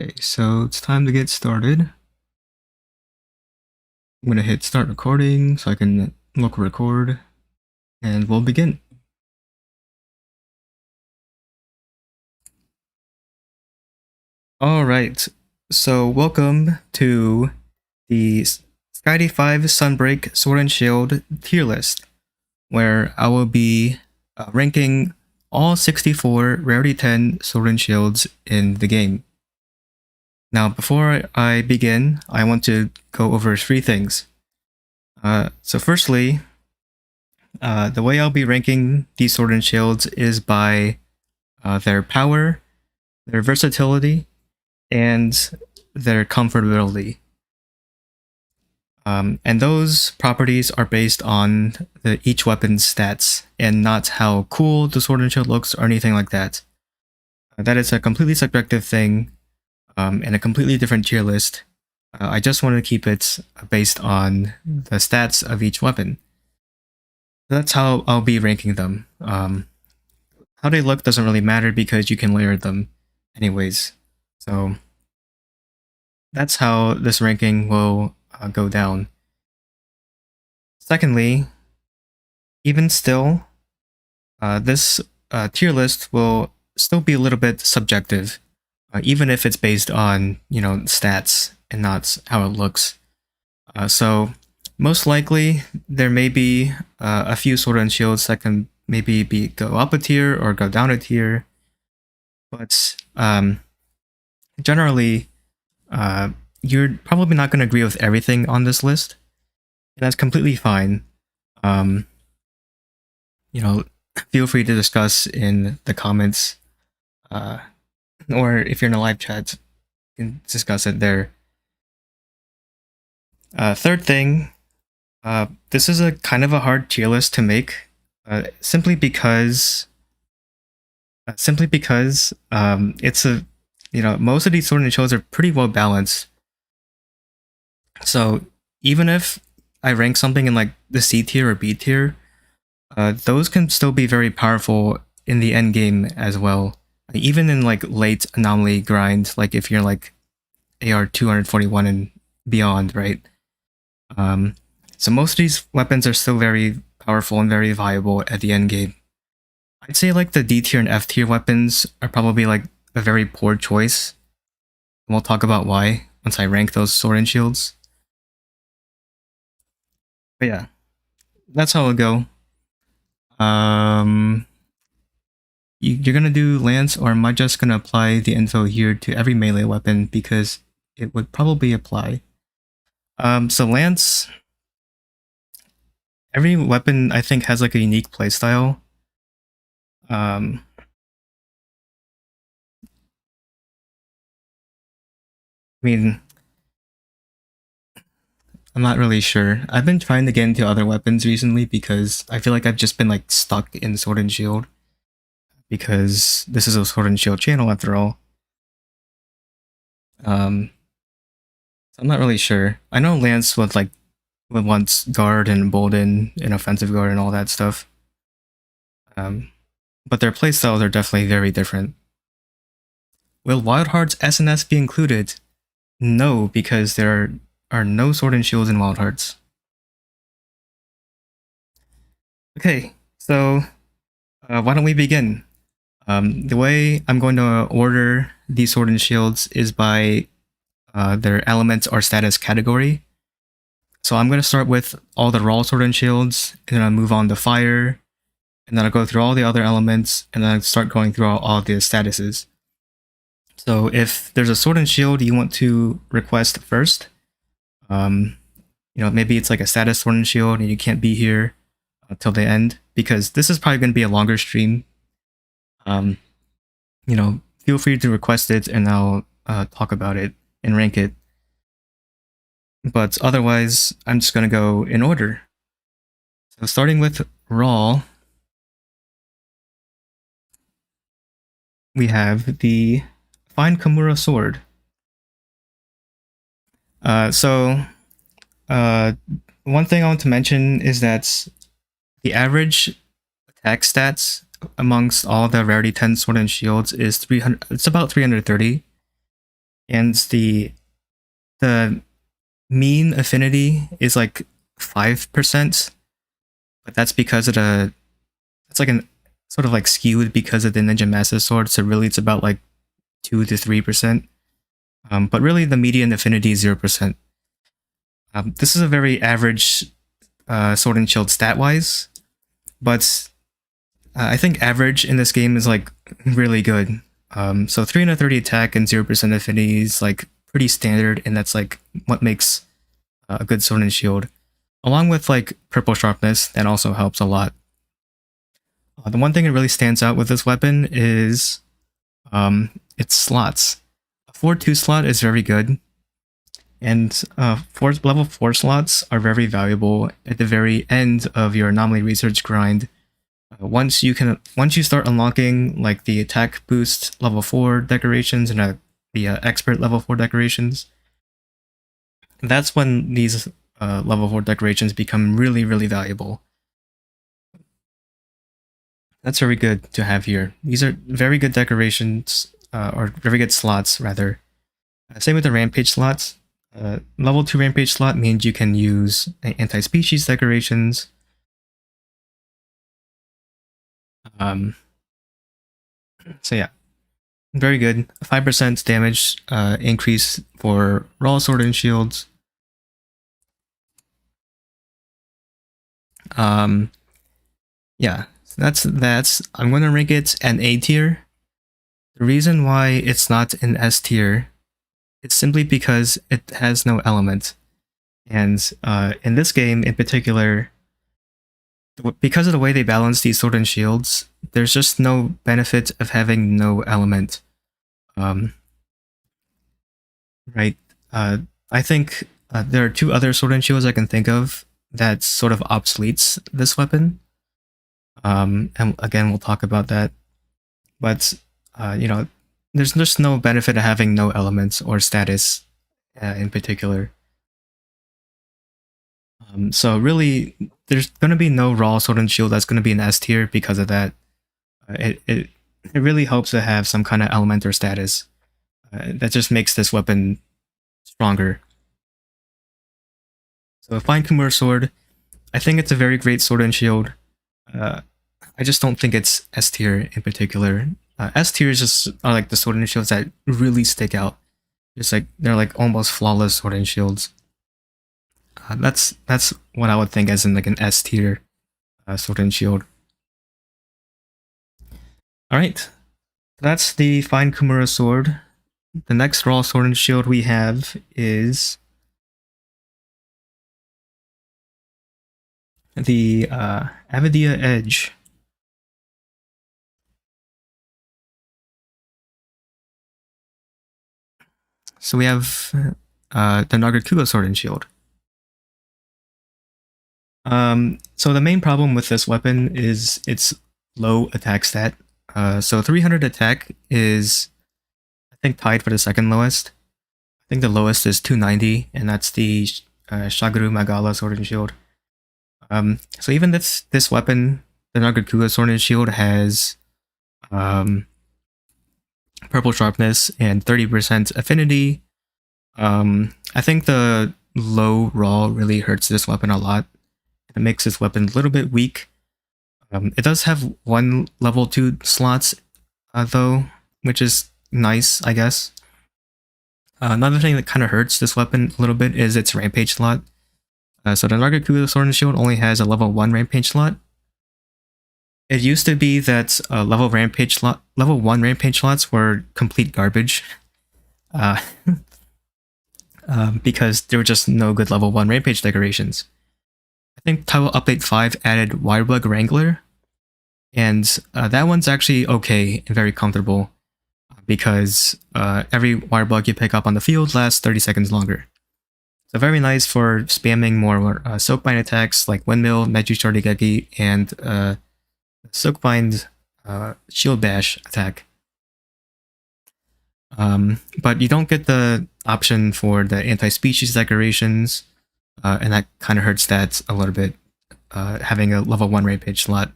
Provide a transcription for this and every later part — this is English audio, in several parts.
Okay, so it's time to get started. I'm gonna hit start recording so I can local record, and we'll begin. Alright, so welcome to the Skydy 5 Sunbreak Sword and Shield tier list, where I will be ranking all 64 Rarity 10 Sword and Shields in the game. Now, before I begin, I want to go over 3 things. So firstly, the way I'll be ranking these Sword and Shields is by their power, their versatility, and their comfortability. And those properties are based on each weapon's stats, and not how cool the Sword and Shield looks or anything like that. That is a completely subjective thing, and a completely different tier list. I just want to keep it based on the stats of each weapon. That's how I'll be ranking them. How they look doesn't really matter because you can layer them anyways. So that's how this ranking will go down. Secondly, even still, this tier list will still be a little bit subjective, even if it's based on, stats and not how it looks. So most likely there may be a few Sword and Shields that can maybe go up a tier or go down a tier, but generally you're probably not going to agree with everything on this list, and that's completely fine. Feel free to discuss in the comments, or if you're in a live chat, you can discuss it there. Third thing, this is a kind of a hard tier list to make, simply because it's a, most of these Sword and Shields are pretty well balanced. So even if I rank something in like the C tier or B tier, those can still be very powerful in the end game as well. Even in like late anomaly grind, like if you're like AR 241 and beyond, right? So most of these weapons are still very powerful and very viable at the end game. I'd say like the D tier and F tier weapons are probably like a very poor choice. And we'll talk about why once I rank those Sword and Shields. But yeah, that's how it'll go. You're gonna do Lance, or am I just gonna apply the info here to every melee weapon because it would probably apply. So Lance, every weapon I think has like a unique playstyle. I mean, I'm not really sure. I've been trying to get into other weapons recently because I feel like I've just been like stuck in Sword and Shield, because this is a Sword and Shield channel after all. So I'm not really sure. I know Lance would wants guard and bolden and offensive guard and all that stuff. But their playstyles are definitely very different. Will Wild Hearts SNS be included? No, because there are no Sword and Shields in Wild Hearts. Okay, so why don't we begin? The way I'm going to order these Sword and Shields is by their elements or status category. So I'm going to start with all the raw Sword and Shields, and then I'll move on to fire, and then I'll go through all the other elements, and then I'll start going through all the statuses. So if there's a Sword and Shield you want to request first, maybe it's like a status Sword and Shield and you can't be here till the end, because this is probably going to be a longer stream. Feel free to request it and I'll talk about it and rank it. But otherwise, I'm just going to go in order. So starting with raw, we have the Fine Kimura Sword. One thing I want to mention is that the average attack stats amongst all the Rarity 10 Sword and Shields is 300. It's about 330. and the mean affinity is like 5%, but that's because of it's like an sort of like skewed because of the Ninja Master Sword, so really it's about like 2 to 3%. But really the median affinity is 0%. This is a very average Sword and Shield stat-wise, but I think average in this game is like really good. So 330 attack and 0% affinity is like pretty standard, and that's like what makes a good Sword and Shield. Along with like purple sharpness, that also helps a lot. The one thing that really stands out with this weapon is its slots. A 4-2 slot is very good, and level 4 slots are very valuable at the very end of your anomaly research grind. Once you start unlocking like the attack boost level 4 decorations and the expert level 4 decorations, that's when these level 4 decorations become really, really valuable. That's very good to have here. These are very good decorations, or very good slots, rather. Same with the Rampage slots. Level 2 Rampage slot means you can use anti-species decorations. So yeah, very good. 5% damage increase for raw sword and shields. Yeah, so that's I'm gonna rank it an A tier. The reason why it's not an S tier is simply because it has no element. And in this game in particular, because of the way they balance these sword and shields, there's just no benefit of having no element. Right. I think there are 2 other sword and shields I can think of that sort of obsoletes this weapon. And again, we'll talk about that. But, you know, there's just no benefit of having no elements or status in particular. So really, there's going to be no raw sword and shield that's going to be an S tier because of that. It really helps to have some kind of element or status. That just makes this weapon stronger. So Fine Kumura Sword, I think it's a very great sword and shield. I just don't think it's S tier in particular. S tier are like the sword and shields that really stick out. Just like they're like almost flawless sword and shields. That's what I would think as in like an S tier sword and shield. All right, that's the Fine Kumura Sword. The next raw sword and shield we have is the Avidia Edge. So we have the Nagakuga Sword and Shield. So the main problem with this weapon is its low attack stat. So 300 attack is, I think, tied for the second lowest. I think the lowest is 290, and that's the Shaguru Magala Sword and Shield. So even this weapon, the Nagakuga Sword and Shield, has purple sharpness and 30% affinity. I think the low raw really hurts this weapon a lot. It makes this weapon a little bit weak. It does have 1 level 2 slots, though, which is nice, I guess. Another thing that kind of hurts this weapon a little bit is its Rampage slot. So the Nagakuga Sword and Shield only has a level 1 Rampage slot. It used to be that level 1 Rampage slots were complete garbage. Because there were just no good level 1 Rampage decorations. I think Title Update 5 added Wirebug Wrangler, and that one's actually okay and very comfortable because every Wirebug you pick up on the field lasts 30 seconds longer. So very nice for spamming more Soakbind attacks like Windmill, Meiji Shorigeki, and Soakbind Shield Bash attack. But you don't get the option for the anti-species decorations, and that kind of hurts stats a little bit, having a level 1 Rampage slot.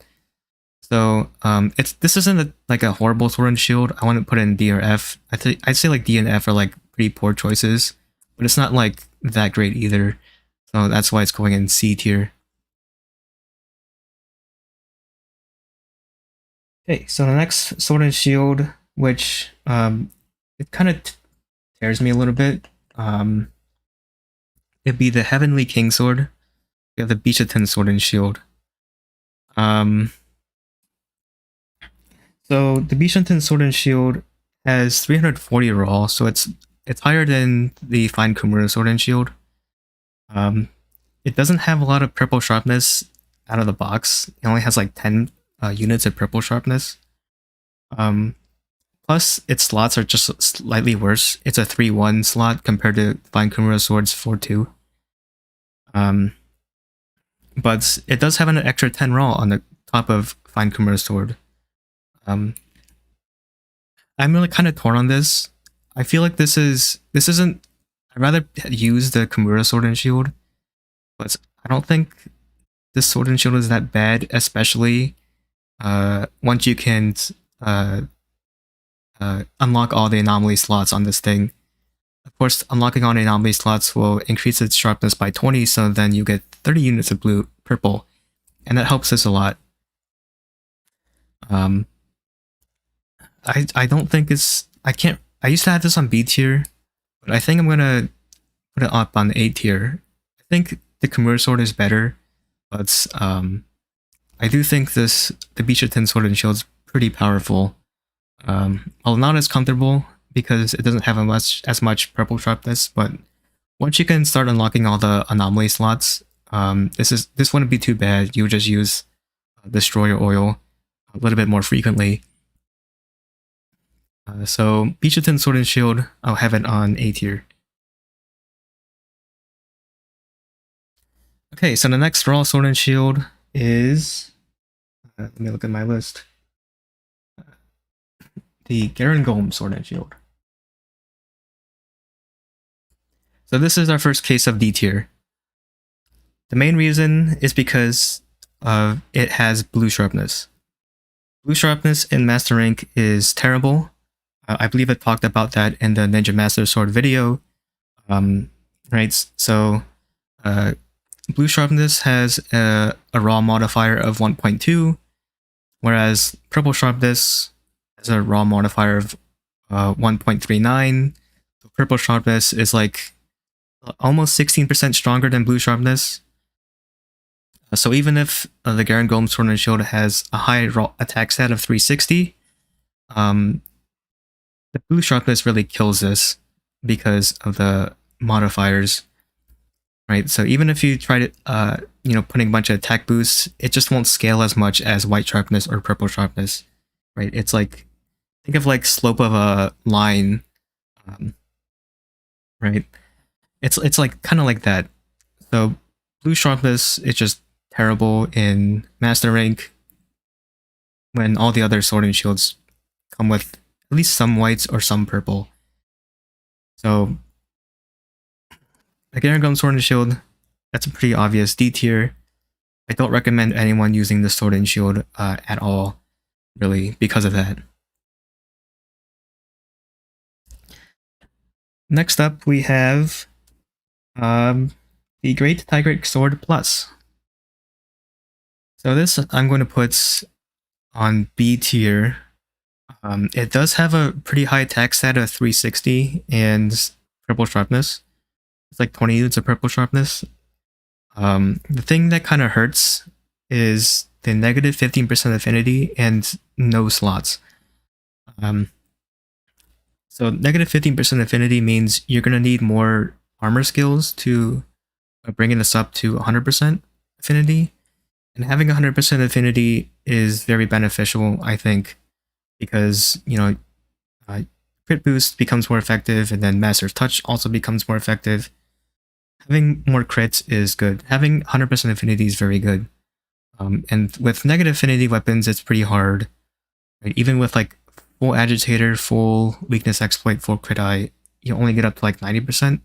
So this isn't like a horrible sword and shield. I want to put in D or F. I'd say like D and F are like pretty poor choices, but it's not like that great either. So that's why it's going in C tier. Okay, so the next Sword and Shield, which it kind of tears me a little bit. It'd be the Heavenly Kingsword. We have the Bishaten Sword and Shield. So the Bishaten Sword and Shield has 340 raw, so it's higher than the Fine Kumura Sword and Shield. It doesn't have a lot of purple sharpness out of the box. It only has like 10 units of purple sharpness. Plus, its slots are just slightly worse. It's a 3-1 slot compared to Fine Kumura Sword's 4-2. But it does have an extra 10 raw on the top of Fine Kumura Sword. I'm really kind of torn on this. I feel like this isn't. I'd rather use the Kumura Sword and Shield, but I don't think this Sword and Shield is that bad, especially once you can unlock all the anomaly slots on this thing. Of course, unlocking all the anomaly slots will increase its sharpness by 20, so then you get 30 units of purple, and that helps us a lot. I don't think it's. I used to have this on B tier, but I think I'm gonna put it up on A tier. I think the Kumura Sword is better, but I do think the Bishaten Sword and Shield is pretty powerful. Well, not as comfortable because it doesn't have as much purple sharpness, but once you can start unlocking all the anomaly slots, this wouldn't be too bad. You would just use Destroyer Oil a little bit more frequently. So Bishaten Sword and Shield, I'll have it on A tier. Okay, so the next raw Sword and Shield is, let me look at my list, the Garen Golem Sword and Shield. So this is our first case of D tier. The main reason is because it has blue sharpness. Blue sharpness in Master Rank is terrible. I believe I talked about that in the Ninja Master Sword video. Right, so blue sharpness has a raw modifier of 1.2, whereas purple sharpness has a raw modifier of 1.39. So purple sharpness is like almost 16% stronger than blue sharpness. So even if the Garen Golem Sword and Shield has a high raw attack stat of 360, the blue sharpness really kills this because of the modifiers, right? So even if you try to, putting a bunch of attack boosts, it just won't scale as much as white sharpness or purple sharpness, right? It's like, think of like slope of a line, right? It's like kind of like that. So blue sharpness is just terrible in Master Rank when all the other Sword and Shields come with at least some whites or some purple. So the Garen Golem Sword and Shield, that's a pretty obvious D tier. I don't recommend anyone using the Sword and Shield at all, really, because of that. Next up, we have the Great Tigeric Sword Plus. So this I'm going to put on B tier. It does have a pretty high attack stat of 360 and purple sharpness. It's like 20 units of purple sharpness. The thing that kind of hurts is the negative 15% affinity and no slots. So negative 15% affinity means you're going to need more armor skills to bring this up to 100% affinity. And having 100% affinity is very beneficial, I think, because, crit boost becomes more effective, and then Master's Touch also becomes more effective. Having more crits is good. Having 100% affinity is very good. And with negative affinity weapons, it's pretty hard. Right? Even with like full Agitator, full Weakness Exploit, full Crit Eye, you only get up to like 90%. And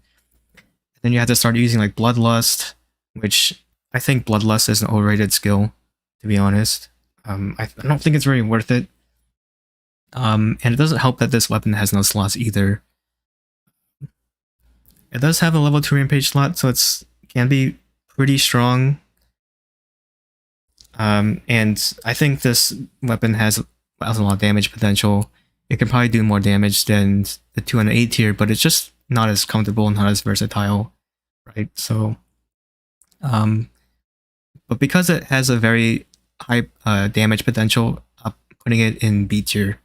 then you have to start using like Bloodlust, which I think Bloodlust is an overrated skill, to be honest. I don't think it's very worth it. And it doesn't help that this weapon has no slots either. It does have a level 2 rampage slot, so it's can be pretty strong. And I think this weapon has a lot of damage potential. It can probably do more damage than the 2 and 8 tier, but it's just not as comfortable, not as versatile, right? So, but because it has a very high damage potential, I'm putting it in B tier.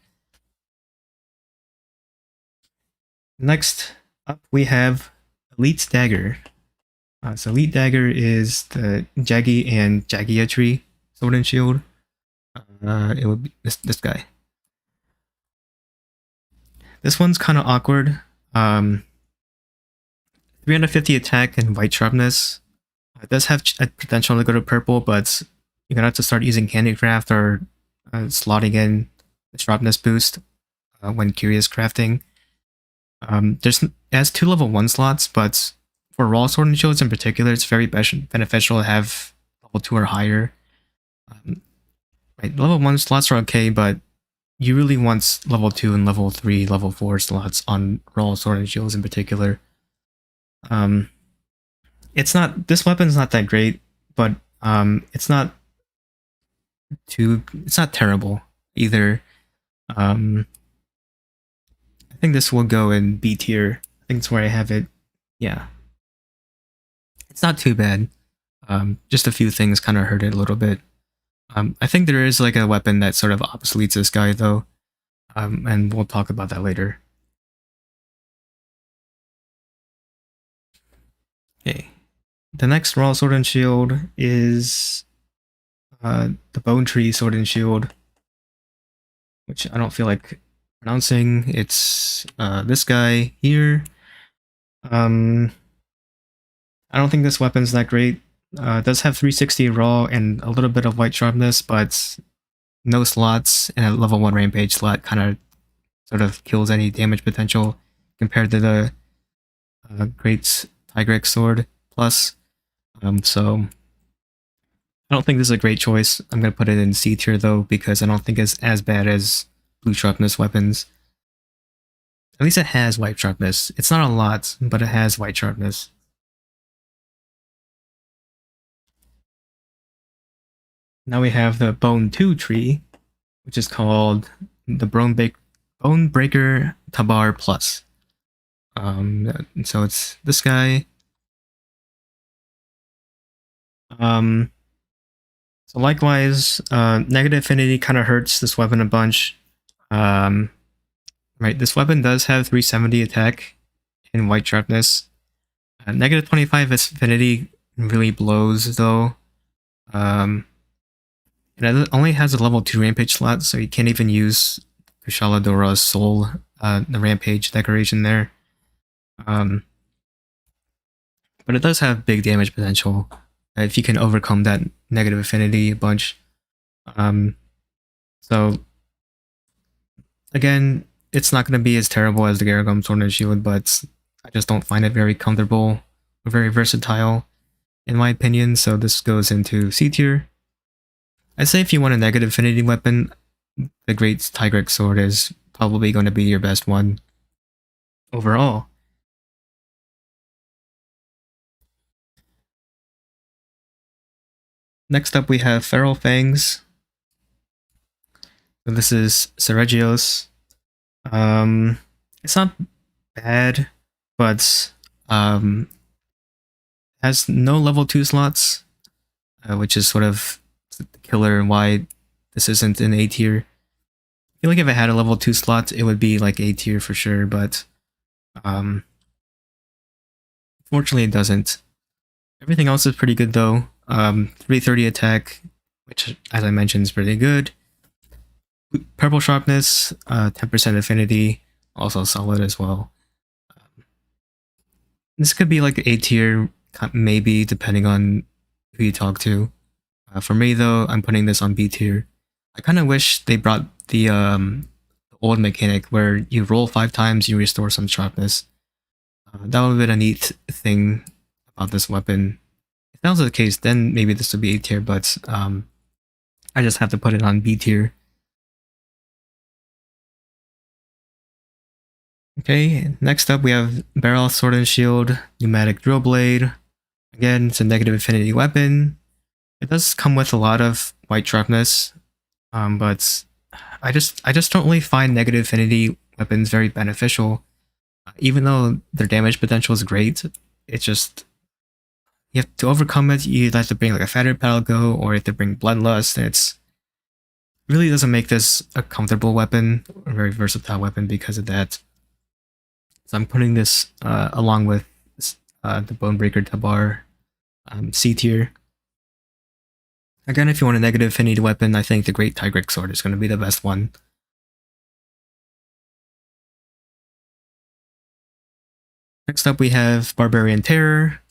Next up, we have Elite Dagger. So Elite Dagger is the Jaggy and Jaggia tree sword and shield. It would be this guy. This one's kind of awkward. 350 attack and white sharpness. It does have a potential to go to purple, but you're gonna have to start using Candycraft or slotting in the sharpness boost when curious crafting. It has 2 level 1 slots, but for raw sword and shields in particular, it's very beneficial to have level 2 or higher. Right, level 1 slots are okay, but you really want level 2 and level 3, level 4 slots on raw sword and shields in particular. This weapon's not that great, but it's not terrible either. I think this will go in B tier. I think that's where I have it. Yeah. It's not too bad. Just a few things kind of hurt it a little bit. I think there is like a weapon that sort of obsoletes this guy though. And we'll talk about that later. Okay. The next raw sword and shield is the Bone Tree sword and shield, which I don't feel like pronouncing. It's this guy here. I don't think this weapon's that great. It does have 360 raw and a little bit of white sharpness, but no slots, and a level 1 rampage slot kind of sort of kills any damage potential compared to the Great Tigrex sword plus. So I don't think this is a great choice. I'm going to put it in C tier though, because I don't think it's as bad as blue sharpness weapons. At least it has white sharpness. It's not a lot, but it has white sharpness. Now we have the Bone 2 tree, which is called the Bone Breaker Tabar Plus. So it's this guy. So likewise, negative affinity kind of hurts this weapon a bunch. Right, this weapon does have 370 attack and white sharpness. Negative 25 affinity really blows though. And it only has a level 2 rampage slot, so you can't even use Kushala Dora's soul, the rampage decoration there. But it does have big damage potential if you can overcome that negative affinity a bunch. So again, it's not going to be as terrible as the Garagum Sword and Shield, but I just don't find it very comfortable or very versatile, in my opinion. So this goes into C tier. I'd say if you want a negative affinity weapon, the Great Tigrex Sword is probably going to be your best one overall. Next up we have Feral Fangs. So this is Seregios. It's not bad, but has no level 2 slots, which is sort of the killer and why this isn't an A tier. I feel like if it had a level 2 slot, it would be like A tier for sure, but fortunately it doesn't. Everything else is pretty good though. 330 attack, which as I mentioned is pretty good. Purple sharpness, 10% affinity, also solid as well. This could be like A tier, maybe, depending on who you talk to. For me though, I'm putting this on B tier. I kind of wish they brought the old mechanic where you roll 5 times, you restore some sharpness. That would have been a neat thing about this weapon. If that was the case, then maybe this would be A tier, but I just have to put it on B tier. Okay, next up we have Barrel Sword and Shield, Pneumatic Drill Blade. Again, it's a negative affinity weapon. It does come with a lot of white sharpness, but I just don't really find negative affinity weapons very beneficial. Even though their damage potential is great, it's just you have to overcome it. You have to bring like a Fathered Paddle or you have to bring Bloodlust, and it's really doesn't make this a comfortable weapon or a very versatile weapon because of that. So I'm putting this along with the Bonebreaker Tabar C tier. Again, if you want a negative affinity weapon, I think the Great Tigric Sword is going to be the best one. Next up we have Barbarian Terror.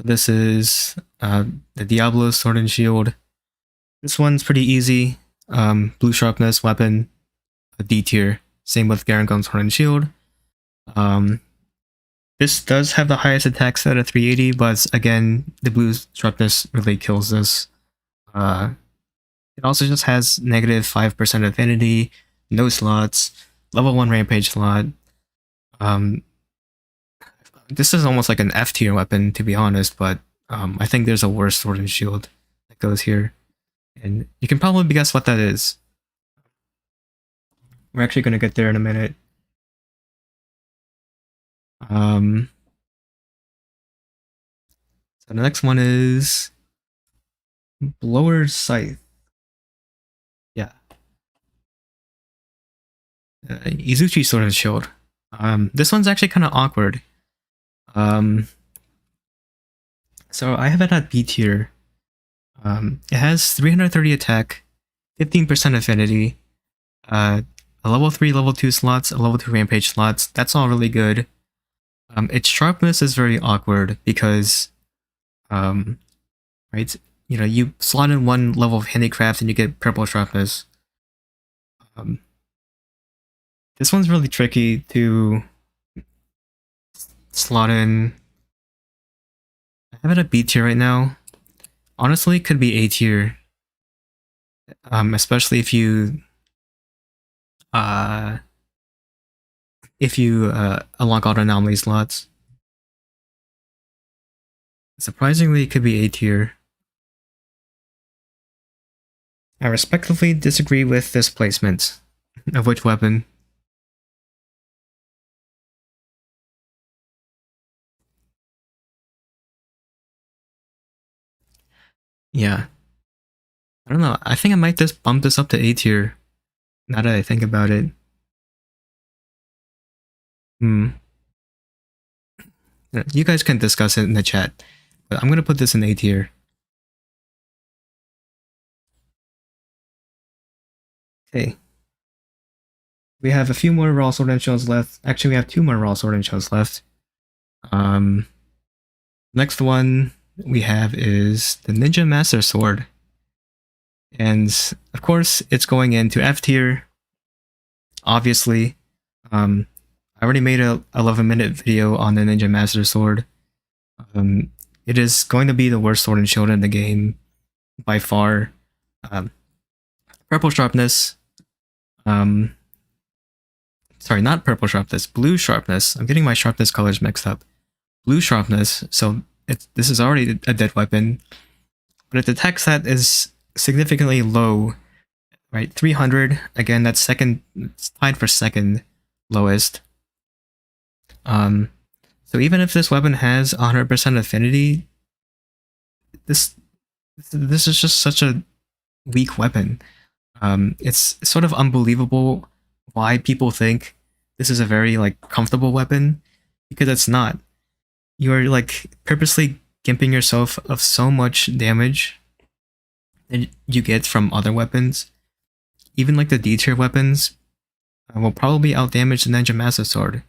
This is the Diablo Sword and Shield. This one's pretty easy. Blue Sharpness weapon, a D tier. Same with Garangon's Sword and Shield. This does have the highest attack set at 380, but again, the blue sharpness really kills this. It also just has negative 5% affinity, no slots, level 1 rampage slot. This is almost like an F tier weapon, to be honest, but I think there's a worse Sword and Shield that goes here. And you can probably guess what that is. We're actually going to get there in a minute. So the next one is Blower Scythe. Yeah. Izuchi Sword and Shield. This one's actually kind of awkward. So I have it at B tier. It has 330 attack, 15% affinity, a level 3, level 2 slots, a level 2 rampage slots. That's all really good. Its sharpness is very awkward because, right, you know, you slot in one level of handicraft and you get purple sharpness. This one's really tricky to slot in. I have it at B tier right now. Honestly, it could be A tier. Especially if you unlock all the anomaly slots. Surprisingly, it could be A tier. I respectfully disagree with this placement of which weapon. Yeah. I don't know. I think I might just bump this up to A tier. Now that I think about it. You guys can discuss it in the chat. But I'm gonna put this in A tier. Okay. We have a few more raw sword and shields left. Actually, we have 2 more raw sword and shields left. Next one we have is the Ninja Master Sword. And of course, it's going into F tier. Obviously. I already made a 11-minute video on the Ninja Master Sword. It is going to be the worst sword and shield in the game by far. Purple sharpness. Sorry, not purple sharpness, blue sharpness. I'm getting my sharpness colors mixed up. Blue sharpness, so this is already a dead weapon. But its attack set is significantly low, right? 300, again, that's second, it's tied for second lowest. So even if this weapon has 100% affinity, this is just such a weak weapon. It's sort of unbelievable why people think this is a very like comfortable weapon, because it's not. You're like purposely gimping yourself of so much damage that you get from other weapons. Even like the D tier weapons will probably outdamage the Ninja Master Sword,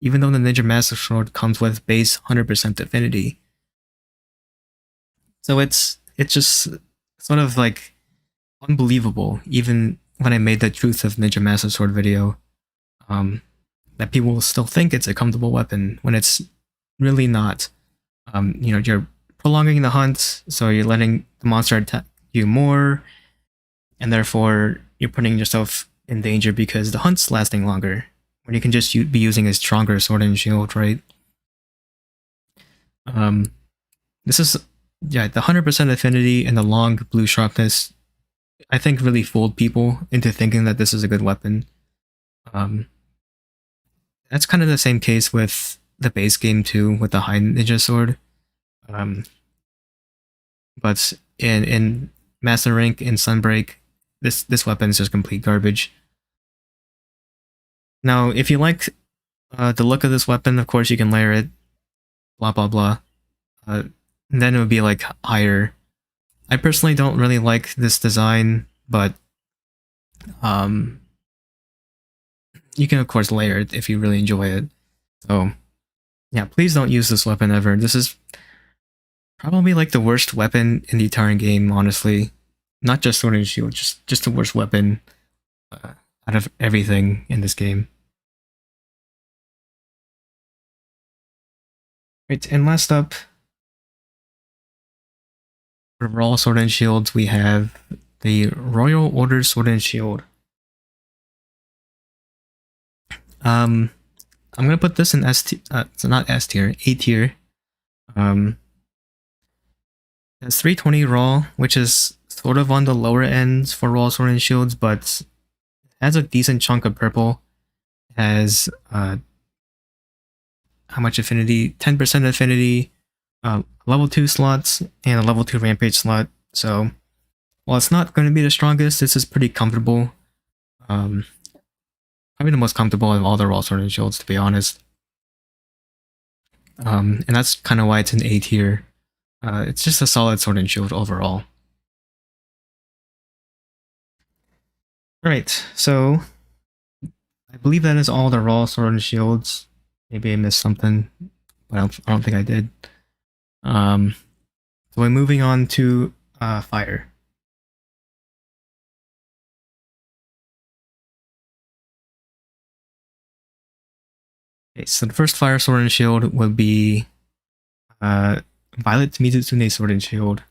even though the Ninja Master Sword comes with base 100% affinity. So it's just sort of like unbelievable, even when I made the Truth of Ninja Master Sword video, that people will still think it's a comfortable weapon when it's really not. You know, you're prolonging the hunt, so you're letting the monster attack you more, and therefore you're putting yourself in danger because the hunt's lasting longer when you can just be using a stronger sword and shield, right? This is, yeah, the 100% affinity and the long blue sharpness, I think really fooled people into thinking that this is a good weapon. That's kind of the same case with the base game too, with the high ninja sword. But in Master Rank in Sunbreak, this weapon is just complete garbage. Now, if you like the look of this weapon, of course you can layer it, blah blah blah. Then it would be like higher. I personally don't really like this design, but you can of course layer it if you really enjoy it. So yeah, please don't use this weapon ever. This is probably like the worst weapon in the entire game, honestly. Not just sword and shield, just the worst weapon out of everything in this game. Right, and last up, for Raw Sword and Shield, we have the Royal Order Sword and Shield. I'm gonna put this in S tier, so not S tier, A tier. It's 320 raw, which is sort of on the lower end for raw sword and shields, but has a decent chunk of purple. It has how much affinity? 10% affinity, level 2 slots, and a level 2 rampage slot. So while it's not going to be the strongest, this is pretty comfortable. Probably the most comfortable of all the raw sword and shields, to be honest. And that's kind of why it's an A tier. It's just a solid sword and shield overall. Alright, so I believe that is all the raw sword and shields. Maybe I missed something, but I don't think I did. So we're moving on to fire. Okay, so the first fire sword and shield would be Violet Mizutsune Sword and Shield.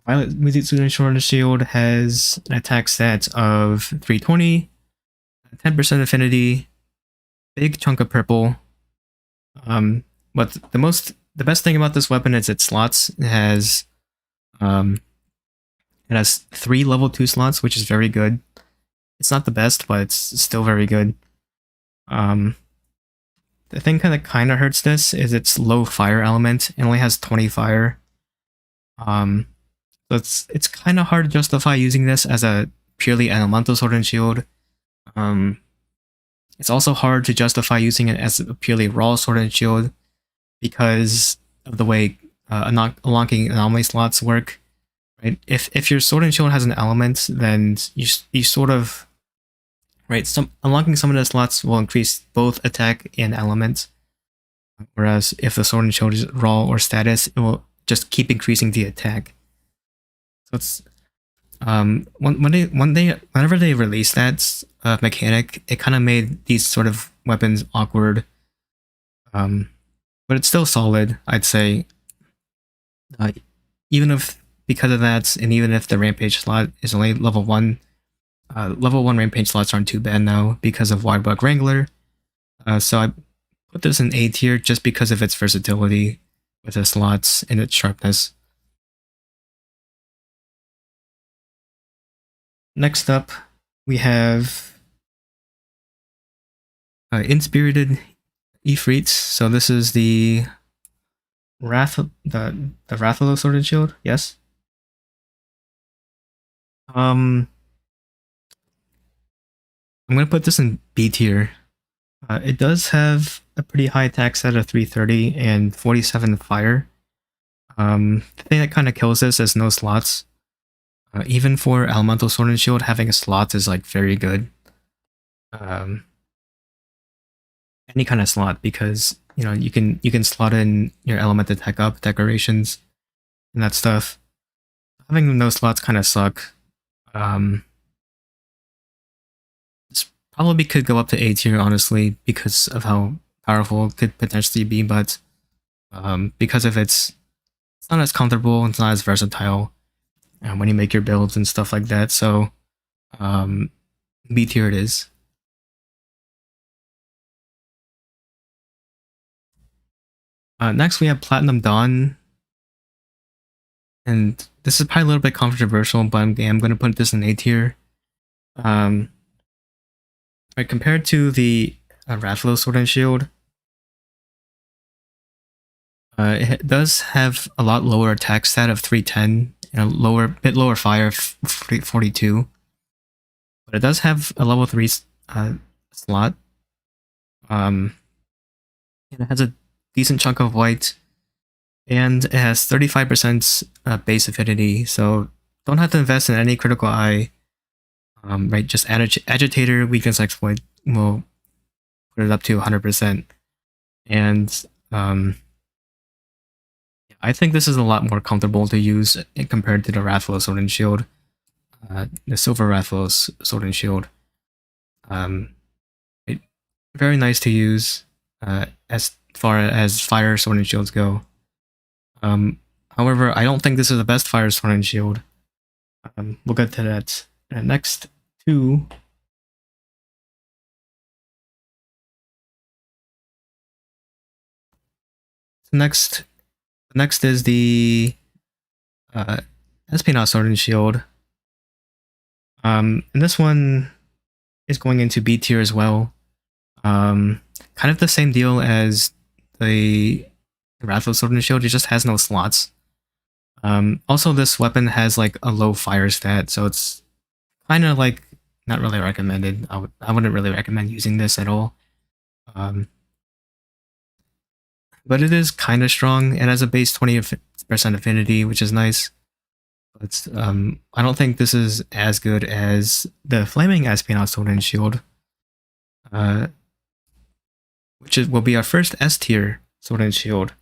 Violet Mizutsune Sword and Shield has an attack stat of 320, 10% affinity, big chunk of purple. But the best thing about this weapon is its slots. It has 3 level 2 slots, which is very good. It's not the best, but it's still very good. The thing that kind of hurts this is its low fire element. It only has 20 fire. So it's kind of hard to justify using this as a purely elemental sword and shield. It's also hard to justify using it as a purely raw sword and shield because of the way unlocking anomaly slots work. Right? If your sword and shield has an element, then you sort of unlocking some of the slots will increase both attack and element. Whereas if the sword and shield is raw or status, it will just keep increasing the attack. So it's whenever they released that mechanic, it kind of made these sort of weapons awkward. But it's still solid, I'd say. Even if because of that, and even if the rampage slot is only level 1, level 1 rampage slots aren't too bad now because of Widebug Wrangler. So I put this in A tier just because of its versatility with the slots and its sharpness. Next up, we have Inspirited Ifrits. So this is the Rathalos Sword and Shield, yes? I'm gonna put this in B tier. It does have a pretty high attack set of 330 and 47 fire. The thing that kind of kills this is no slots. Even for Elemental Sword and Shield, having a slot is like very good. Any kind of slot, because you can slot in your element attack up decorations and that stuff. Having no slots kind of suck. This probably could go up to A tier, honestly, because of how powerful it could potentially be, but because of it's not as comfortable, it's not as versatile when you make your builds and stuff like that. So B tier it is. Next we have Platinum Dawn. And this is probably a little bit controversial, but I'm going to put this in A tier. Right, compared to the Rathalos Sword and Shield, it does have a lot lower attack stat of 310 and a bit lower fire of 42. But it does have a level 3 slot. And it has a decent chunk of white. And it has 35% base affinity, so don't have to invest in any critical eye. Right, just Agitator, Weakness Exploit will put it up to 100%. And I think this is a lot more comfortable to use compared to the Rathalos Sword and Shield. The Silver Rathalos Sword and Shield. Very nice to use as far as Fire Sword and Shields go. However, I don't think this is the best Fire Sword and Shield. We'll get to that. Next two. Next is the Espionage Sword and Shield. And this one is going into B tier as well. Kind of the same deal as the Rathalos Sword and Shield, it just has no slots. Also, this weapon has like a low fire stat, so it's kind of like not really recommended. I wouldn't really recommend using this at all. But it is kind of strong. It has a base 20% affinity, which is nice. But I don't think this is as good as the Flaming Espionage Sword and Shield, which will be our first S tier Sword and Shield.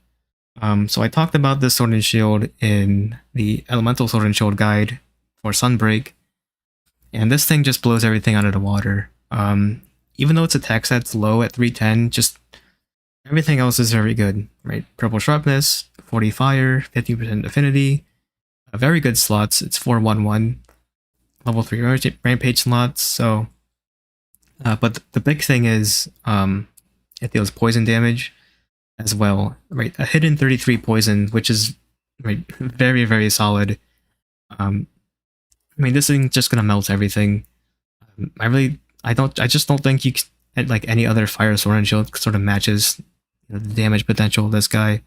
So I talked about this Sword and Shield in the Elemental Sword and Shield guide for Sunbreak, and this thing just blows everything out of the water. Even though its attack stat's low at 310, just everything else is very good, right? Purple Sharpness, 40 Fire, 50% Affinity, very good slots. It's 411, level 3 Rampage slots. So, but the big thing is it deals poison damage as well, right? A hidden 33 poison, which is right, very, very solid. I mean, this thing's just gonna melt everything. I just don't think you can, like any other Fire Sword and Shield sort of matches the damage potential of this guy.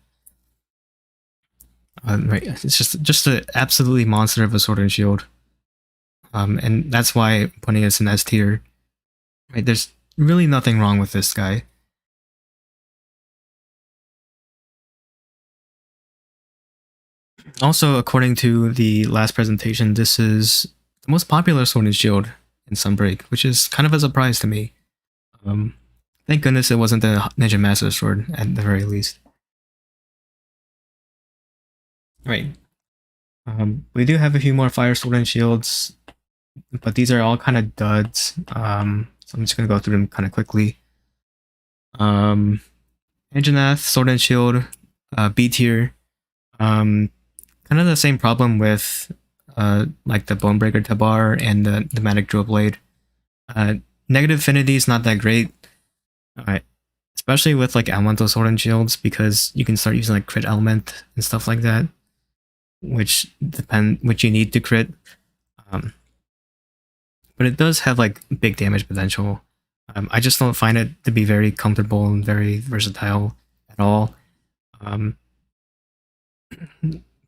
Right, it's just an absolutely monster of a Sword and Shield. And that's why I'm putting this in S tier. Right, there's really nothing wrong with this guy. Also, according to the last presentation, this is the most popular Sword and Shield in Sunbreak, which is kind of a surprise to me. Thank goodness it wasn't the Ninja Master Sword, at the very least. Right. We do have a few more Fire Sword and Shields, but these are all kind of duds. So I'm just going to go through them kind of quickly. Anjanath, Sword and Shield, B tier. Kind of the same problem with like the Bonebreaker Tabar and the Pneumatic Drill Blade. Negative affinity is not that great, especially with like Elemental Sword and Shields, because you can start using like crit element and stuff like that, which you need to crit. But it does have like big damage potential. I just don't find it to be very comfortable and very versatile at all.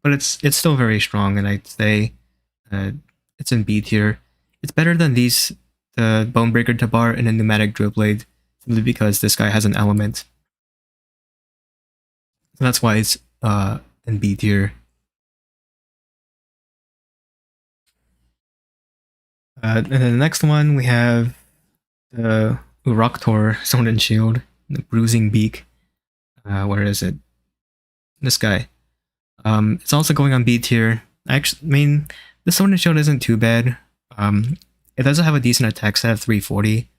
But it's still very strong, and I'd say it's in B tier. It's better than these, the Bonebreaker Tabar and a Pneumatic Drill Blade, simply because this guy has an element. So that's why it's in B tier. And then the next one we have the Uroktor Sword and Shield, the Bruising Beak. Where is it? This guy. It's also going on B tier. Actually, I mean, the Sword and Shield isn't too bad. It does have a decent attack stat of 340.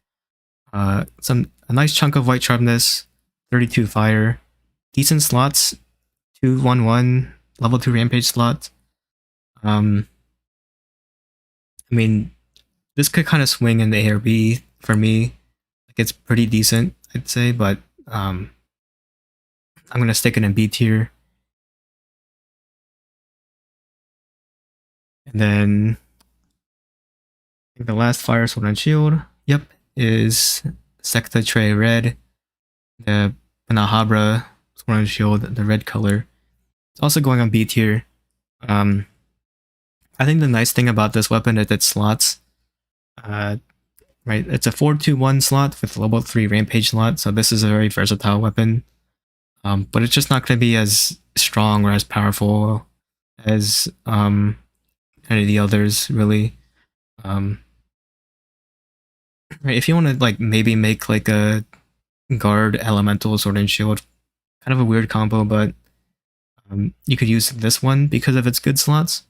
A nice chunk of white sharpness, 32 fire, decent slots, 211, level 2 rampage slots. I mean, this could kind of swing in the A or B for me. Like it's pretty decent, I'd say, but I'm gonna stick it in B tier. And then I think the last Fire Sword and Shield, yep, is Secta Tray Red, the Panahabra Sword and Shield, the red color. It's also going on B tier. I think the nice thing about this weapon is its slots. Right, it's a 4-2-1 slot with level 3 rampage slot, so this is a very versatile weapon. But it's just not going to be as strong or as powerful as any of the others, really. Right, if you want to like maybe make like a guard elemental sword and shield, kind of a weird combo, but you could use this one because of its good slots.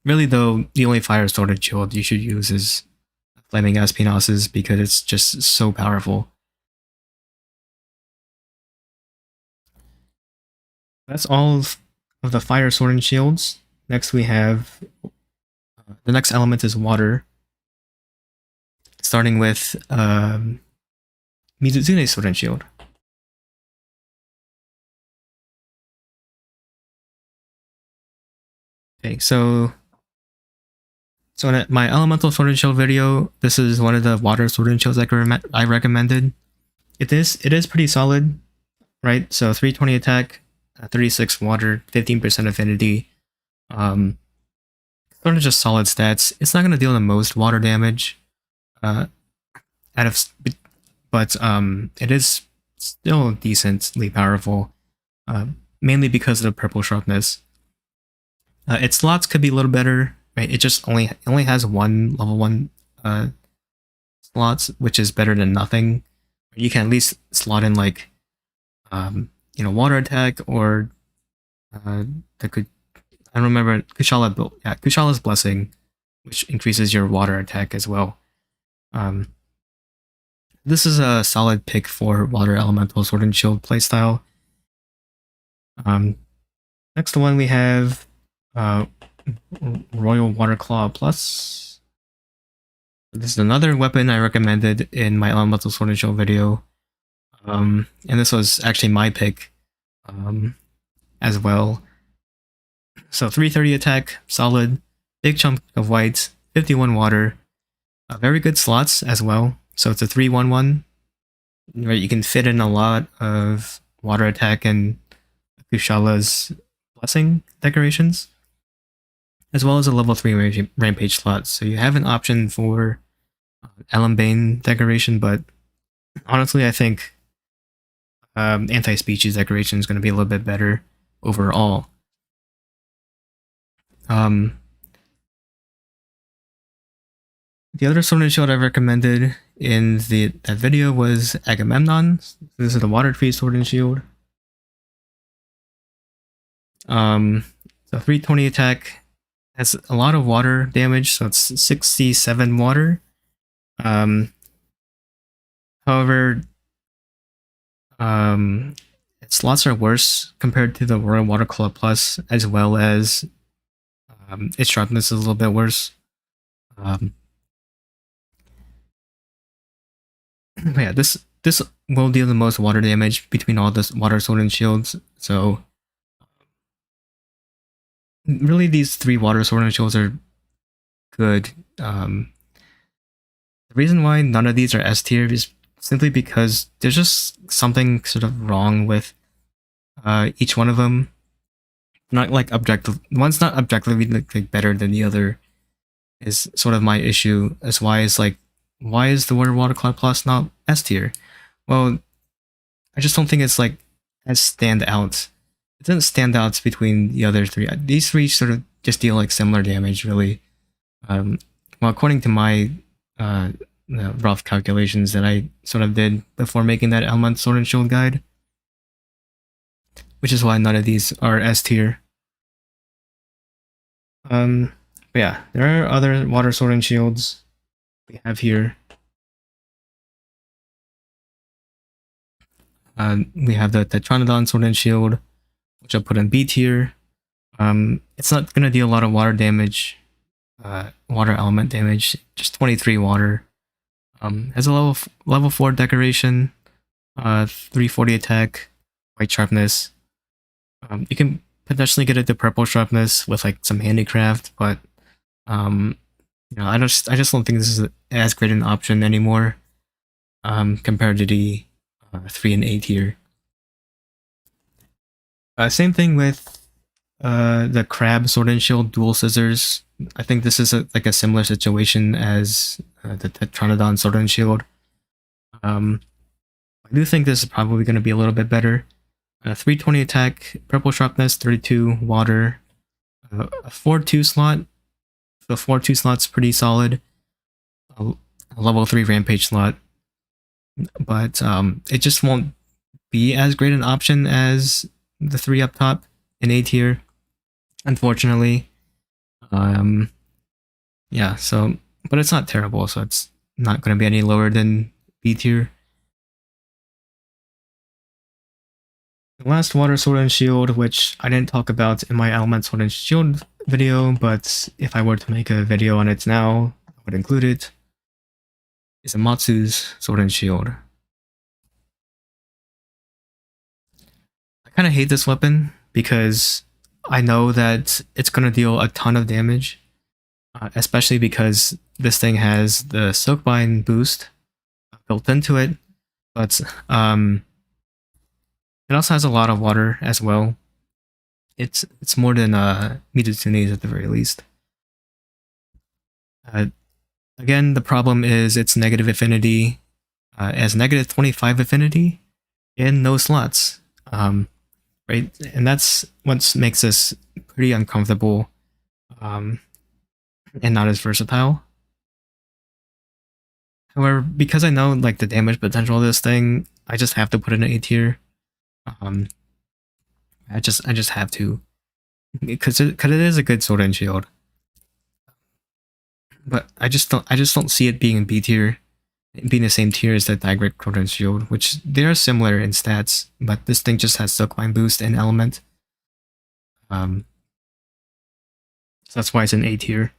Really though, the only fire sword and shield you should use is Flaming Espinases because it's just so powerful. That's all of the fire sword and shields. Next we have the next element is water. Starting with Mizuzune sword and shield. Okay, so in my elemental sword and shield video, this is one of the water sword and shields I recommended. It is pretty solid, right? So 320 attack, 36 water, 15% affinity. Sort of just solid stats. It's not going to deal the most water damage, but it is still decently powerful, mainly because of the purple sharpness. Its slots could be a little better. Right, it just only has one level 1 slots, which is better than nothing. You can at least slot in like water attack or I don't remember Kushala's Blessing, which increases your water attack as well. This is a solid pick for water elemental sword and shield playstyle. Next one we have Royal Waterclaw Plus. This is another weapon I recommended in my elemental sword and shield video, and this was actually my pick as well. So 330 attack, solid, big chunk of white, 51 water, very good slots as well. So it's a 3-1-1. Right, you can fit in a lot of water attack and Kushala's Blessing decorations, as well as a level 3 rampage slot. So you have an option for Elembane decoration, but honestly I think anti-species decoration is going to be a little bit better overall. The other sword and shield I recommended in that video was Agamemnon. This is the Water Tree sword and shield. So 320 attack, has a lot of water damage, so it's 67 water. However, its slots are worse compared to the Royal Waterclaw Plus, as well as its sharpness is a little bit worse. But yeah, this will deal the most water damage between all the water sword and shields. So really, these 3 water sword and shields are good. The reason why none of these are S tier is simply because there's just something sort of wrong with each one of them. Not like objective. One's not objectively like better than the other. Is sort of my issue. As why is the Waterclaw Plus not S tier? Well, I just don't think it's like as stand out. It doesn't stand out between the other 3. These 3 sort of just deal like similar damage, really. Well, according to my rough calculations that I sort of did before making that Element Sword and Shield guide, which is why none of these are S tier. But yeah, there are other water sword and shields we have here. We have the Tetranodon sword and shield, which I'll put in B tier. It's not gonna deal a lot of water damage, water element damage, just 23 water. Has a level 4 decoration, 340 attack, white sharpness. You can potentially get it to purple sharpness with like some handicraft, but I just don't think this is as great an option anymore compared to the 3 and 8 tier. Same thing with the Crab Sword and Shield Dual Scissors. I think this is like a similar situation as the Tetranodon Sword and Shield. I do think this is probably going to be a little bit better. 320 attack, purple sharpness, 32 water, a 4-2 slot. The 4-2 slot's pretty solid. A level 3 rampage slot, but it just won't be as great an option as the 3 up top in A tier, unfortunately. Yeah, so, but it's not terrible, so it's not going to be any lower than B tier. The last Water Sword and Shield, which I didn't talk about in my Element Sword and Shield video, but if I were to make a video on it now, I would include it, is Amatsu's Sword and Shield. I kind of hate this weapon because I know that it's going to deal a ton of damage, especially because this thing has the Soakbind boost built into it, but it also has a lot of water as well. It's more than Midutsune's at the very least. Again, the problem is its negative affinity. It has negative 25 affinity and no slots. Right, and that's what makes this pretty uncomfortable and not as versatile. However, because I know like the damage potential of this thing, I just have to put it in A tier. I just have to, because it is a good sword and shield. But I just don't see it being in B tier, being the same tier as the Direct Sword and Shield, which they are similar in stats, but this thing just has Silkbind boost and element. So that's why it's in A tier.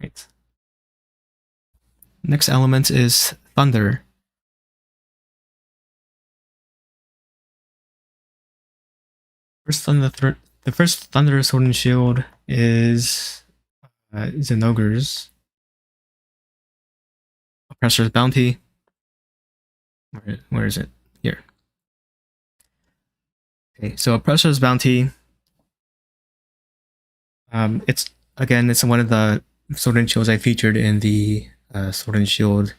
Right. Next element is Thunder. The first Thunder Sword and Shield is Zenogre's Oppressor's Bounty. Where is it? Here. Okay, so Oppressor's Bounty. It's one of the Sword and Shields I featured in the Sword and Shield,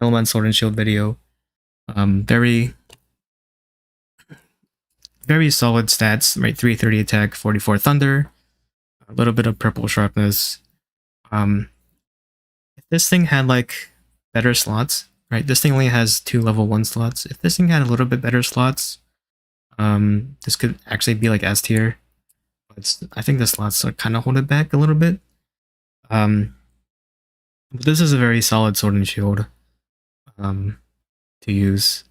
Element Sword and Shield video. Very solid stats, right? 330 attack, 44 thunder, a little bit of purple sharpness. If this thing had like better slots, right? This thing only has 2 level 1 slots. If this thing had a little bit better slots, this could actually be like S tier. But I think the slots are kind of hold it back a little bit. But this is a very solid sword and shield to use.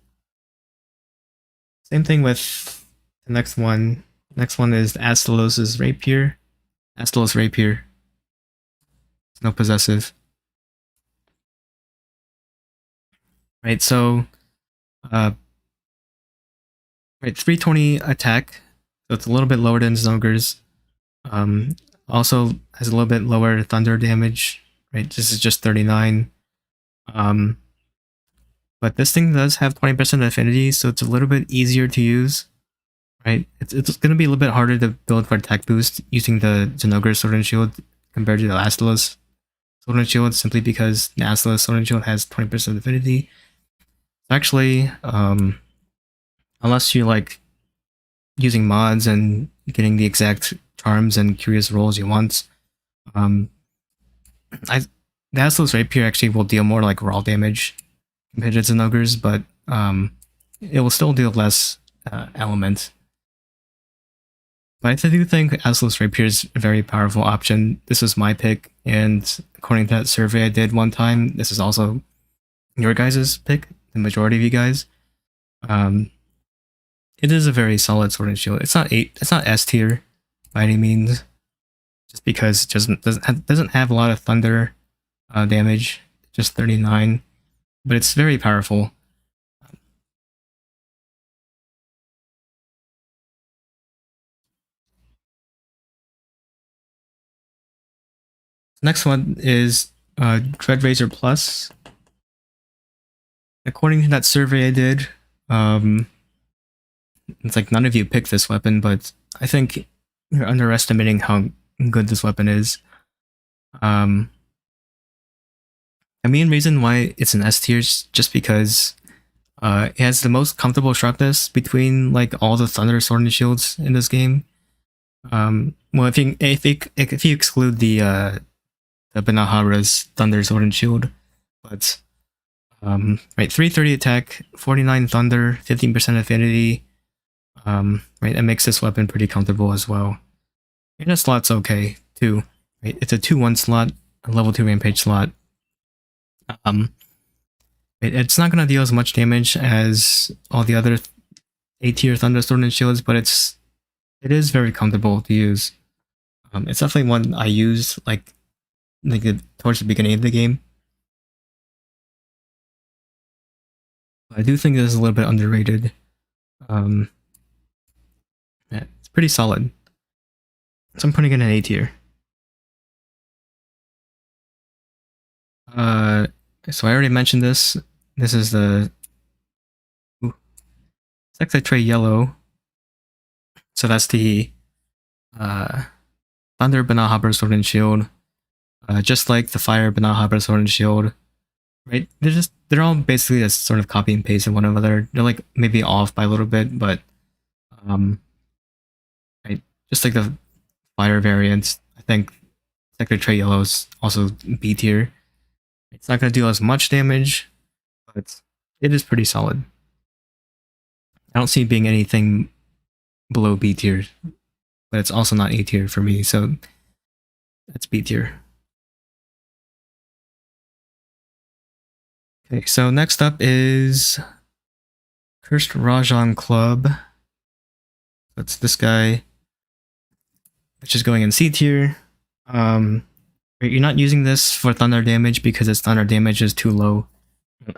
Same thing with the next one. Next one is Astalos' Rapier. Astalos Rapier. It's no possessive. Right, so right, 320 attack. So it's a little bit lower than Zonger's. Also has a little bit lower thunder damage. Right, this is just 39. But this thing does have 20% affinity, so it's a little bit easier to use. Right, it's going to be a little bit harder to build for attack boost using the Zenogre Sword and Shield compared to the Astalos Sword and Shield, simply because the Astalos Sword and Shield has 20% affinity. Actually, unless you like using mods and getting the exact charms and curious rolls you want, the Astalos Rapier actually will deal more like raw damage compared to Zenogre's, but it will still deal less element. But I do think Astalos Rapier is a very powerful option. This was my pick, and according to that survey I did one time, this is also your guys' pick, the majority of you guys. it is a very solid sword and shield. It's not S tier by any means, just because it doesn't have a lot of thunder damage, just 39, but it's very powerful. Next one is Dread Razor Plus. According to that survey I did, it's like none of you picked this weapon, but I think you're underestimating how good this weapon is. The main reason why it's an S tier is just because it has the most comfortable sharpness between like all the Thunder Sword and Shields in this game. Well, if you exclude the Benahara's Thunder Sword and Shield, but right, 330 attack, 49 thunder, 15% affinity. Right, that makes this weapon pretty comfortable as well. And the slot's okay too. Right, it's a 2-1 slot, a level 2 rampage slot. It's not gonna deal as much damage as all the other A tier Thunder Sword and Shields, but it is very comfortable to use. It's definitely one I used like towards the beginning of the game. I do think this is a little bit underrated. Yeah, it's pretty solid. So I'm putting it in A tier. So I already mentioned this. This is the Sexy Yellow. So that's the Thunder Benahara Sword and Shield. Just like the Fire Benahara Sword and Shield. Right? They're all basically a sort of copy and paste of one another. They're like maybe off by a little bit, but right, just like the Fire variant, I think Secretary Yellow is also B tier. It's not going to deal as much damage, but it is pretty solid. I don't see it being anything below B tier, but it's also not A tier for me, so that's B tier. Okay, so next up is Cursed Rajan Club. That's this guy, which is going in C tier. You're not using this for thunder damage because its thunder damage is too low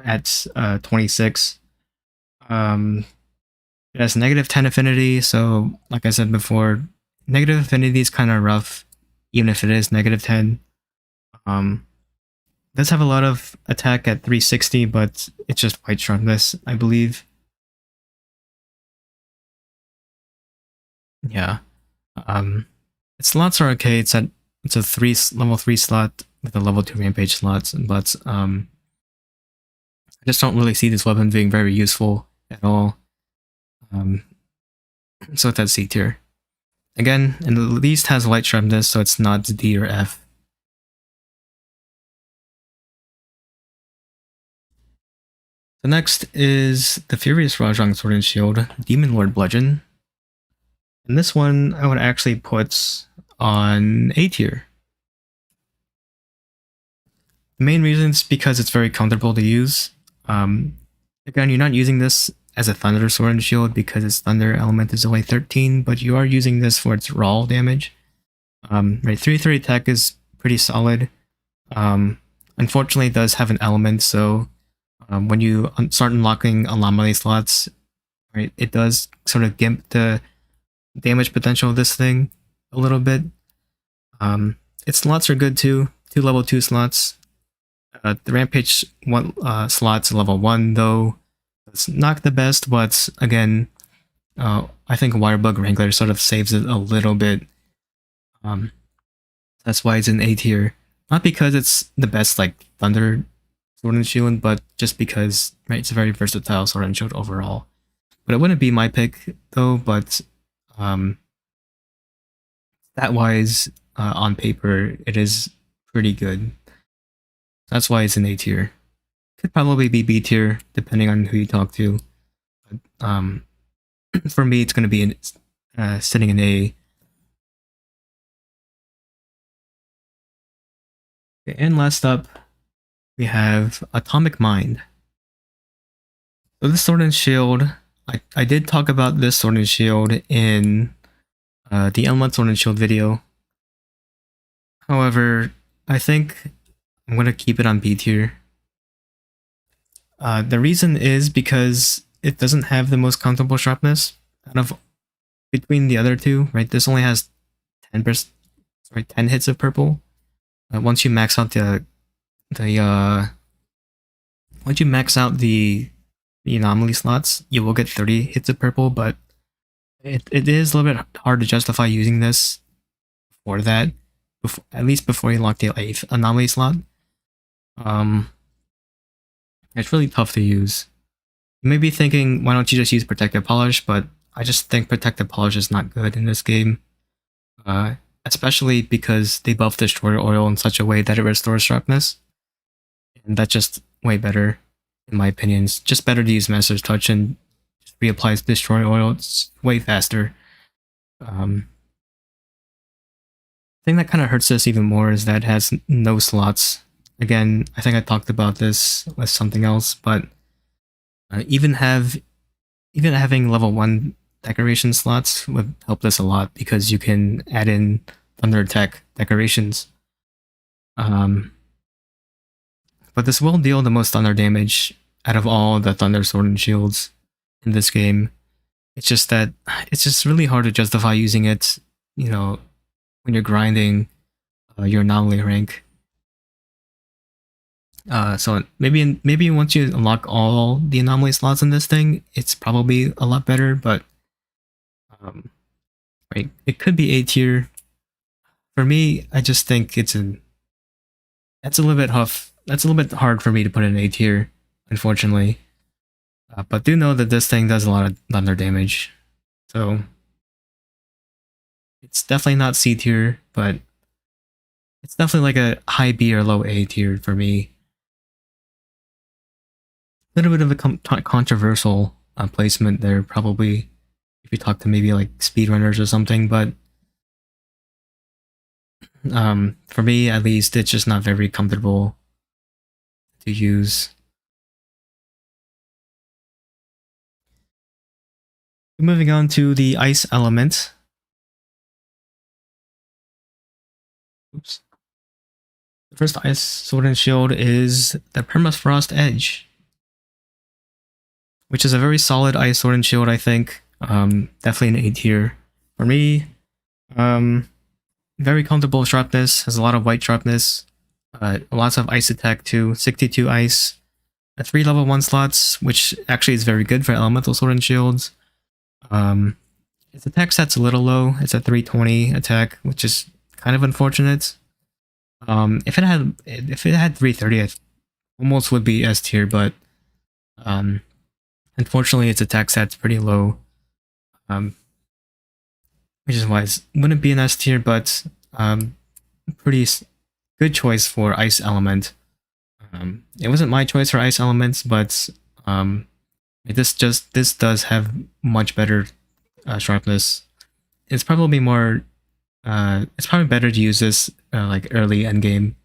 at 26. It has negative 10 affinity, so like I said before, negative affinity is kind of rough, even if it is negative 10. It does have a lot of attack at 360, but it's just white sharpness, I believe. Yeah. Its slots are okay. It's a level 3 slot with a level 2 rampage slot, but I just don't really see this weapon being very useful at all. So it's at C tier. Again, and at least has light sharpness, so it's not D or F. The next is the Furious Rajang Sword and Shield, Demon Lord Bludgeon. And this one I would actually put on A tier. The main reason is because it's very comfortable to use. Again, you're not using this as a Thunder Sword and Shield because its Thunder element is only 13, but you are using this for its raw damage. Right, 330 attack is pretty solid. Unfortunately, it does have an element, so when you start unlocking anomaly slots, right, it does sort of gimp the damage potential of this thing a little bit. Its slots are good too. 2 level 2 slots. The Rampage slots level 1 though. It's not the best, but again, I think Wirebug Wrangler sort of saves it a little bit. That's why it's in A tier. Not because it's the best like Thunder Sword and Shield, but just because right, it's a very versatile Sword and Shield overall. But it wouldn't be my pick though, but stat-wise, on paper, it is pretty good. That's why it's in A tier. Could probably be B tier, depending on who you talk to. But, for me, it's going to be sitting in A. Okay, and last up, we have Atomic Mind. So this Sword and Shield I did talk about this Sword and Shield in the Unlocked Sword and Shield video. However, I think I'm gonna keep it on B tier. The reason is because it doesn't have the most comfortable sharpness out of between the other two, right? This only has 10 hits of purple. Once you max out once you max out the anomaly slots, you will get 30 hits of purple, but it is a little bit hard to justify using this for that, at least before you lock the 8th anomaly slot. It's really tough to use. You may be thinking, why don't you just use Protective Polish, but I just think Protective Polish is not good in this game. Especially because they buff Destroyer Oil in such a way that it restores sharpness. And that's just way better, in my opinion. It's just better to use Master's Touch and just reapply Destroyer Oil. It's way faster. The thing that kind of hurts this even more is that it has no slots. Again, I think I talked about this with something else, but even having level 1 decoration slots would help this a lot because you can add in Thunder Attack decorations. But this will deal the most Thunder damage out of all the Thunder Sword and Shields in this game. It's just that it's just really hard to justify using it, you know, when you're grinding your anomaly rank. So maybe once you unlock all the anomaly slots in this thing, it's probably a lot better, but right, it could be A tier. For me, I just think that's a little bit tough. That's a little bit hard for me to put in A tier, unfortunately. But do know that this thing does a lot of thunder damage, so it's definitely not C tier, but it's definitely like a high B or low A tier for me. A little bit of a controversial placement there, probably, if you talk to maybe like speedrunners or something, but for me at least, it's just not very comfortable to use. Moving on to the ice element. Oops. The first ice sword and shield is the Permafrost Edge, which is a very solid ice sword and shield, I think. Definitely an A tier. For me, very comfortable sharpness, has a lot of white sharpness, lots of ice attack too, 62 ice, 3 level 1 slots, which actually is very good for elemental sword and shields. Its attack stat's a little low, it's a 320 attack, which is kind of unfortunate. If it had 330, I almost would be S tier, but unfortunately its attack stat's pretty low. Which is why it wouldn't be an S tier, but pretty good choice for ice element. It wasn't my choice for ice elements, but this does have much better sharpness. It's probably more. It's probably better to use this like early endgame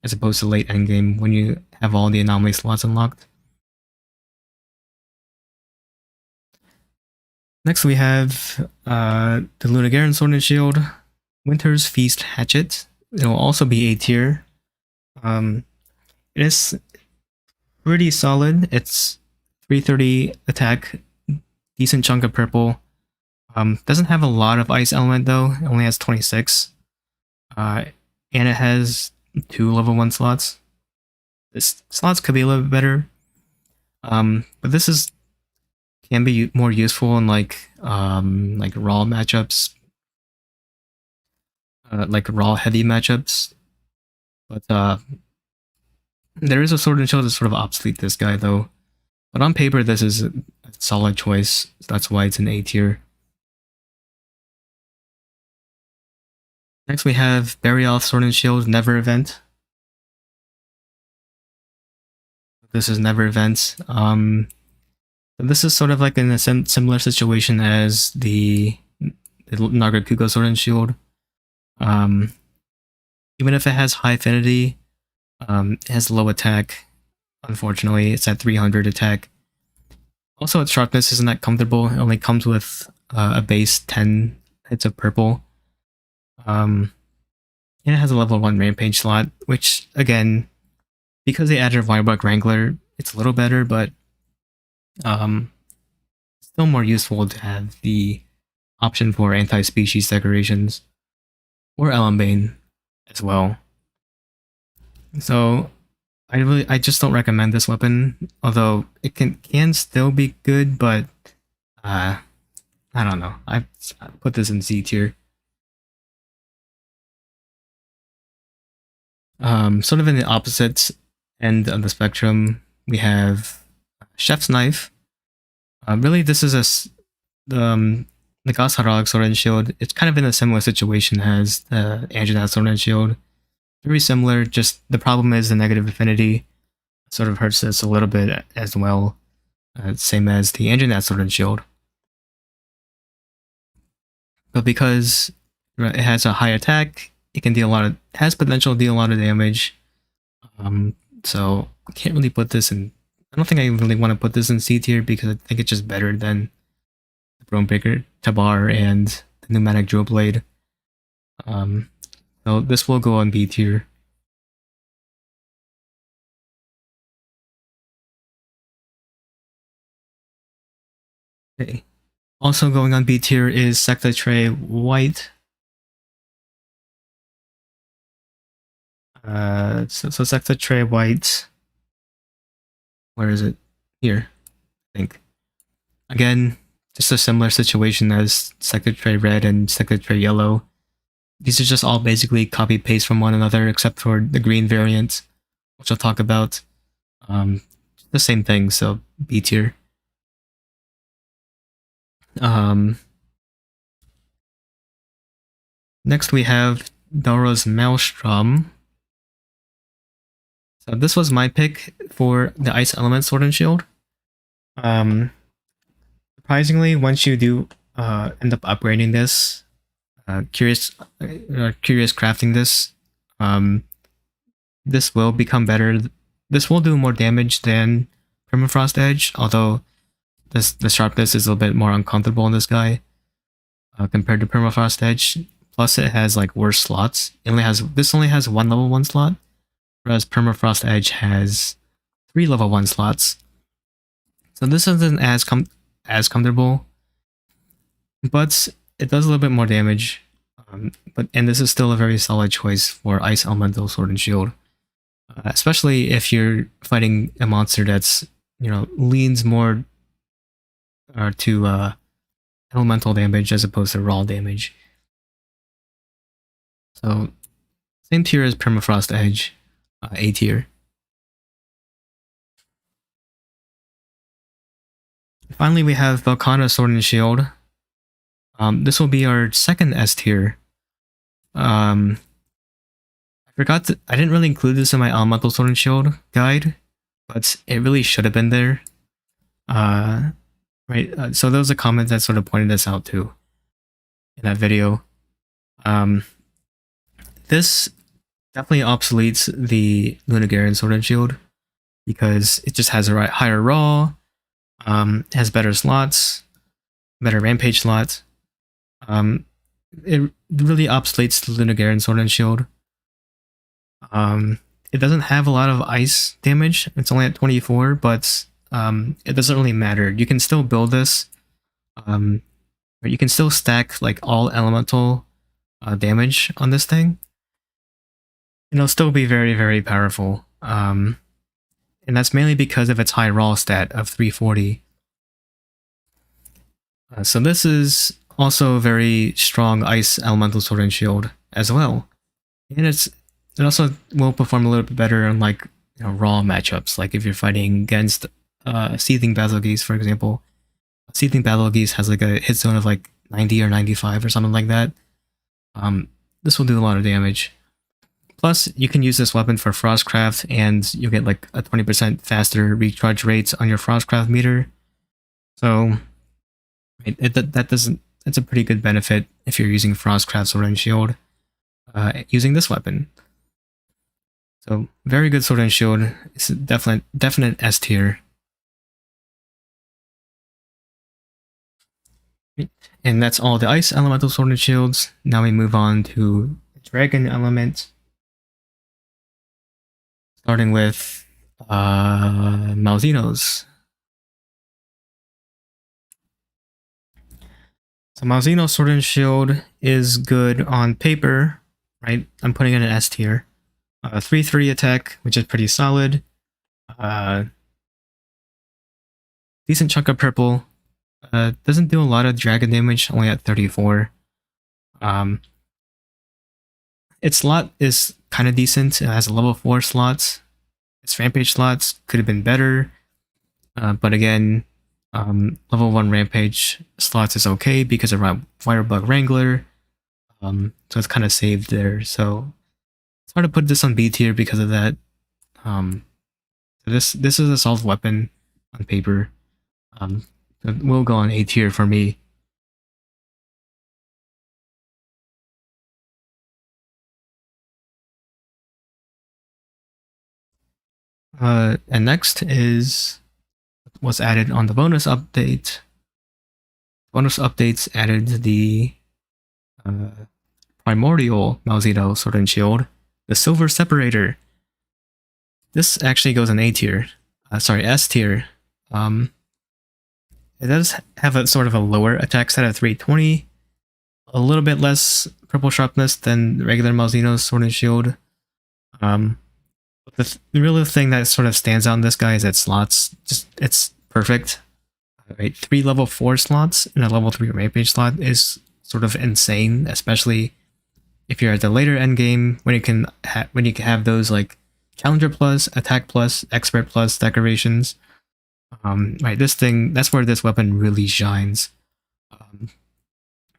as opposed to late endgame when you have all the anomaly slots unlocked. Next we have the Lunagaran Sword and Shield, Winter's Feast Hatchet. It will also be A tier. It is pretty solid. It's 330 attack, decent chunk of purple. Doesn't have a lot of ice element though. It only has 26. And it has 2 level 1 slots. This slots could be a little bit better. But this can be more useful in like raw matchups, like raw heavy matchups. But there is a sword and shield that's sort of obsolete this guy though. But on paper, this is a solid choice. That's why it's an A tier. Next we have Barioth Sword and Shield Never Event. This is Never Event. This is sort of like in a similar situation as the Nargacuga Sword and Shield. Even if it has high affinity, it has low attack. Unfortunately, it's at 300 attack. Also, its sharpness isn't that comfortable. It only comes with a base 10 hits of purple. And it has a level 1 rampage slot, which, again, because they added Wirebug Wrangler, it's a little better, but still more useful to have the option for anti-species decorations, or Elembane as well. So I just don't recommend this weapon, although it can still be good, but I don't know. I put this in C tier. Sort of in the opposite end of the spectrum, we have Chef's Knife. Really, this is the Gauss Hydraulic Sword and Shield. It's kind of in a similar situation as the Anjanath Sword and Shield. Very similar, just the problem is the negative affinity sort of hurts this a little bit as well. Same as the Anjanath Sword and Shield. But because it has a high attack, it can deal has potential to deal a lot of damage. So I can't really put this in. I don't think I really want to put this in C tier because I think it's just better than the Bromebreaker, Tabar, and the Pneumatic Drill Blade. So this will go on B tier. Okay. Also going on B tier is Secretary White. So Secretary White. Where is it? Here, I think. Again, just a similar situation as Secretary Red and Secretary Yellow. These are just all basically copy-paste from one another, except for the green variant, which I'll talk about. The same thing, so B tier. Next we have Dora's Maelstrom. So this was my pick for the Ice Element Sword and Shield. Surprisingly, once you do end up upgrading this, curious crafting this, this will become better. This will do more damage than Permafrost Edge, although the sharpness is a little bit more uncomfortable in this guy compared to Permafrost Edge. Plus, it has like worse slots. This only has one level 1 slot, whereas Permafrost Edge has 3 level 1 slots. So this isn't as comfortable, but it does a little bit more damage. And this is still a very solid choice for Ice Elemental Sword and Shield, especially if you're fighting a monster that's leans more to elemental damage as opposed to raw damage. So same tier as Permafrost Edge, A tier. Finally, we have Velkhana Sword and Shield. This will be our second S tier. I didn't really include this in my Elemental Sword and Shield guide, but it really should have been there. Right, so there was a comment that sort of pointed this out too in that video. This definitely obsoletes the Lunagaren Sword and Shield because it just has a higher raw, has better slots, better rampage slots. It really obsoletes the Lunagaren Sword and Shield. It doesn't have a lot of ice damage. It's only at 24, but it doesn't really matter. You can still build this. You can still stack like all elemental damage on this thing. And it'll still be very, very powerful. And that's mainly because of its high raw stat of 340. So this is also a very strong Ice Elemental Sword and Shield as well. And it also will perform a little bit better on like raw matchups, like if you're fighting against Seething Battle Geese, for example. Seething Battle Geese has like a hit zone of like 90 or 95 or something like that. This will do a lot of damage. Plus, you can use this weapon for Frostcraft, and you'll get like a 20% faster recharge rates on your Frostcraft meter. So that's a pretty good benefit if you're using Frostcraft Sword and Shield using this weapon. So very good Sword and Shield. It's a definite S tier. And that's all the Ice Elemental Sword and Shields. Now we move on to Dragon Element. Starting with Malzeno's. So Malzeno's Sword and Shield is good on paper, right? I'm putting it in S tier. 3/3 attack, which is pretty solid. Decent chunk of purple. Doesn't do a lot of dragon damage, only at 34. Its slot is kind of decent. It has a level 4 slots. Its rampage slots could have been better. But again, level 1 rampage slots is okay because of Firebug Wrangler. So it's kind of saved there. So it's hard to put this on B tier because of that. So this is a solid weapon on paper. It will go on A tier for me. And next is what's added on the bonus update. Bonus updates added the Primordial Malzeno Sword and Shield, the Silver Separator. This actually goes in A tier. S tier. It does have a sort of a lower attack stat of 320, a little bit less purple sharpness than regular Malzeno's Sword and Shield. The real thing that sort of stands out in this guy is its slots. It's perfect. Right, 3 level 4 slots and a level 3 rampage slot is sort of insane, especially if you're at the later end game when you can have those like Challenger plus, Attack plus, Expert plus decorations. Right, that's where this weapon really shines.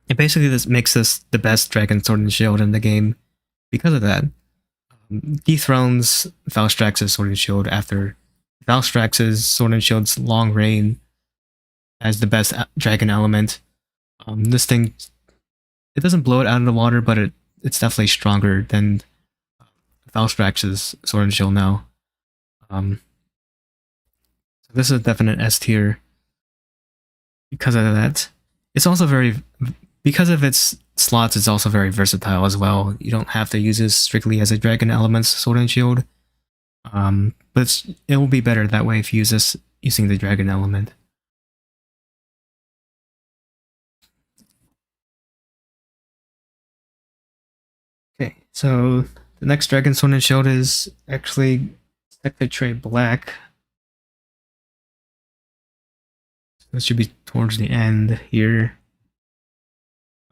It basically makes this the best Dragon Sword and Shield in the game because of that. Dethrones Valstrax's Sword and Shield after Valstrax's Sword and Shield's long reign as the best dragon element. This thing, it doesn't blow it out of the water, but it's definitely stronger than Valstrax's Sword and Shield now. So this is a definite S tier because of that. It's also because of its slots, it's also very versatile as well. You don't have to use this strictly as a dragon element's Sword and Shield. But it will be better that way if you use this using the dragon element. Okay, so the next Dragon Sword and Shield is actually Secretary Black. So this should be towards the end here.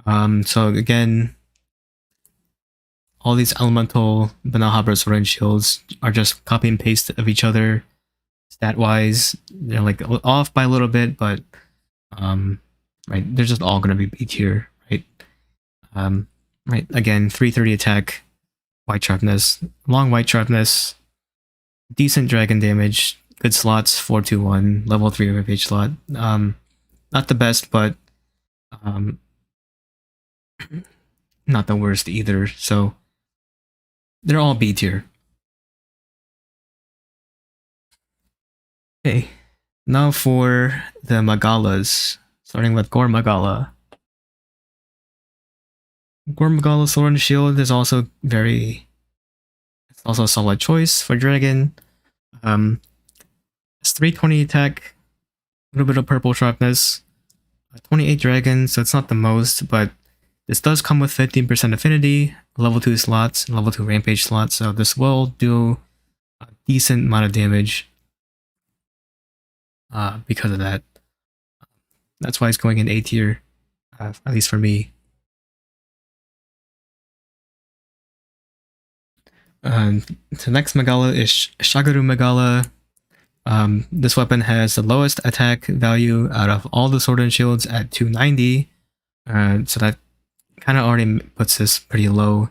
So again, all these elemental Banahabra Sword and Shields are just copy and paste of each other. Stat-wise, they're like off by a little bit, but right, they're just all gonna be B tier, right? Right, again, 330 attack, white sharpness, long white sharpness, decent dragon damage, good slots, 421, level 3 rampage slot. Not the best, but not the worst either, so they're all B tier. Okay, now for the Magalas, starting with Gore Magala. Gore Magala Sword and Shield is also it's also a solid choice for Dragon. It's 320 attack, a little bit of purple sharpness, 28 dragon, so it's not the most, but this does come with 15% affinity, level 2 slots, level 2 rampage slots, so this will do a decent amount of damage because of that. That's why it's going in A tier, at least for me. The next Magala is Shagaru Magala. This weapon has the lowest attack value out of all the Sword and Shields at 290, so that kind of already puts this pretty low.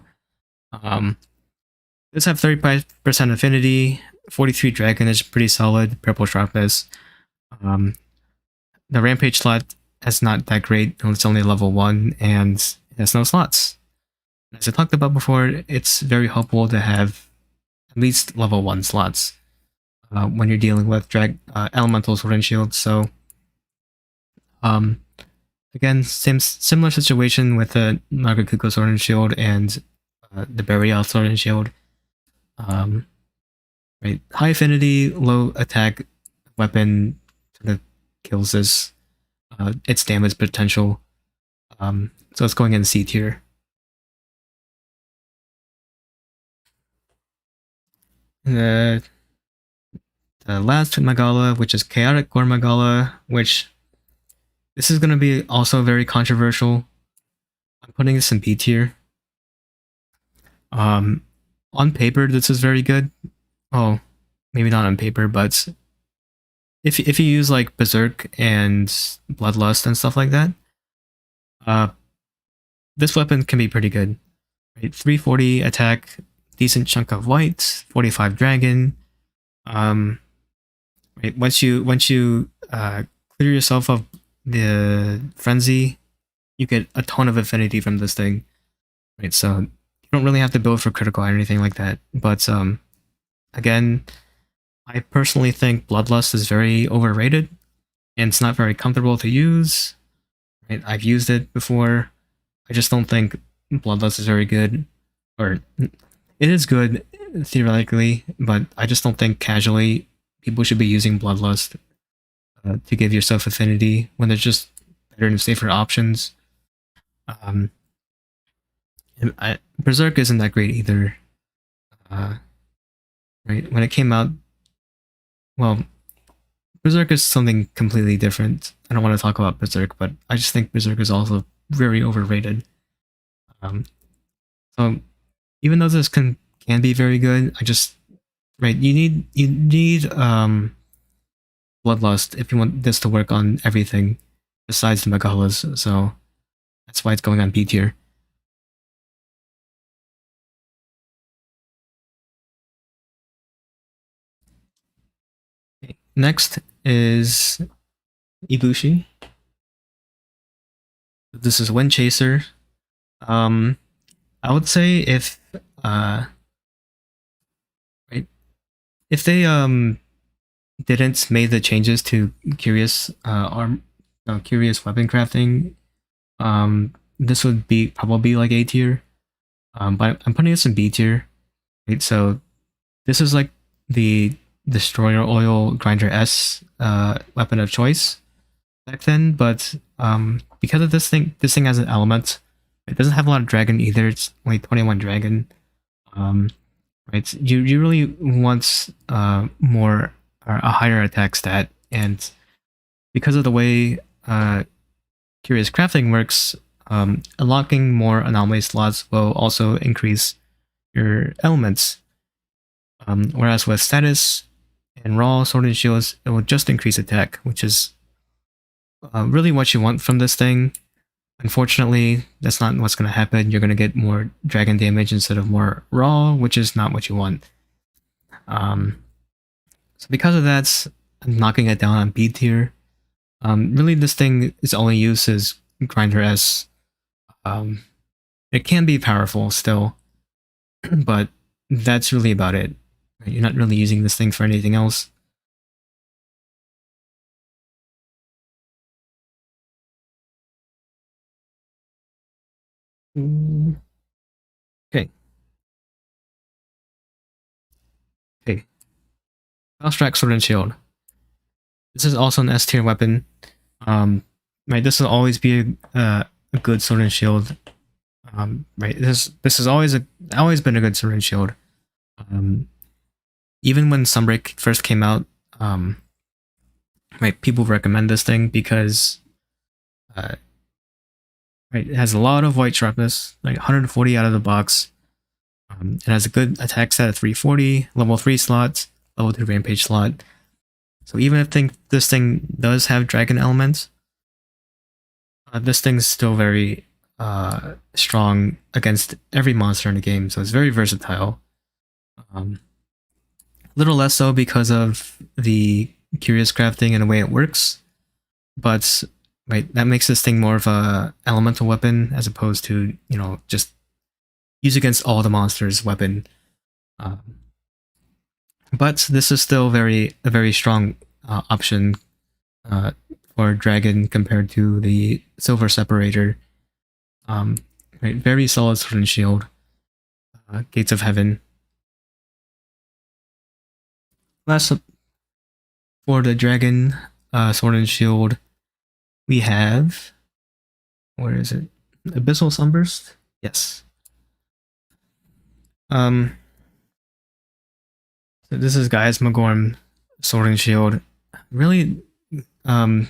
This have 35% affinity, 43 dragon is pretty solid, purple sharpness. The rampage slot is not that great, it's only level 1 and it has no slots. As I talked about before, it's very helpful to have at least level 1 slots when you're dealing with elemental Sword and Shield. So again, similar situation with the Nagakuko Sword and Shield and the Burial Sword and Shield. Right, high affinity, low attack weapon sort of kills its damage potential. So it's going in C tier. The last Magala, which is Chaotic Gore Magala, which this is going to be also very controversial. I'm putting this in B tier. On paper, this is very good. Oh, maybe not on paper, but if you use like Berserk and Bloodlust and stuff like that, this weapon can be pretty good. Right, 340 attack, decent chunk of white, 45 dragon. Right, once you clear yourself of the frenzy, you get a ton of affinity from this thing. Right, so you don't really have to build for critical or anything like that. But again, I personally think Bloodlust is very overrated, and it's not very comfortable to use. Right, I've used it before. I just don't think Bloodlust is very good, or it is good theoretically, but I just don't think casually people should be using Bloodlust to give yourself affinity when there's just better and safer options. Berserk isn't that great either. Right, when it came out, well, Berserk is something completely different. I don't want to talk about Berserk, but I just think Berserk is also very overrated. So even though this can be very good, I just you need Bloodlust if you want this to work on everything besides the Megalas. So that's why it's going on B tier. Okay. Next is Ibushi. This is Wind Chaser. I would say if if they didn't make the changes to curious curious weapon crafting, this would be probably like A tier. But I'm putting this in B tier. Right, so this is like the Destroyer Oil Grinder S weapon of choice back then, but because of this thing has an element. It doesn't have a lot of dragon either. It's only 21 dragon. Right, you really want more or a higher attack stat, and because of the way Curious Crafting works, unlocking more anomaly slots will also increase your elements. Whereas with status and raw sword and shields, it will just increase attack, which is really what you want from this thing. Unfortunately, that's not what's going to happen. You're going to get more dragon damage instead of more raw, which is not what you want. So because of that, I'm knocking it down on B tier. Really, this thing is only used as Grinder S. It can be powerful still, but that's really about it. You're not really using this thing for anything else. Okay. Okay. Fast-Track Sword and Shield. This is also an S tier weapon. Right, this will always be a good sword and shield. Right, this is always been a good sword and shield. Even when Sunbreak first came out, right, people recommend this thing because right, it has a lot of white sharpness, like 140 out of the box. It has a good attack stat at 340, level 3 slots, level 2 rampage slot. So even if this thing does have dragon elements, this thing's still very strong against every monster in the game, so it's very versatile. A little less so because of the curious crafting and the way it works, but right, that makes this thing more of a elemental weapon as opposed to, you know, just use against all the monsters weapon. But this is still a very strong option for Dragon compared to the Silver Separator. Right, very solid Sword and Shield. Gates of Heaven. Last for the Dragon Sword and Shield, we have, where is it? Abyssal Sunburst? Yes. So this is Gaius Magorm Sword and Shield. Really, Gaius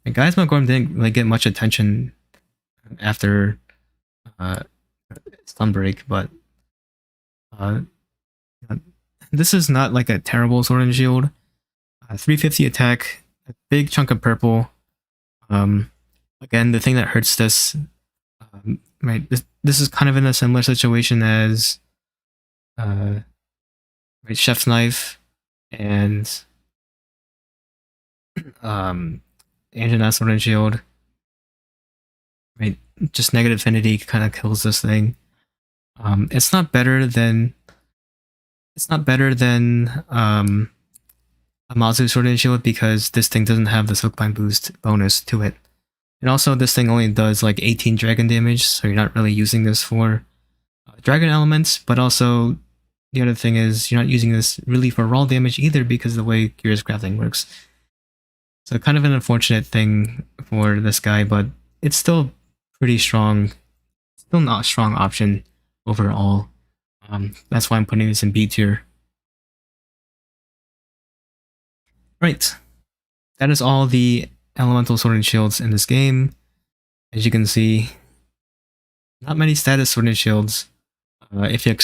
Magorm didn't like get much attention after Sunbreak, but this is not like a terrible Sword and Shield. 350 attack, a big chunk of purple. Again, the thing that hurts this, right? This is kind of in a similar situation as right, Chef's Knife and Anjanath Sword and Shield. Right, just negative affinity kind of kills this thing. It's not better than Amazu Sword and Shield because this thing doesn't have the Silkbind boost bonus to it. And also this thing only does like 18 dragon damage, so you're not really using this for dragon elements, but also the other thing is you're not using this really for raw damage either because of the way Curious Crafting works. So kind of an unfortunate thing for this guy, but it's still pretty strong. Still not a strong option overall. That's why I'm putting this in B tier. Right. That is all the elemental sword and shields in this game. As you can see, not many status sword and shields. If you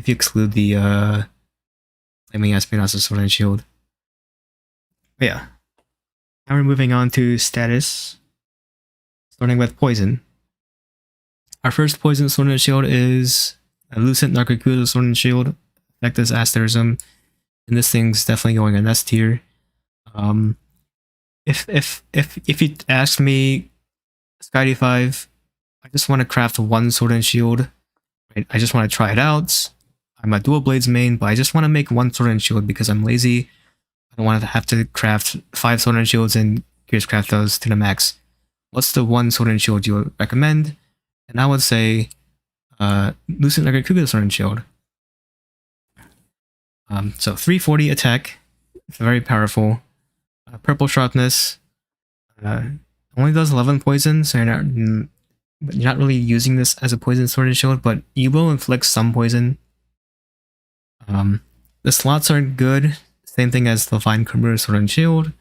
exclude the Flaming Espionage sword and shield. But yeah. Now we're moving on to status. Starting with poison. Our first poison sword and shield is a Lucent Narcocuda sword and shield. Effect is Asterism. And this thing's definitely going in S tier. If you ask me, Skydy 5, I just want to craft one sword and shield. Right? I just want to try it out. I'm a dual blades main, but I just want to make one sword and shield because I'm lazy. I don't want to have to craft 5 sword and shields and Curious Craft those to the max. What's the one sword and shield you would recommend? And I would say Lucent Narcocuda sword and shield. So 340 attack, very powerful. Purple sharpness, only does 11 poison, so you're not really using this as a poison sword and shield, but you will inflict some poison. The slots are good, same thing as the Fine Kimura sword and shield.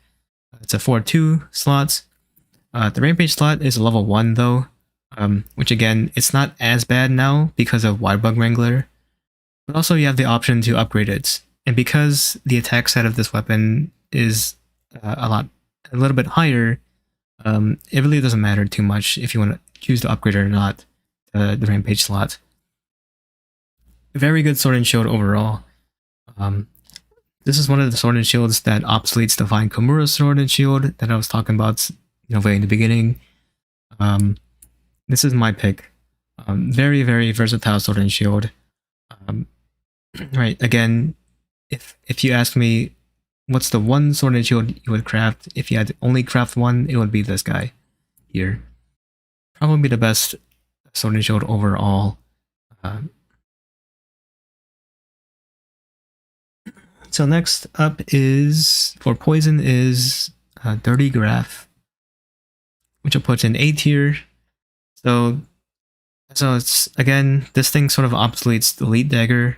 It's a 4-2 slot. The rampage slot is a level 1 though, which again, it's not as bad now because of Widebug Wrangler. But also you have the option to upgrade it. And because the attack stat of this weapon is a little bit higher, it really doesn't matter too much if you want to choose to upgrade it or not, the rampage slot. Very good sword and shield overall. This is one of the sword and shields that obsoletes the Fine Kimura sword and shield that I was talking about, way in the beginning. This is my pick. Very, very versatile sword and shield. Right, again, if you ask me what's the one sword and shield you would craft, if you had to only craft one, it would be this guy here. Probably the best sword and shield overall. So next up is, for poison, is Dirty Graph, which I'll put in A tier. So it's, again, this thing sort of obsoletes the Elite Dagger.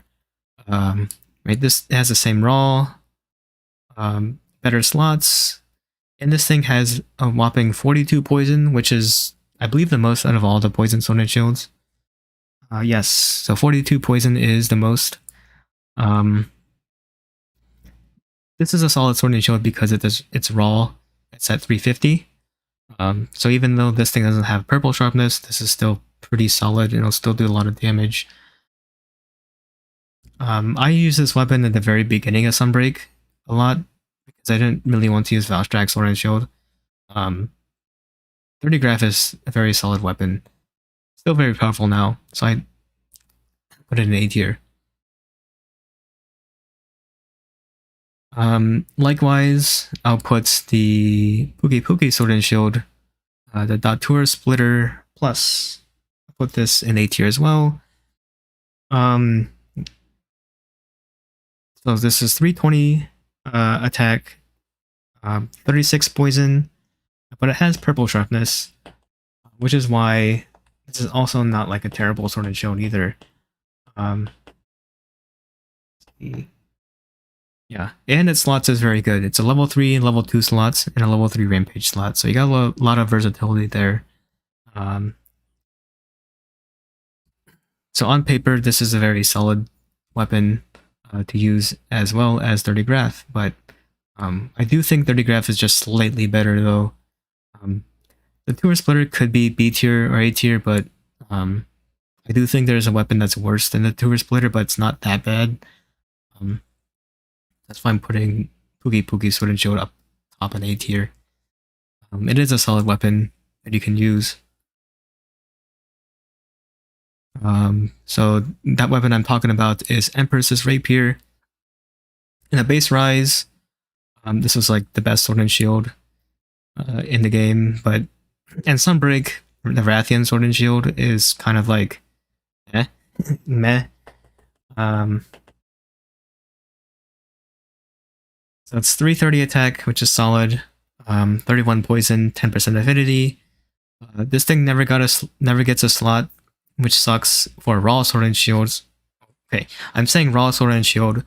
Right, this has the same raw, better slots, and this thing has a whopping 42 poison, which is, I believe, the most out of all the poison sword and shields. Yes, so 42 poison is the most. This is a solid sword and shield because it's raw. It's at 350. So even though this thing doesn't have purple sharpness, this is still pretty solid. It'll still do a lot of damage. I used this weapon at the very beginning of Sunbreak a lot because I didn't really want to use Valstrax Sword and Shield. 30 Graph is a very solid weapon. Still very powerful now, so I put it in A tier. Likewise, I'll put the Pookie Sword and Shield, the Datura Splitter Plus. I'll put this in A tier as well. So this is 320 attack, 36 poison, but it has purple sharpness, which is why this is also not like a terrible Sword and Shield either. Yeah, and its slots is very good. It's a level 3 and level 2 slots and a level 3 rampage slot, so you got a lot of versatility there. So on paper, this is a very solid weapon to use as well as Dirty Graph, but I do think Dirty Graph is just slightly better though. The Tour Splitter could be B tier or A tier, but I do think there's a weapon that's worse than the Tour Splitter, but it's not that bad. That's why I'm putting Pookie Sword and Shield up top in A tier. It is a solid weapon that you can use. So that weapon I'm talking about is Empress's Rapier. In a base rise, this was like the best Sword and Shield in the game, but in Sunbreak, the Rathian Sword and Shield is kind of like meh. So it's 330 attack, which is solid. 31 poison, 10% affinity. This thing never gets a slot, which sucks for raw Sword and Shields. Okay, I'm saying raw Sword and Shield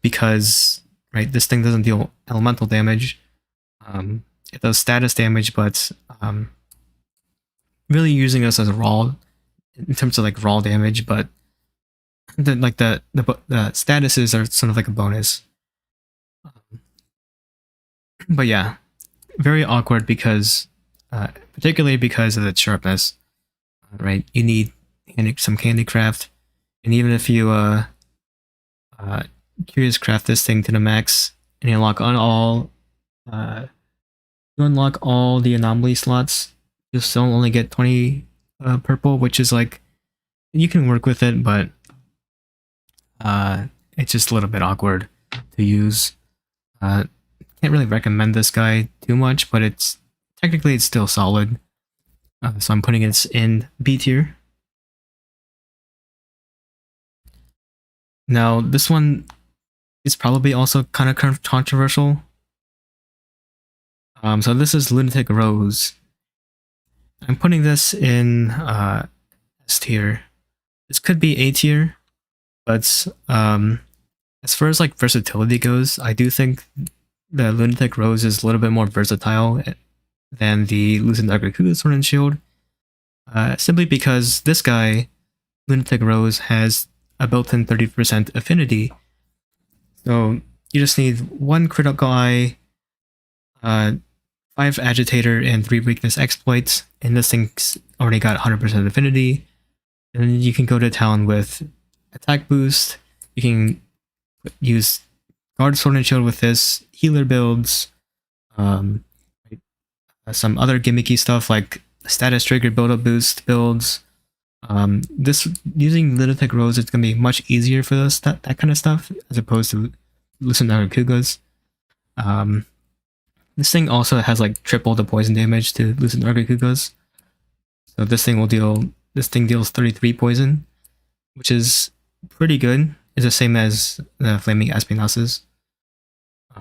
because right, this thing doesn't deal elemental damage. It does status damage, but really using this as a raw in terms of like raw damage, but the statuses are sort of like a bonus. But yeah, very awkward because, particularly because of the sharpness, right? You need some Candycraft, and even if you Curious Craft this thing to the max, and you unlock all the anomaly slots, you'll still only get 20 purple, which is like, you can work with it, but it's just a little bit awkward to use. Can't really recommend this guy too much, but it's still solid. So I'm putting it in B tier. Now this one is probably also kind of controversial. So this is Lunatic Rose. I'm putting this in S tier. This could be A tier, but as far as like versatility goes, I do think the Lunatic Rose is a little bit more versatile than the Lucent Agricuda Sword and Shield. Simply because this guy, Lunatic Rose, has a built-in 30% affinity. So you just need 1 critical eye, 5 agitator, and 3 weakness exploits, and this thing's already got 100% affinity. And then you can go to town with attack boost. You can use Guard Sword and Shield with this, healer builds, some other gimmicky stuff like status trigger build-up boost builds. This using Lunatic Rose, it's gonna be much easier for that kind of stuff as opposed to Lucent Argakugas. This thing also has like triple the poison damage to Lucent Argakugas. So this thing deals 33 poison, which is pretty good. It's the same as the Flaming Espinases.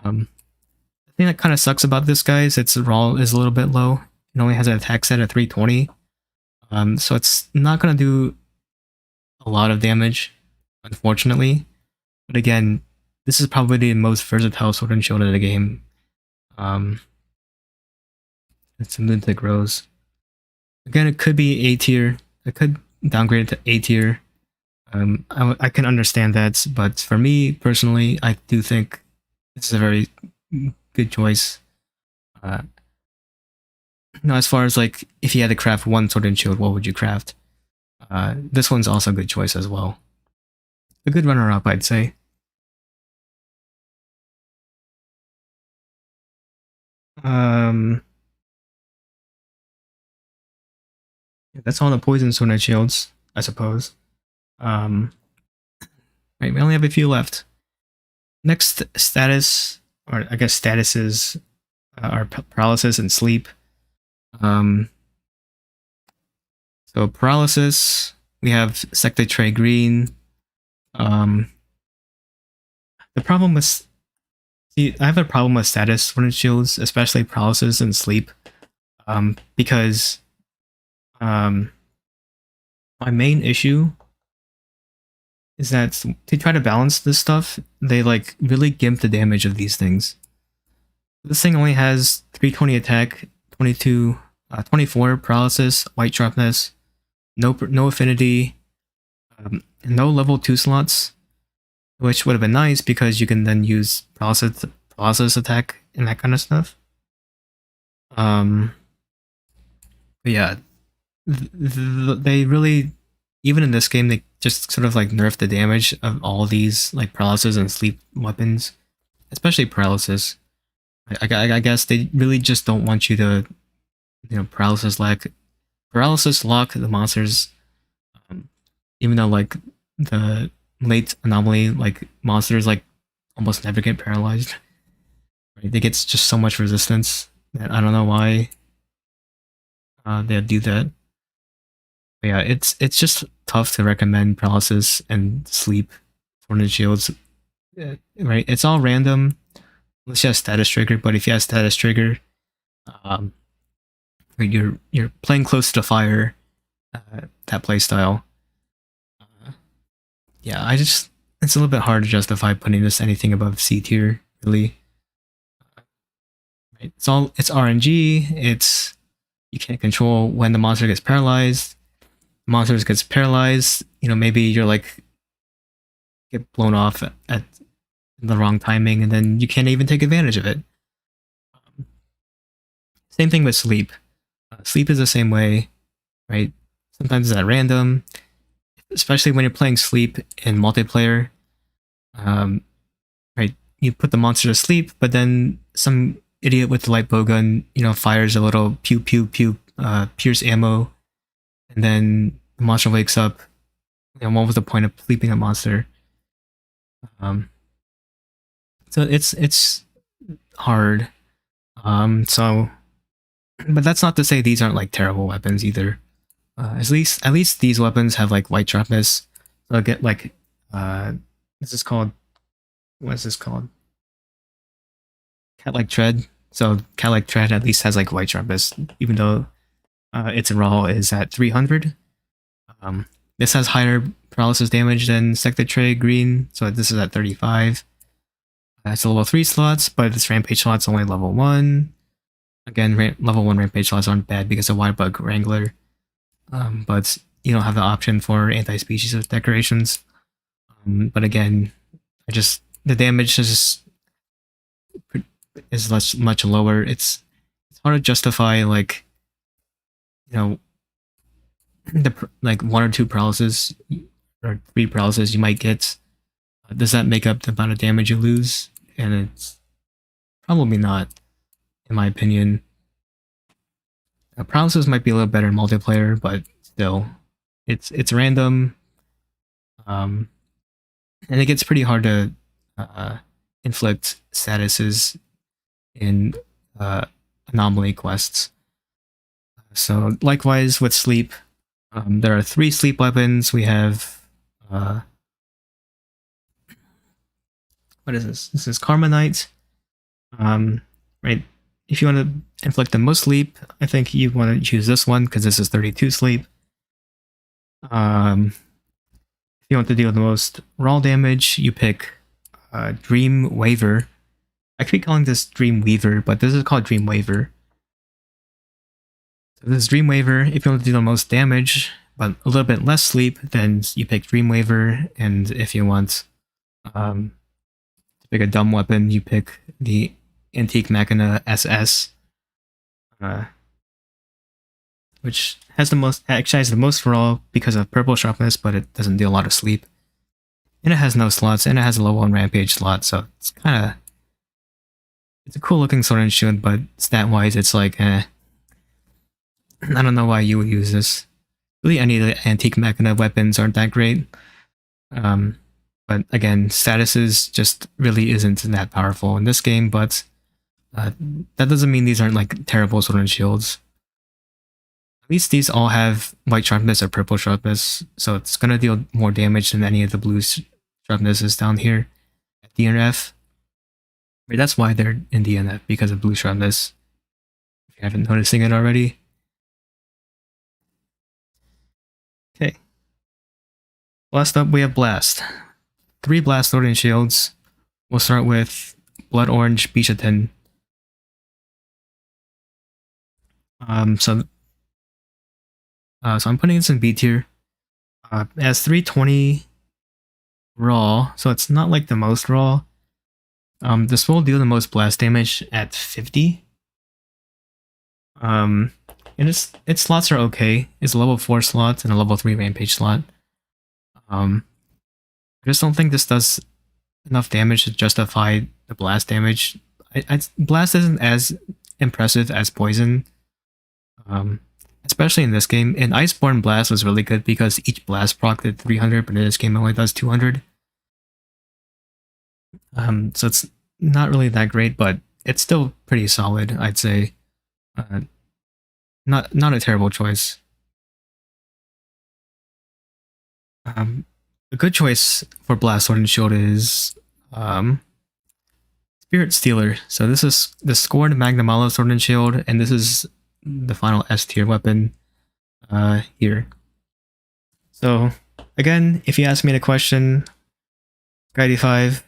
The thing that kind of sucks about this guy is its raw is a little bit low. It only has an attack set at 320. So it's not going to do a lot of damage, unfortunately. But again, this is probably the most versatile Sword and Shield in the game. It's a Lunatic Rose. Again, it could be A tier. I could downgrade it to A tier. I can understand that, but for me personally, I do think this is a very good choice. Now, as far as like if you had to craft one Sword and Shield, what would you craft? This one's also a good choice as well. A good runner-up, I'd say. That's all the poison Sword and Shields, I suppose. Right, we only have a few left. Next status, or I guess statuses, are paralysis and sleep. So paralysis, we have Sector Tray Green. The problem with I have a problem with status Sword and Shields, especially paralysis and sleep, because my main issue is that to try to balance this stuff, they like really gimp the damage of these things. This thing only has 320 attack, 24 paralysis, white sharpness, no affinity, no level 2 slots, which would have been nice because you can then use paralysis attack and that kind of stuff. But yeah, they really, even in this game, they just sort of like nerf the damage of all these like paralysis and sleep weapons, especially paralysis. I guess they really just don't want you to, paralysis lock the monsters. Even though like the late anomaly like monsters like almost never get paralyzed. Right? They get just so much resistance that I don't know why they do that. But yeah, it's just tough to recommend paralysis and sleep for the shields. Right? It's all random unless you have status trigger. But if you have status trigger, you're playing close to the fire. That playstyle. Yeah, it's a little bit hard to justify putting this anything above C tier, really. Right? It's RNG. You can't control when the monster gets paralyzed. The monster gets paralyzed. Maybe you're like get blown off at the wrong timing, and then you can't even take advantage of it. Same thing with sleep. Sleep is the same way, right? Sometimes it's at random, especially when you're playing sleep in multiplayer. Right? You put the monster to sleep, but then some idiot with the light bowgun, fires a little pew pew pew pierce ammo, and then the monster wakes up. What was the point of sleeping a monster? So it's hard. But that's not to say these aren't like terrible weapons either. At least these weapons have like white sharpness. So I'll get like this is called, what is this called? Cat-like tread. So cat-like tread at least has like white sharpness, even though its raw is at 300. This has higher paralysis damage than Sector Tray Green, so this is at 35. It's a level 3 slots, but this rampage slot's only level 1. Again, level 1 rampage slots aren't bad because of Wide Bug Wrangler. But you don't have the option for anti-species decorations. But again, the damage is much lower. It's hard to justify like the like 1 or 2 paralysis or 3 paralysis you might get. Does that make up the amount of damage you lose? And it's probably not, in my opinion. Paralysis might be a little better in multiplayer, but still, it's random, and it gets pretty hard to inflict statuses in anomaly quests. So likewise with sleep, there are 3 sleep weapons. We have what is this? This is Karma Knight. Right. If you want to inflict the most sleep, I think you want to choose this one because this is 32 sleep. If you want to deal the most raw damage, you pick Dream Waver. I keep calling this Dream Weaver, but this is called Dream Waver. So this is Dream Waver. If you want to do the most damage, but a little bit less sleep, then you pick Dream Waver. And if you want to pick a dumb weapon, you pick the Antique Machina SS, which has the most raw because of purple sharpness, but it doesn't deal a lot of sleep. And it has no slots, and it has a level 1 rampage slot, so it's a cool looking sword and shield, but stat wise it's like I don't know why you would use this. Really any of the Antique Machina weapons aren't that great. But again, statuses just really isn't that powerful in this game, but that doesn't mean these aren't like terrible sword and shields. At least these all have white sharpness or purple sharpness, so it's gonna deal more damage than any of the blue sharpnesses down here at DNF. That's why they're in DNF, because of blue sharpness. If you haven't noticing it already. Okay. Last up, we have Blast. 3 Blast Sword and Shields. We'll start with Blood Orange Bishatin. So I'm putting this in B tier. It has 320 raw, so it's not like the most raw. This will deal the most blast damage at 50. And its slots are okay. It's a level 4 slot and a level 3 rampage slot. I just don't think this does enough damage to justify the blast damage. Blast isn't as impressive as poison, especially in this game. And Iceborne Blast was really good because each blast proc did 300, but in this game it only does 200. So it's not really that great, but it's still pretty solid, I'd say. Not a terrible choice. A good choice for Blast Sword and Shield is Spirit Stealer. So this is the scored Magnamalo Sword and Shield, and this is the final S tier weapon here. So again, if you ask me the question, Guide 5,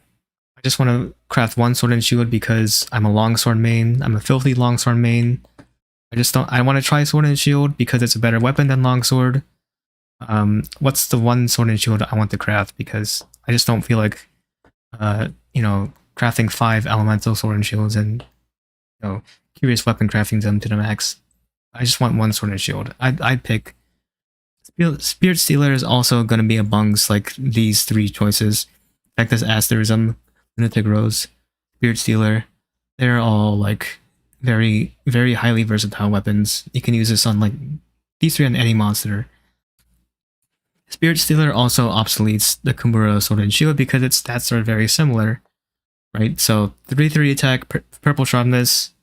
I just want to craft 1 Sword and Shield because I'm a longsword main. I'm a filthy longsword main. I want to try Sword and Shield because it's a better weapon than longsword. What's the 1 Sword and Shield I want to craft? Because I just don't feel like, crafting 5 elemental Sword and Shields and, curious weapon crafting them to the max. I just want 1 Sword and Shield. I'd pick Spirit Stealer is also going to be amongst like these 3 choices. Vectus Asterism, Lunatic Rose, Spirit Stealer. They're all like very, very highly versatile weapons. You can use this on like these 3 on any monster. Spirit Stealer also obsoletes the Kumura Sword and Shield because its stats are very similar, right? So 3/3 attack, purple sharpness.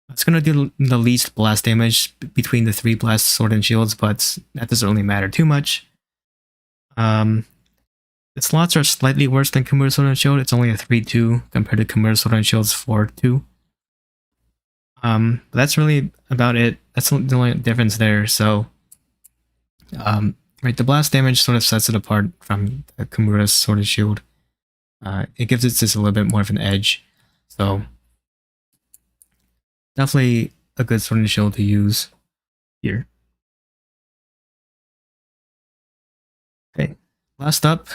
It's gonna do the least blast damage between the 3 blast Sword and Shields, but that doesn't really matter too much. The slots are slightly worse than Kumura Sword and Shield. It's only a 3/2 compared to Kumura Sword and Shield's 4/2. But that's really about it. That's the only difference there. So, right, the blast damage sort of sets it apart from the Kumura's Sword and Shield. It gives it just a little bit more of an edge. So, definitely a good Sword and Shield to use here. Okay, last up,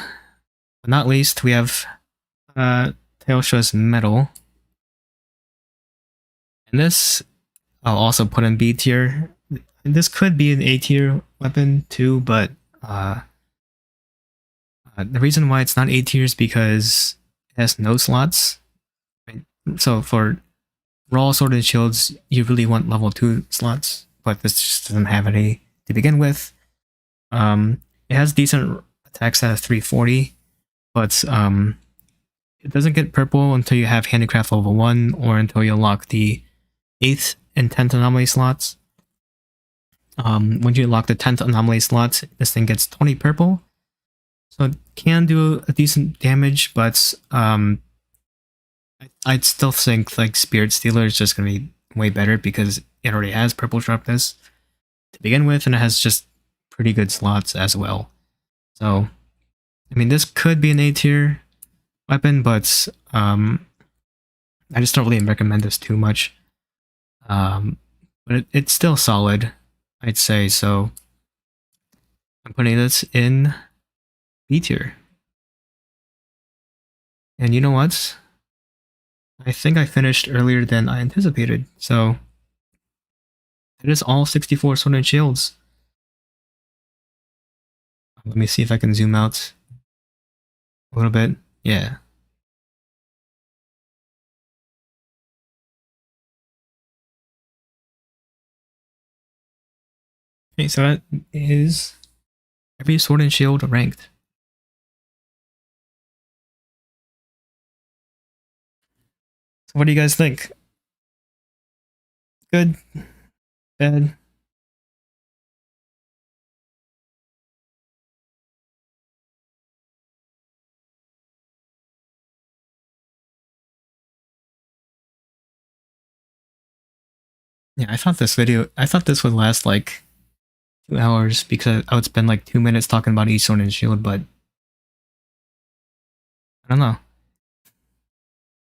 but not least, we have Teosha's Metal. And this I'll also put in B tier. This could be an A tier weapon too, but the reason why it's not A tier is because it has no slots. Right? So for raw sword and shields, you really want level 2 slots, but this just doesn't have any to begin with. It has decent attacks at 340, but it doesn't get purple until you have handicraft level 1 or until you unlock the 8th and 10th anomaly slots. When you unlock the 10th anomaly slot, this thing gets 20 purple. So it can do a decent damage, but I'd still think like Spirit Stealer is just going to be way better because it already has purple sharpness to begin with, and it has just pretty good slots as well. So, I mean, this could be an A tier weapon, but I just don't really recommend this too much. But it's still solid, I'd say. So I'm putting this in B tier. And you know what? I think I finished earlier than I anticipated. So it is all 64 sword and shields. Let me see if I can zoom out a little bit. Yeah. Okay, so that is every sword and shield ranked. So what do you guys think? Good? Bad? Yeah, I thought this would last like 2 hours because I would spend like 2 minutes talking about each sword and shield, but I don't know.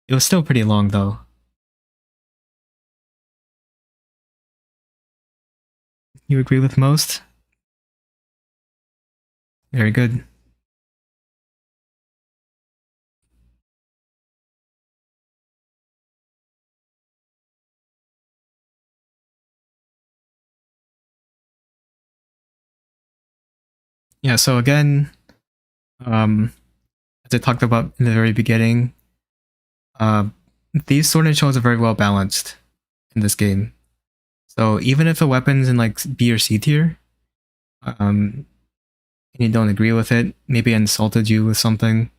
It was still pretty long though. You agree with most? Very good. Yeah, so again, as I talked about in the very beginning, uh, these sword and shields are very well balanced in this game. So even if a weapon's in like B or C tier, and you don't agree with it, maybe I insulted you with something,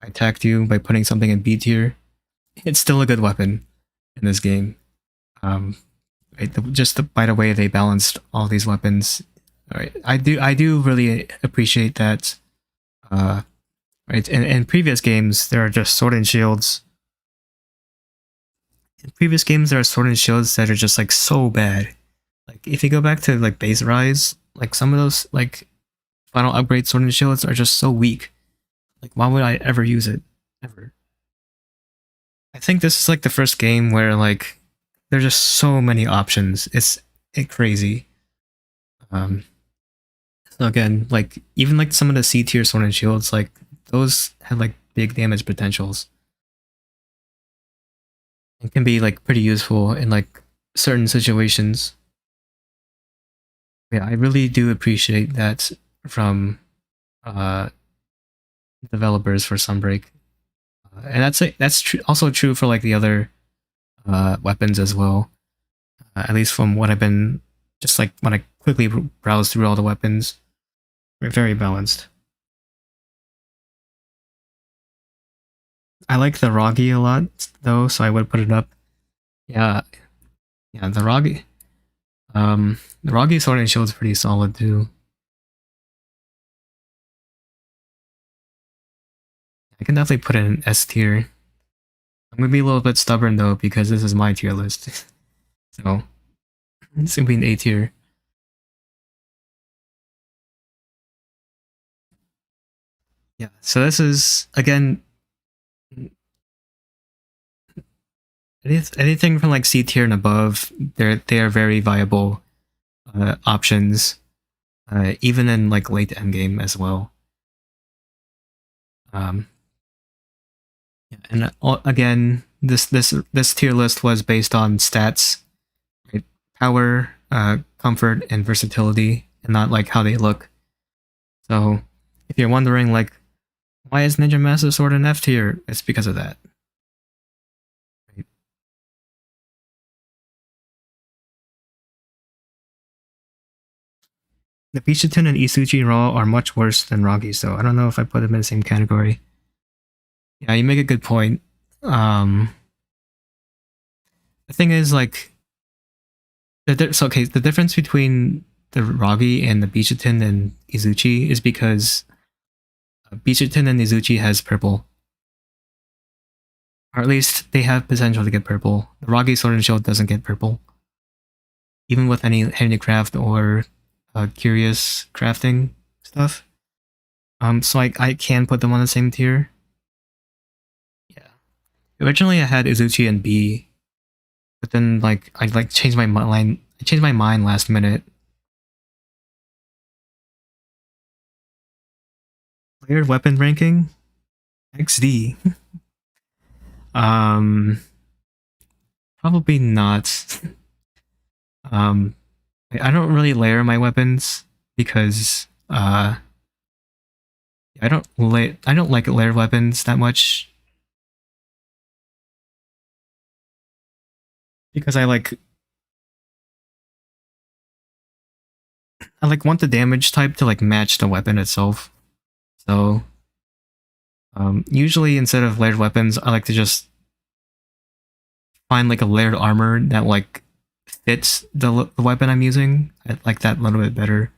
I attacked you by putting something in B tier, it's still a good weapon in this game. Right, by the way they balanced all these weapons, right? I do really appreciate that. Right, in previous games there are just sword and shields. In previous games there are sword and shields that are just like so bad. Like if you go back to like base rise, like some of those like final upgrade sword and shields are just so weak. Like why would I ever use it? Ever. I think this is like the first game where like there's just so many options. It's crazy. So again, like even like some of the C tier sword and shields, like those have like big damage potentials. It can be like pretty useful in like certain situations. Yeah, I really do appreciate that from uh developers for Sunbreak. And that's also true for like the other weapons as well. At least from what I've been just like when I quickly browse through all the weapons, they're very balanced. I like the Roggy a lot though, so I would put it up. Yeah, yeah, the Roggy Sword and Shield is pretty solid too. I can definitely put it in S tier. I'm gonna be a little bit stubborn though because this is my tier list, so it's gonna be an A tier. Yeah, so this is again anything from like C tier and above. They are very viable options, even in like late end game as well. Um, yeah, and again, this tier list was based on stats, right? Power, comfort, and versatility, and not like how they look. So, if you're wondering like why is Ninja Master Sword in F tier, it's because of that. Right? The Bichuten and Isuchi Raw are much worse than Ragi, so I don't know if I put them in the same category. Yeah, you make a good point. The thing is, like, the difference between the Ragi and the Bichuten and Izuchi is because Bichuten and Izuchi has purple. Or at least they have potential to get purple. The Ragi Sword and Shield doesn't get purple. Even with any handicraft or curious crafting stuff. So I can put them on the same tier. Yeah. Originally I had Izuchi and B, but then like I like changed my mind. I changed my mind last minute. Layered weapon ranking, XD. um, Probably not. um, I don't really layer my weapons because I don't like layered weapons that much because I like want the damage type to like match the weapon itself. So usually instead of layered weapons, I like to just find like a layered armor that like fits the weapon I'm using. I like that a little bit better.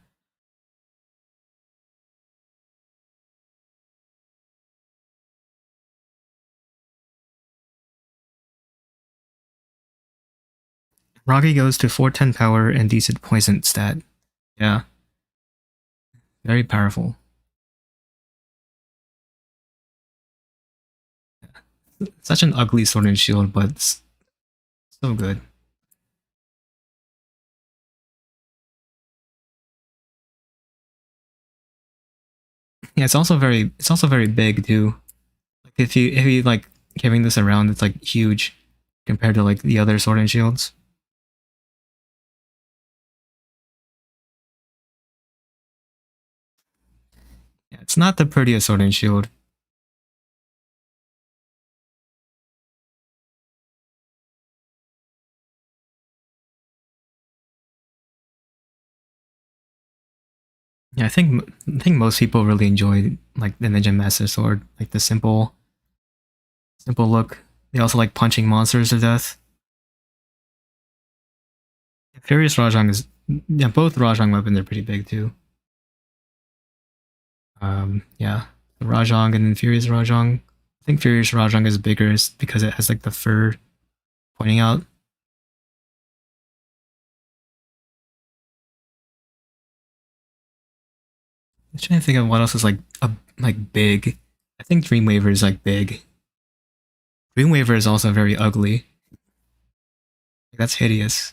Rocky goes to 410 power and decent poison stat. Yeah. Very powerful. Such an ugly sword and shield, but it's so good. Yeah, it's also very big too. Like if you like carrying this around, it's like huge compared to like the other sword and shields. Yeah, it's not the prettiest sword and shield. Yeah, I think most people really enjoy like the Ninja Master Sword, like the simple look. They also like punching monsters to death. Furious Rajang is yeah, both Rajang weapons are pretty big too. Yeah, the Rajang and then Furious Rajang. I think Furious Rajang is bigger because it has like the fur pointing out. I'm trying to think of what else is like big. I think Dreamweaver is like big. Dreamweaver is also very ugly. Like, that's hideous.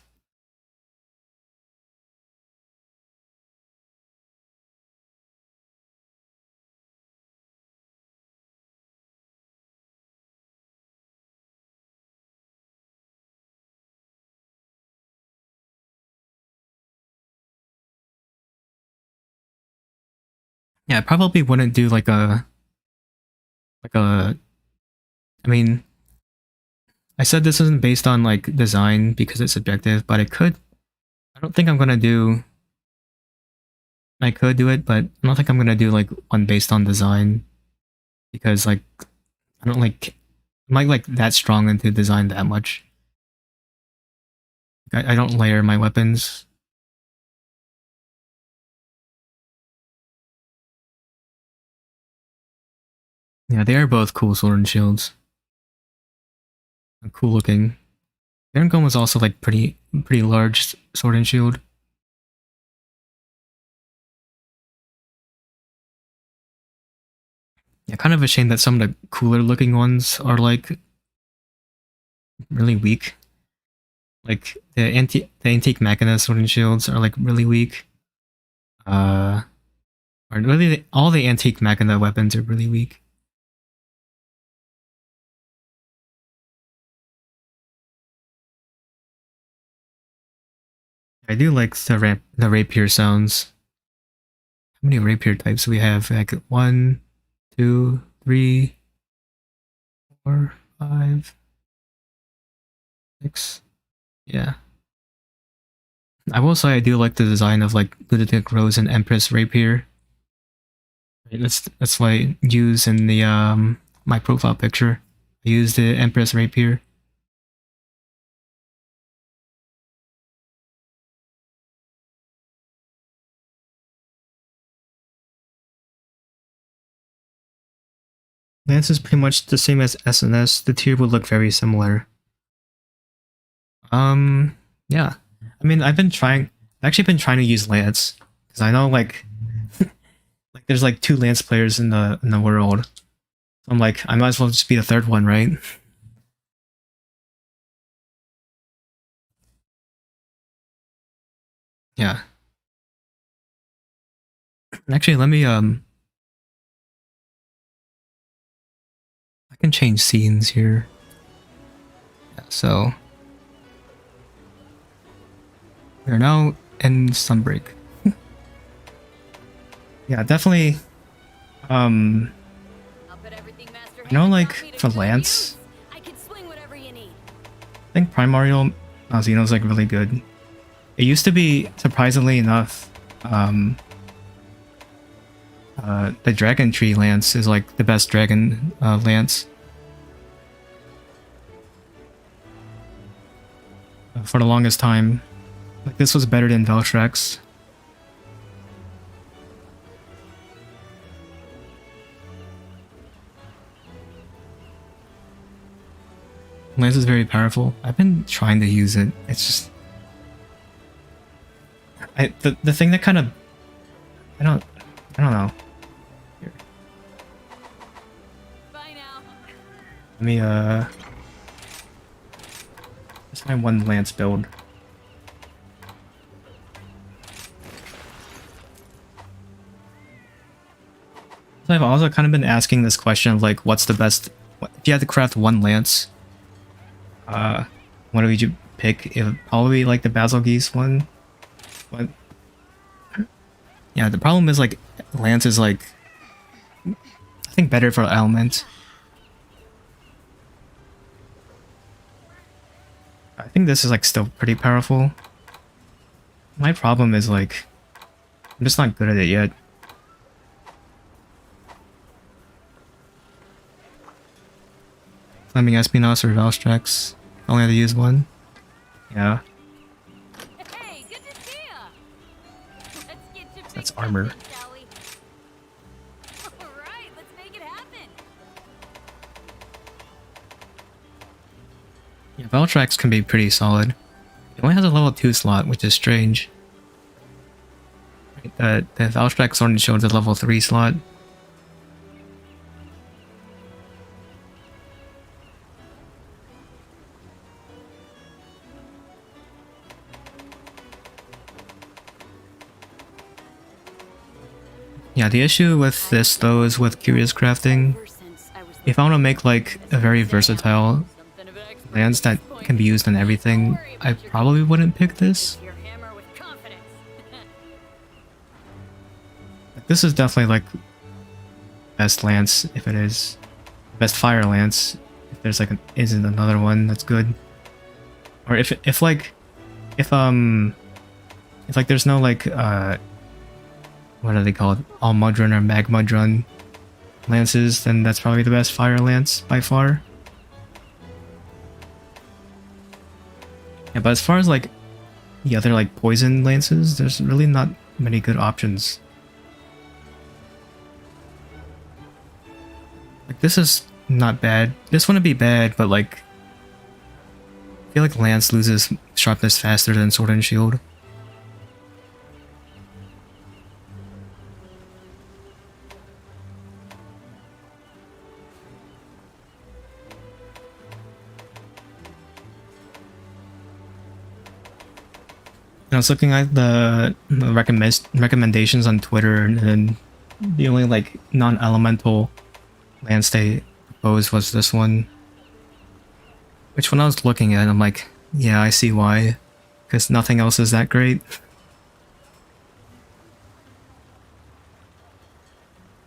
Yeah, I probably wouldn't do like a. I mean, I said this isn't based on like design because it's subjective, but it could. I don't think I'm gonna do. I could do it, but I don't think I'm gonna do like one based on design because like I don't like I'm not like that strong into design that much. I don't layer my weapons. Yeah, they are both cool sword and shields. Cool looking. Iron Golem was also like pretty large sword and shield. Yeah, kind of a shame that some of the cooler looking ones are like really weak. Like the antique machina sword and shields are like really weak. Uh, or really all the antique machina weapons are really weak. I do like the rapier sounds. How many rapier types do we have? Like one, two, three, four, five, six. Yeah. I will say I do like the design of like Lunatic Rose and Empress Rapier. That's what I use in the my profile picture. I use the Empress Rapier. Lance is pretty much the same as SNS. The tier would look very similar. Yeah. I mean, I've actually been trying to use Lance because I know like like there's like two Lance players in the world. So I'm like, I might as well just be the third one, right? Yeah. Actually, let me I can change scenes here. Yeah, so we are now in Sunbreak. Yeah, definitely. Um, I know, like for Lance, I think Primordial Malzeno's like really good. It used to be surprisingly enough. The Dragon Tree Lance is like the best Dragon Lance. for the longest time. Like, this was better than Valtrex. Lance is very powerful. I've been trying to use it. It's just the thing that kind of I don't know. Here. Bye now. Let me let's find one Lance build. So I've also kind of been asking this question of like, what's the best? If you had to craft one Lance, what would you pick? It would probably be like the Basil Geese one, but yeah, the problem is like Lance is like I think better for element. I think this is like still pretty powerful. My problem is like I'm just not good at it yet. Flaming Espionage or Valstrax. Only had to use one. Yeah. Hey, good to see ya. Let's get to That's big armor. something, shall we? All right, let's make it happen. Yeah, Valtrax can be pretty solid. It only has a level 2 slot, which is strange. The Valtrax only showed the level 3 slot. Yeah, the issue with this though is with Curious Crafting. If I want to make like a very versatile lance that can be used on everything, I probably wouldn't pick this. Your hammer with confidence. This is definitely like best lance if it is best fire lance. If there's like isn't another one that's good, or if like there's no like what are they called, Almudron or Magmudron lances, then that's probably the best fire lance by far. Yeah, but as far as like the other like poison lances, there's really not many good options. Like this is not bad. This wouldn't be bad, but like I feel like Lance loses sharpness faster than Sword and Shield. I was looking at the recommendations on Twitter, and the only like non-elemental lance they proposed was this one. Which when I was looking at it, I'm like, yeah, I see why. Because nothing else is that great.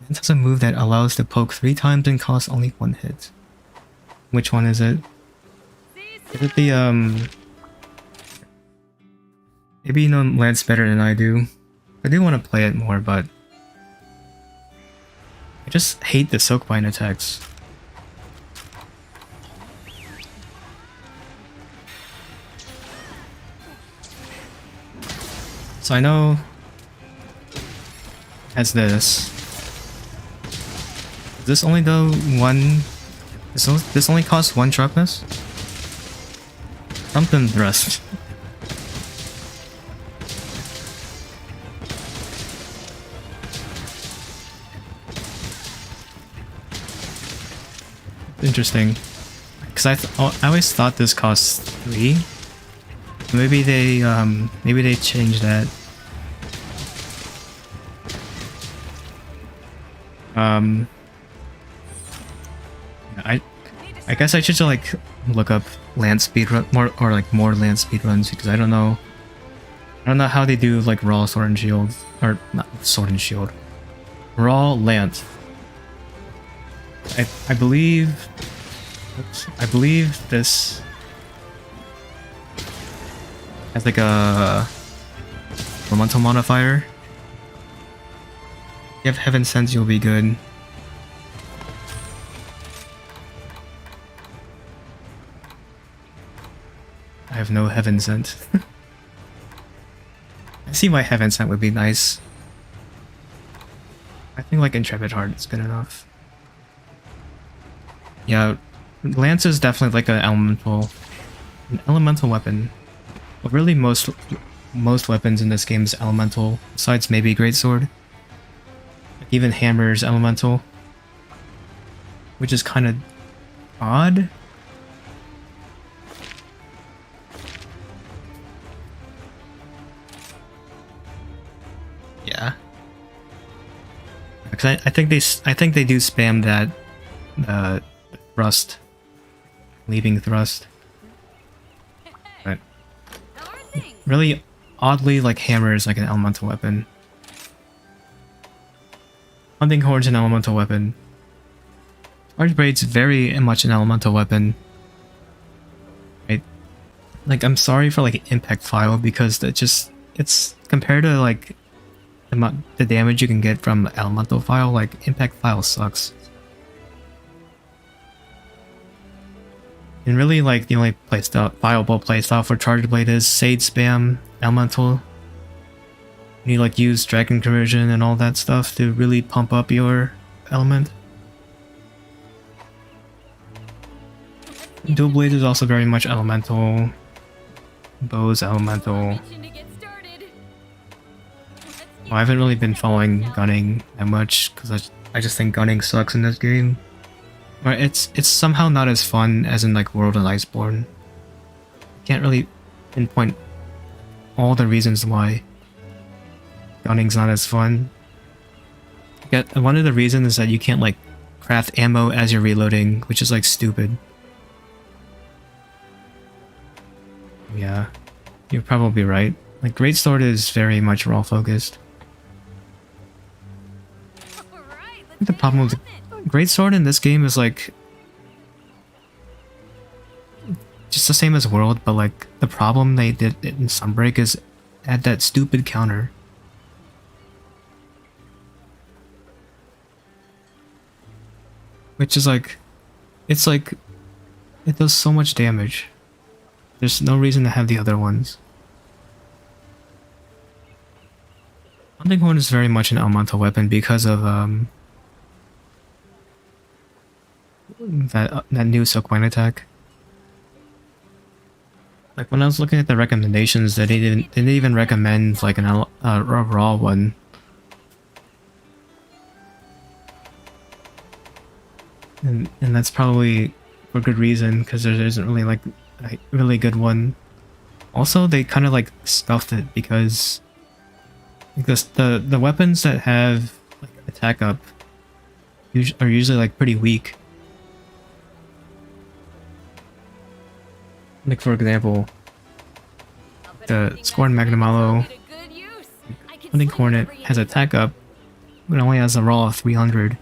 It has a move that allows to poke 3 times and costs only 1 hit. Which one is it? Is it the maybe you know Lance better than I do. I do want to play it more, but I just hate the Soakbind attacks. So I know as this. Does this only do 1? This only costs 1 sharpness? Something thrust. Interesting, because I always thought this costs 3. Maybe they changed that. I guess I should like look up Lance speedrun more Lance speedruns, because I don't know how they do like raw Sword and Shield, or not Sword and Shield, raw Lance. I believe this has like a elemental modifier. If you have Heaven Sense, you'll be good. I have no Heaven Sent. I see why Heaven Sent would be nice. I think like Intrepid Heart is good enough. Yeah, Lance is definitely like an elemental weapon. But really most weapons in this game is elemental, besides maybe Greatsword. Like even Hammer is elemental. Which is kind of odd. Yeah. Because I think they do spam that thrust, leaving thrust. But really oddly, like Hammer is like an elemental weapon. Hunting Horn's an elemental weapon. Charge Braid's very much an elemental weapon. Right? Like I'm sorry for like Impact File because it's compared to like the damage you can get from Elemental File, like Impact File sucks. And really like the only viable playstyle for Charge Blade is Sage Spam, Elemental. You like use Dragon Conversion and all that stuff to really pump up your element. Dual Blade is also very much elemental. Bow's elemental. Well, I haven't really been following gunning that much because I just think gunning sucks in this game. But it's somehow not as fun as in like World and Iceborne. Can't really pinpoint all the reasons why gunning's not as fun. One of the reasons is that you can't like craft ammo as you're reloading, which is like stupid. Yeah, you're probably right. Like Greatsword is very much raw focused. I think the problem with Greatsword in this game is like just the same as World, but like the problem they did in Sunbreak is add that stupid counter. Which is like, it's like, it does so much damage. There's no reason to have the other ones. Hunting Horn is very much an elemental weapon because of that new Silkwane attack. Like when I was looking at the recommendations, they didn't even recommend like a raw one. And that's probably for good reason because there isn't really like a really good one. Also, they kind of like stuffed it because the weapons that have like attack up are usually like pretty weak. Like for example, the Scorn Magnamalo Hunting Hornet has attack up, but only has a raw of 300.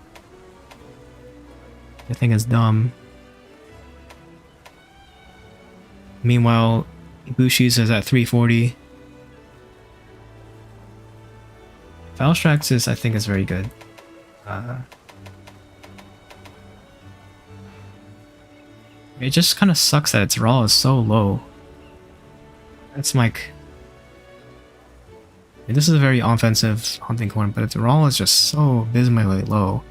The thing is dumb. Meanwhile, Ibushi's is at 340. Valstrax's I think is very good. It just kind of sucks that its raw is so low. That's like... this is a very offensive Hunting Horn, but its raw is just so abysmally low.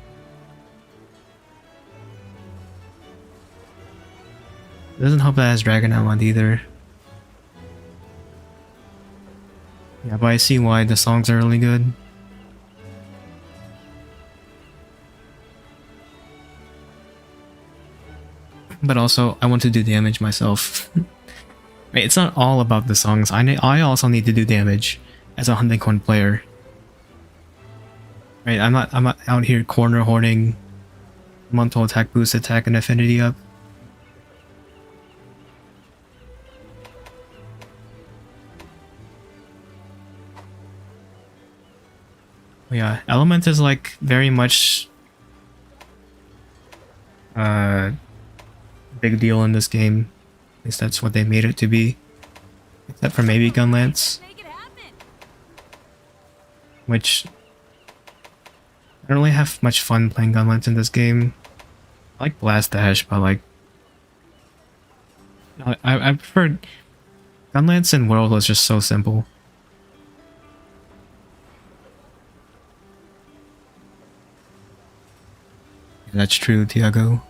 It doesn't help that it has Dragon Element either. Yeah, but I see why the songs are really good. But also, I want to do damage myself. Right, it's not all about the songs. I also need to do damage as a Hunting Horn player. Right, I'm not out here corner horning, elemental attack, boost attack, and affinity up. Yeah, element is like very much big deal in this game. At least that's what they made it to be. Except for maybe Gunlance. Which I don't really have much fun playing Gunlance in this game. I like Blast Dash, but like I prefer Gunlance in World was just so simple. Yeah, that's true, Tiago.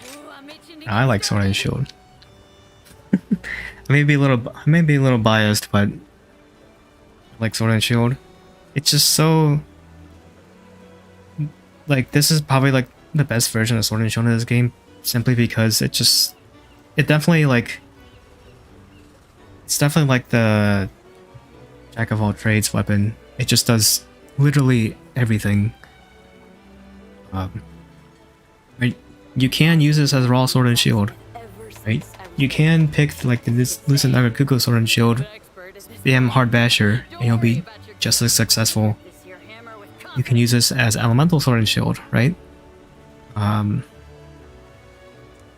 Ooh, I'm itching to I get like Sword and started. Shield. I may be a little biased, but I like Sword and Shield. It's just so like this is probably like the best version of Sword and Shield in this game, simply because it definitely like it's definitely like the jack of all trades weapon. It just does literally everything. Right? You can use this as raw Sword and Shield, right? You can pick like this Lucent Nagakuko Sword and Shield, BM Hard Basher, and you'll be just as successful. You can use this as Elemental Sword and Shield, right?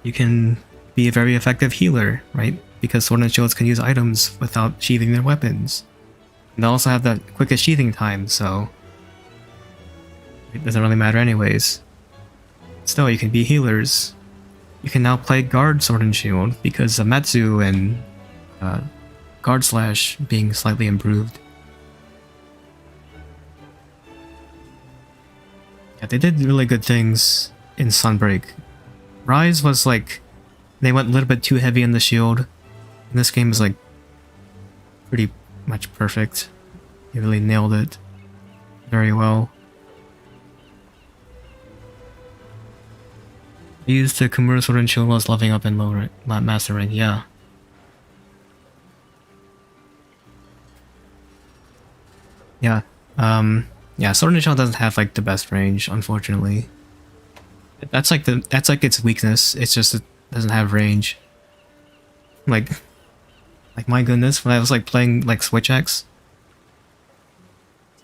You can be a very effective healer, right? Because Sword and Shields can use items without sheathing their weapons. And they also have the quickest sheathing time, so it doesn't really matter anyways. Still, you can be healers. You can now play Guard Sword and Shield because Zametsu and Guard Slash being slightly improved. Yeah, they did really good things in Sunbreak. Rise was like, they went a little bit too heavy in the shield. And this game is like pretty much perfect. They really nailed it very well. I used the Kimura Sword and Shield while I was leveling up in low rank, master rank, yeah. Yeah, yeah, Sword and Shield doesn't have like the best range, unfortunately. That's like its weakness. It's just it doesn't have range. Like my goodness, when I was like playing like Switch X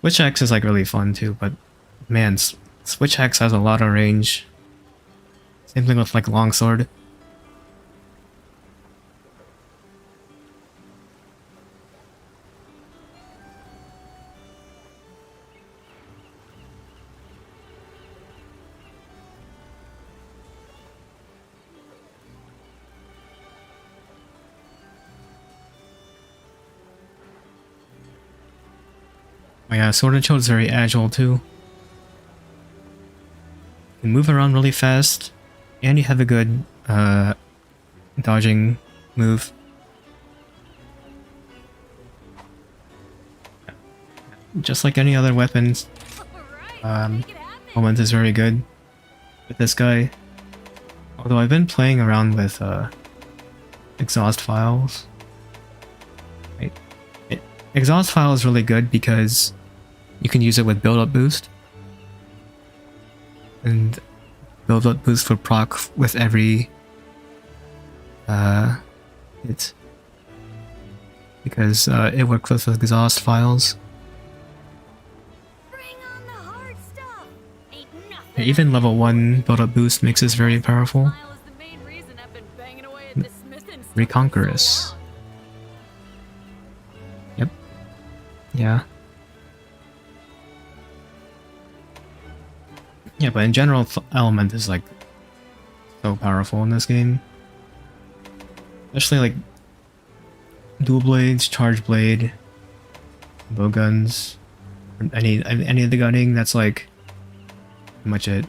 is like really fun too, but man, Switch X has a lot of range. Same thing with like Longsword. Oh yeah, Sword and Shield is very agile too. You can move around really fast, and you have a good dodging move. Just like any other weapons, Moment is very good with this guy. Although I've been playing around with exhaust files. Right. Exhaust file is really good because you can use it with build-up boost. And build-up boost will proc with every hit. Because it works with exhaust files. Even level 1 build-up boost makes this very powerful. Reconquerous. Yep. Yeah. Yeah, but in general, Element is like so powerful in this game. Especially like dual blades, charge blade, bow guns, any of the gunning. That's like pretty much it.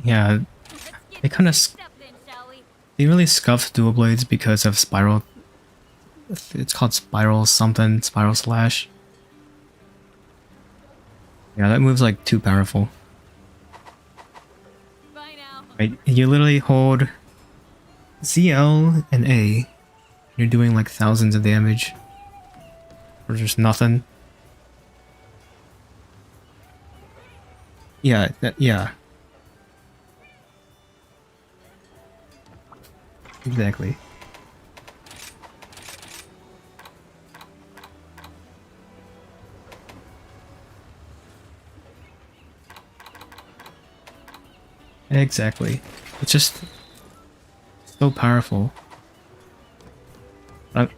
Yeah, they kind of they really scuffed dual blades because of spiral. It's called spiral something, spiral slash. Yeah, that move's like too powerful. Right, you literally hold ZL and A. You're doing like thousands of damage for just nothing. Yeah, yeah. Exactly. Exactly. It's just so powerful. But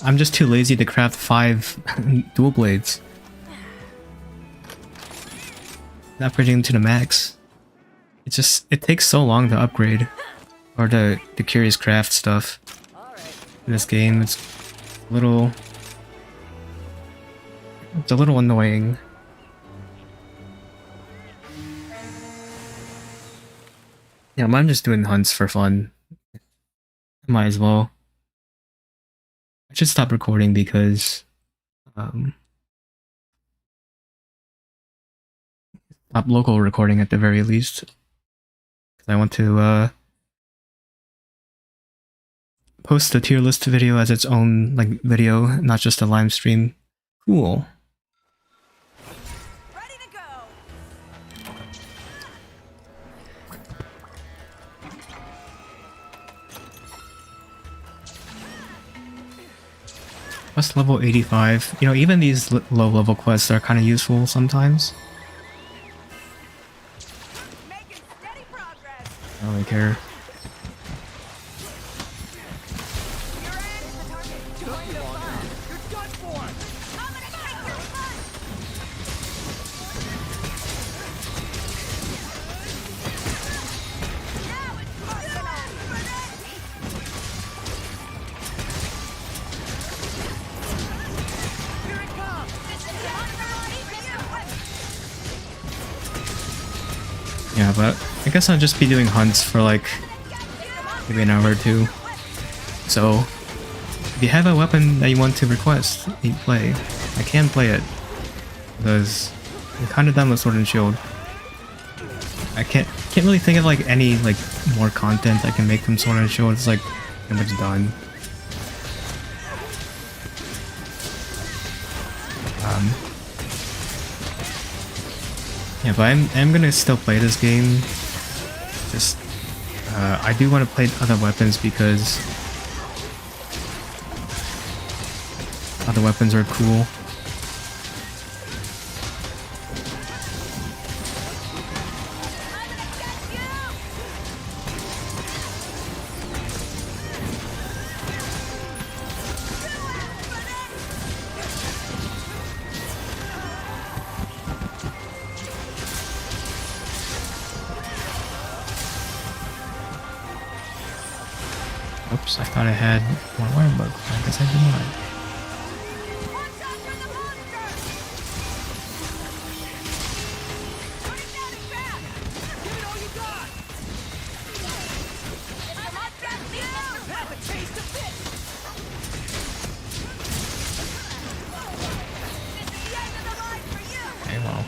I'm just too lazy to craft 5 dual blades. Upgrading to the max. It takes so long to upgrade. Or the curious craft stuff. In this game, it's a little annoying. Yeah, I'm just doing hunts for fun. Might as well. I should stop recording because stop local recording at the very least. Because I want to post the tier list video as its own like video, not just a live stream. Cool. Ready to go. Quest level 85. You know, even these low level quests are kind of useful sometimes. Making steady progress. I don't really care. You're in the target. You're done for. I'm gonna take your butt. Now it's here it comes. This is the Yeah, but I guess I'll just be doing hunts for like maybe an hour or two. So if you have a weapon that you want to request, you play. I can play it because I'm kind of done with Sword and Shield. I can't really think of like any like more content I can make from Sword and Shield. It's like pretty much done. Yeah, but I'm gonna still play this game. Just I do want to play other weapons because other weapons are cool. Oops, I thought I had one iron bug. I guess I did not. Okay, well.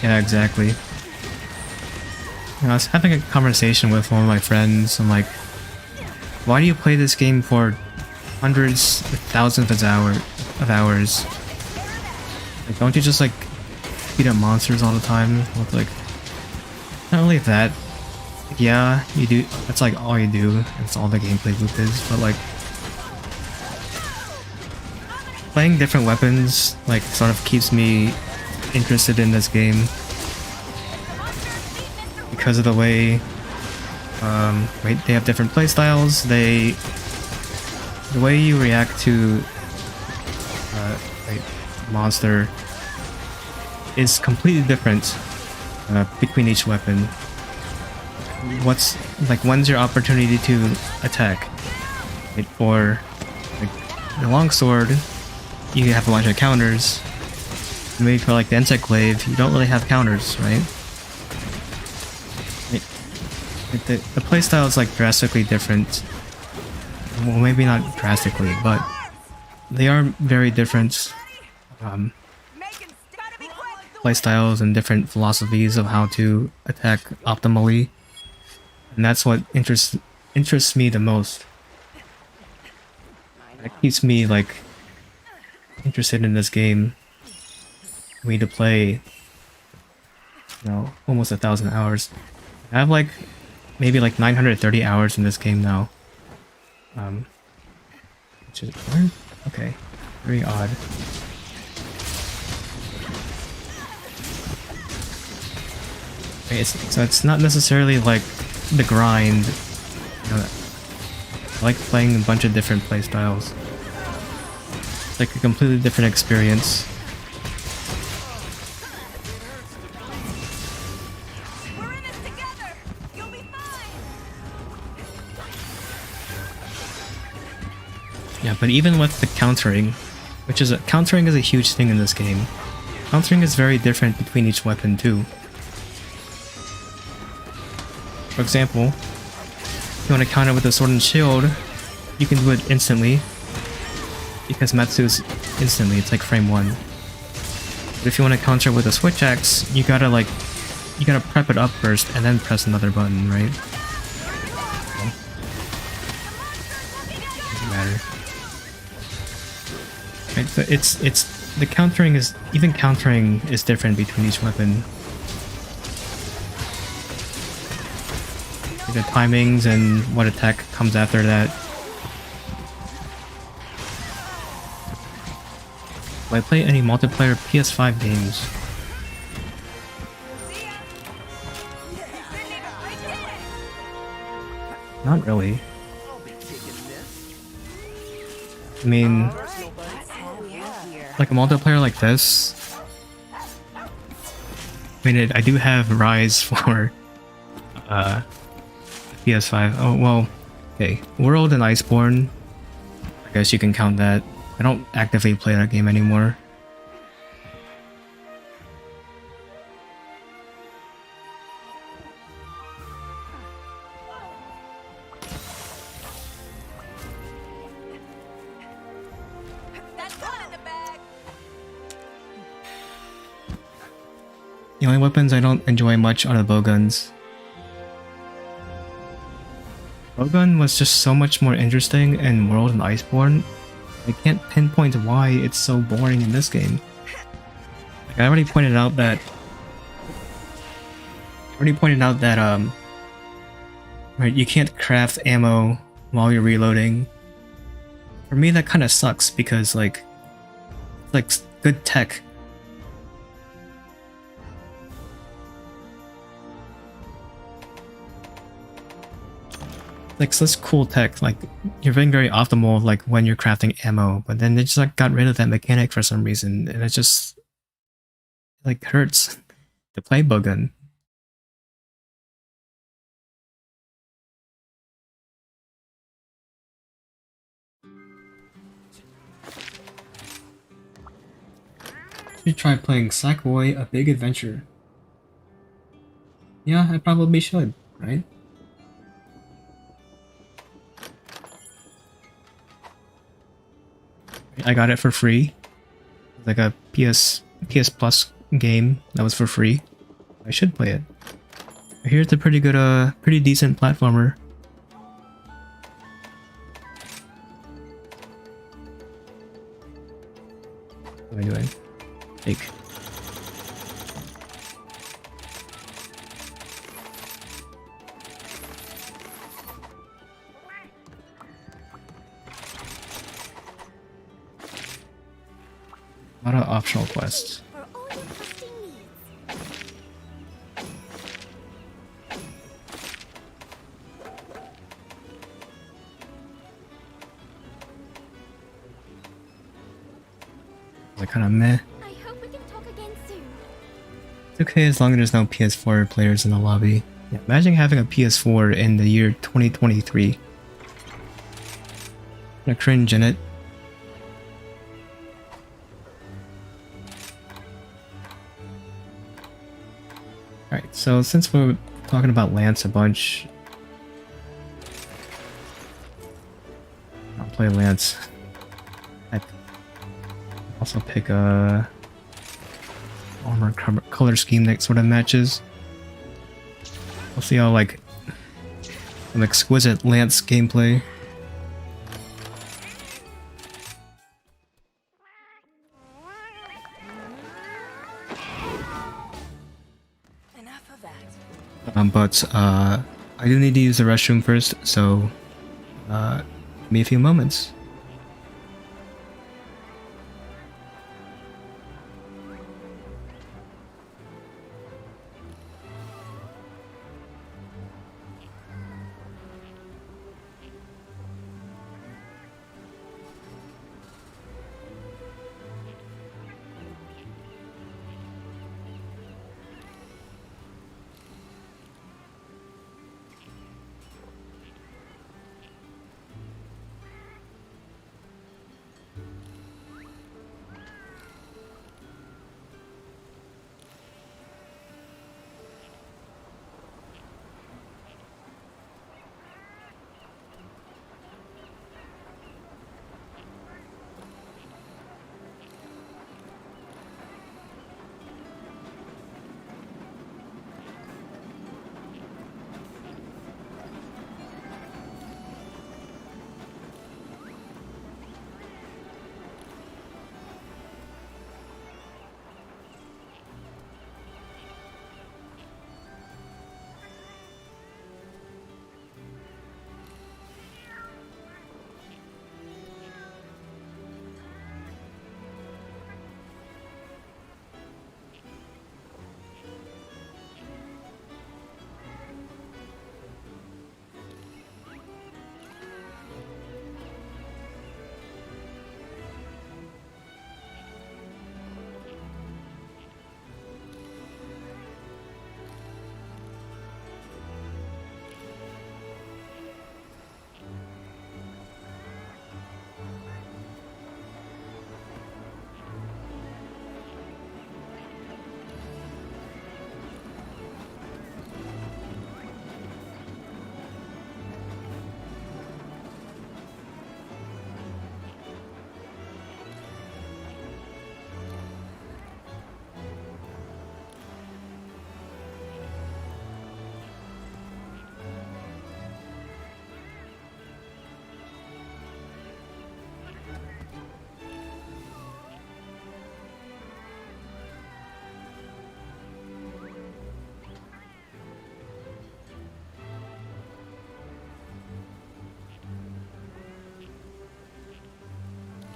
Yeah, exactly. You know, I was having a conversation with one of my friends. I'm like, why do you play this game for hundreds, thousands of hours? Like, don't you just like beat up monsters all the time? With like, not only that. Like, yeah, you do. That's like all you do. That's all the gameplay loop is. But like, playing different weapons like sort of keeps me interested in this game because of the way they have different playstyles. The way you react to monster is completely different between each weapon. When's your opportunity to attack? Right? For like the longsword, you have a bunch of counters. Maybe for like the insect glaive, you don't really have counters, right? The playstyle is like drastically different. Well, maybe not drastically, but they are very different Gotta be quick. playstyles and different philosophies of how to attack optimally. And that's what interests me the most. It keeps me like interested in this game. We need to play, you know, almost 1,000 hours. I have like maybe like 930 hours in this game now. Which is weird. Okay, very odd. Okay, so it's not necessarily like the grind. You know, I like playing a bunch of different playstyles. It's like a completely different experience. We're in this together. You'll be fine. Yeah, but even with the countering, countering is a huge thing in this game. Countering is very different between each weapon too. For example, if you want to counter with a sword and shield, you can do it instantly. Because Matsu's instantly, it's like frame 1. But if you want to counter with a switch axe, you gotta prep it up first and then press another button, right? So, doesn't matter. Right, so it's the countering is different between each weapon. The timings and what attack comes after that. Do I play any multiplayer PS5 games? See ya. Didn't even break it. Not really. I'll be taking this. I mean, Personal buddies. like a multiplayer like this. I mean, I do have Rise for PS5. Oh well, okay. World and Iceborne. I guess you can count that. I don't actively play that game anymore. That's one in the bag. The only weapons I don't enjoy much are the bowguns. Bowgun was just so much more interesting in World and Iceborne. I can't pinpoint why it's so boring in this game. Like I already pointed out that right, you can't craft ammo while you're reloading. For me that kind of sucks because like it's like good tech. Like such cool tech, like you're being very optimal like when you're crafting ammo, but then they just like got rid of that mechanic for some reason, and it just like hurts to play bowgun. Should try playing Sackboy: A Big Adventure. Yeah, I probably should, right? I got it for free. Like a PS Plus game that was for free. I should play it. Here's a pretty good, pretty decent platformer. What am I doing? Take. A lot of optional quests. For all your questing needs. Like kind of meh. I hope we can talk again soon. It's okay as long as there's no PS4 players in the lobby. Yeah, imagine having a PS4 in the year 2023. Kinda cringe in it. Alright, so since we're talking about Lance a bunch, play Lance. I'd also pick a armor color scheme that sort of matches. We'll see how like an exquisite Lance gameplay. Enough of that. But I do need to use the restroom first, so give me a few moments.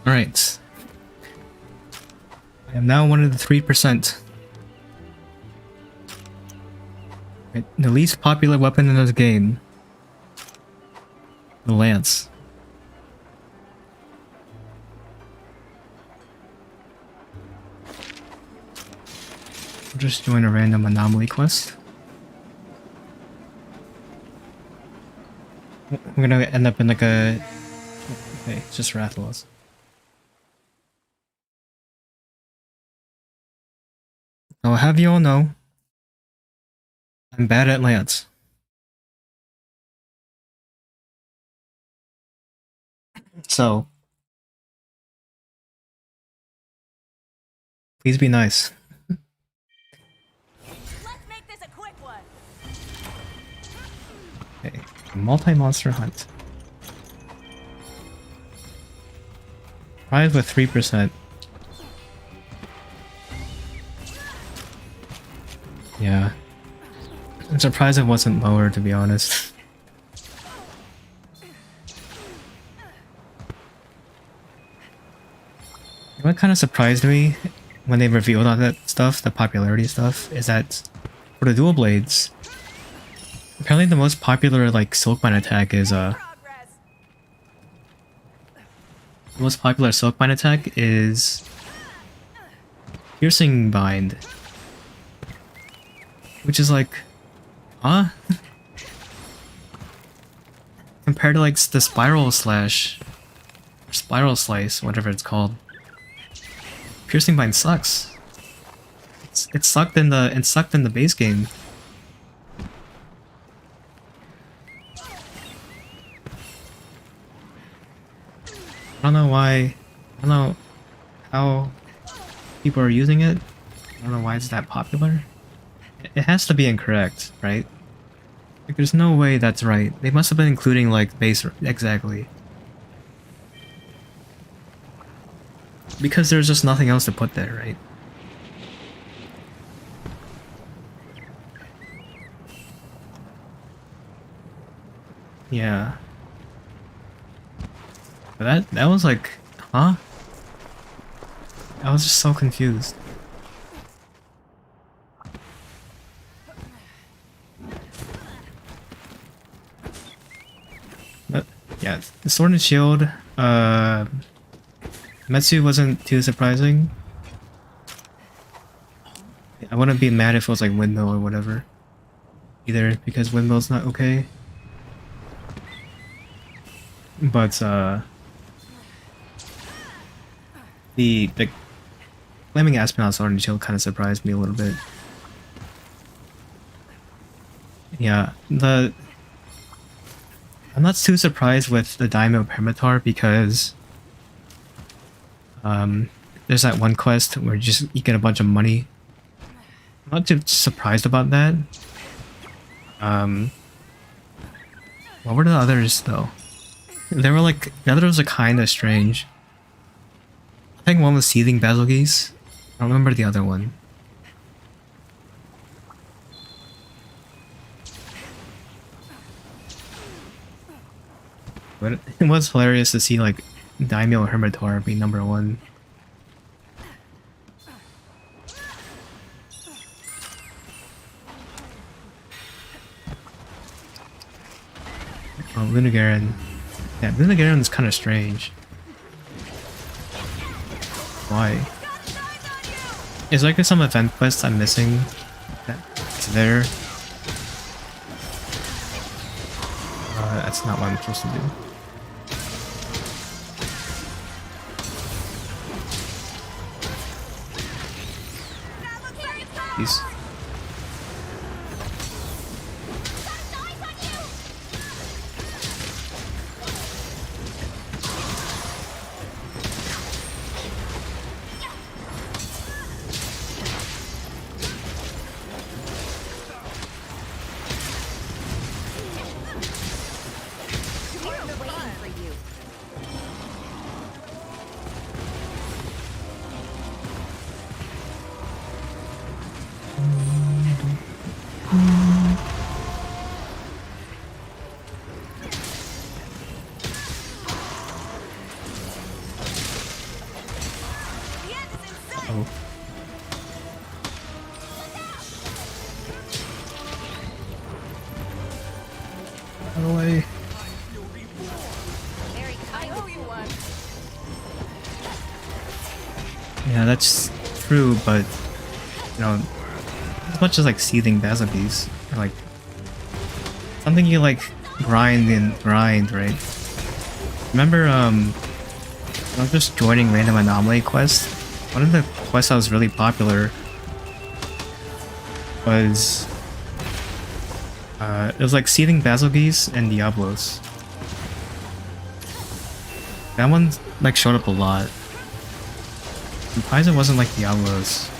Alright. I am now one of the 3%. Right, the least popular weapon in this game. The lance. I'll just join a random anomaly quest. We're gonna end up in like a... Okay, it's just Rathalos. I'll have you all know, I'm bad at lance. So, please be nice. Let's make this a quick one. Okay, multi-monster hunt. Prize with 3%. Yeah. I'm surprised it wasn't lower, to be honest. What kind of surprised me when they revealed all that stuff, the popularity stuff, is that for the dual blades, apparently the most popular like Silkbind attack is Progress. the most popular Silkbind attack is Piercing Bind. Which is like, huh? Compared to like the Spiral Slash, or Spiral Slice, whatever it's called. Piercing Bind sucks. It sucked in the base game. I don't know why. I don't know how people are using it. I don't know why it's that popular. It has to be incorrect, right? Like, there's no way that's right. They must have been including like base exactly. Because there's just nothing else to put there, right? Yeah. But that was like, huh? I was just so confused. But yeah, the Sword and Shield, Metsu wasn't too surprising. I wouldn't be mad if it was like Windmill or whatever. Either, because Windmill's not okay. But the flaming Aspen on Sword and Shield kind of surprised me a little bit. Yeah, I'm not too surprised with the Daimyo Permatar because there's that one quest where you get a bunch of money. I'm not too surprised about that. What were the others though? They were like, the others are kind of strange. I think one was Seething Basil Geese. I don't remember the other one. But it was hilarious to see like Daimyo Hermitor be #1. Oh, Lunagaron. Yeah, Lunagaron is kind of strange. Why? Is like some event quest I'm missing that's there? That's not what I'm supposed to do. Peace. Oh. Run away. Yeah, that's true, but you know, as much as like Seething Basil Geese, or like something you like grind, right? Remember, I'm just joining random anomaly quests. One of the quests that was really popular was it was like Seething Basil Geese and Diablos. That one like showed up a lot. I'm surprised it wasn't like Diablos.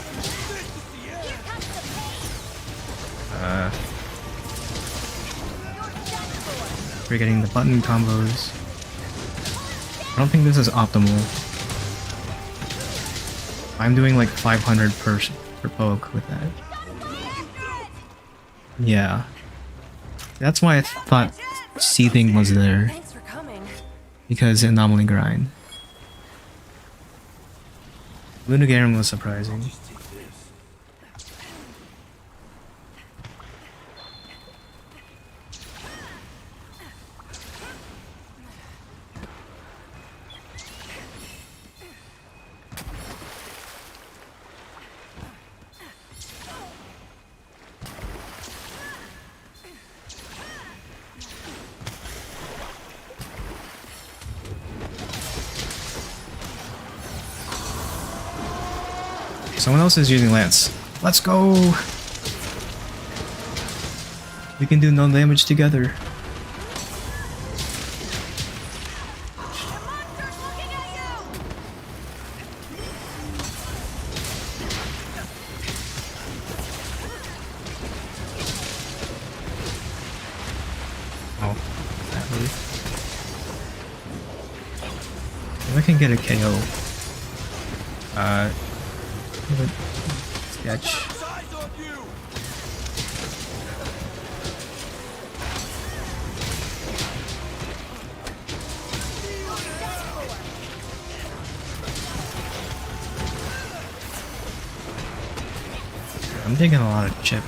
We're getting the button combos. I don't think this is optimal. I'm doing like 500 per poke with that. Yeah. That's why I thought Seething was there. Thanks for coming. Because anomaly grind. Lunagaron was surprising. Someone else is using Lance. Let's go! We can do no damage together. The monster's looking If I can get a KO. Sketch. I'm taking a lot of chip.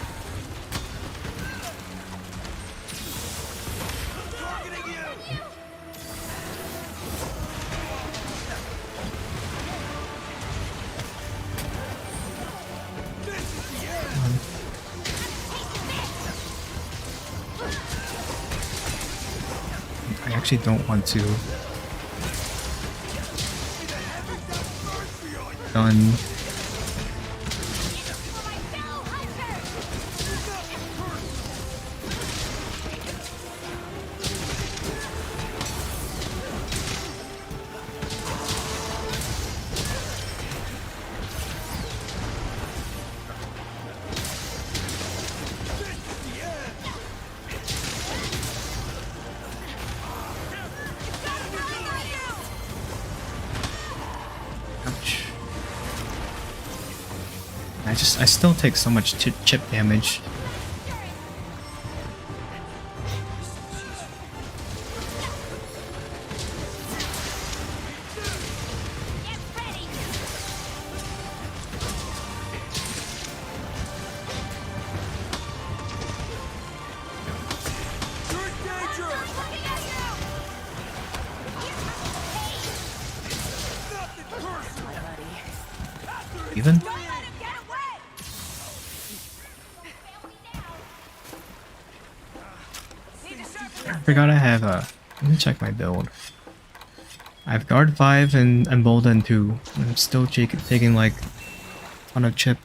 I actually don't want to. Done. Ouch. I still take so much chip damage. Even? I forgot I have let me check my build. I have guard 5 and embolden 2. I'm still taking like a ton of chip.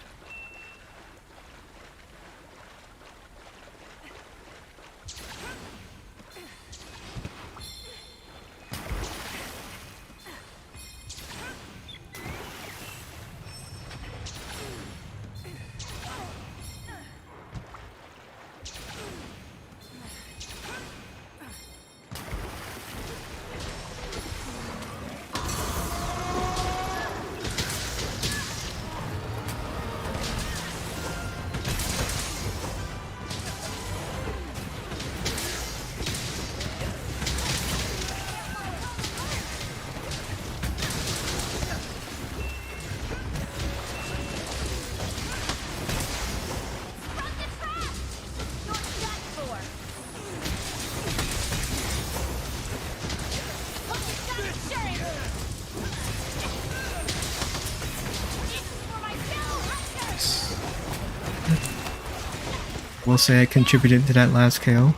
Will say I contributed to that last KO.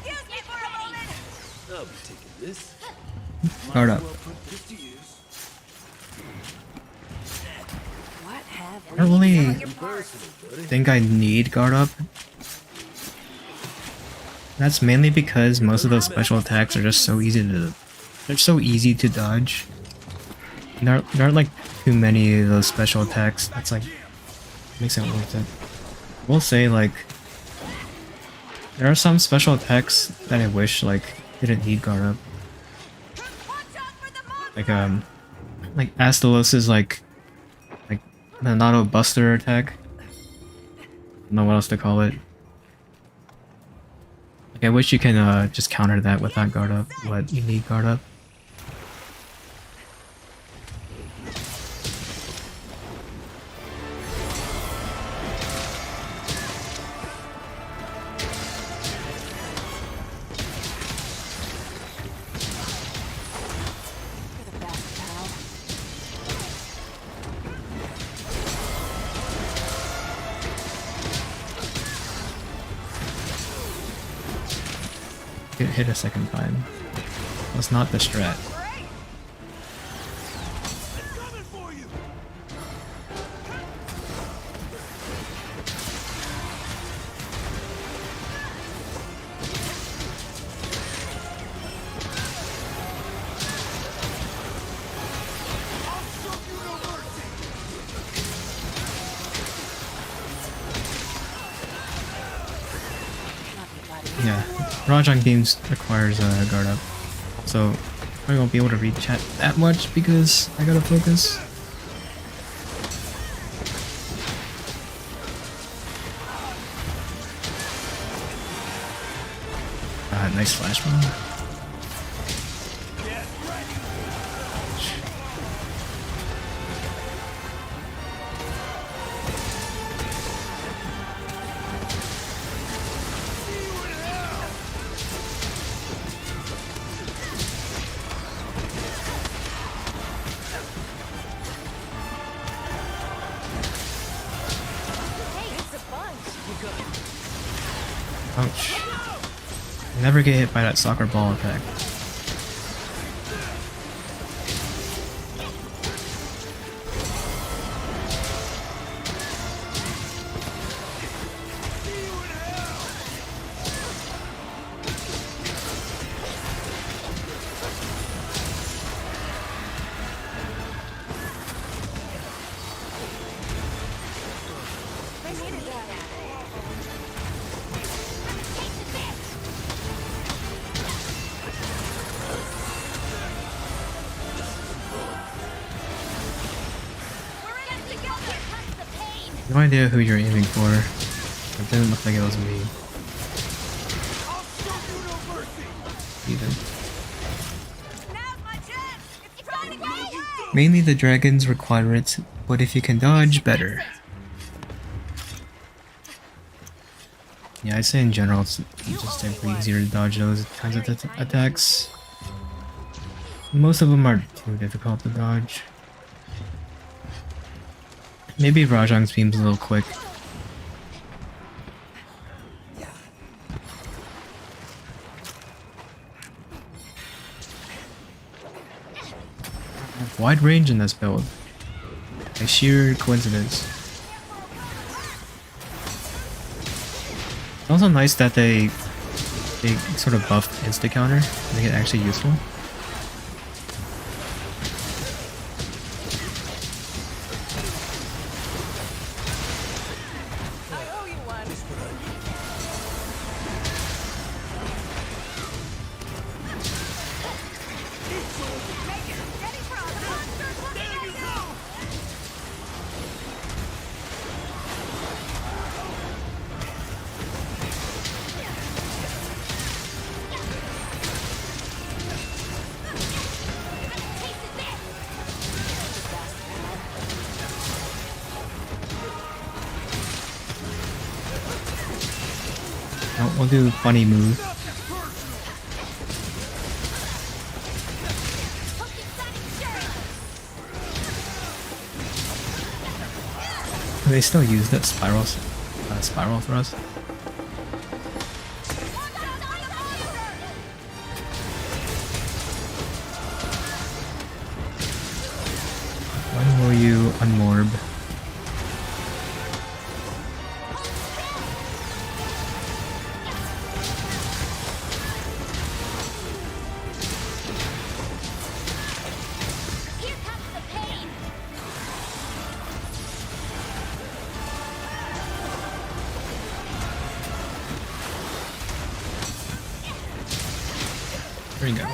Excuse me for a moment. I'll be taking this. Guard up. Well, put this to use. What have I don't really Personal, buddy. think I need guard up. That's mainly because most of those special attacks are just so easy to dodge. There aren't like too many of those special attacks. That's like makes it worth it. I will say like there are some special attacks that I wish like didn't need guard up. Like Astalos is like an auto buster attack. I don't know what else to call it. Like I wish you can just counter that without guard up, but you need guard up. Get hit a second time. That's not the strat. Yeah. Rajang Games requires a guard up. So I won't be able to read chat that much because I gotta focus. Nice flash bomb. Ouch. Never get hit by that soccer ball attack. No idea who you're aiming for. It didn't look like it was me. Even. Mainly the dragons require it, but if you can dodge, better. Yeah, I'd say in general it's just simply easier to dodge those kinds of attacks. Most of them are too difficult to dodge. Maybe Rajang's beam's a little quick. Wide range in this build. A sheer coincidence. It's also nice that they sort of buffed insta counter to make it actually useful. Oh, we'll do a funny move. They still use that spiral thrust. When will you unmorb? There you go.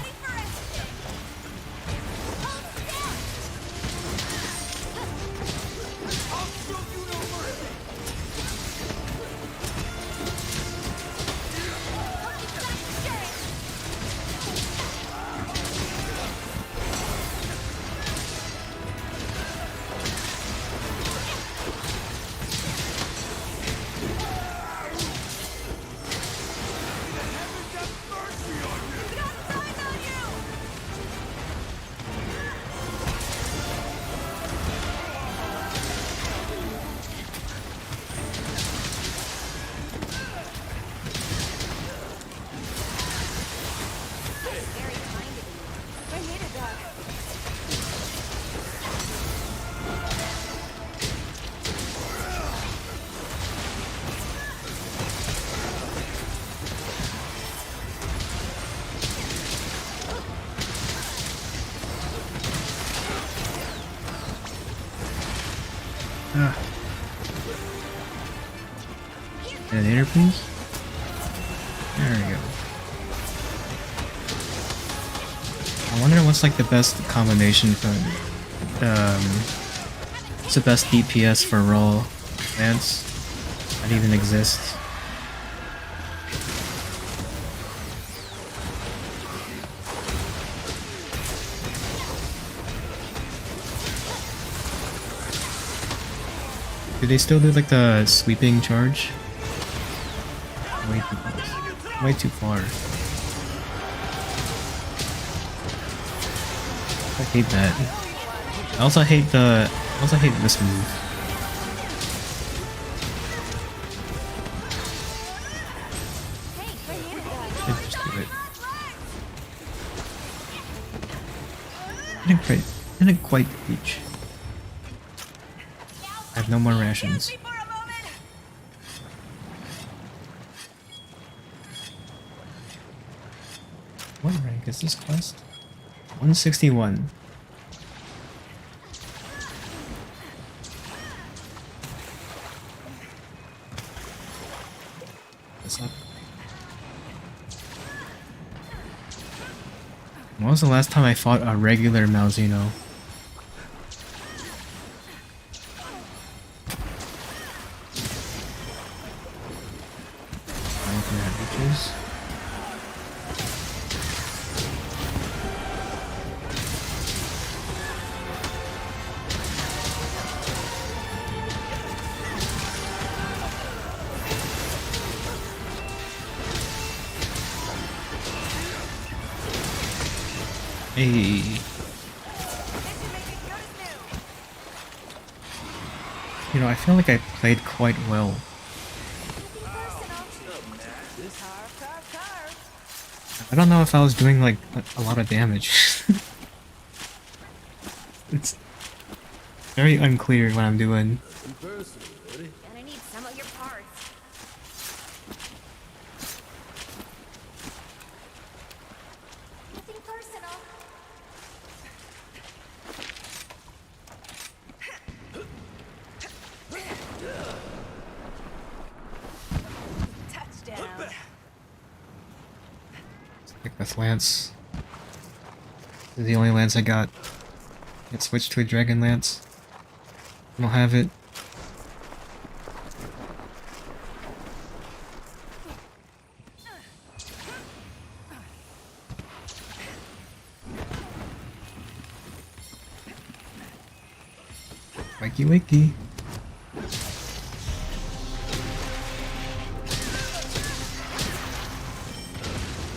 Detonator, please. There we go. I wonder what's like the best combination for what's the best DPS for raw lance that even exists. Do they still do like the sweeping charge? Way too close. Way too far. I hate that. I also hate this move. Just do it. Didn't quite reach. I have no more rations. What rank is this quest? 161. What's up? When was the last time I fought a regular Malzeno? Hey. You know, I feel like I played quite well. I don't know if I was doing like a lot of damage. It's very unclear what I'm doing. Gonna need some of your parts. Nothing personal. Touchdown. Pick this lance. This is the only lance I got. It switched to a dragon lance. I don't have it. Wakey wakey.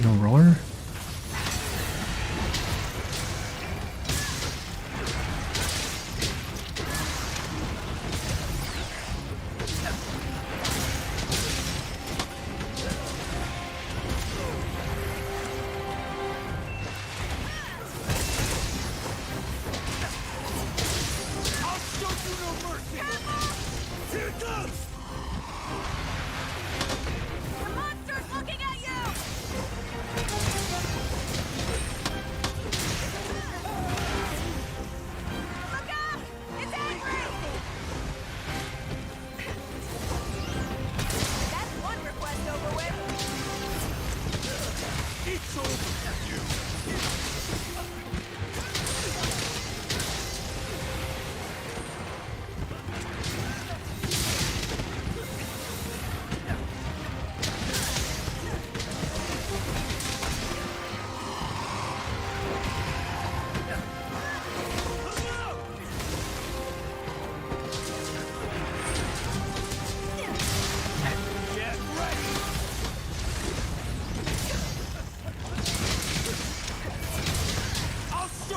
No roar?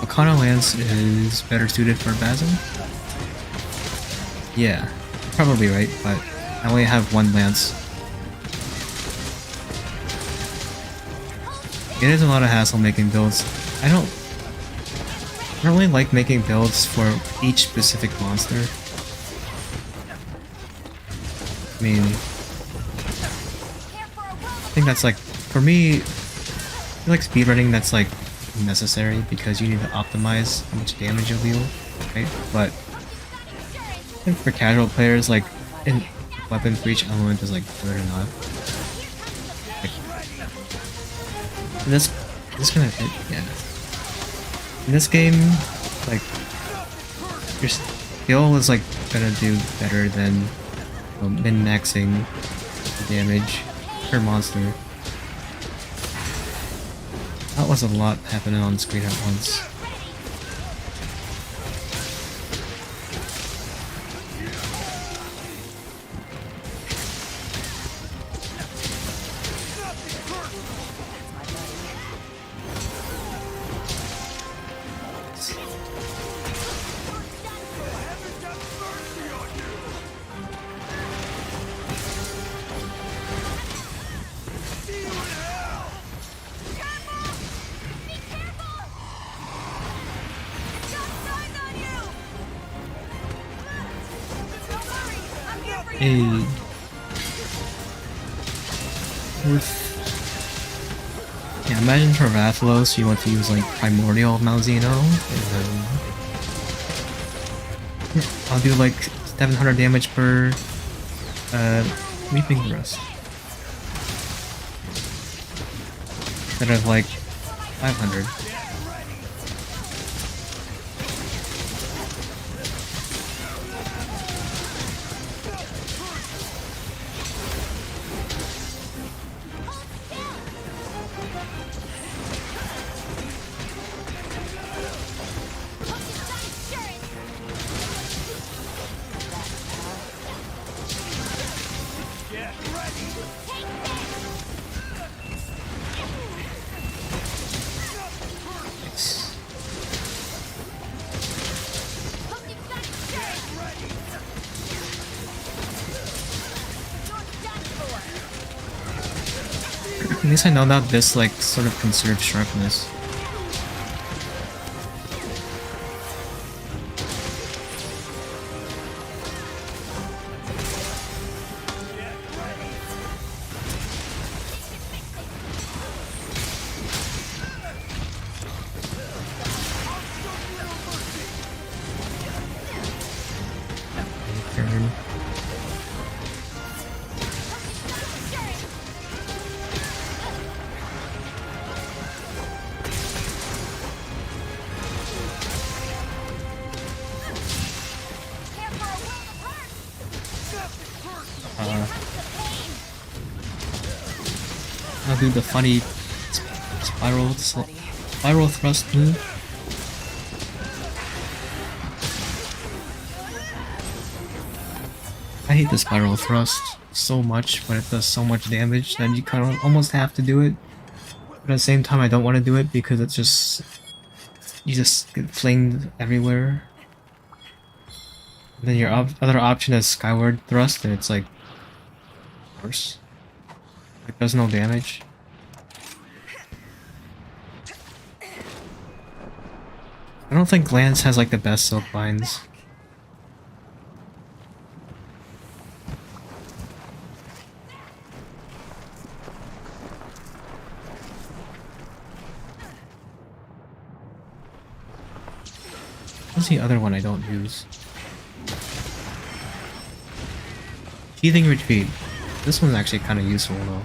Arcana Lance is better suited for Basil? Yeah, probably right, but I only have one lance. It is a lot of hassle making builds. I don't really like making builds for each specific monster. I mean, I think that's like, for me, I feel like speedrunning that's like necessary because you need to optimize how much damage you'll deal, right? But I think for casual players, like, in weapon for each element is like good enough. Like, this kind of hit, yeah. In this game, like, your skill is like gonna do better than min-maxing damage per monster. That was a lot happening on screen at once. Hey. Yeah, imagine for Rathalos you want to use like Primordial Malzeno, and I'll do like 700 damage per Reaping Thrust. Instead of like 500. At least I know that this like sort of conserves sharpness. Turn. I'll do the funny spiral thrust move. I hate the spiral thrust so much, but it does so much damage that you kind of almost have to do it. But at the same time, I don't want to do it because it's just you just get flinged everywhere. And then your other option is skyward thrust, and it's like worse. It does no damage. I don't think Lance has like the best silk binds. What's the other one I don't use? Teething Retreat. This one's actually kind of useful though.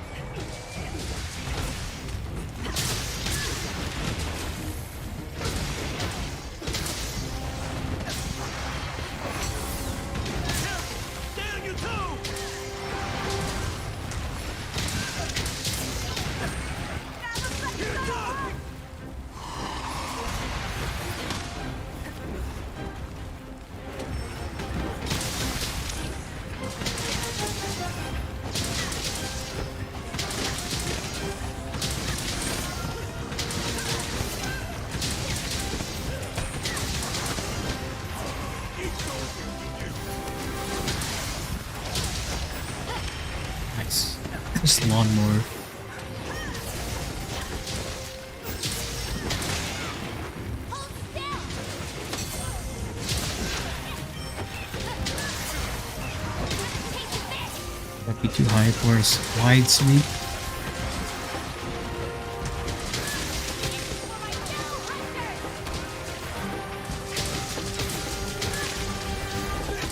Nice. Just lawnmower. Might be too high for a wide sweep.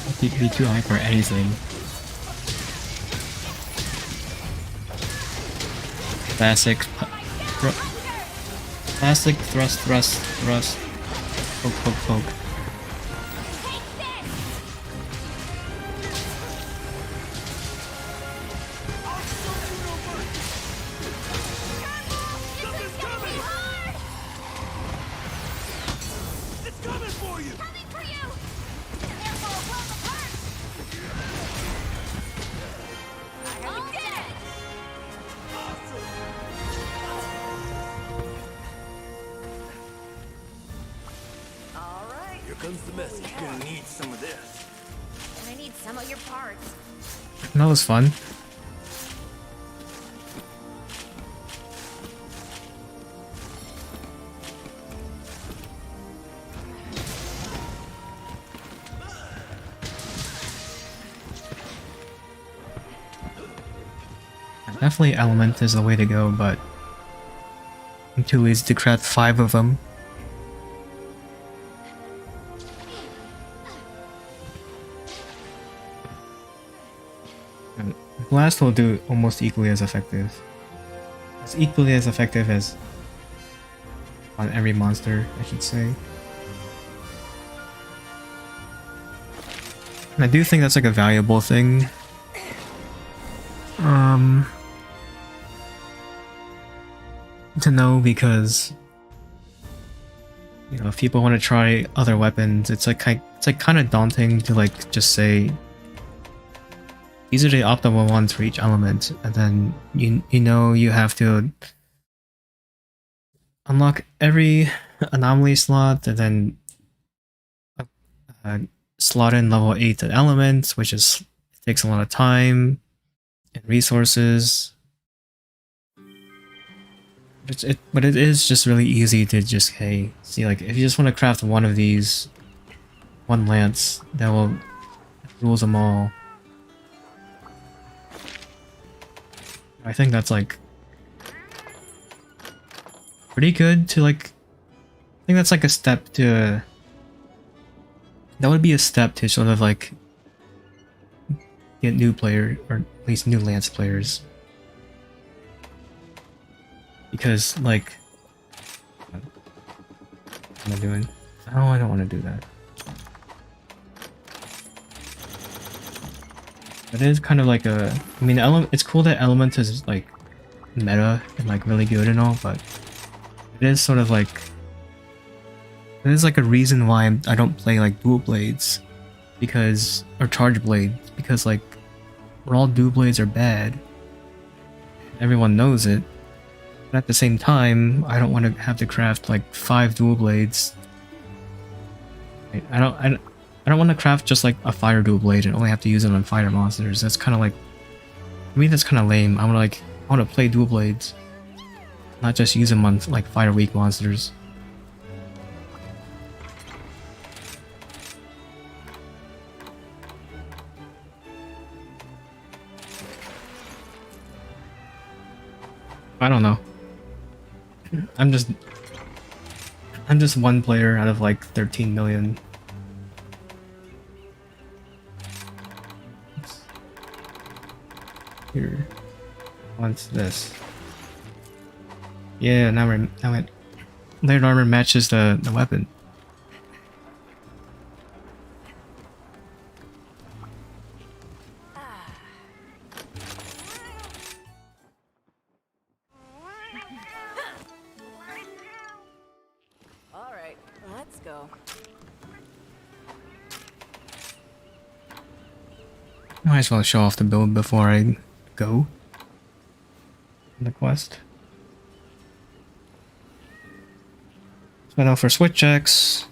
Might be too high for anything. Classic thrust, thrust. Poke, poke, poke. Take this! Something's coming! Hard! It's coming for you! Coming for you! Careful, blow the parts! All dead! All right. Here comes the message. You're gonna need some of this. And I need some of your parts. That was fun. Definitely element is the way to go, but I'm too lazy to craft 5 of them. And blast will do almost equally as effective. It's equally as effective as on every monster, I should say. And I do think that's like a valuable thing. To know, because you know, if people want to try other weapons, it's like kind of daunting to like just say these are the optimal ones for each element, and then you know you have to unlock every anomaly slot and then slot in level 8 elements, which is takes a lot of time and resources. But it is just really easy to just, hey, see, like, if you just want to craft one of these, one lance, that will rules them all. I think that's, like, pretty good to, like, I think that's, like, a step to, that would be a step to sort of, like, get new player, or at least new lance players. Because, like, what am I doing? Oh, I don't want to do that. It is kind of like a, I mean, it's cool that Element is like meta and like really good and all, but it is sort of like, it is like a reason why I don't play like dual blades, because, or charge blades, because like raw dual blades are bad. Everyone knows it. But at the same time, I don't want to have to craft like 5 dual blades. I don't want to craft just like a fire dual blade and only have to use it on fire monsters. That's kind of like, I mean, that's kind of lame. I want to play dual blades, not just use them on like fire weak monsters. I don't know. I'm just one player out of like 13 million. Here. What's this? Yeah, now it layered armor matches the weapon. All right, let's go. Might as well show off the build before I go on the quest. So now for switch checks,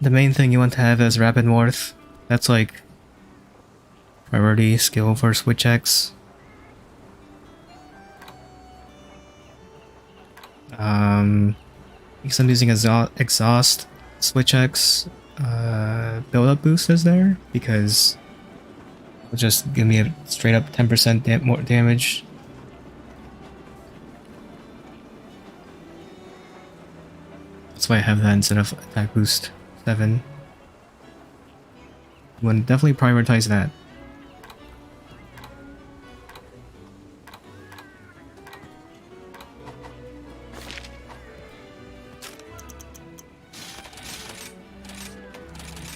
the main thing you want to have is Rapid Morph. That's like priority skill for switch checks. Because I'm using exhaust switch X, build up boost is there because it'll just give me a straight up 10% more damage. That's why I have that instead of attack boost 7. I'm gonna definitely prioritize that.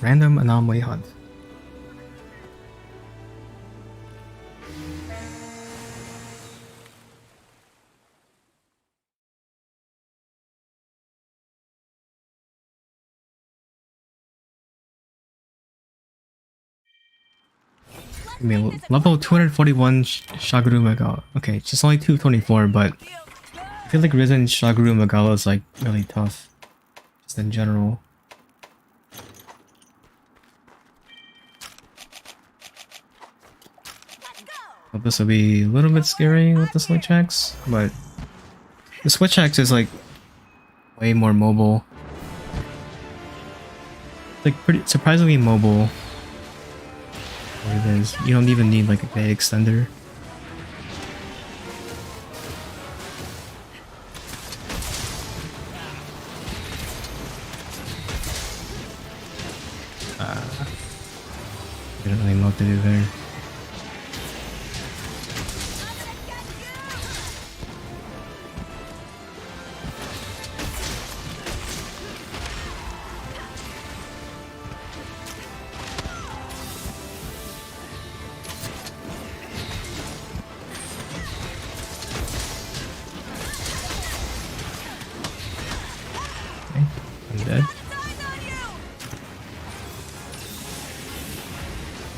Random anomaly hunt. I mean, level 241 Shaguru Magala. Okay, it's just only 224, but I feel like Risen Shaguru Magala is like really tough. Just in general. Well, this will be a little bit scary with the switch axe, but the switch axe is like way more mobile. Like pretty surprisingly mobile. What it is. You don't even need like a big extender. I don't really know what to do there. Okay, I'm dead.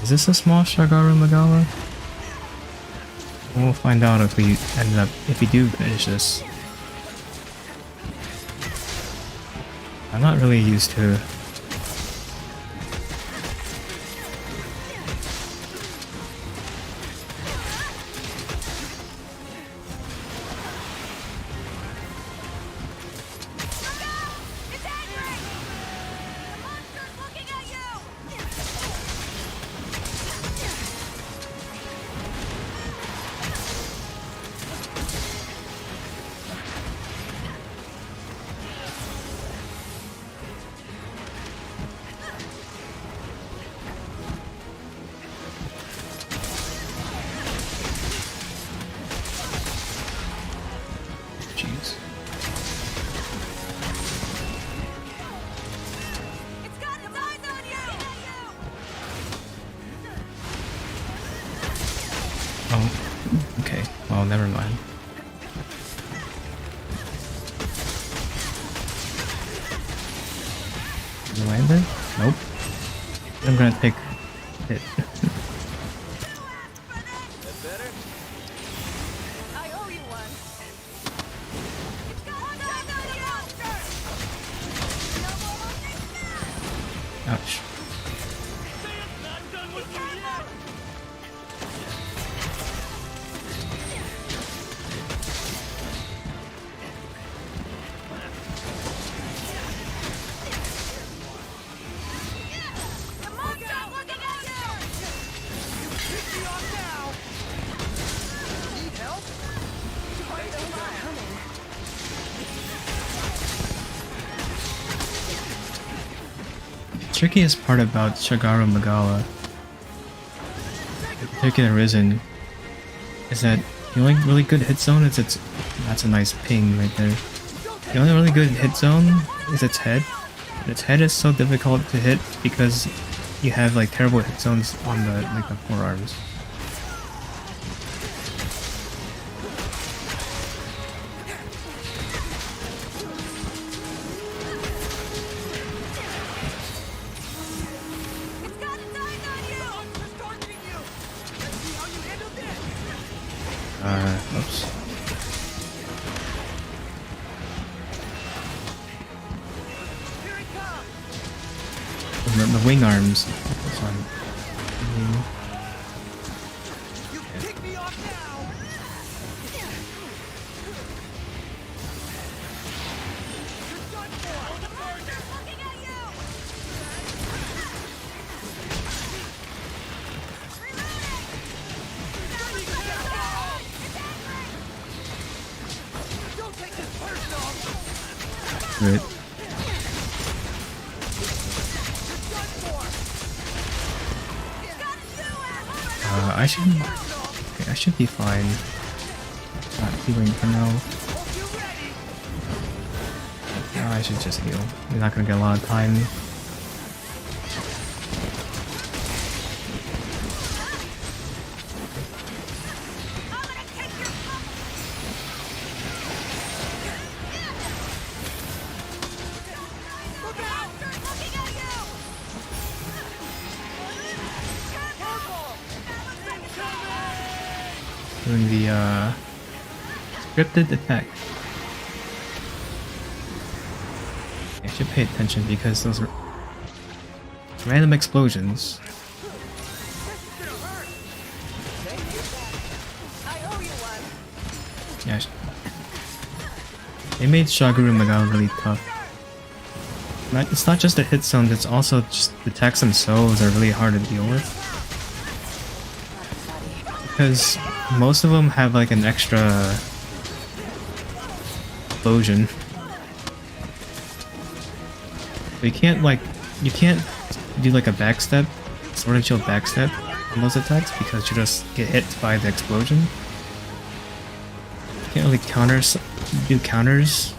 Is this a small Shagaru Magala? We'll find out if we do finish this. I'm not really used to. Jeez. Oh, okay. Well, never mind. Did I land there? Nope. I'm gonna take it. I owe you one. Ouch. Not done with you yet. The monster's looking at you! Pick me off now. Need help? Trickiest part about Shagaru Magala, in particular Risen, is that the only really good hit zone is its. That's a nice ping right there. The only really good hit zone is its head. And its head is so difficult to hit because you have like terrible hit zones on the forearms. It's got its eyes on you! Monster's targeting you. Let's see how you handle this. Oops. Here it comes. The wing arms. This one. You pick me off now. You're done for. The monster's looking at you! Don't take this personal. Right. I should. Okay, I should be fine. Not healing for now. I should just heal. We're not gonna get a lot of time. doing the scripted attack. I should pay attention because those are random explosions. I owe you one. Yeah, they made Shaguru Magao really tough. It's not just the hit zones, it's also just the attacks themselves are really hard to deal with. Because most of them have like an extra explosion. But you can't do like a backstep, sword and shield backstep on those attacks because you just get hit by the explosion. You can't really do counters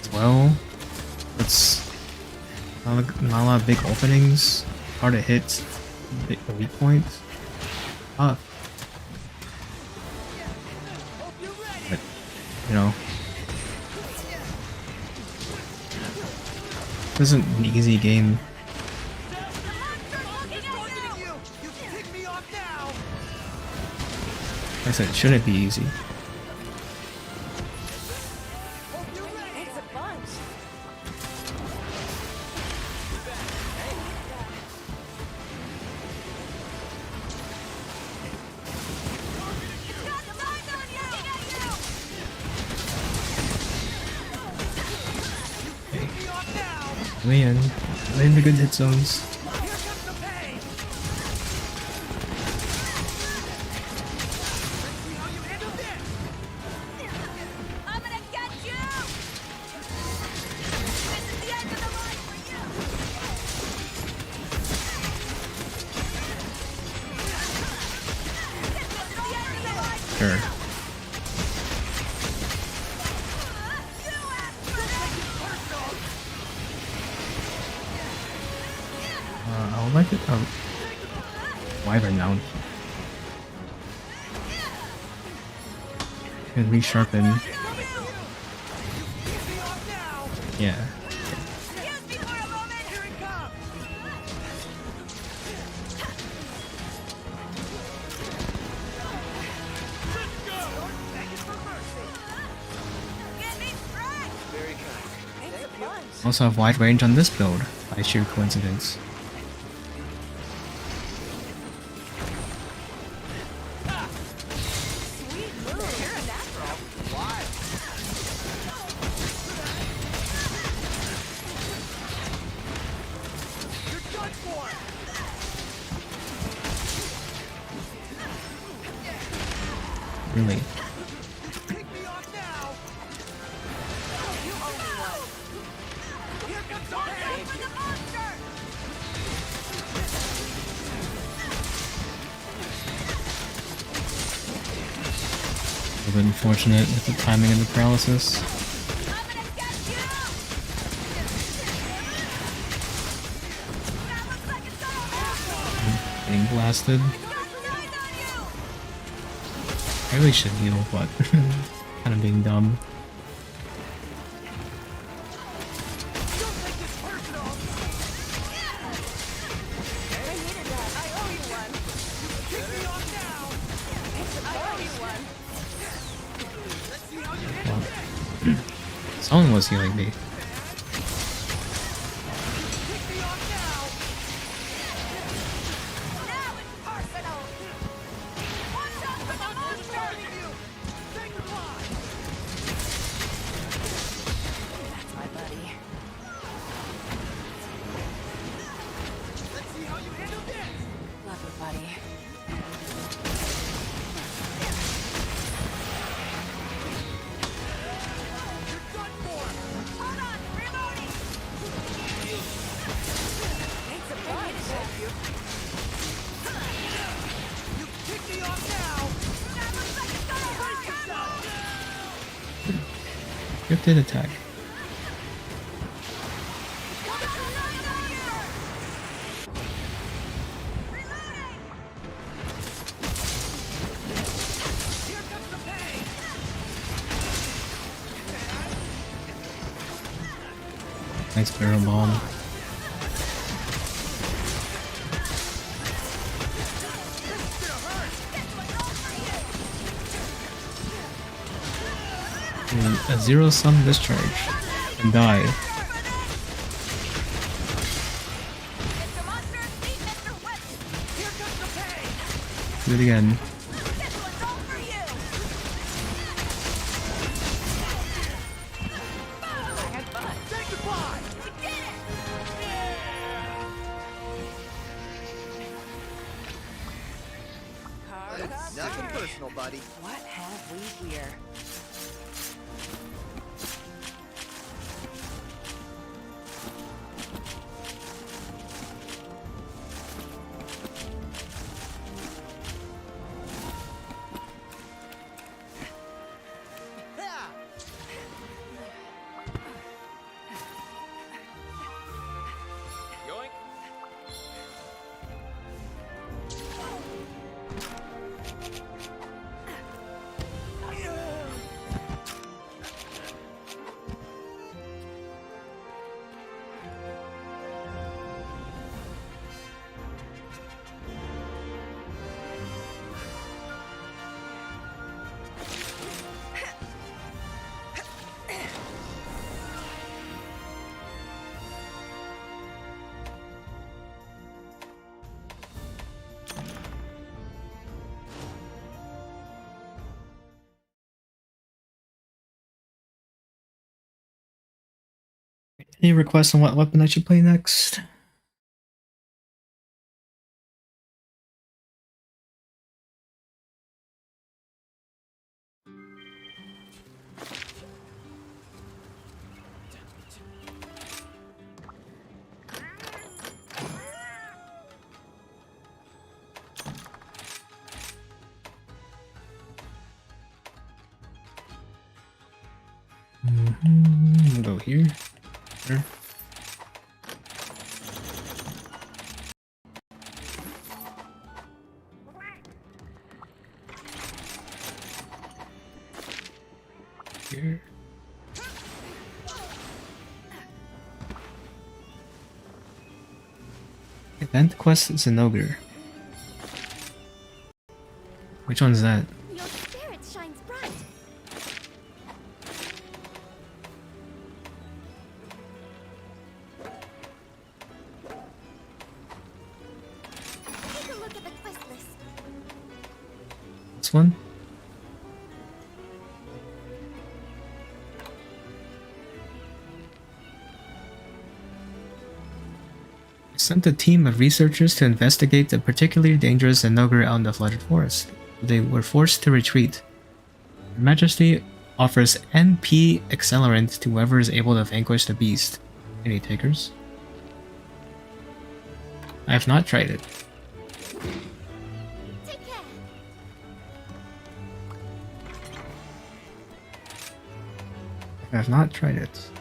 as well. It's not a lot of big openings, hard to hit, weak points. But, you know, this isn't an easy game. Like I said, it shouldn't be easy. It's a bunch. In the good hit zones. I'm gonna get you! This is the end of the line for you! This is the end of the line for Sure. you, I would like it. Wyvern mount. And resharpen. Yeah. Excuse me for a moment! Here it comes! Get me straight! Very kind. It's a bunch. Also have wide range on this build by sheer coincidence. Sweet move. You're a natural. Why? You're done for! Really. Pick me off now! You owe me one. Here comes the pain! For the monster! A bit unfortunate with the timing of the paralysis. I'm gonna get you! That looks like it's all Getting blasted. got eyes on you! I really should heal, but kind of being dumb. Don't take this personal! I needed that. I owe you one. Pick me off now! I owe you one. Let's see how you handle Well, someone was healing me. Pick me off now! Now it's personal. Watch out for the monster! You! Say goodbye! That's my buddy. Let's see how you handle this! Love you, buddy. You're done for! Hold on, reloading. Thanks a bunch. You pick me off now! That looks like it's gonna hurt. Gifted attack. Here comes the pain! Nice barrel bomb. This is gonna hurt! A zero-sum discharge and die. Mr. Monster, meet Mr. Whip. Here comes the pain! Do it again. This one's all for you. I had fun. Say goodbye! We did it. It's nothing personal, buddy. What have we here? Yeah. Yoink. Any requests on what weapon I should play next? We'll go here. There. Here. Event quest is an ogre. Which one's that? Your spirit shines bright. Take a look at the quest list. This one? I sent a team of researchers to investigate the particularly dangerous ogre out in the flooded forest. They were forced to retreat. Her Majesty offers NP accelerant to whoever is able to vanquish the beast. Any takers? I have not tried it. Take care. I have not tried it.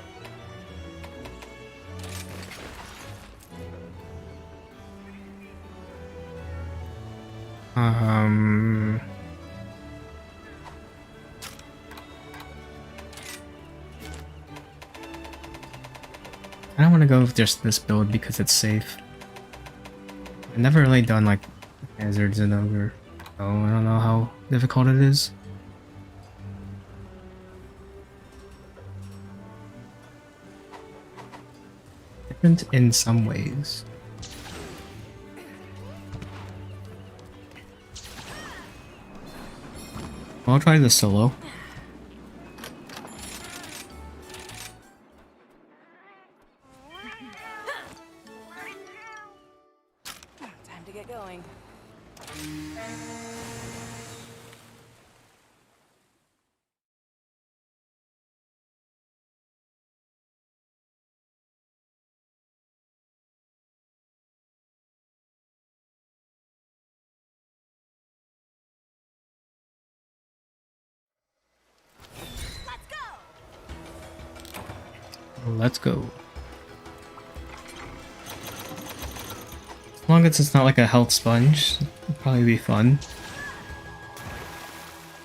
I don't want to go with just this build because it's safe. I've never really done like hazards and ogre, so I don't know how difficult it is. Different in some ways. I'll try the solo. Time to get going. Let's go. Let's go. As long as it's not like a health sponge, it'll probably be fun.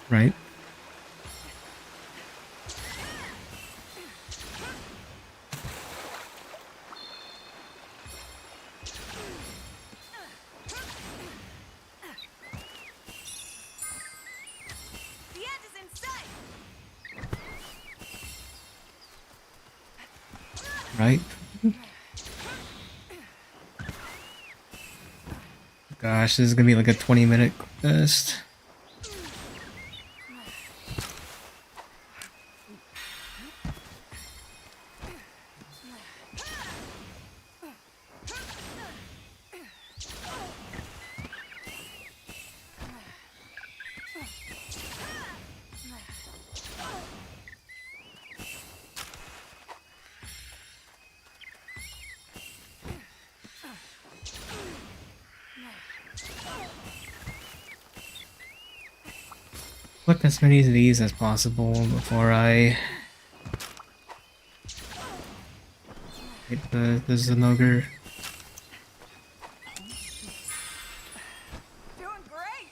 Right? The end is in sight. right? Gosh, this is gonna be like a 20-minute quest. Collect as many of these as possible before I hit the Zenogre. Doing great.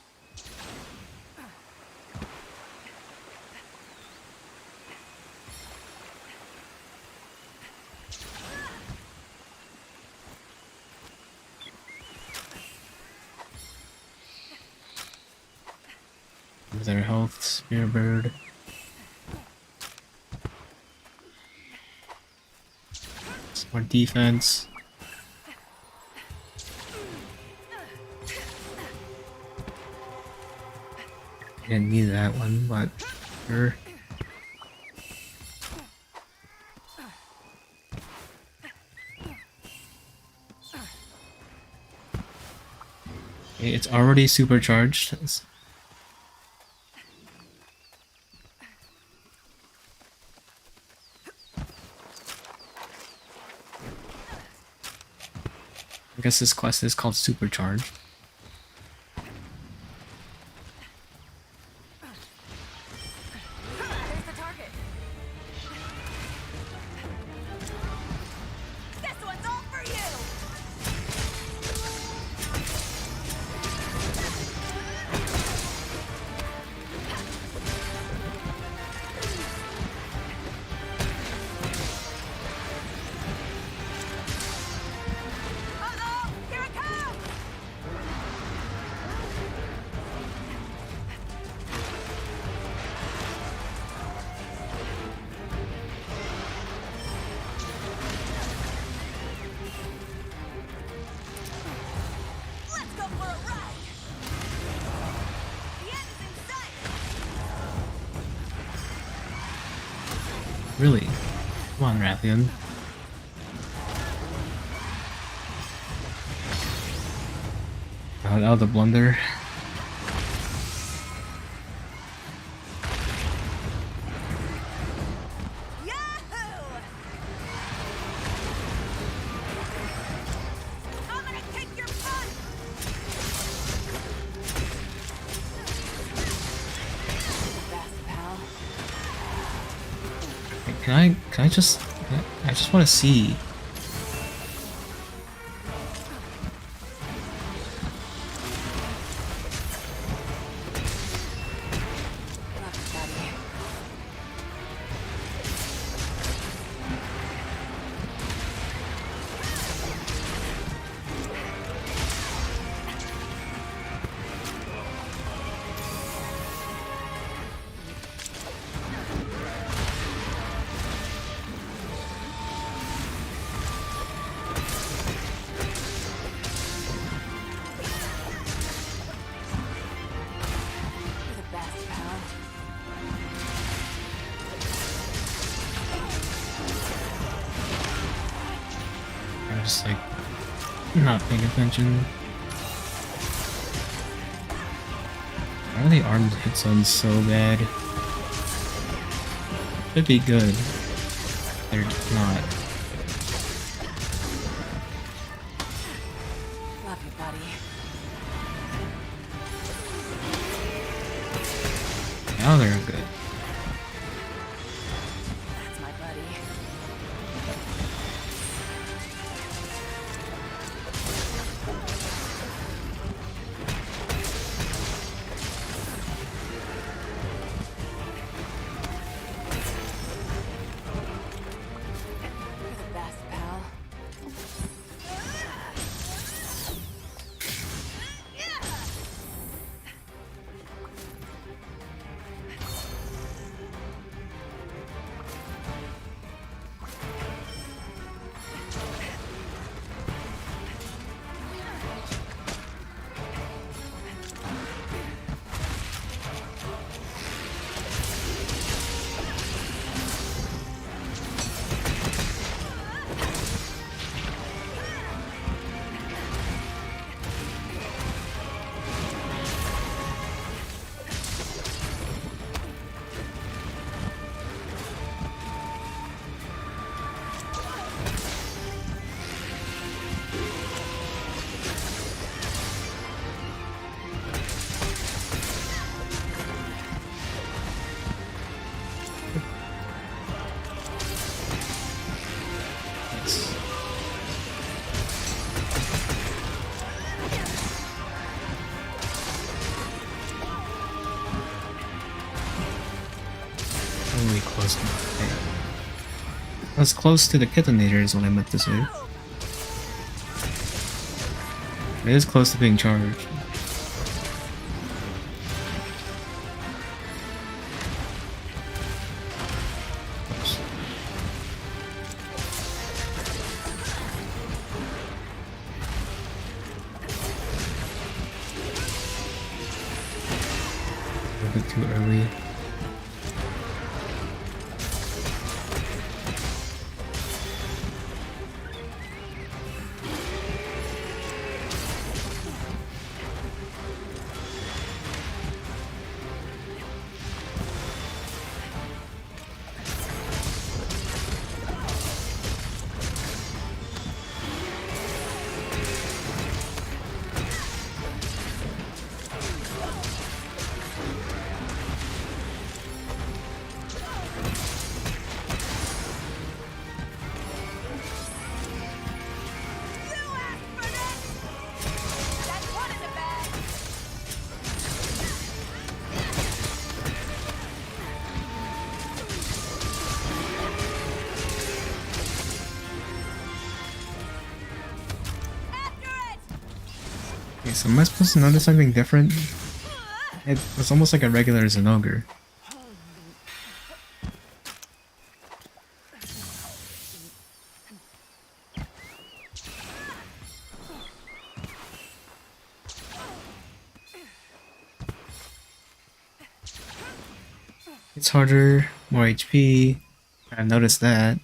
Their health, Spear Bird. Some more defense. Didn't need that one, but sure. Okay, it's already supercharged. I guess this quest is called Supercharged. There's the target. This one's all for you. Uh-oh, here it comes. Let's go for a ride. The end is in sight. Really? Come on, Rathian. Out of the blunder. Yahoo! I'm gonna kick your butt. Fast, pal. Can I just I just want to see. You're the best, pal. I'm just like not paying attention. Why are the armed hit zones so bad? Should be good. They're not. Love you, buddy. Now they're good. That's my buddy. That's close to the Kittonator is what I meant to say. It is close to being charged. Oops. A little bit too early. That's one in the bag. After it. Okay, so am I supposed to notice something different? It was almost like a regular Zenogre. It's harder, more HP. I've noticed that.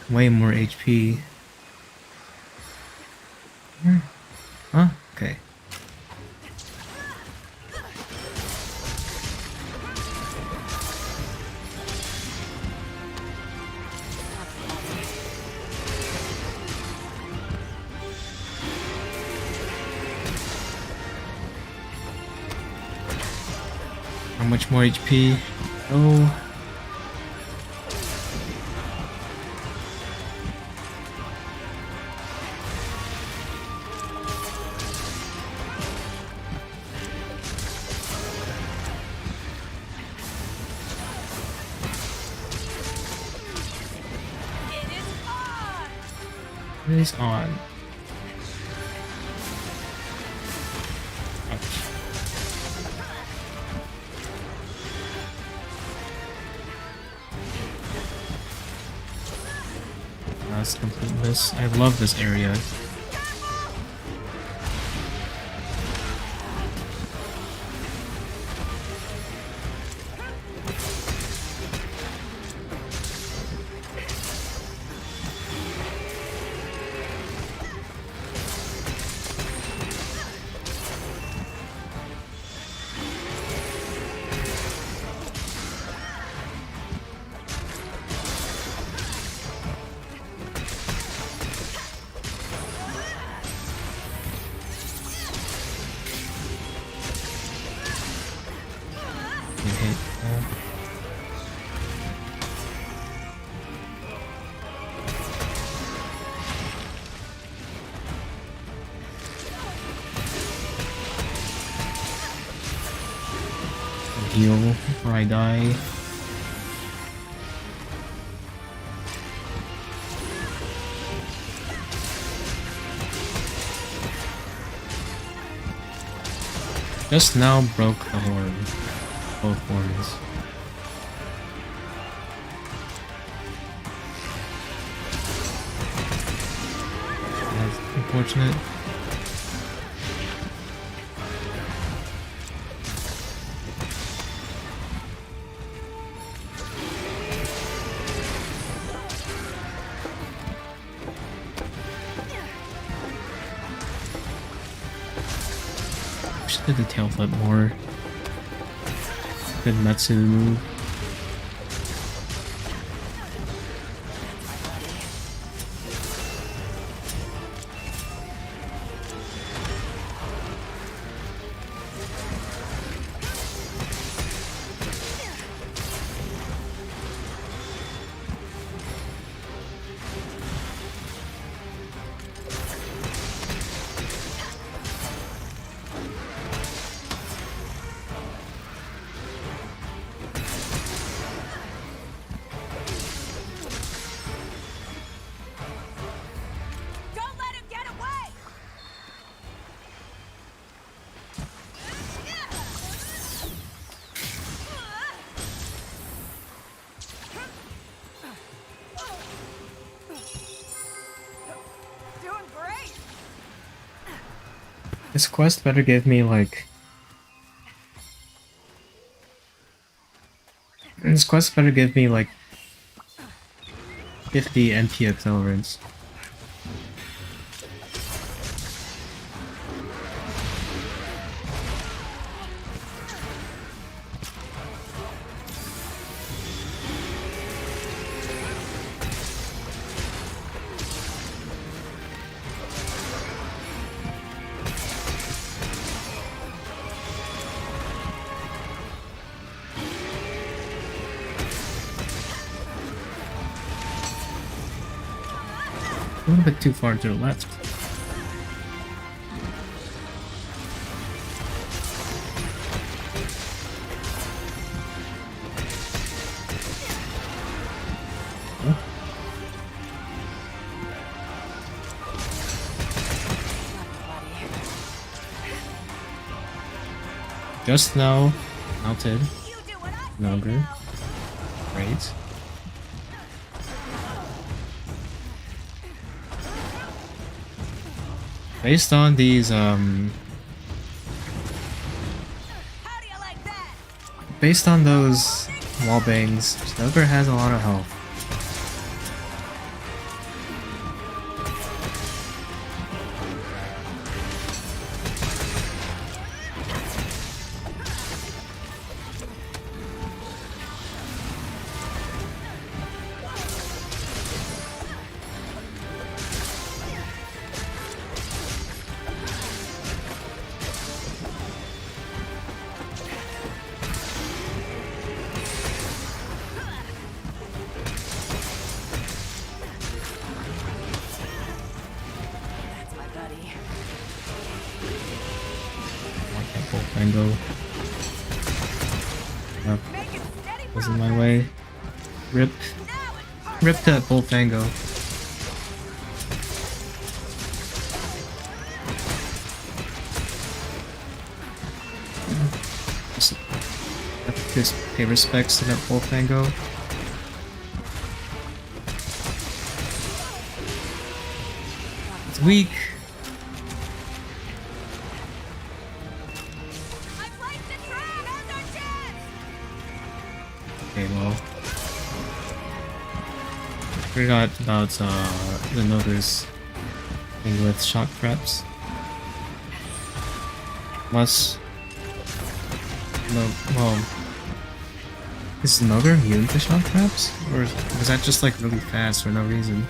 Way more HP. Huh? Okay. How much more HP? Oh. It is on. Ouch. That's a complete miss. I love this area. Good hit. Heal before I die. Just now broke the horn. Both horns. That's unfortunate. Should did the tail flip more. Good Metsu move. This quest better give me like... This quest better give me like 50 MP accelerants. A little bit too far to the left. Oh. Just now, melted. You do what I say Longer. now. Great. Based on these, How do you like that? based on those wall bangs, Snooker has a lot of health. That's my buddy. Mango. Make it steady Was in progress. my way. Rip. Now it's perfect. Rip that Bullfango. Just pay respects to that Bullfango. It's weak. I placed a trap. Now's our chance. Okay, well. Forgot about the Noger's thing with shock traps. Must. No, well. Is Noger immune to shock traps? Or was that just like really fast for no reason?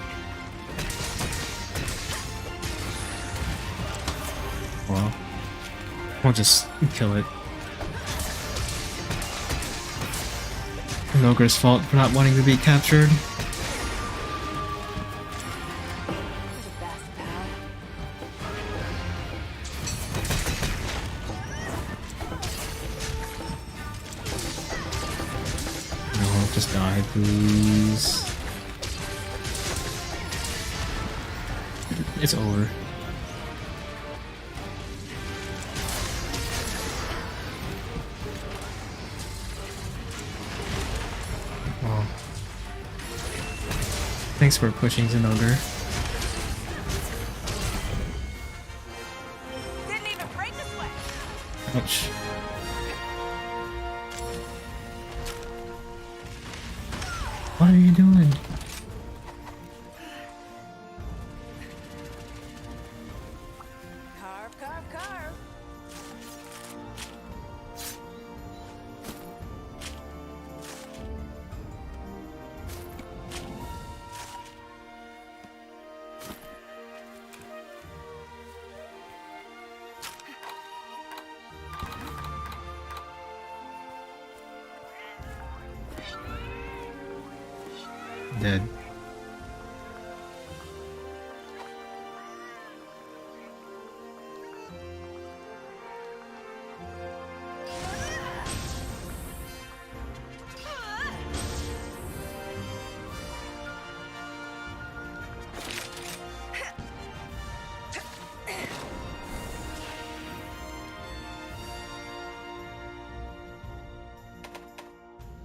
Well, we'll just kill it. Noger's fault for not wanting to be captured. You're the best, pal. No, just die, please. It's over. Oh. Thanks for pushing Zenogre. Didn't even break a sweat. Ouch. What are you doing? Carve, carve, carve. Dead.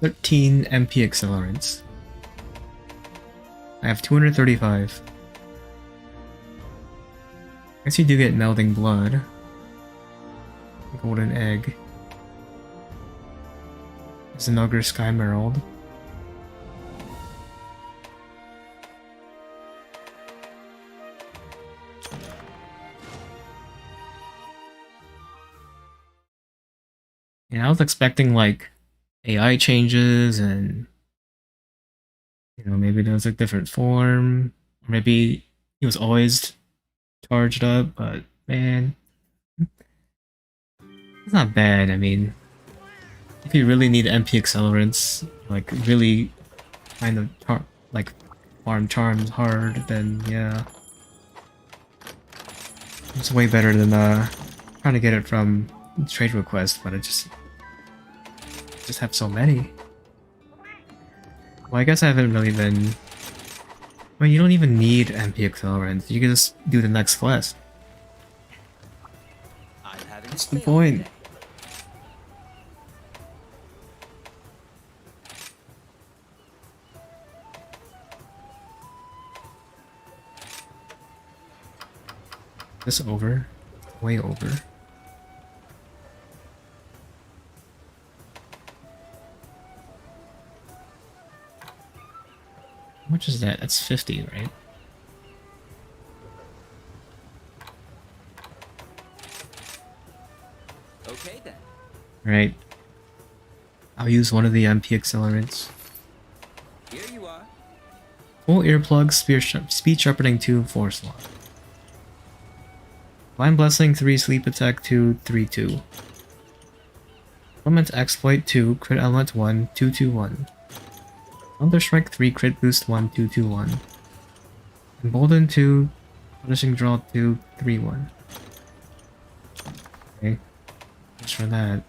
$13 MP accelerants. I have 235. I guess you do get melting blood. Golden egg. Zenogre Sky Emerald. Yeah, I was expecting like AI changes and maybe there was a different form. Or maybe he was always charged up, but man, it's not bad. I mean, if you really need MP accelerants, like really kind of like farm charms hard, then yeah. It's way better than trying to get it from trade request, but it just have so many. Well, I guess I haven't really been. Well, you don't even need MP accelerants. You can just do the next quest. I'm having What's a the fail point? today. This over? Way over. How much is that? That's 50, right? Okay then. Right. I'll use one of the MP accelerants. Here you are. Full earplug, speed sharpening 2, 4 slot. Blind Blessing 3, Sleep Attack 2, 3, 2. Element Exploit 2, Crit Element 1, 2, 2, 1. Thunder Strike 3, Crit Boost 1, 2, 2, 1. Embolden 2, Punishing Draw 2, 3, 1. Okay. Thanks for that.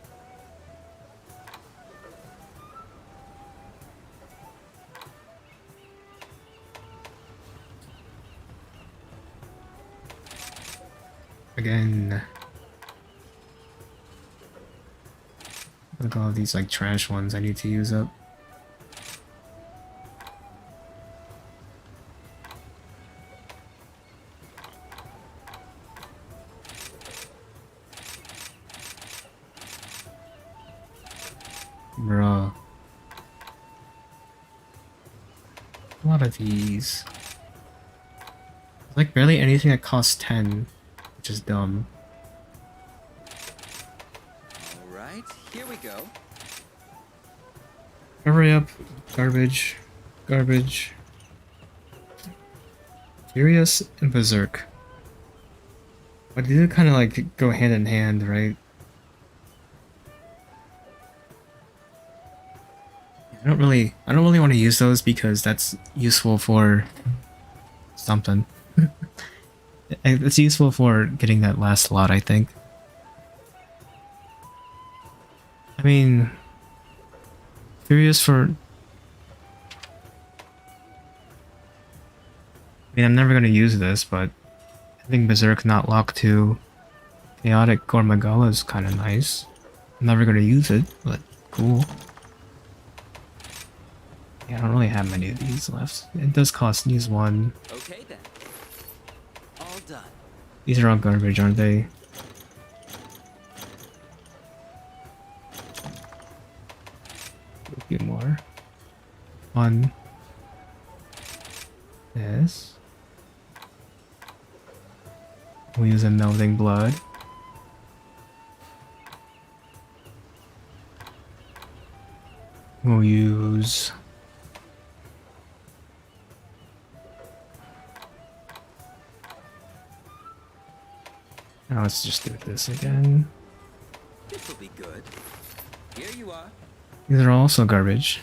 Again. Look at all these like trash ones I need to use up. Bruh. A lot of these. There's like barely anything that costs 10, which is dumb. All right, here we go. Hurry up. Garbage. Garbage. Furious and Berserk. But they do kind of like go hand in hand, right? I don't really want to use those because that's useful for something. It's useful for getting that last slot, I think. I mean, Furious for... I mean, I'm never going to use this, but I think Berserk not locked to Chaotic Gormagala is kind of nice. I'm never going to use it, but cool. Yeah, I don't really have many of these left. It does cost use one. Okay then. All done. These are all garbage, aren't they? A few more. One. This. We'll use a melting blood. We'll use... Now let's just do this again. This will be good. Here you are. These are also garbage.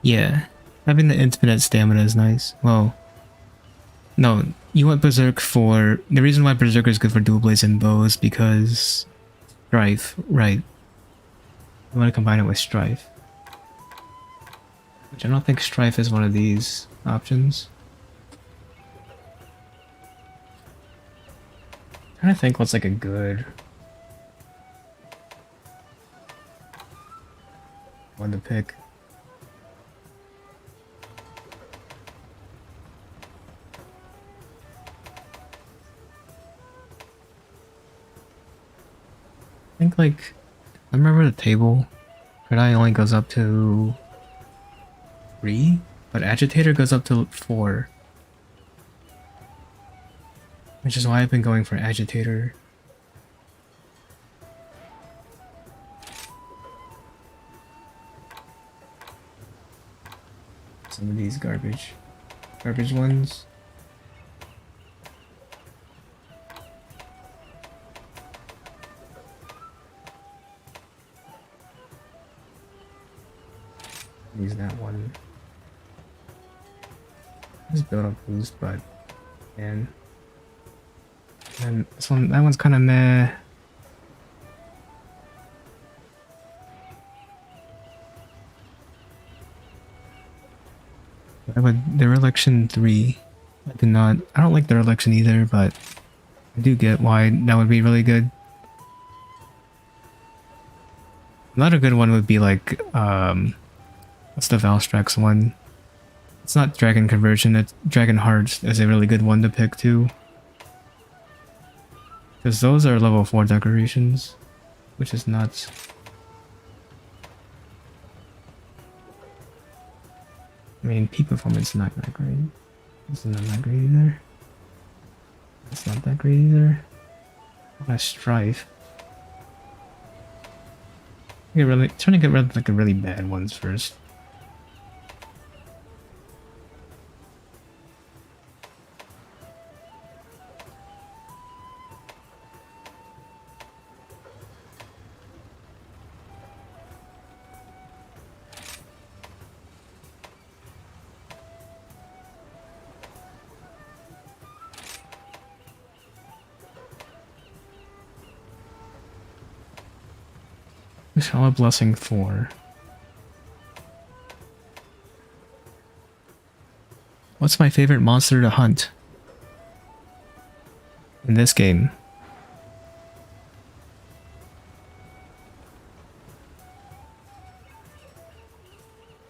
Yeah, having the infinite stamina is nice. Well, no, you want Berserk for... The reason why Berserker is good for dual blades and bows because... Strife, right. You want to combine it with Strife. Which I don't think Strife is one of these options. I'm trying to think what's like a good one to pick. think like I remember the table. Credai only goes up to 3, but Agitator goes up to 4. Which is why I've been going for Agitator. Some of these garbage ones. Use that one. Just build up boost, but man. And that one's kind of meh. I would Dereliction 3. I don't like Dereliction either, but I do get why that would be really good. Another good one would be like, what's the Valstrax one? It's not Dragon Conversion, it's Dragon Heart is a really good one to pick too. Because those are level 4 decorations, which is nuts. I mean, peak performance is not that great. This is not that great either. It's not that great either. What a strife. Trying to get rid of like the really bad ones first. Shala Blessing 4. What's my favorite monster to hunt in this game?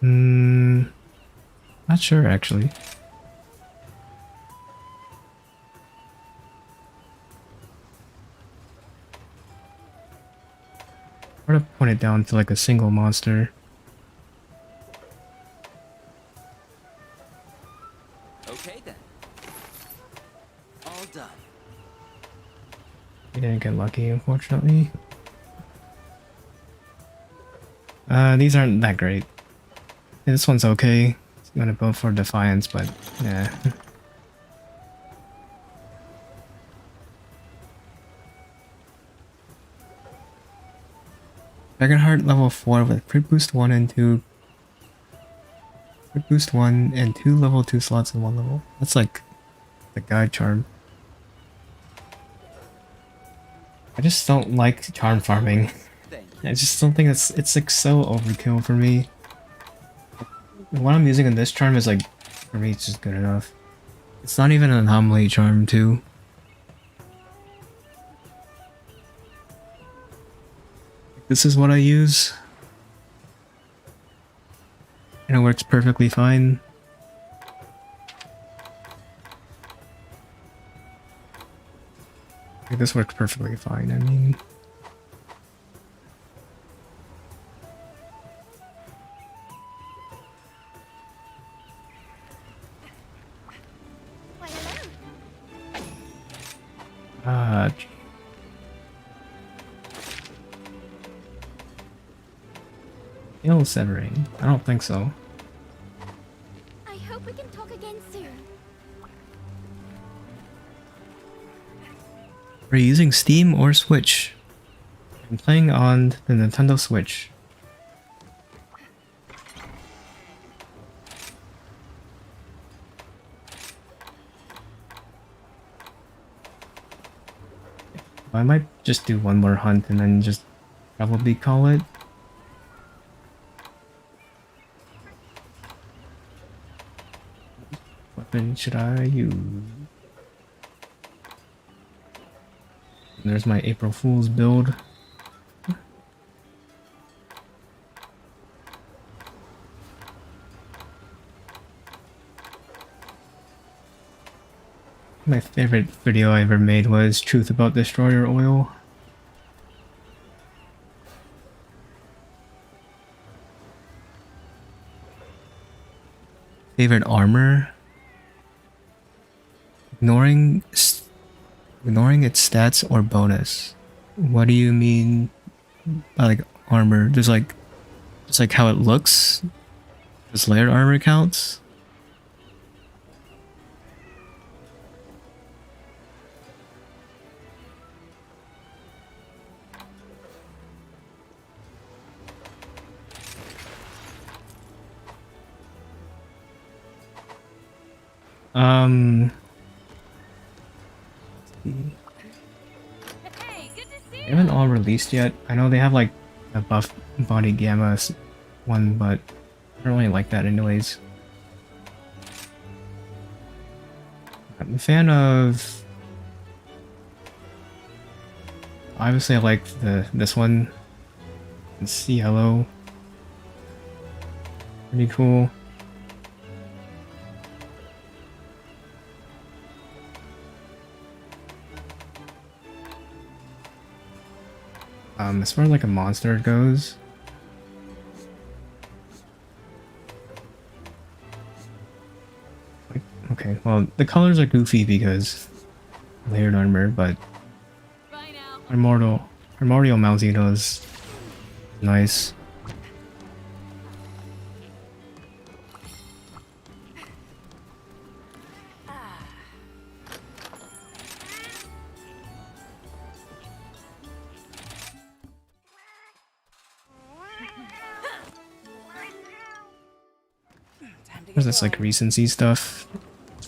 Not sure actually. Or to point it down to like a single monster. Okay then. All done. We didn't get lucky, unfortunately. These aren't that great. This one's okay. It's gonna build for Defiance, but yeah. Dragonheart level 4 with crit boost 1 and 2. Crit boost 1 and 2 level 2 slots in one level. That's like the guide charm. I just don't like charm farming. I just don't think it's like so overkill for me. What I'm using in this charm is like, for me it's just good enough. It's not even an anomaly charm too. This is what I use. And it works perfectly fine. Like, this works perfectly fine, I mean. Why, hello. Ill severing? I don't think so. I hope we can talk again soon. Are you using Steam or Switch? I'm playing on the Nintendo Switch. I might just do one more hunt and then just probably call it. What weapon should I use? There's my April Fool's build. My favorite video I ever made was Truth About Destroyer Oil. Favorite armor? Ignoring its stats or bonus. What do you mean by like armor? Just like how it looks? Does layered armor counts? Hey, good to see They you. haven't all released yet. I know they have like a buff body gamma one, but I don't really like that anyways. I'm a fan of. Obviously, I like this one. It's yellow. Pretty cool. As far as like a monster goes, like, okay, well the colors are goofy because layered armor, but Bye now. Primordial Malzeno is nice. There's this like recency stuff.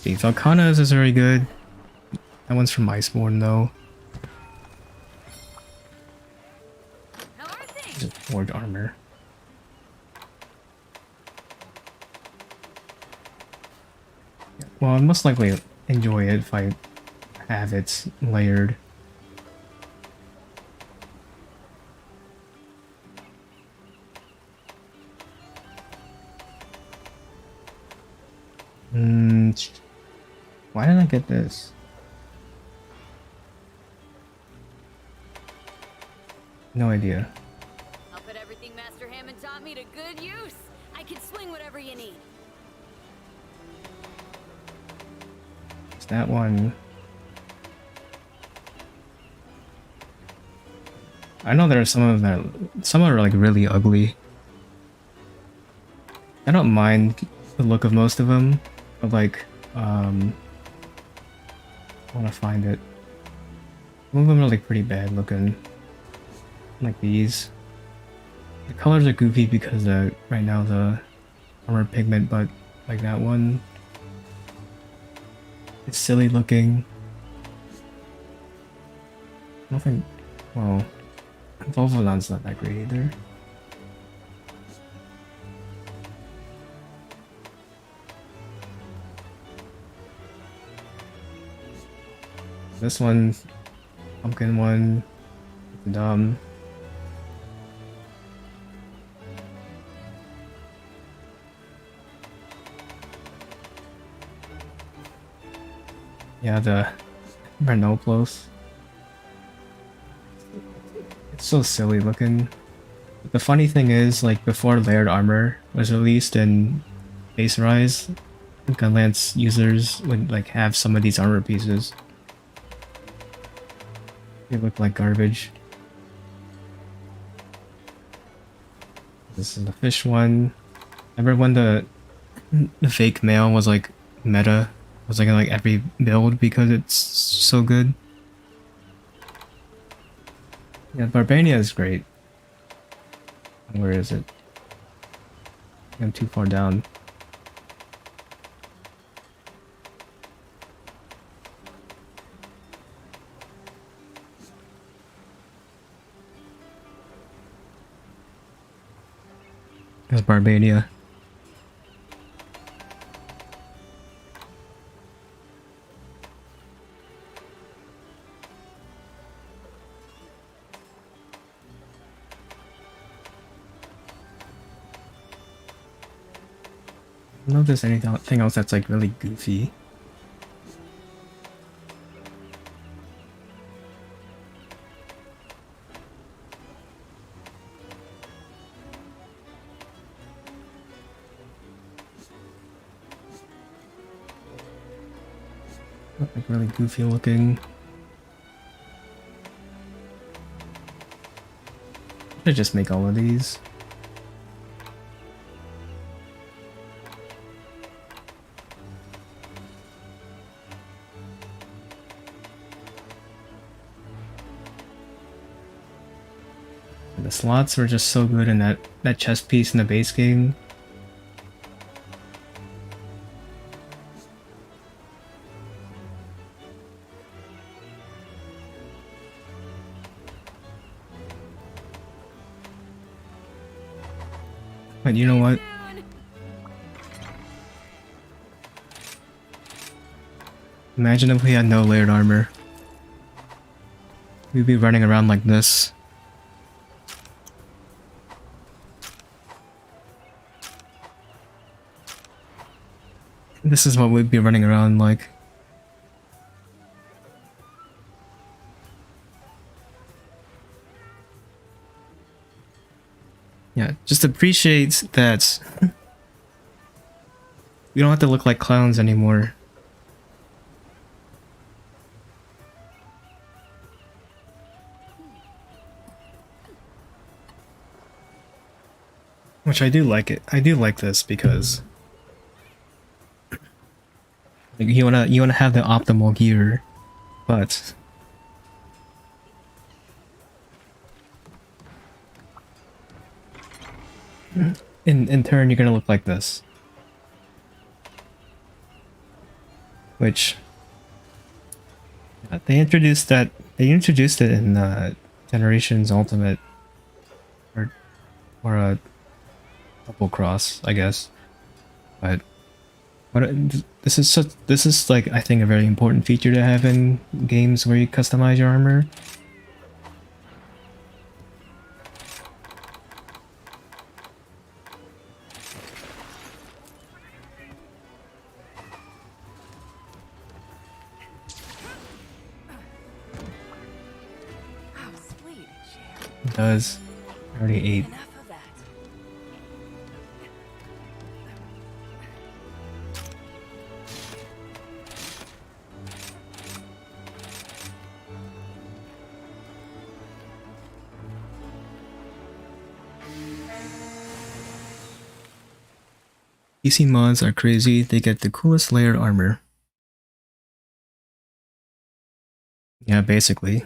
The Valkana's is very good. That one's from Iceborne though. How are things? Just forged armor. Yeah, well, I'd most likely enjoy it if I have it layered. Why did I get this? No idea. I'll put everything Master Hammond taught me to good use. I can swing whatever you need. It's that one. I know there are some of them that some are like really ugly. I don't mind the look of most of them, but like I want to find it. Some of them are like pretty bad looking. Like these. The colors are goofy because right now the armor pigment, but like that one is silly looking. I don't think, well, Volvolon's not that great either. This one, pumpkin one, dumb. Yeah, the Renoplos. It's so silly looking. But the funny thing is, like before layered armor was released in Base Rise, Gunlance users would like have some of these armor pieces. They look like garbage. This is the fish one. Remember when the fake male was like meta? Was like in like every build because it's so good. Yeah, Barbania is great. Where is it? I'm too far down. There's Barbania. I don't know if there's anything else that's like really goofy. Like really goofy looking. I should just make all of these. The slots were just so good in that chest piece in the base game. But you know what? Imagine if we had no layered armor. We'd be running around like this. This is what we'd be running around like. Yeah, just appreciate that we don't have to look like clowns anymore. Which I do like it. I do like this because like, you wanna have the optimal gear, but in turn you're gonna look like this. Which they introduced it in Generations Ultimate or a double cross, I guess. But this is like I think a very important feature to have in games where you customize your armor. Oh, sweet, Cher. It does. I already ate. Enough of that. PC mods are crazy. They get the coolest layered armor. Yeah, basically.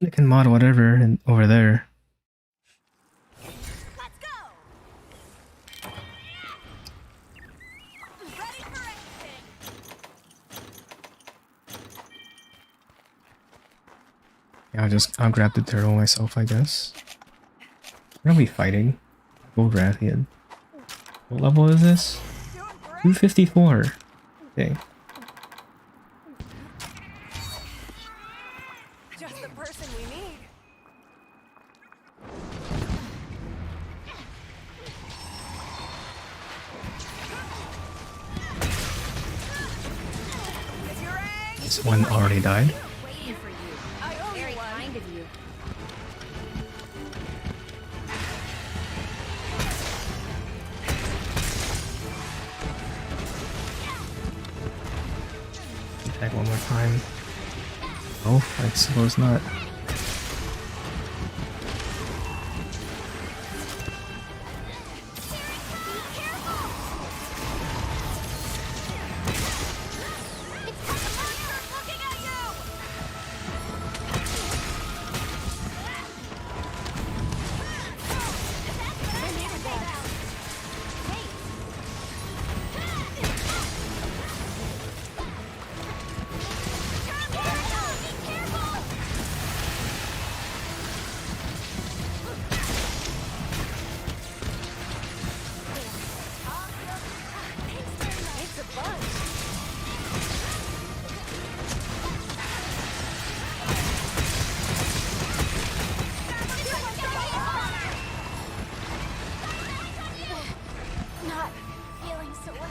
They can mod whatever over there. Let's go. Ready for anything. Yeah, I'll grab the turtle myself, I guess. Where are we fighting? Gold Rathian. What level is this? Doing great. 254. Okay. Just the person we need. Is your egg? This one already died. Waiting for you. I owe Very you one. kind of you. Attack one more time. Oh, I suppose not. Looking at you. It's a bunch. Not feeling so well.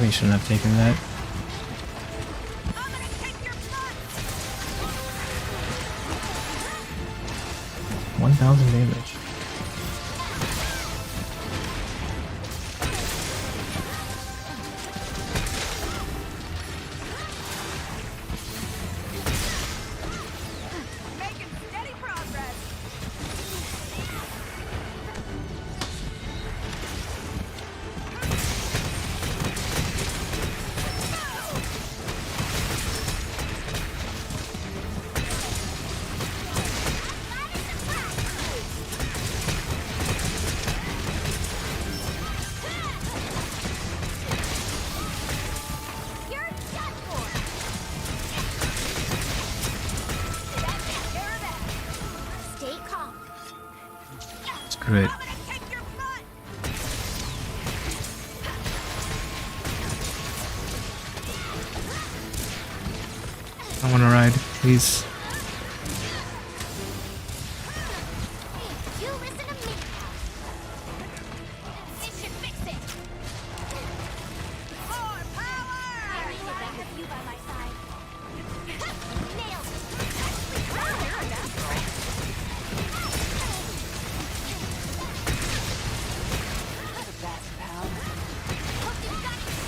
We shouldn't have taken that. I'm gonna take your 1000 damage. Making steady progress. You're done for. Take care of that. Stay calm. Screw it. I'm gonna kick your butt. I wanna ride, please. You listen to me. This should fix it. More power. I knew I would have you by my side. Nailed it. Hope you've got insurance. Take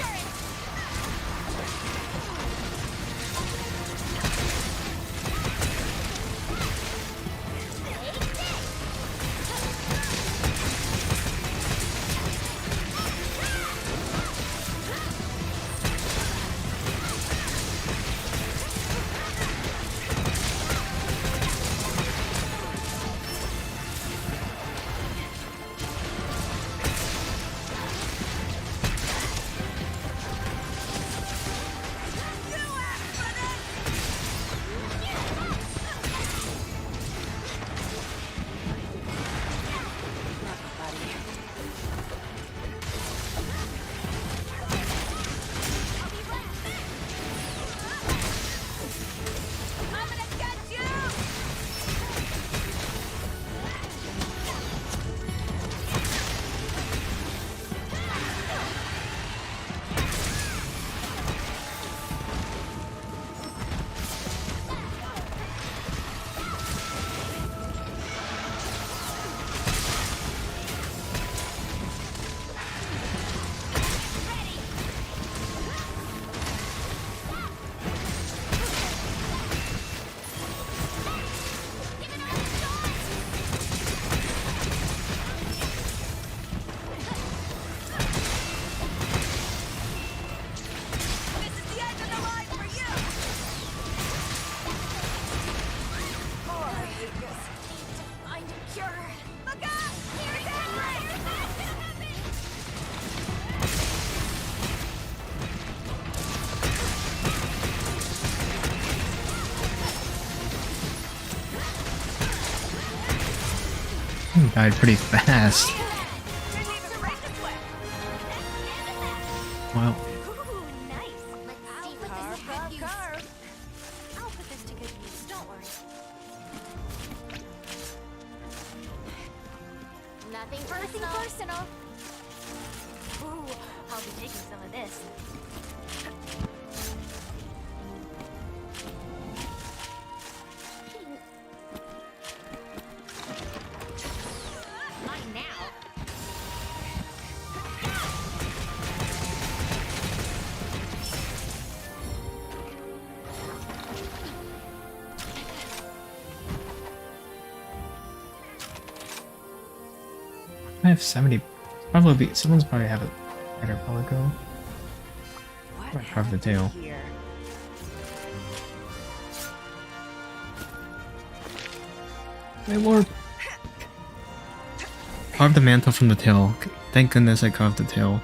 this. I'm gonna get you. This is the end of the line for you. Poor Lucas. Need to find a cure. Look out! Here's Henry! Died pretty fast. Didn't even break a sweat. Wow. Ooh, nice. Let's see what this is good use. I'll put this to good use. Don't worry. Nothing personal. Ooh, I'll be taking some of this. Mine now. I have 70. Probably someone's probably have a better Pelico. Might carve the tail. Here. Wait, warp. Carve the mantle from the tail. Thank goodness I carved the tail.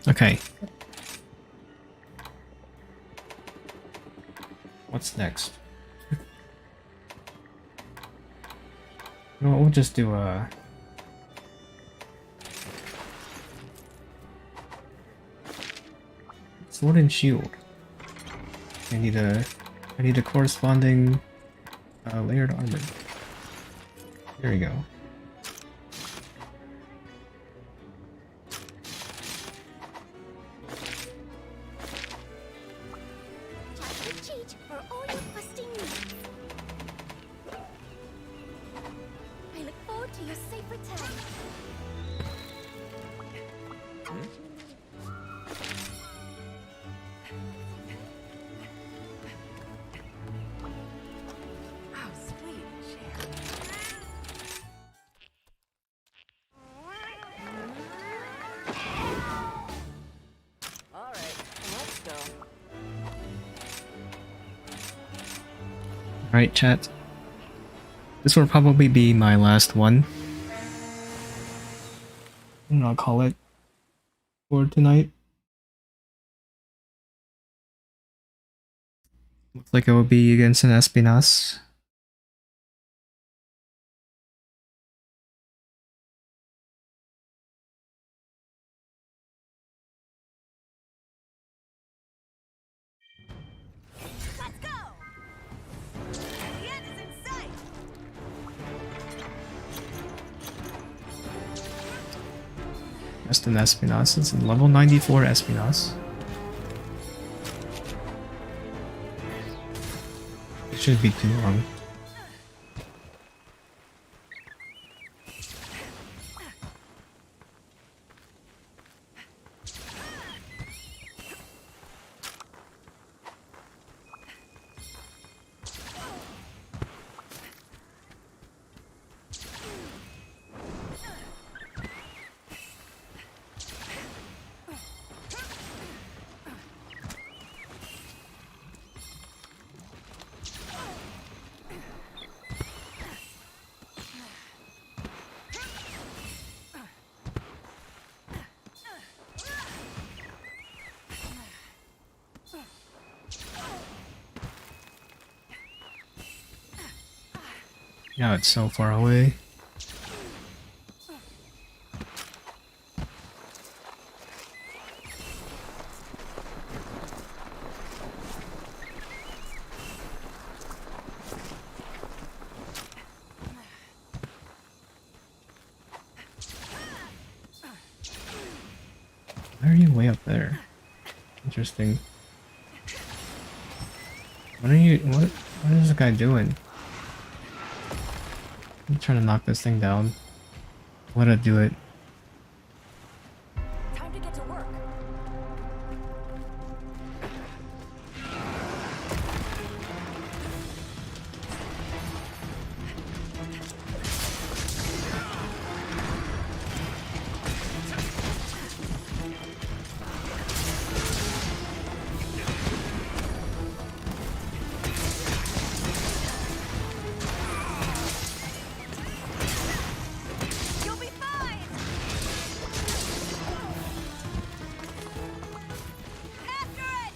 Okay. What's next? No, we'll just do sword and shield. I need a corresponding layered armor. There we go. Just a cheat for all your questing needs. I look forward to your safe return. Oh, sweet chair. All right, let's go. Alright, chat. This will probably be my last one. And I'll call it for tonight. Looks like it will be against an Espinas. Let's go! The end is in sight! Just an Espinas. It's a level 94 Espinas. It shouldn't be too long. Yeah, it's so far away. Why are you way up there? Interesting. What is this guy doing? I'm trying to knock this thing down. Let it do it. Time to get to work. You'll be fine! After it!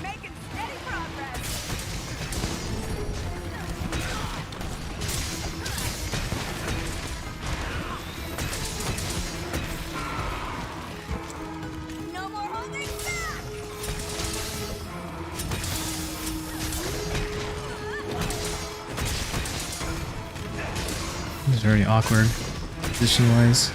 Making steady progress. No more holding back. This is very awkward, position-wise.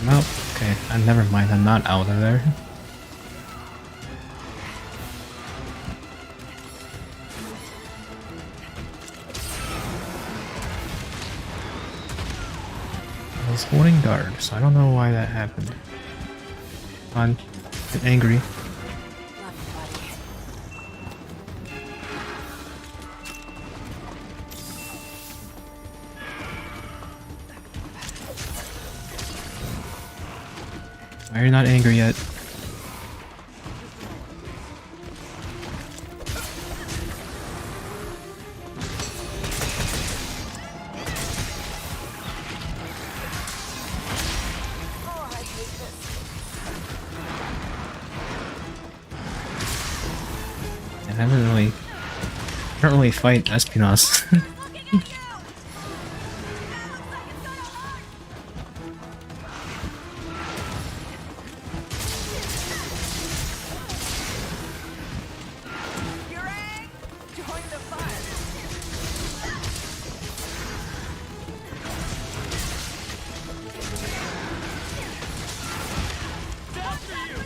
I'm out. Okay, never mind. I'm not out of there. guard, so I don't know why that happened. Come on, get angry. Why are you not angry yet? I don't really fight Espinos.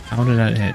How did that hit?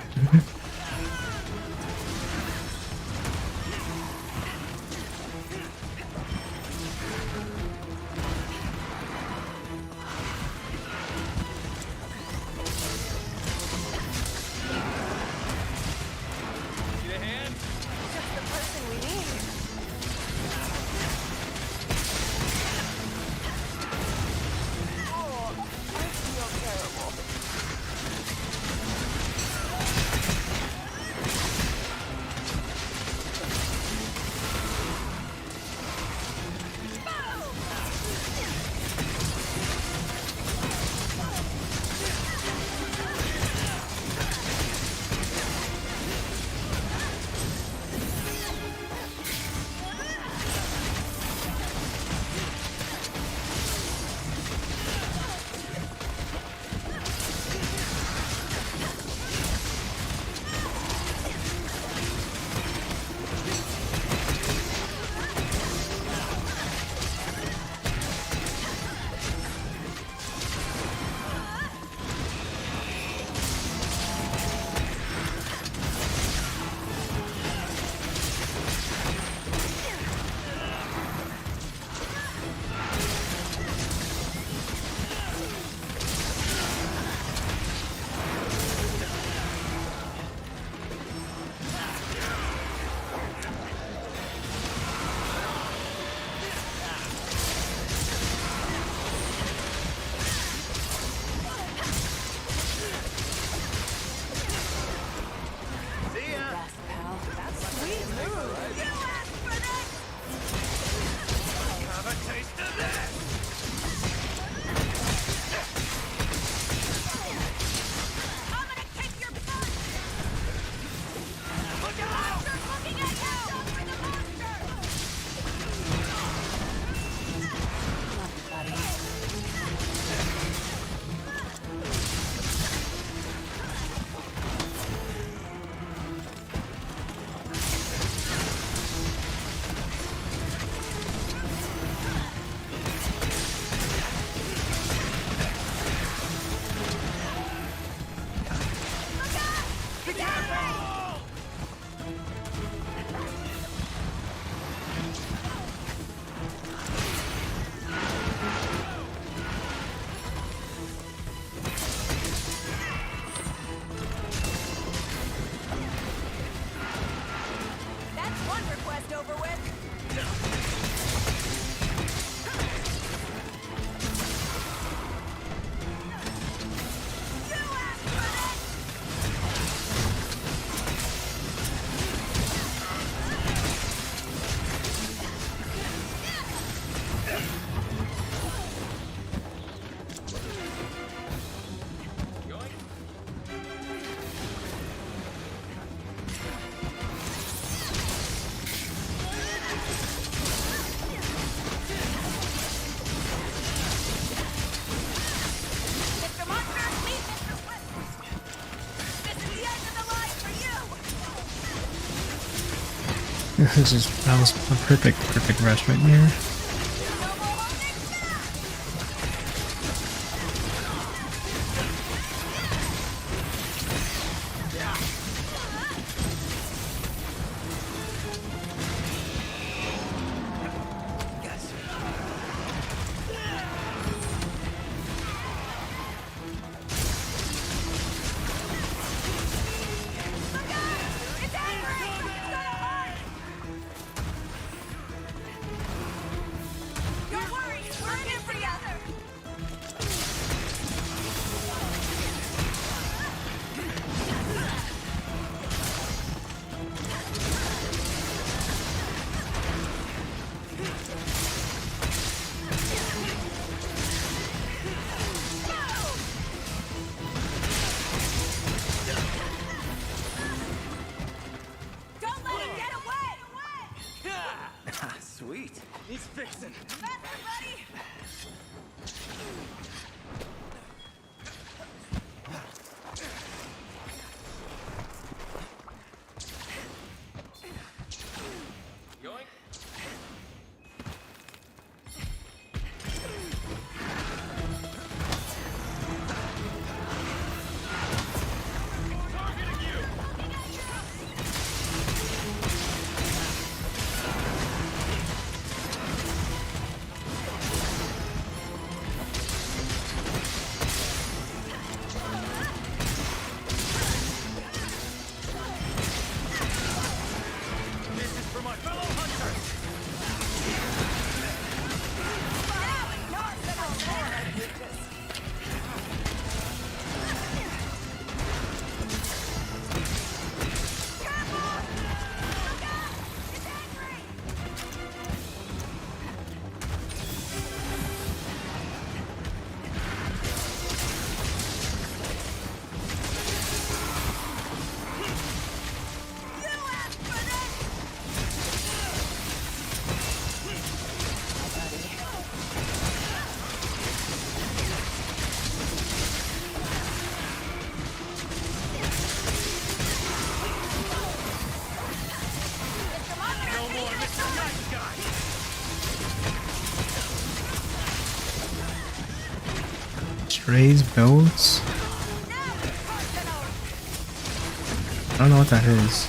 That was a perfect rush right here. fixin'. Faster, buddy! Yoink. Targeting you. This is for my fellow hunters. No more Mr. Nice Guy. Strays builds? I don't know what that is.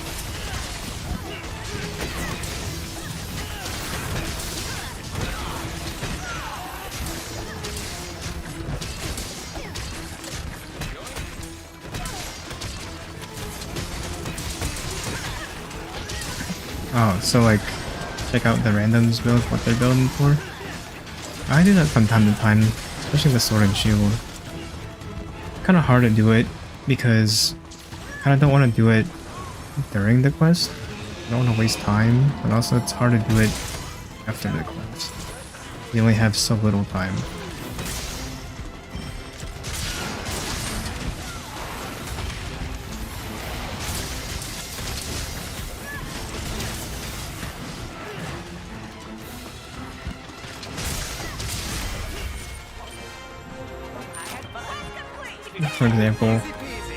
Oh, so like, check out the randoms build, what they're building for. I do that from time to time, especially with Sword and Shield. Kind of hard to do it because I kind of don't want to do it during the quest. I don't want to waste time, but also it's hard to do it after the quest. You only have so little time. For example, Easy peasy.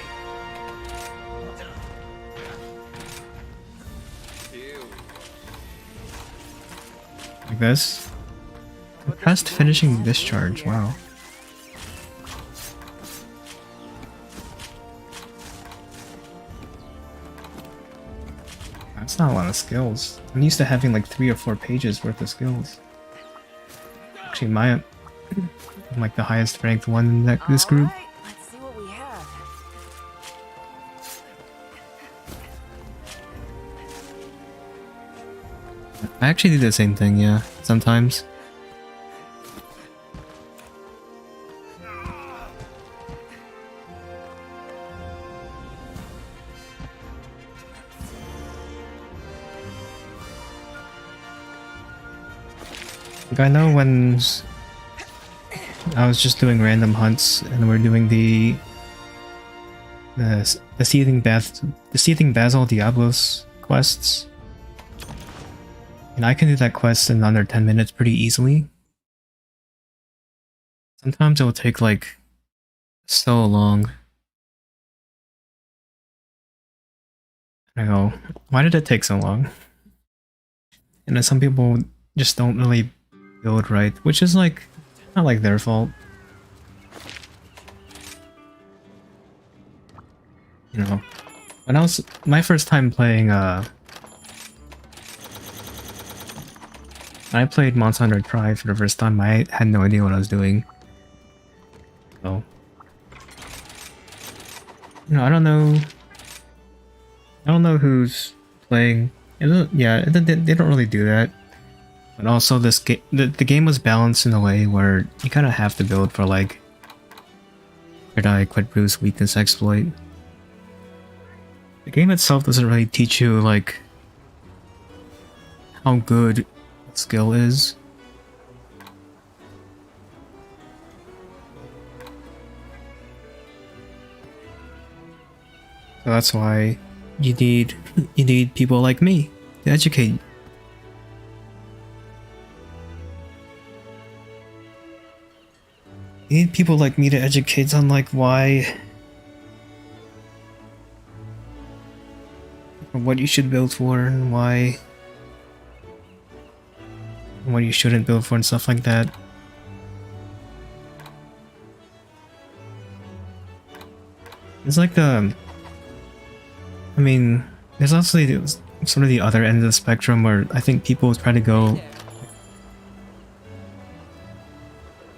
Ew. like this. Compressed finishing discharge, wow. That's not a lot of skills. I'm used to having like 3 or 4 pages worth of skills. Actually, I'm like the highest ranked one in this group. Alright, let's see what we have. I actually do the same thing, yeah, sometimes. Like, I know when I was just doing random hunts and we're doing the seething basil Diablos quests, and I can do that quest in under 10 minutes pretty easily. Sometimes it will take like so long. I go, why did it take so long? And then some people just don't really build right, which is like not like their fault. You know, when I was my first time playing when I played Monster Hunter Tri for the first time, I had no idea what I was doing. So, you know, I don't know who's playing. Yeah, they don't really do that. But also, this game, the game was balanced in a way where you kind of have to build for like, Third Eye, Quit Bruce, Weakness Exploit. The game itself doesn't really teach you like how good skill is. So that's why you need people like me to educate. You need people like me to educate on like why or what you should build for and why and what you shouldn't build for and stuff like that. It's like I mean, there's also sort of the other end of the spectrum where I think people try to go.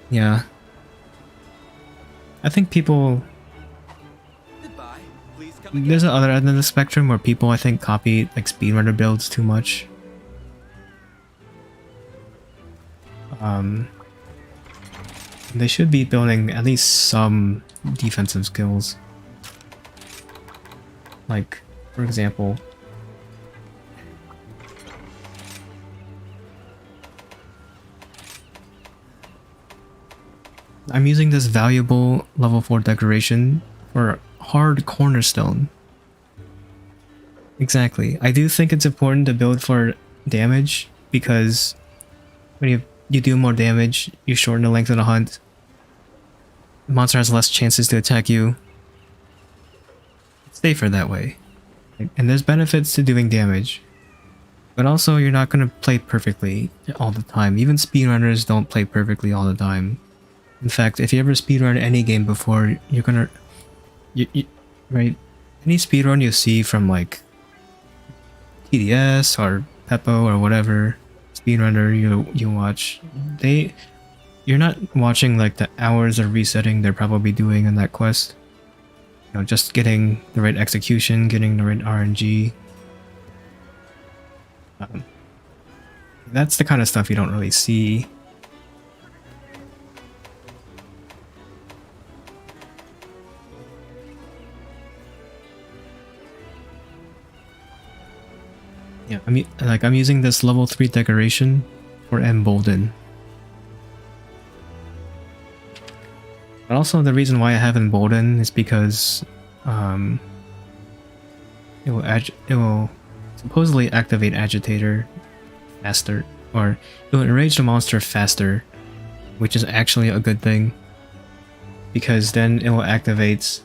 Yeah. I think people. Goodbye. Please come again. There's the other end of the spectrum where people I think copy like speedrunner builds too much. They should be building at least some defensive skills. Like, for example, I'm using this valuable level 4 decoration for hard cornerstone. Exactly. I do think it's important to build for damage because when you do more damage, you shorten the length of the hunt. The monster has less chances to attack you. It's safer that way. And there's benefits to doing damage. But also, you're not going to play perfectly all the time. Even speedrunners don't play perfectly all the time. In fact, if you ever speedrun any game before, you're gonna... right? Any speedrun you see from like TDS or Peppo or whatever speedrunner you watch, you're not watching like the hours of resetting they're probably doing in that quest. You know, just getting the right execution, getting the right RNG. That's the kind of stuff you don't really see. Yeah, I mean, like I'm using this level 3 decoration for Embolden. But also the reason why I have Embolden is because it will supposedly activate Agitator faster, or it will enrage the monster faster, which is actually a good thing because then it will activate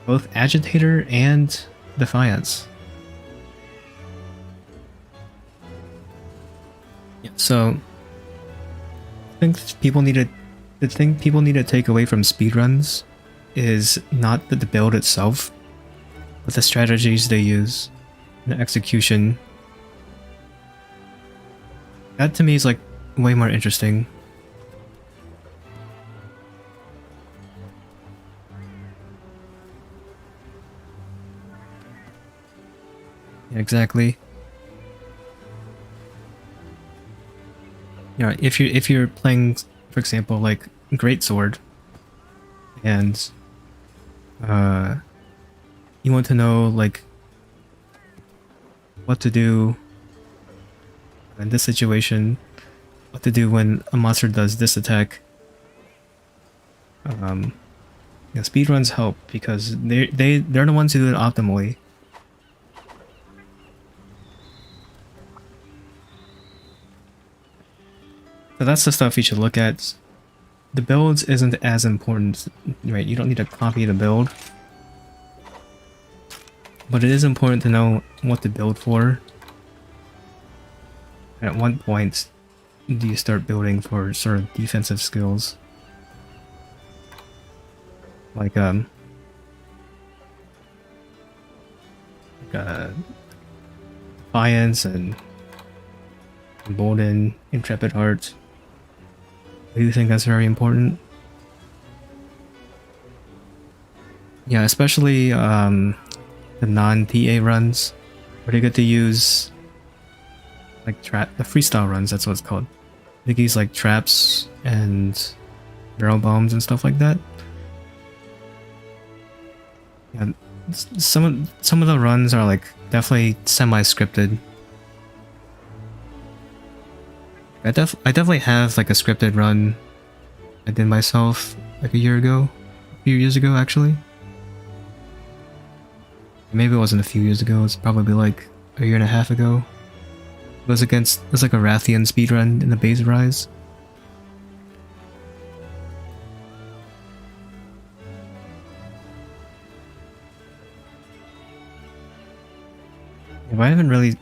both Agitator and Defiance. So, I think the thing people need to take away from speedruns is not the build itself, but the strategies they use, the execution. That to me is like way more interesting. Yeah, exactly. Yeah, if you're playing, for example, like Greatsword, and you want to know like what to do in this situation, what to do when a monster does this attack. Yeah, speedruns help because they're the ones who do it optimally. So that's the stuff you should look at. The builds isn't as important, right? You don't need to copy the build. But it is important to know what to build for. At what point do you start building for sort of defensive skills? Like Defiance and Embolden, Intrepid Heart. I do think that's very important. Yeah, especially the non-TA runs, where they get to use like the freestyle runs. That's what it's called. They use like traps and barrel bombs and stuff like that. Yeah, some of the runs are like definitely semi-scripted. I definitely have like a scripted run I did myself like a few years ago actually. Maybe it wasn't a few years ago, it's probably like a year and a half ago. It was like a Rathian speedrun in the base rise. If I haven't really,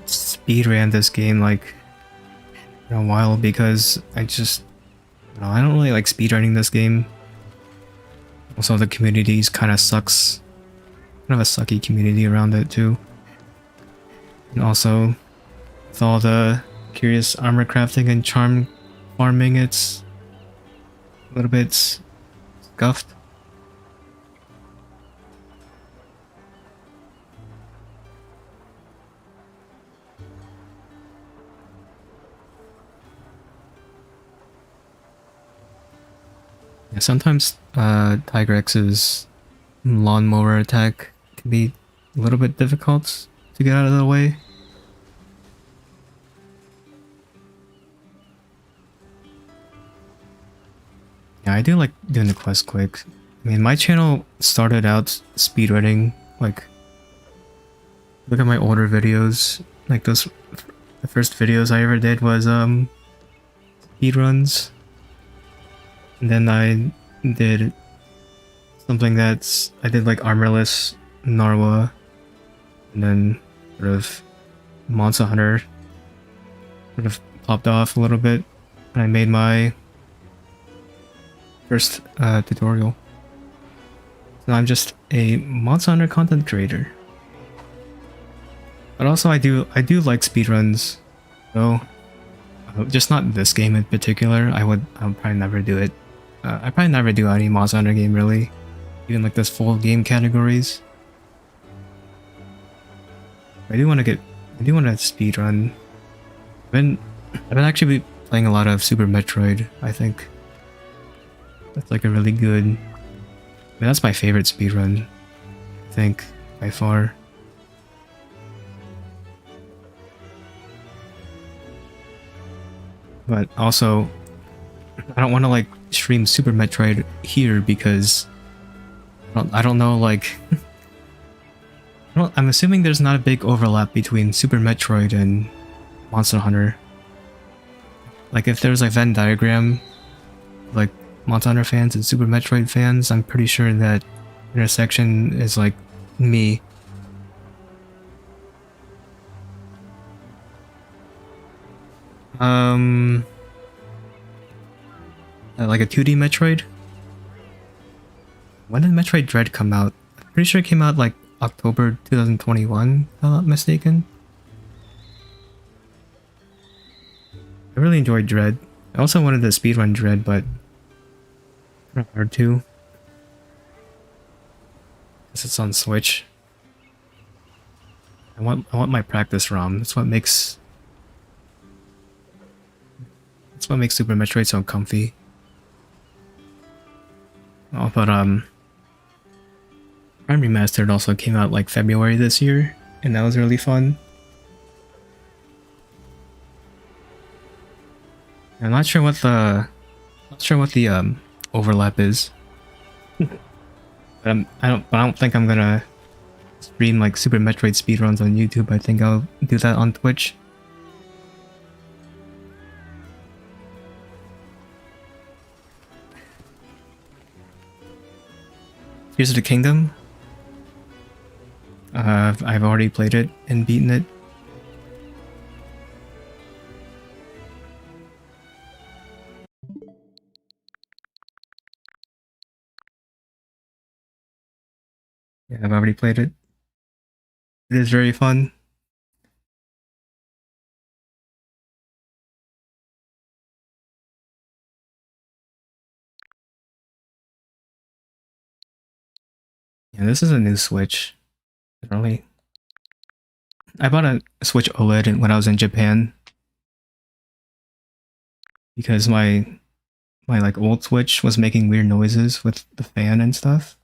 speed ran this game like in a while because I just, I don't really like speedrunning this game. Also, the communities kind of sucks. Kind of a sucky community around it too. And also, with all the curious armor crafting and charm farming, it's a little bit scuffed. Yeah, sometimes Tigrex's lawnmower attack can be a little bit difficult to get out of the way. Yeah, I do like doing the quest quick. I mean, my channel started out speedrunning, like, look at my older videos, like those, the first videos I ever did was, speedruns. And then I did something I did like Armorless Narwa, and then sort of Monster Hunter sort of popped off a little bit, and I made my first tutorial. So I'm just a Monster Hunter content creator. But also I do like speedruns, though. Just not this game in particular. I'll probably never do it. I probably never do any Monster Hunter game really, even like this full game categories. I do want to speedrun. I've been actually playing a lot of Super Metroid. I think that's like a really good. I mean, that's my favorite speedrun, I think, by far. But also, I don't want to like stream Super Metroid here because I don't know, like I'm assuming there's not a big overlap between Super Metroid and Monster Hunter. Like if there's a Venn diagram, like Monster Hunter fans and Super Metroid fans, I'm pretty sure that intersection is like me. Like a 2D Metroid? When did Metroid Dread come out? I'm pretty sure it came out like October 2021, if I'm not mistaken. I really enjoyed Dread. I also wanted to speedrun Dread, but kind of hard to. Because it's on Switch. I want my practice ROM. That's what makes Super Metroid so comfy. Oh, but Prime Remastered also came out like February this year, and that was really fun. I'm not sure what the overlap is. But I don't think I'm gonna stream like Super Metroid speedruns on YouTube. I think I'll do that on Twitch. Tears of the Kingdom. I've already played it and beaten it. Yeah, I've already played it. It is very fun. Yeah, this is a new Switch. Really. I bought a Switch OLED when I was in Japan because my like old Switch was making weird noises with the fan and stuff.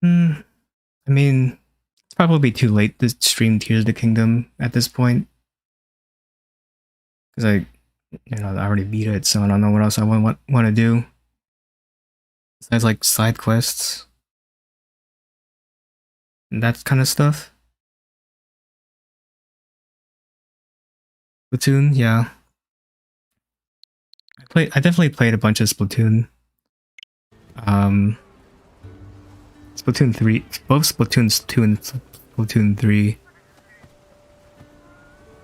I mean, it's probably too late to stream Tears of the Kingdom at this point. Because I already beat it, so I don't know what else I want to do. Besides like side quests. And that kind of stuff. Splatoon, yeah. I definitely played a bunch of Splatoon. Splatoon 3, both Splatoons 2 and Splatoon 3.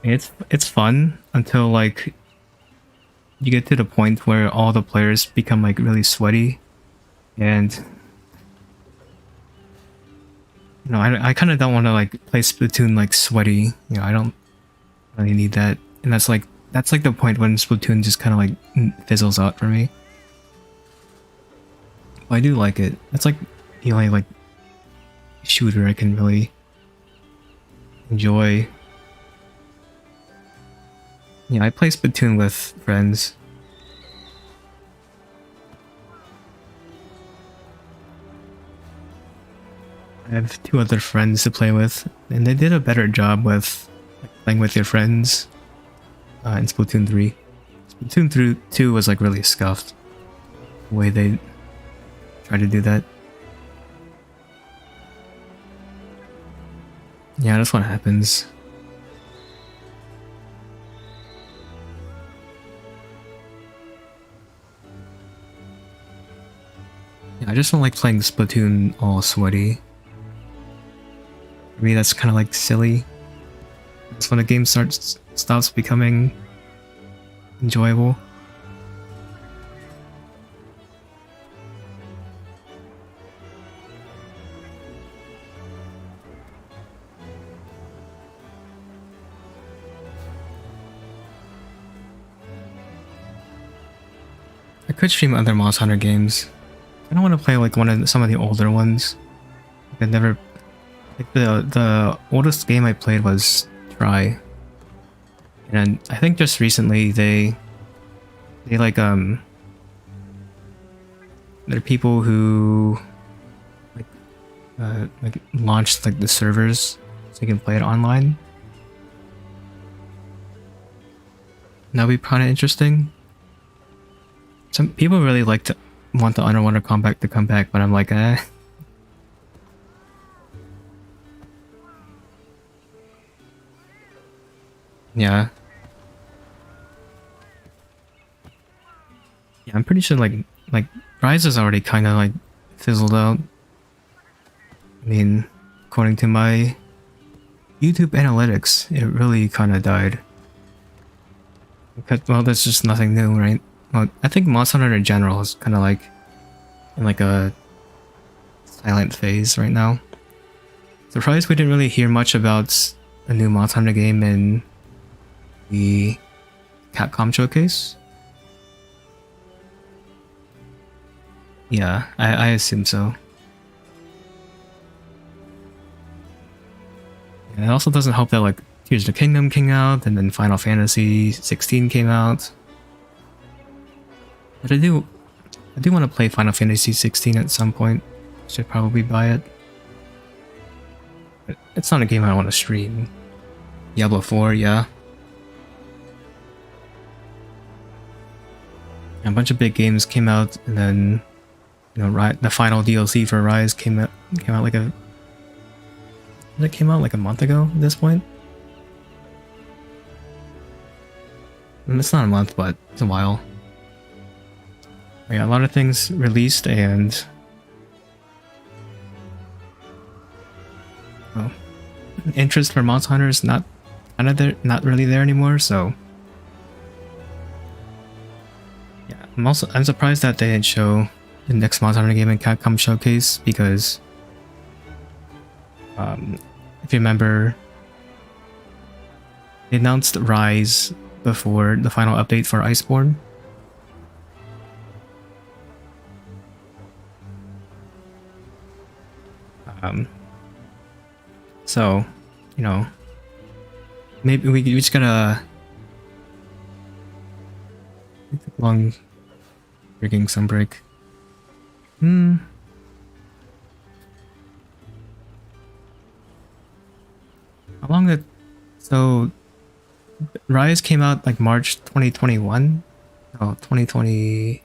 It's fun until like you get to the point where all the players become like really sweaty, and you know I kind of don't want to like play Splatoon like sweaty. You know, I don't really need that, and that's like the point when Splatoon just kind of like fizzles out for me. But I do like it. That's like the only like shooter I can really enjoy. Yeah, I play Splatoon with friends. I have 2 other friends to play with, and they did a better job with like, playing with their friends in Splatoon 3. Splatoon 2 was like really scuffed, the way they tried to do that. Yeah, that's what happens. Yeah, I just don't like playing Splatoon all sweaty. For me, that's kind of like silly. That's when the game stops becoming enjoyable. I could stream other Monster Hunter games. I don't want to play like some of the older ones. I never like the oldest game I played was Try, and I think just recently they like there are people who like launched like the servers so you can play it online. That'd be kind of interesting. Some people really want the Underwater Combat to come back, but I'm like, eh. Yeah. Yeah, I'm pretty sure like Rise is already kind of like fizzled out. I mean, according to my YouTube analytics, it really kind of died. Because, well, there's just nothing new, right? Well, I think Monster Hunter in general is kind of like in like a silent phase right now. Surprised we didn't really hear much about a new Monster Hunter game in the Capcom showcase. Yeah, I assume so. And it also doesn't help that like Tears of the Kingdom came out and then Final Fantasy 16 came out. But I do want to play Final Fantasy 16 at some point. Should probably buy it. But it's not a game I want to stream. Diablo 4, yeah. A bunch of big games came out, and then you know, the final DLC for Rise came out like a. It came out like a month ago at this point. And it's not a month, but it's a while. Yeah, a lot of things released, and well, interest for Monster Hunter is not really there anymore. So yeah, I'm surprised that they didn't show the next Monster Hunter game in Capcom Showcase, because if you remember, they announced Rise before the final update for Iceborne. So, you know, maybe we just gotta long freaking Sunbreak. How long did so Rise came out like March 2021? Oh, 2020.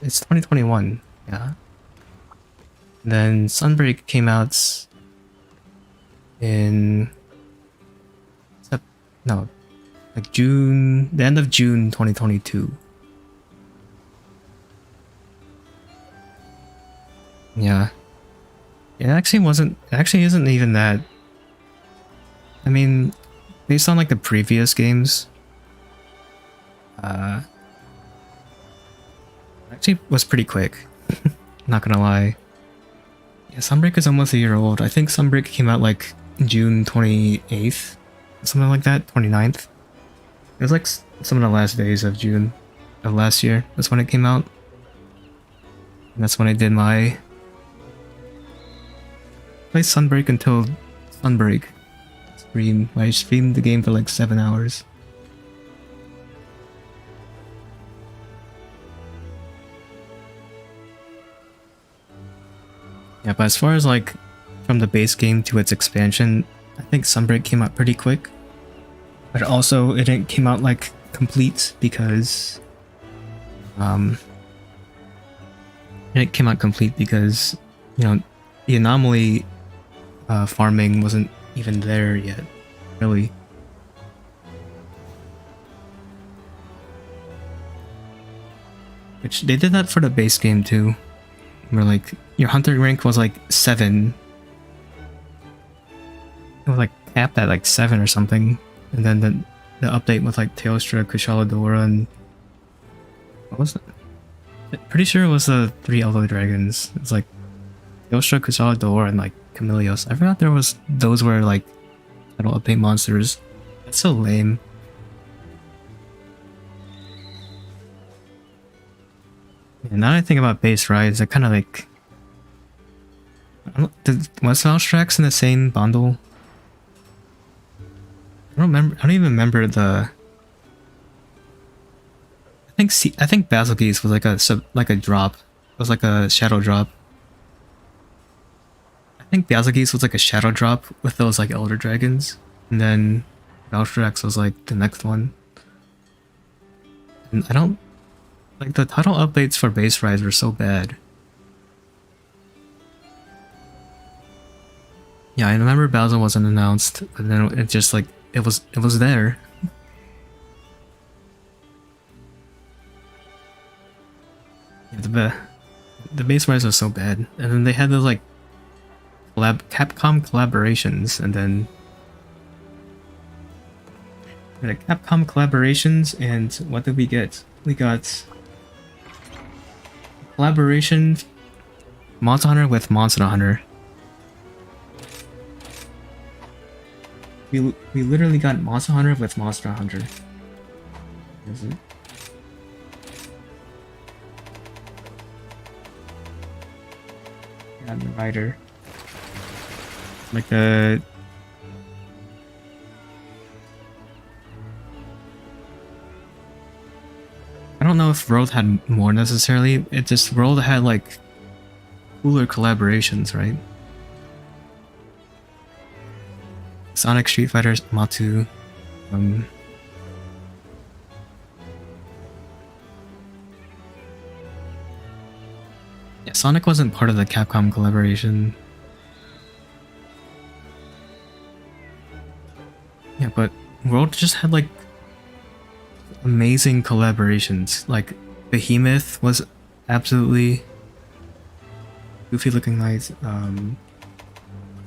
It's 2021, yeah. Then Sunbreak came out in No, like June, the end of June 2022. Yeah. It actually wasn't, it actually isn't even that. I mean, based on like the previous games, actually was pretty quick. Not gonna lie. Yeah, Sunbreak is almost a year old. I think Sunbreak came out like June 28th, something like that, 29th. It was like some of the last days of June of last year. That's when it came out. And that's when I did my play Sunbreak until Sunbreak stream. I streamed the game for like 7 hours. Yeah, but as far as like from the base game to its expansion, I think Sunbreak came out pretty quick. But also it didn't came out like complete because it came out complete because, you know, the anomaly farming wasn't even there yet, really. Which they did that for the base game too. Where like your hunter rank was like 7. It was like capped at like 7 or something. And then the update with like Teostra, Kushaladora, and what was it? Pretty sure it was the 3 Elder Dragons. It was like Teostra, Kushaladora, and like Camilios. I forgot there was those were like title update monsters. That's so lame. And now that I think about base rides, I kind of like. Was Valstrax in the same bundle? I don't remember. I don't even remember the. I think Basil Geese was like a drop. It was like a shadow drop. I think Basil Geese was like a shadow drop with those like Elder Dragons, and then Valstrax was like the next one. And I don't. Like, the title updates for base rides were so bad. Yeah, I remember Basil wasn't announced, but then it just like it was there. Yeah, the base rides were so bad, and then they had those like Capcom collaborations, and then we had Capcom collaborations, and what did we get? We got collaboration Monster Hunter with Monster Hunter. We literally got Monster Hunter with Monster Hunter. Is it? Yeah, the rider. Like the. I don't know if World had more necessarily. It just World had like cooler collaborations, right? Sonic, Street Fighter, Matu. Yeah, Sonic wasn't part of the Capcom collaboration. Yeah, but World just had like amazing collaborations. Like Behemoth was absolutely goofy looking nice.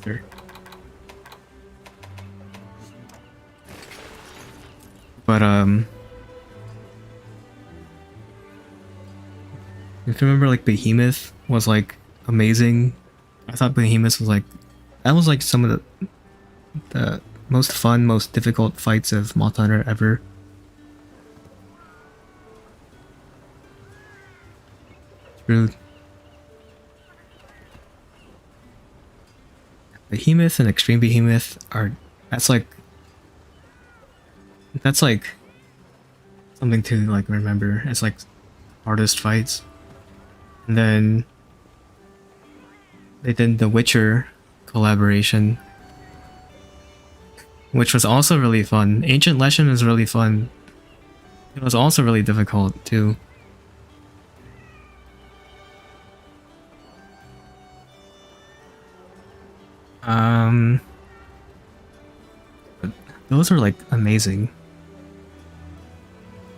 There. But if you remember, like Behemoth was like amazing. I thought Behemoth was like that was like some of the most fun, most difficult fights of Monster Hunter ever. True. Behemoth and Extreme Behemoth are that's like something to like remember. It's like hardest fights. And then they did the Witcher collaboration, which was also really fun. Ancient Legend is really fun. It was also really difficult too. those are like amazing.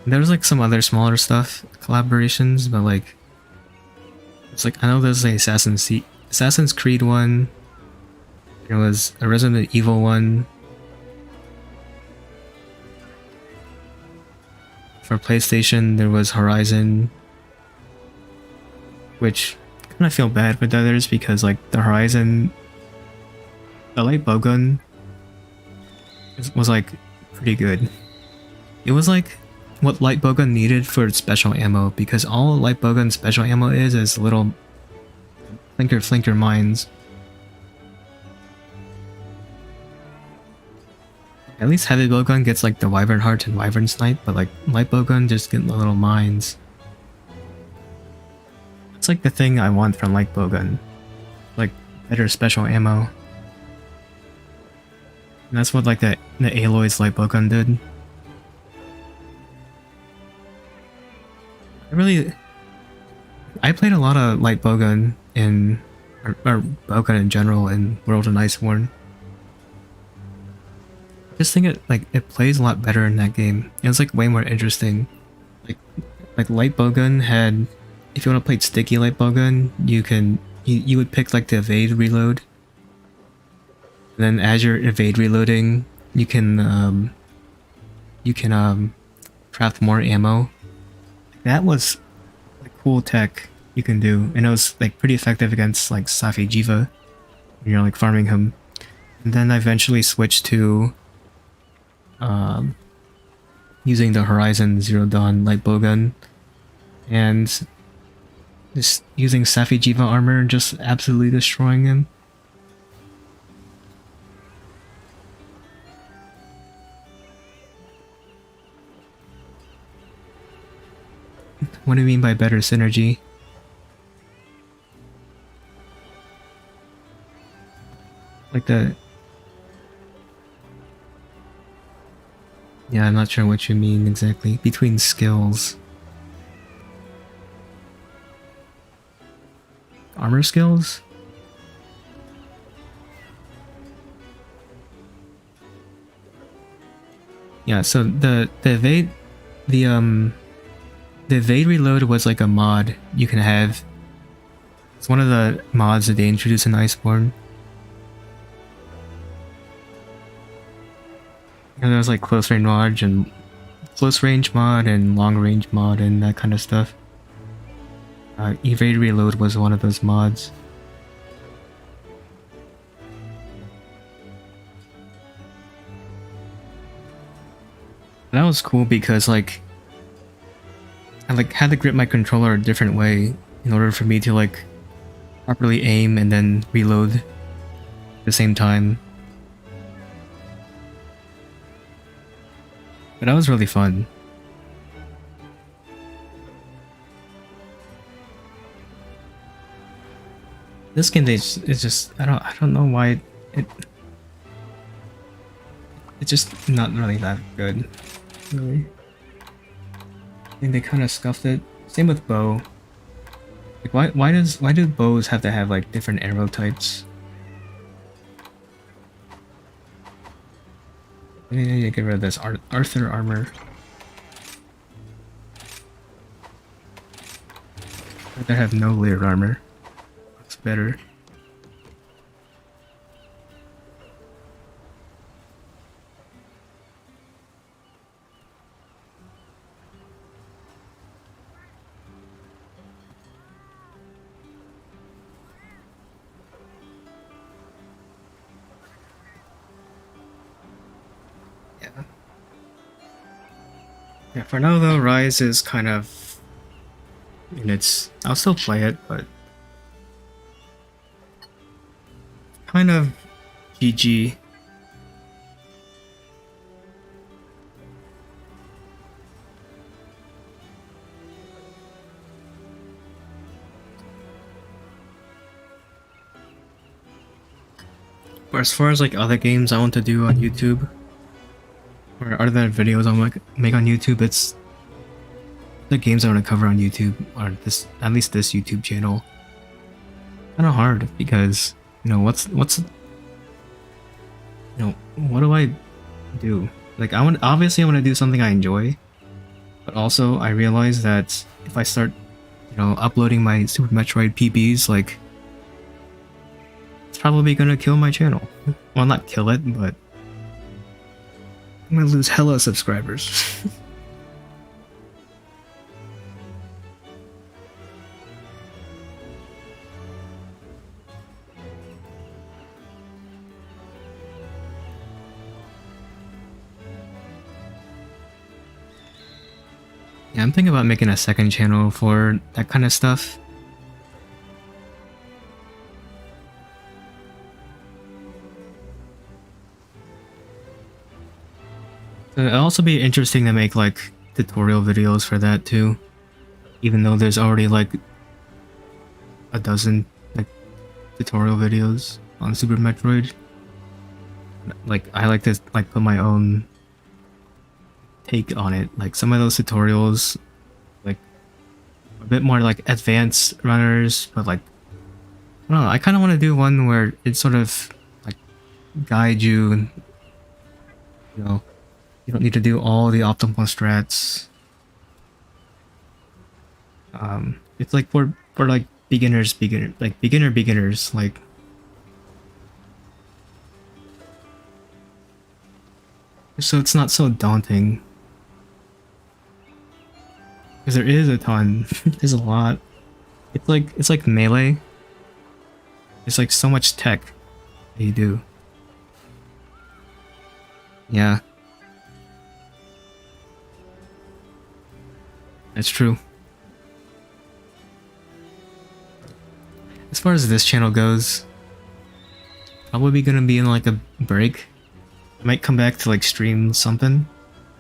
There's like some other smaller stuff, collaborations, but like it's like I know there's a Assassin's Creed one. There was a Resident Evil one. For PlayStation, there was Horizon, which kind of feel bad for the others because like the Horizon, the light bowgun was like pretty good. It was like what light bowgun needed for its special ammo, because all light bowgun special ammo is little flinker mines. At least heavy bowgun gets like the wyvern heart and wyvern snipe, but like light bowgun just get the little mines. It's like the thing I want from light bowgun, like better special ammo. And that's what like the Aloy's light bowgun did. I played a lot of light bowgun in or bowgun in general in World of Iceborne. I just think it plays a lot better in that game. It was like way more interesting. Like light bowgun had, if you want to play sticky light bowgun, you would pick like the evade reload. And then as you're evade reloading, you can craft more ammo. That was a cool tech you can do, and it was like pretty effective against like Safi Jiva when you're like farming him. And then I eventually switched to using the Horizon Zero Dawn light bowgun, and just using Safi Jiva armor and just absolutely destroying him. What do you mean by better synergy? Like the... Yeah, I'm not sure what you mean exactly. Between skills. Armor skills? Yeah, so the evade reload was like a mod you can have. It's one of the mods that they introduced in Iceborne. And there's like close range mod and long range mod and that kind of stuff. Evade reload was one of those mods. That was cool because like I like had to grip my controller a different way in order for me to like properly aim and then reload at the same time. But that was really fun. This game it's just I don't know why it's just not really that good. Really. I think they kind of scuffed it. Same with bow. Like why do bows have to have like different arrow types? I need to get rid of this Arthur armor. I'd rather have no layered armor. It's better. Yeah, for now though, Rise is kind of in its... I'll still play it, but... kind of GG. But as far as like other games I want to do on YouTube, or other videos I want to make on YouTube, it's the games I want to cover on YouTube, or this, at least this YouTube channel. Kind of hard because, you know, what do I do. Like obviously I want to do something I enjoy, but also I realize that if I start, uploading my Super Metroid PBs, like it's probably gonna kill my channel. Well, not kill it, but I'm gonna lose hella subscribers. Yeah, I'm thinking about making a second channel for that kind of stuff. It'll also be interesting to make like tutorial videos for that too, even though there's already like a dozen like tutorial videos on Super Metroid. Like I like to like put my own take on it. Like some of those tutorials, like a bit more like advanced runners, but like I don't know. I kind of want to do one where it sort of like guide you, and you don't need to do all the optimal strats. It's like for like beginners, beginners, like. So it's not so daunting. Because there is a ton. There's a lot. It's like Melee. There's like so much tech that you do. Yeah. That's true. As far as this channel goes, probably gonna be in like a break. I might come back to like stream something.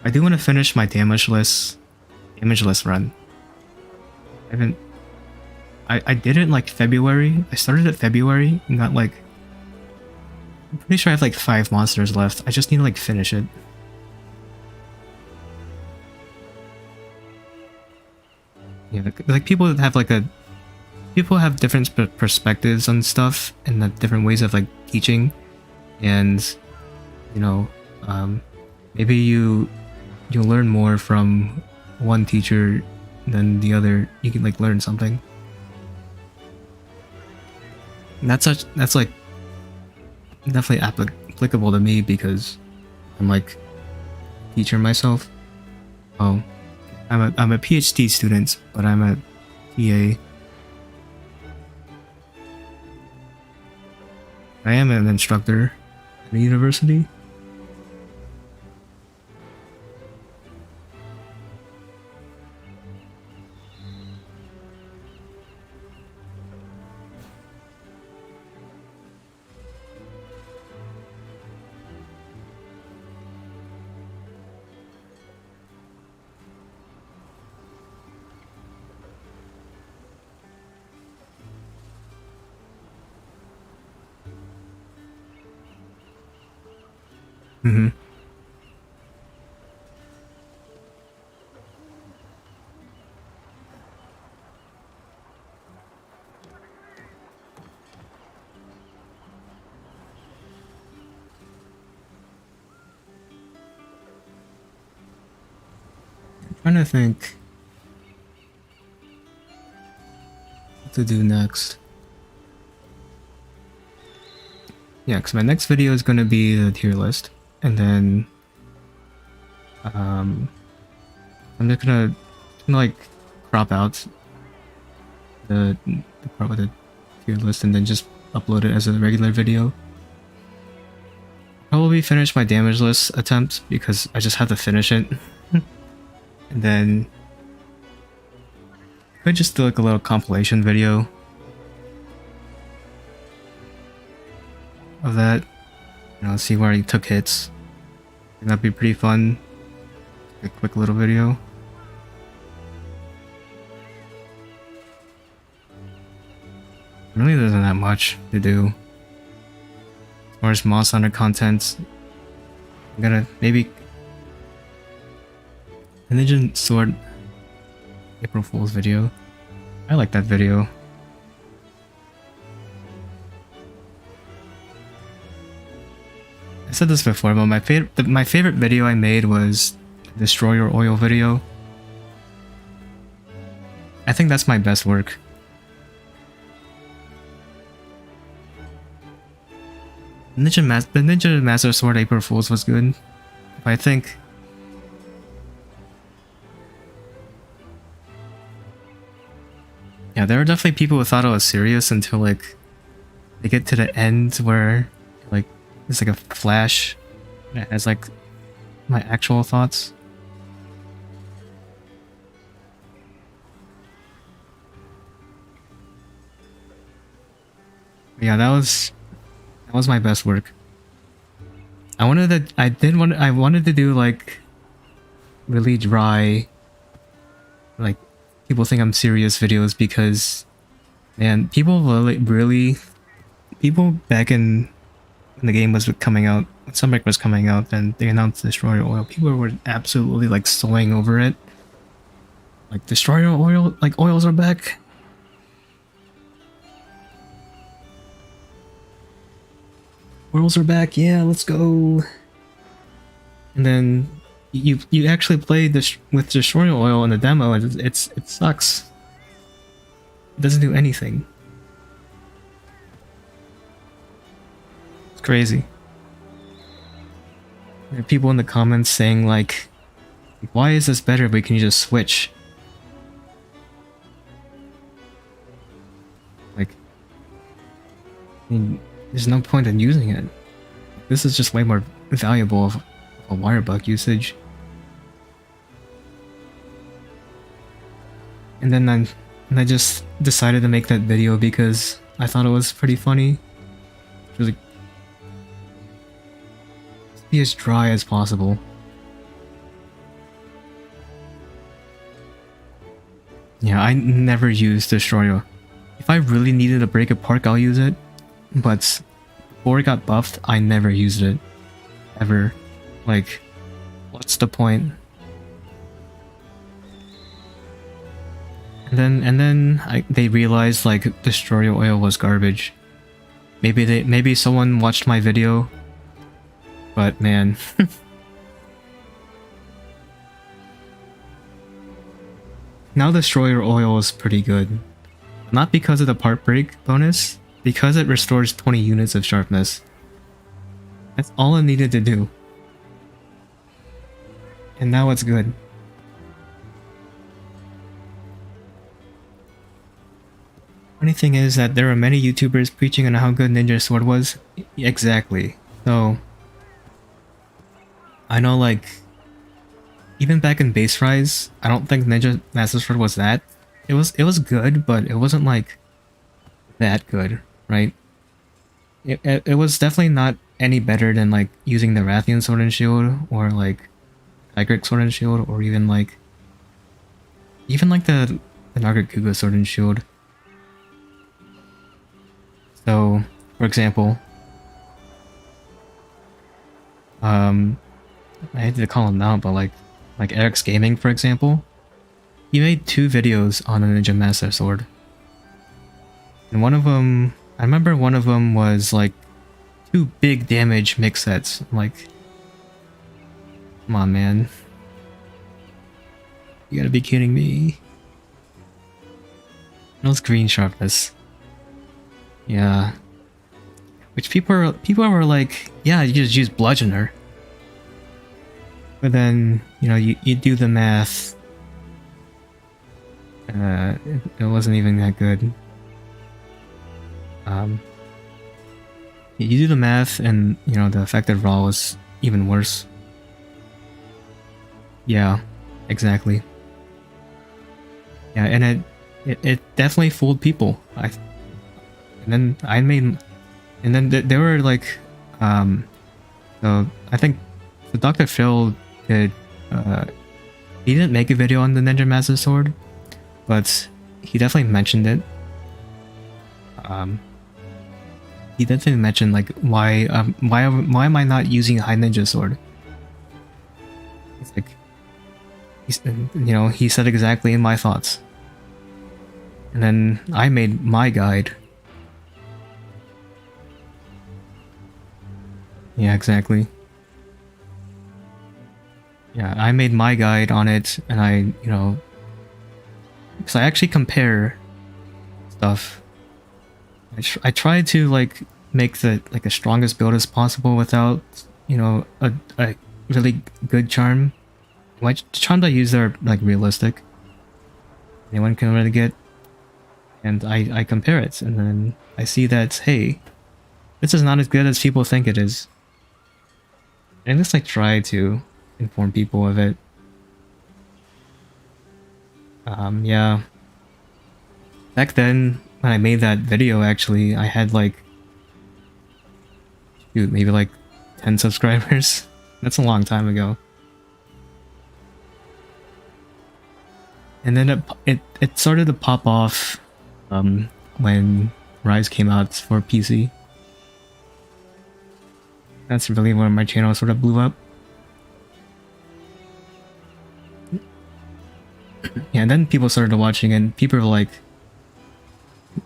I do want to finish my damageless run. I did it in like February. I started at February and got like, I'm pretty sure I have like 5 monsters left. I just need to like finish it. Yeah, like people have like people have different perspectives on stuff and the different ways of like teaching, and maybe you'll learn more from one teacher than the other. You can like learn something. And that's like definitely applicable to me because I'm like a teacher myself. Oh, I'm a PhD student, but I'm a TA. I am an instructor at a university. Mm-hmm. I'm trying to think what to do next. Yeah, because my next video is going to be the tier list, and then I'm just gonna like crop out the part with the tier list and then just upload it as a regular video. Probably finish my damageless attempt because I just have to finish it. And then I could just do like a little compilation video of that. See where he took hits. And that'd be pretty fun. A quick little video. Really isn't that much to do. As far as Moss Hunter content, I'm gonna maybe a Ninja Sword April Fool's video. I like that video. I said this before, but my favorite video I made was Destroy Your Oil video. I think that's my best work. The Ninja Master Sword April Fools was good. But I think yeah, there are definitely people who thought it was serious until like they get to the end where like it's like a flash that has like my actual thoughts. Yeah, that was my best work. I wanted to do like really dry, like people think I'm serious videos because man, people people back in when the game was coming out, when Sunbreak was coming out and they announced Destroy Your Oil, people were absolutely like sewing over it. Like Destroy Your Oil, like oils are back. Oils are back, yeah, let's go. And then you actually played this with Destroy Your Oil in the demo, and it sucks. It doesn't do anything. It's crazy. There are people in the comments saying like, why is this better but can you just switch? Like, I mean, there's no point in using it. This is just way more valuable of a wire bug usage. And then I just decided to make that video because I thought it was pretty funny. It was like, be as dry as possible. Yeah, I never use Destroyer. If I really needed to break apart, I'll use it. But before it got buffed, I never used it. Ever. Like, what's the point? And then they realized like Destroyer Oil was garbage. Maybe someone watched my video. But man. Now Destroyer Oil is pretty good. Not because of the part break bonus, because it restores 20 units of sharpness. That's all it needed to do. And now it's good. Funny thing is that there are many YouTubers preaching on how good Ninja Sword was. Exactly. So I know like even back in Base Rise, I don't think Ninja Master Sword was that. It was good, but it wasn't like that good, right? It was definitely not any better than like using the Rathian Sword and Shield or like Tigric Sword and Shield or even like the Nargacuga Sword and Shield. So, for example, I hate to call him out, but like Eric's Gaming, for example, he made 2 videos on the Ninja Master Sword. And one of them, I remember one of them was like 2 big damage mix sets. I'm like, come on, man. You gotta be kidding me. That was green sharpness. Yeah. Which people were like, yeah, you just use Bludgeoner. But then, you know, you do the math. It wasn't even that good. You do the math and, you know, the effective raw was even worse. Yeah, exactly. Yeah, and it definitely fooled people. And then there were like, so I think the Dr. Phil did, he didn't make a video on the Ninja Master Sword, but he definitely mentioned it. He definitely mentioned like why am I not using a high ninja sword? It's like, you know, he said exactly in my thoughts. And then I made my guide. Yeah, exactly. Yeah, I made my guide on it, and I, you know, because I actually compare stuff. I try to like make the like the strongest build as possible without, you know, a really good charm. Like charms I use are like realistic. Anyone can really get, and I compare it, and then I see that hey, this is not as good as people think it is. And just like try to inform people of it. Yeah. Back then, when I made that video, actually, I had like, shoot, maybe like 10 subscribers. That's a long time ago. And then it started to pop off when Rise came out for PC. That's really when my channel sort of blew up. Yeah, and then people started watching and people were like,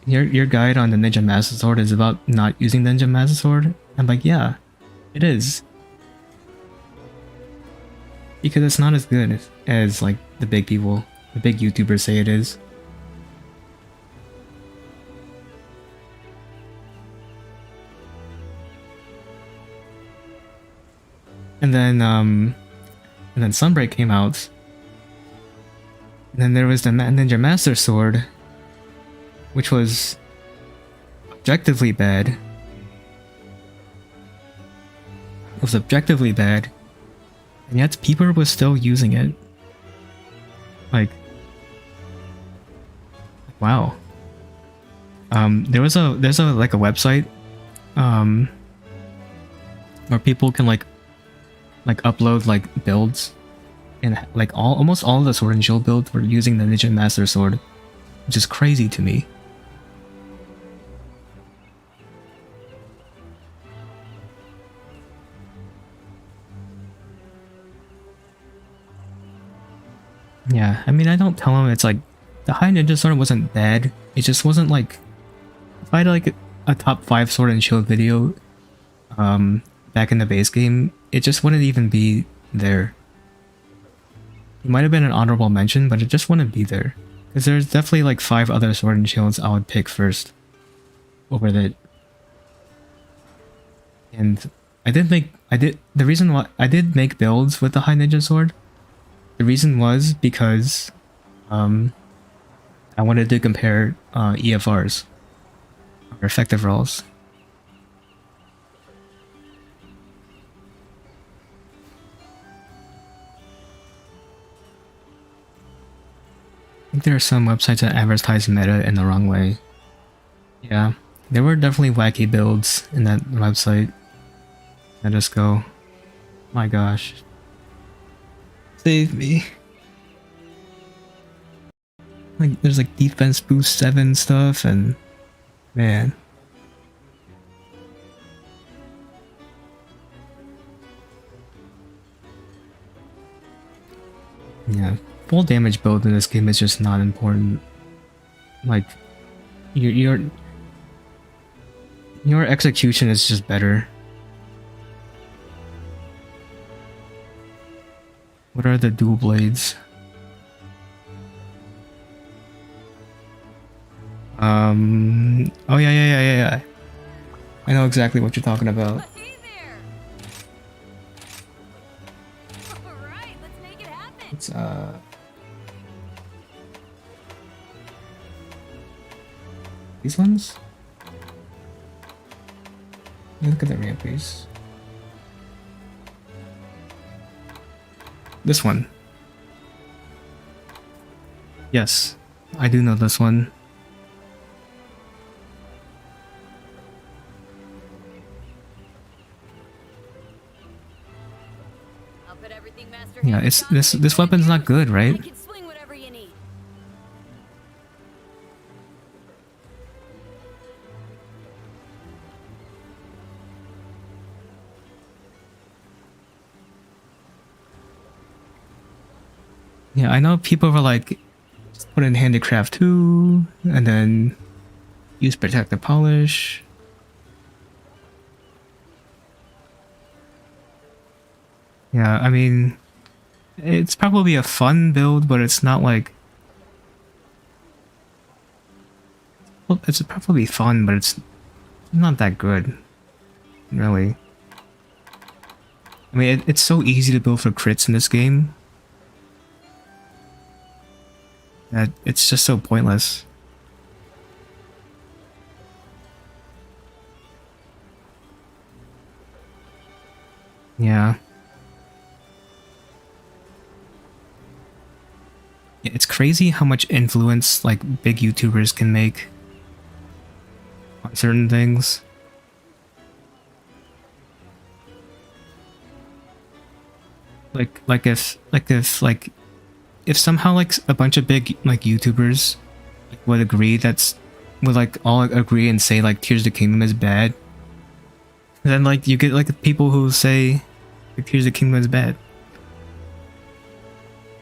your guide on the Ninja Master Sword is about not using Ninja Master Sword? I'm like, yeah, it is. Because it's not as good as like the big people, the big YouTubers say it is. And then Sunbreak came out. And then there was the Ninja Master Sword, which was objectively bad. It was objectively bad, and yet people were still using it. Like, wow. There's a like a website, where people can like upload like builds, and like almost all of the Sword and Shield builds were using the Ninja Master Sword, which is crazy to me. Yeah, I mean, I don't tell them it's like the High Ninja Sword wasn't bad. It just wasn't like if I had like a top 5 Sword and Shield video back in the base game, it just wouldn't even be there. It might have been an honorable mention, but it just wouldn't be there. Because there's definitely like 5 other Sword and Shields I would pick first over that. And the reason why I did make builds with the High Ninja Sword, the reason was because I wanted to compare EFRs, or effective rolls. I think there are some websites that advertise meta in the wrong way. Yeah, there were definitely wacky builds in that website. Let us go. My gosh. Save me. Like, there's like defense boost 7 stuff, and man. Yeah, full damage build in this game is just not important. Like, your execution is just better. What are the dual blades? Oh yeah. I know exactly what you're talking about. Hey there! Alright, let's make it happen! It's these ones? Look at the ramp piece. This one. Yes, I do know this one. I'll put everything Master Yeah, Hand it's got so you this can weapon's not use. good, I right? can swing whatever you need. Yeah, I know people were like, just put in handicraft 2, and then use protective polish. Yeah, I mean, it's probably a fun build, but it's not like... Well, it's probably fun, but it's not that good. Really. I mean, it's so easy to build for crits in this game that it's just so pointless. Yeah. Yeah, it's crazy how much influence like big YouTubers can make on certain things. If somehow like a bunch of big like YouTubers like, would like all agree and say like Tears of the Kingdom is bad, then like you get like people who say like, Tears of the Kingdom is bad.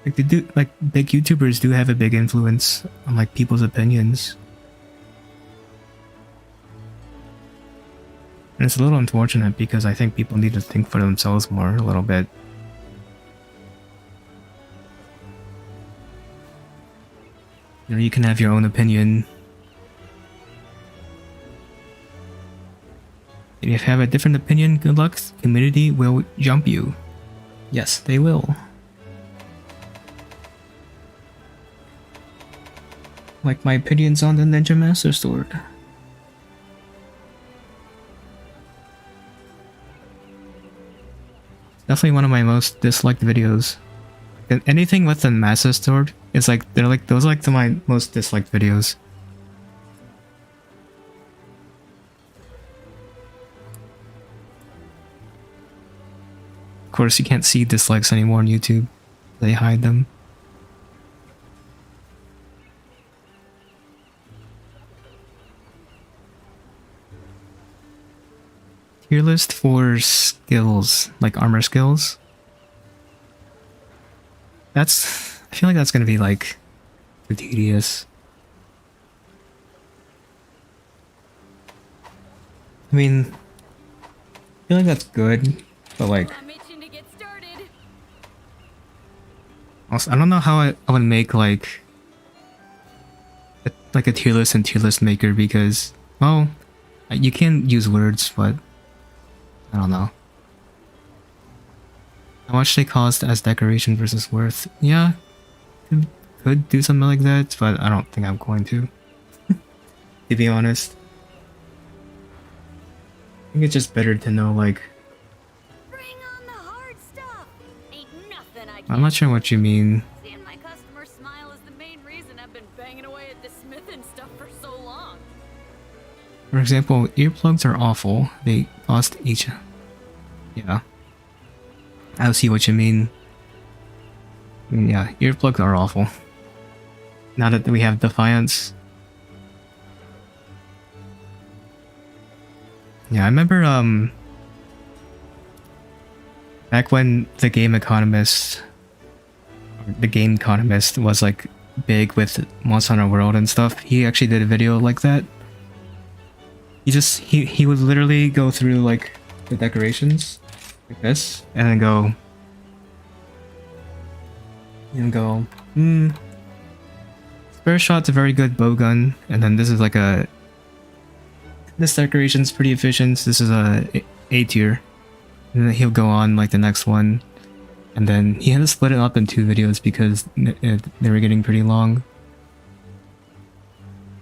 Like they do, like big YouTubers do have a big influence on like people's opinions. And it's a little unfortunate because I think people need to think for themselves more a little bit. You know, you can have your own opinion. And if you have a different opinion, good luck. The community will jump you. Yes, they will. Like my opinions on the Ninja Master Sword. Definitely one of my most disliked videos. And anything with the Master Sword is like those are like my most disliked videos. Of course, you can't see dislikes anymore on YouTube. They hide them. Tier list for skills, like armor skills. I feel like that's gonna be like too tedious. I mean, I feel like that's good, but like, I'm itching to get started. also, I don't know how I would make like a tier list and tier list maker because, well, you can use words, but I don't know. How much they cost as decoration versus worth? Yeah, could do something like that, but I don't think I'm going to. To be honest, I think it's just better to know like. Bring on the hard stuff. Ain't nothing I I'm can't. not sure what you mean. Seeing my customers smile is the main reason I've been banging away at this smithing stuff for so long. For example, earplugs are awful. They cost each. Yeah. I see what you mean. I mean, yeah, earplugs are awful. Now that we have Defiance. Yeah, I remember back when the Game Economist was like big with Monster Hunter World and stuff, he actually did a video like that. He would literally go through like the decorations like this and then go Spare Shot's a very good bow gun, and then this is like this decoration's pretty efficient. This is A tier. And then he'll go on like the next one. And then he had to split it up in 2 videos because they were getting pretty long.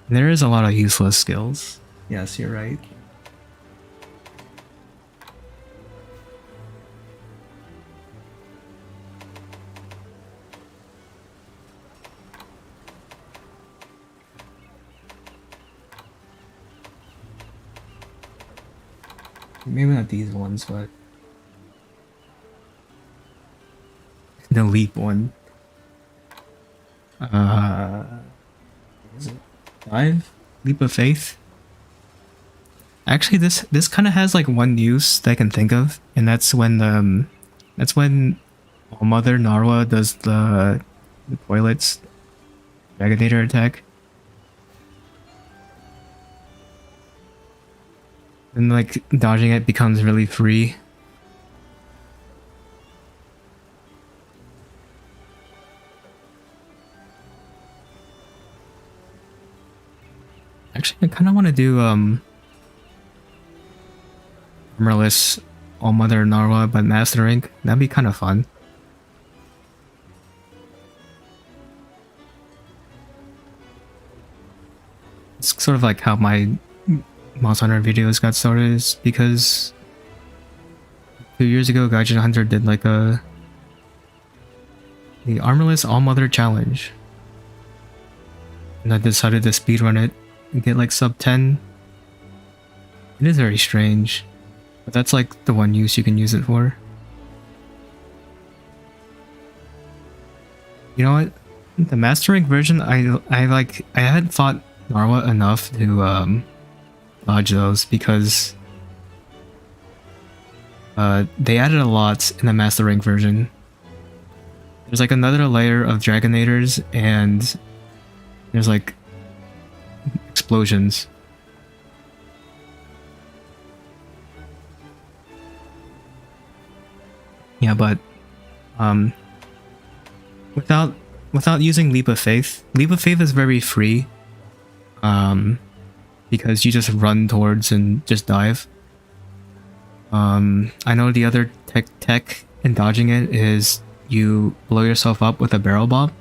There is a lot of useless skills. Yes, you're right. Maybe not these ones, but the leap one. Is it 5? Leap of Faith? Actually, this kind of has like one use that I can think of, and that's when Mother Narwa does the toilets Draginator attack. And like dodging it becomes really free. Actually, I kind of want to do Armorless All Mother Narwa, but Master Rank. That'd be kind of fun. It's sort of like how my Monster Hunter videos got started, is because 2 years ago, Gaijin Hunter did like the Armorless All Mother challenge, and I decided to speedrun it and get like sub 10. It is very strange, but that's like the one use you can use it for. You know what? The Master Rank version, I hadn't fought Narwa enough to dodge those, because they added a lot in the Master Rank version. There's like another layer of Dragonators, and there's like explosions. Yeah, but without using Leap of Faith is very free. Because you just run towards and just dive. I know the other tech in dodging it is you blow yourself up with a barrel bomb.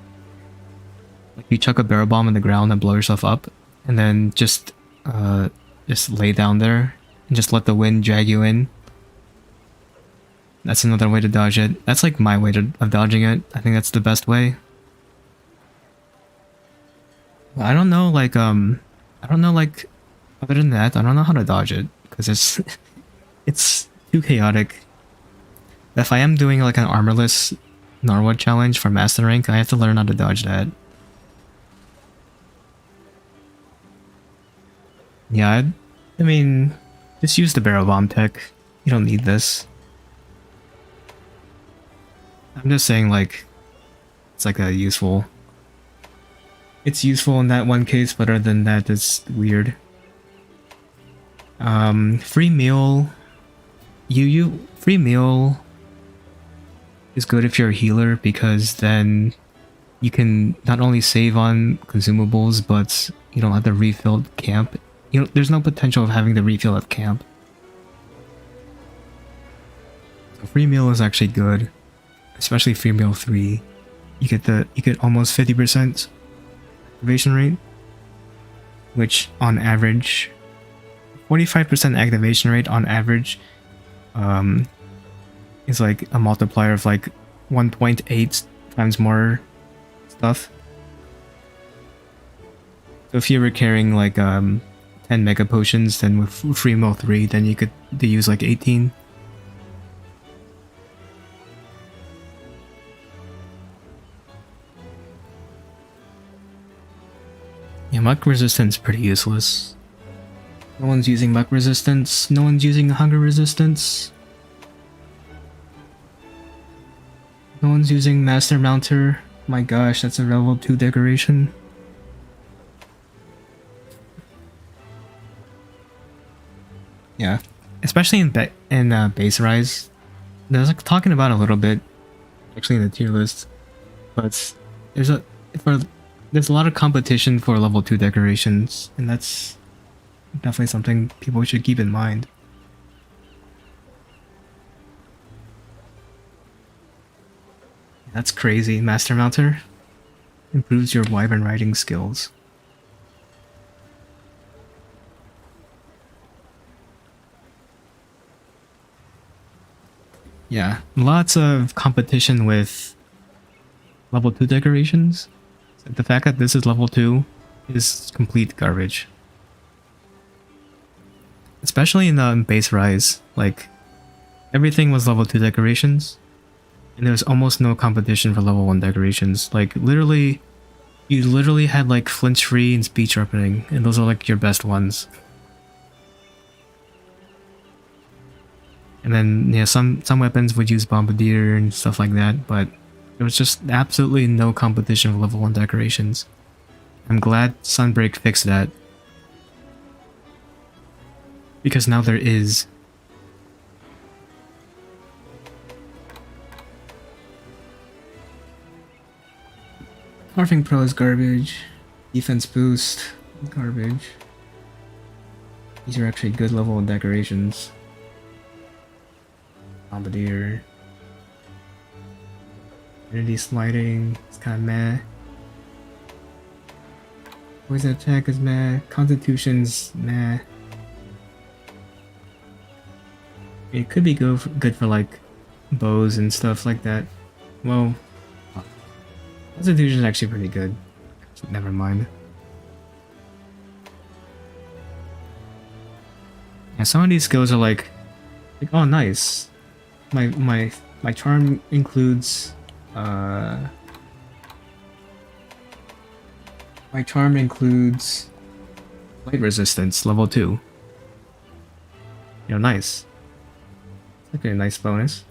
Like you chuck a barrel bomb on the ground and blow yourself up, and then just lay down there and just let the wind drag you in. That's another way to dodge it. That's like my way of dodging it. I think that's the best way. I don't know, like other than that, I don't know how to dodge it, because it's too chaotic. If I am doing like an Armorless Narwa challenge for Master Rank, I have to learn how to dodge that. Yeah, I mean, just use the barrel bomb tech. You don't need this. I'm just saying, like, it's like a useful. It's useful in that one case, but other than that, it's weird. Free meal. Free meal is good if you're a healer, because then you can not only save on consumables, but you don't have to refill camp. There's no potential of having to refill at camp. So free meal is actually good, especially free meal 3. You get almost 50% activation rate, which on average, 45% activation rate on average, is like a multiplier of like 1.8 times more stuff. So if you were carrying like 10 mega potions, then with free meal 3, then you could use like 18. Yeah, muck resistance is pretty useless. No one's using muck resistance, no one's using hunger resistance. No one's using Master Mounter. My gosh, that's a level 2 decoration. Yeah, especially in base rise. There's like talking about it a little bit, actually in the tier list, but there's a lot of competition for level 2 decorations, and that's definitely something people should keep in mind. That's crazy. Master Mounter improves your wyvern riding skills. Yeah, lots of competition with level 2 decorations. The fact that this is level 2 is complete garbage. Especially in base rise, like everything was level 2 decorations, and there was almost no competition for level 1 decorations. Like you literally had like flinch free and speed sharpening, and those are like your best ones. And then yeah, some weapons would use Bombardier and stuff like that, but there was just absolutely no competition for level 1 decorations. I'm glad Sunbreak fixed that, because now there is. Carving Pro is garbage. Defense boost, garbage. These are actually good level decorations. Bombardier. Energy sliding, it's kinda meh. Poison attack is meh. Constitution's meh. It could be good for like bows and stuff like that. Well, Constitution's actually pretty good. Never mind. Yeah, some of these skills are like oh nice. My charm includes my charm includes light resistance level 2. You know, nice. It's like a nice bonus.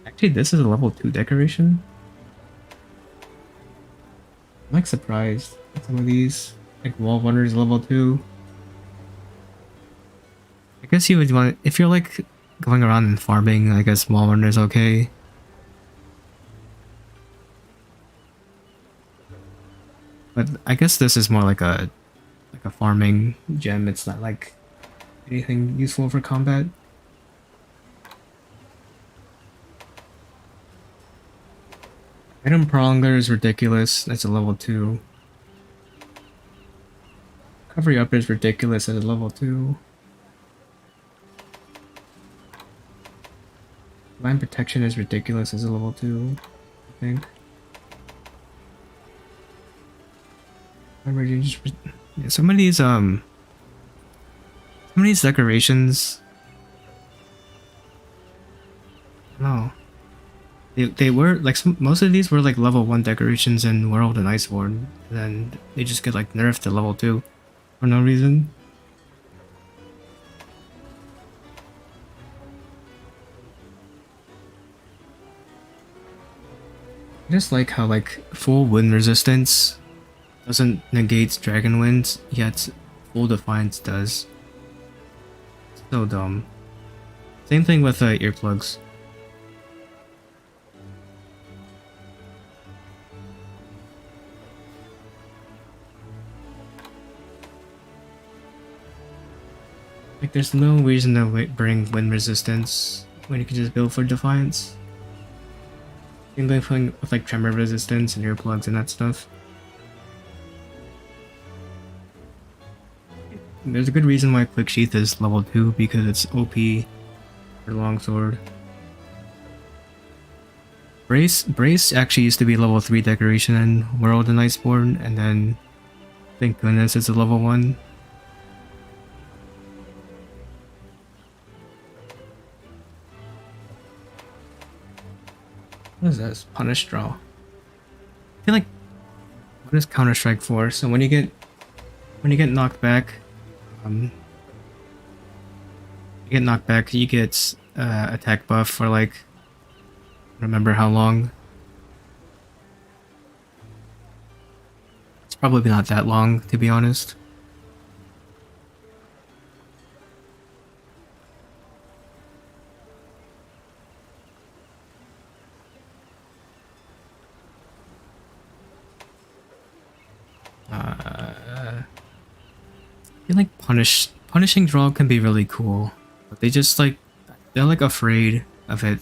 Actually, this is a level 2 decoration. I'm like surprised at some of these. Like Wall Wonders level 2. I guess you would want, if you're like going around and farming, I guess Wall Wonders okay. But I guess this is more like a farming gem. It's not like anything useful for combat. Item Prolonger is ridiculous. That's a level 2. Recovery Up is ridiculous at a level 2. Line Protection is ridiculous as a level 2, I think. Yeah, some of these decorations, no, they were like most of these were like level 1 decorations in World and Iceborne, and then they just get like nerfed to level 2 for no reason. I just like how like full wind resistance doesn't negate Dragon Wind, yet full Defiance does. So dumb. Same thing with earplugs. Like there's no reason to bring wind resistance when you can just build for Defiance. Same thing with like tremor resistance and earplugs and that stuff. There's a good reason why Quick Sheath is level 2, because it's OP for longsword. Brace actually used to be level 3 decoration in World and Iceborne, and then thank goodness it's a level 1. What is this? Punish draw. I feel like what is Counter Strike for? So when you get knocked back, you get attack buff for like remember how long. It's probably not that long, to be honest. I feel like punishing draw can be really cool, but they're like afraid of it.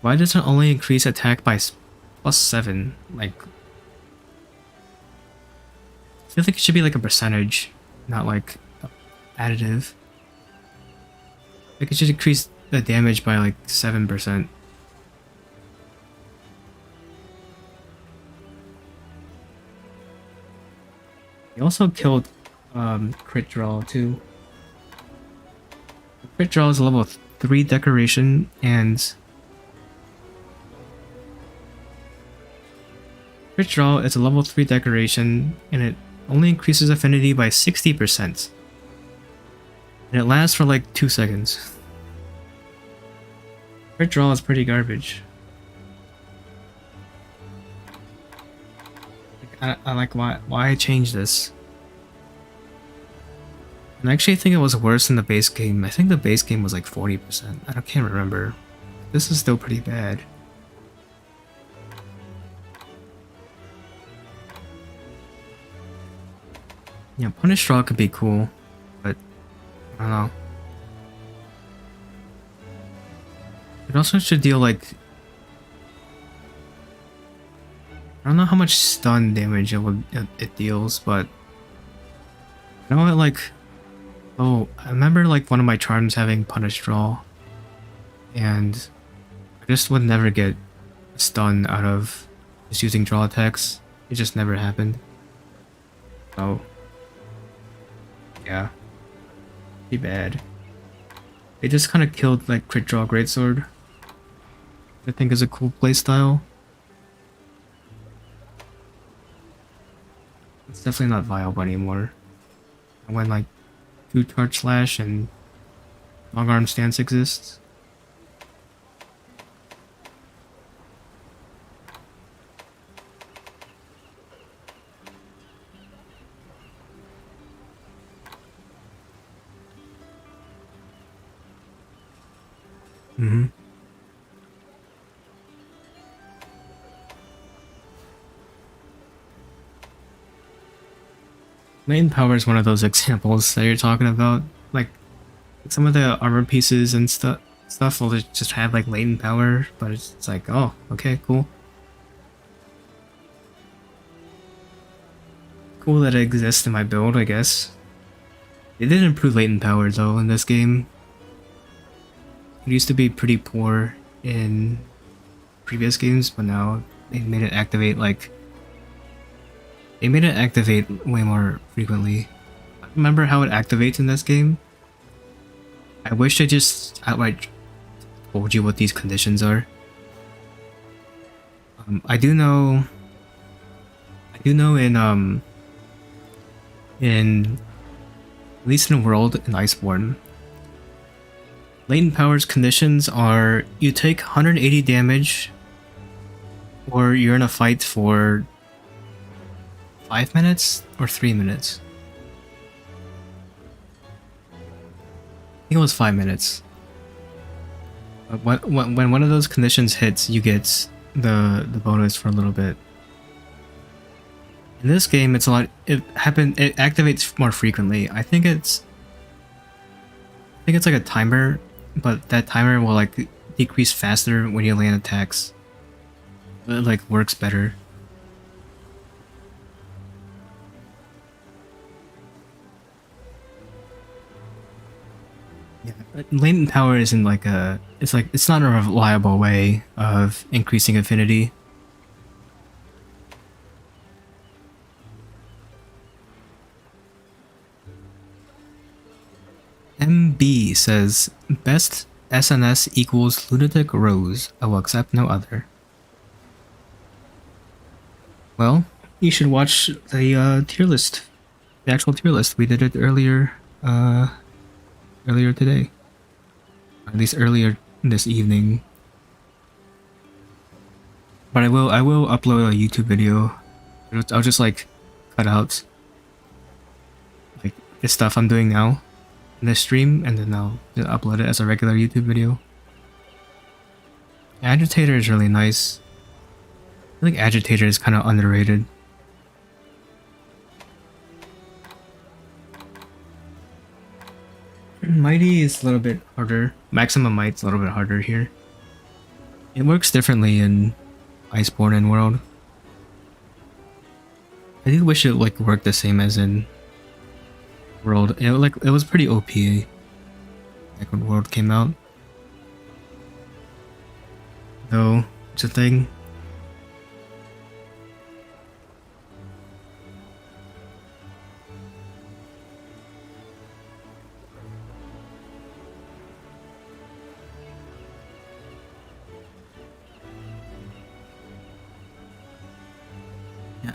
Why does it only increase attack by +7? Like, I feel like it should be like a percentage, not like additive. Like it should increase the damage by like 7%. He also killed crit draw too. Crit draw is a level 3 decoration, and crit draw is a level 3 decoration, and it only increases affinity by 60%. And it lasts for like 2 seconds. Crit draw is pretty garbage. I like why I changed this. And I actually think it was worse than the base game. I think the base game was like 40%. I can't remember. This is still pretty bad. Yeah, Punish Draw could be cool, but I don't know. It also should deal like, I don't know how much stun damage it deals, but I know it like, oh, I remember like one of my charms having Punish Draw, and I just would never get stun out of just using draw attacks. It just never happened. So yeah, pretty bad. They just kind of killed like crit draw greatsword. I think is a cool playstyle. It's definitely not viable anymore. When like 2 charge slash and long arm stance exists. Mm-hmm. Main power is one of those examples that you're talking about. Like some of the armor pieces and stuff will just have like latent power, but it's like, oh, okay, cool. Cool that it exists in my build, I guess. It did improve latent power though in this game. It used to be pretty poor in previous games, but now they made it activate like... They made it activate way more frequently. Remember how it activates in this game? I wish I just outright told you what these conditions are. I do know in at least in World and Iceborne, latent powers conditions are you take 180 damage, or you're in a fight for 5 minutes or 3 minutes. I think it was 5 minutes. But when one of those conditions hits, you get the bonus for a little bit. In this game, it's a lot. It activates more frequently. I think it's like a timer, but that timer will like decrease faster when you land attacks. It like works better. Yeah, latent power isn't like a. It's not a reliable way of increasing affinity. MB says, best SNS equals Lunatic Rose. I will accept no other. Well, you should watch the tier list. The actual tier list. We did it earlier today. Or at least earlier this evening. But I will upload a YouTube video. I'll just like cut out like the stuff I'm doing now in the stream, and then I'll just upload it as a regular YouTube video. Agitator is really nice. I think Agitator is kind of underrated. Mighty is a little bit harder. Maximum Might's a little bit harder here. It works differently in Iceborne and World. I do wish it like worked the same as in World. It was pretty OP like when World came out. Though it's a thing.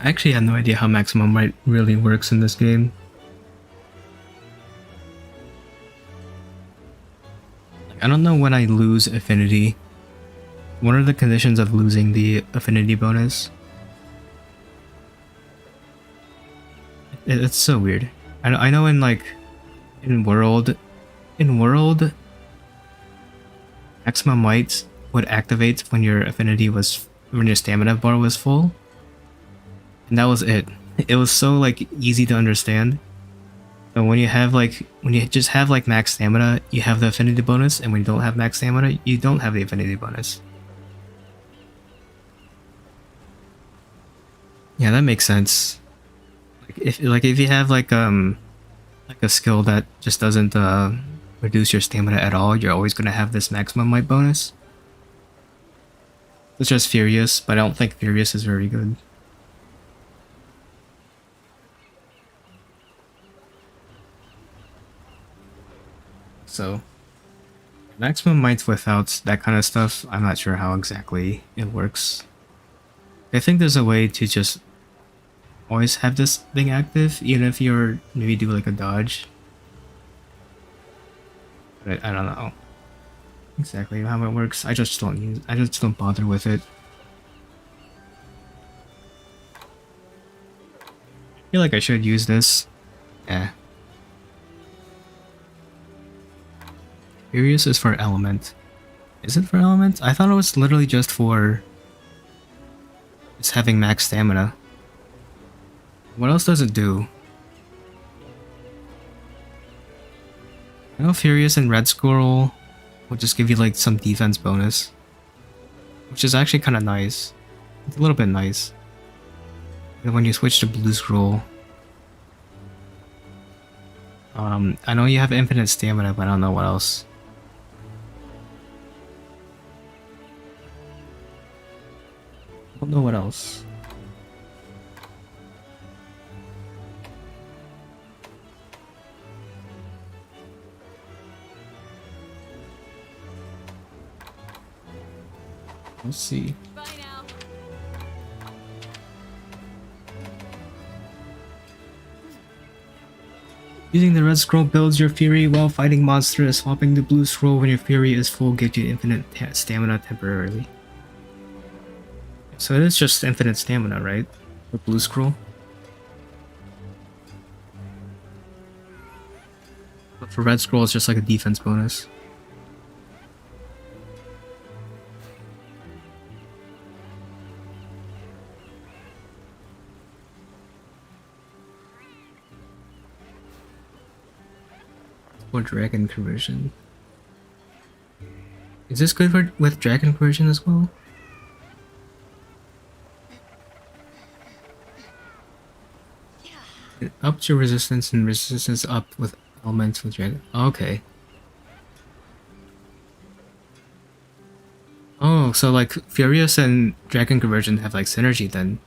I actually had no idea how Maximum Might really works in this game. I don't know when I lose affinity. What are the conditions of losing the affinity bonus? It's so weird. I know in like in World, Maximum Might would activate when your stamina bar was full. And that was it. It was so like easy to understand. So when you just have like max stamina, you have the affinity bonus, and when you don't have max stamina, you don't have the affinity bonus. Yeah, that makes sense. Like if you have like a skill that just doesn't reduce your stamina at all, you're always gonna have this maximum might bonus. It's just Furious, but I don't think Furious is very good. So, maximum might without that kind of stuff, I'm not sure how exactly it works. I think there's a way to just always have this thing active, even if you're maybe do like a dodge. But I don't know exactly how it works. I just don't bother with it. I feel like I should use this. Yeah. Furious is for element. Is it for element? I thought it was literally just for just having max stamina. What else does it do? I know Furious and Red Squirrel will just give you like some defense bonus, which is actually kind of nice. It's a little bit nice. And when you switch to Blue Scroll, I know you have infinite stamina, but I don't know what else. I don't know what else. Let's see. Bye now. Using the red scroll builds your fury while fighting monsters. Swapping the blue scroll when your fury is full gives you infinite stamina temporarily. So it is just infinite stamina, right? For blue scroll. But for red scroll, it's just like a defense bonus. Or dragon conversion. Is this good for with dragon conversion as well? It ups your resistance and resistance up with elements with dragon. Okay. Oh, so like Furious and dragon conversion have like synergy then.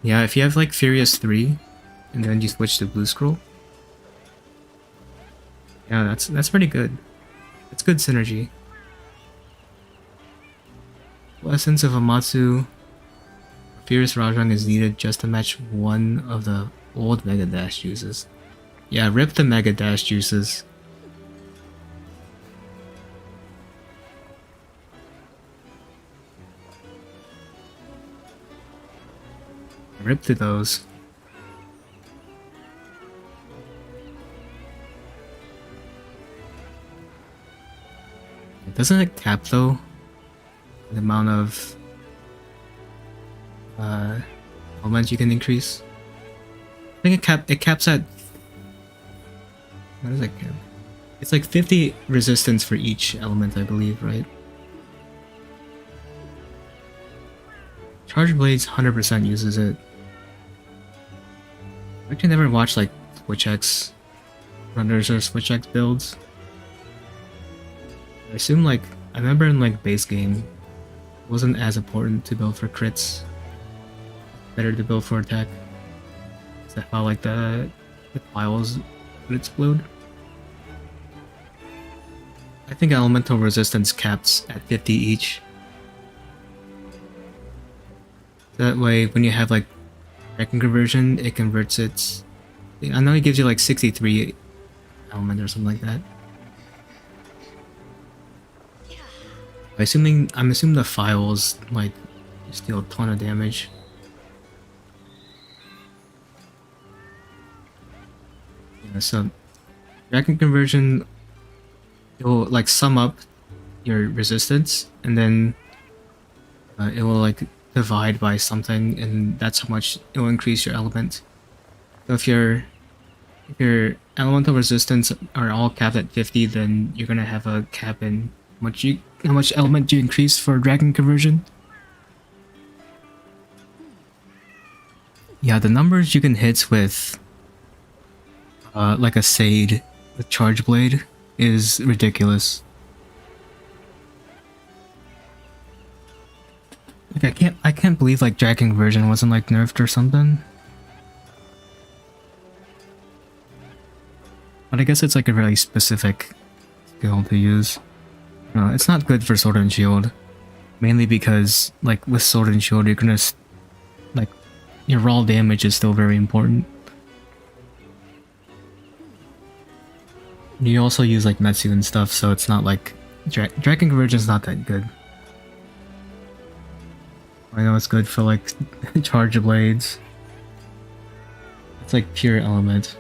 Yeah, if you have like Furious 3 and then you switch to blue scroll. Yeah, that's pretty good. It's good synergy. Essence of Amatsu. Furious Rajang is needed just to match one of the old Mega Dash juices. Yeah, rip the Mega Dash juices. Rip to those. Doesn't it cap though? The amount of elements you can increase? I think it caps at, what does it cap? It's like 50 resistance for each element, I believe, right? Charge Blades 100% uses it. I actually never watched like Switch X runners or Switch X builds. I assume like I remember in like base game it wasn't as important to build for crits. Better to build for attack. So I felt like the files would explode. I think elemental resistance caps at 50 each. That way when you have like dragon conversion, it converts it. I know it gives you like 63 element or something like that. I'm assuming the files like just deal a ton of damage. Yeah, so dragon conversion, it will like sum up your resistance and then it will like divide by something, and that's how much it will increase your element. So if your elemental resistance are all capped at 50, then you're gonna have a cap in how much element you increase for dragon conversion. Yeah, the numbers you can hit with like a Sade with Charge Blade is ridiculous. Like I can't believe like dragon conversion wasn't like nerfed or something. But I guess it's like a really specific skill to use. No, it's not good for Sword and Shield. Mainly because, like, with Sword and Shield, you're gonna... Like, your raw damage is still very important. You also use, like, Metsu and stuff, so it's not like... Dragon Conversion is not that good. I know it's good for, like, Charge Blades. It's like pure element.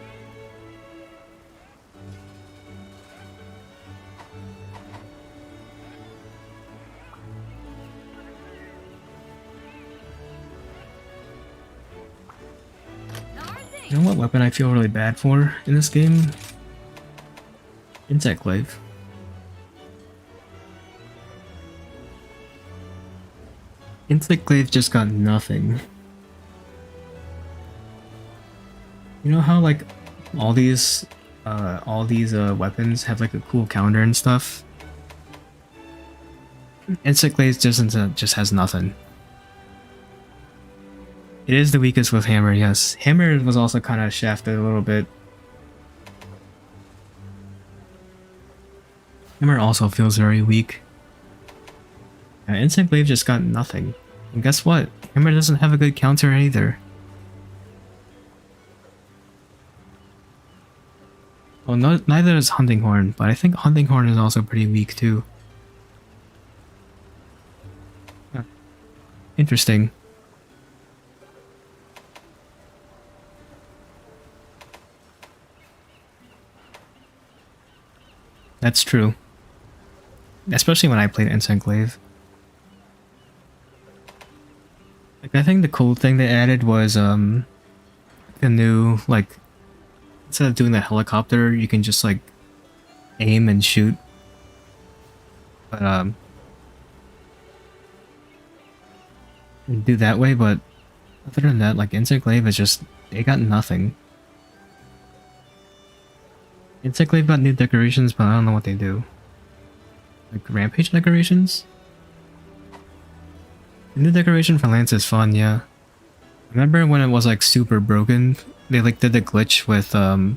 You know what weapon I feel really bad for in this game? Insect Glaive. Insect Glaive just got nothing. You know how like all these weapons have like a cool counter and stuff? Insect Glaive just has nothing. It is the weakest with Hammer, yes. Hammer was also kind of shafted a little bit. Hammer also feels very weak. Yeah, Insect Glaive just got nothing. And guess what? Hammer doesn't have a good counter either. Well, no, neither does Hunting Horn, but I think Hunting Horn is also pretty weak too. Huh. Interesting. That's true. Especially when I played Insect Glaive. Like, I think the cool thing they added was, the new, like, instead of doing the helicopter, you can just, like, aim and shoot. But, do that way, but other than that, like, Insect Glaive is just, they got nothing. Insect Glaive got new decorations, but I don't know what they do. Like Rampage decorations? The new decoration for Lance is fun, yeah. Remember when it was like super broken? They like did the glitch with I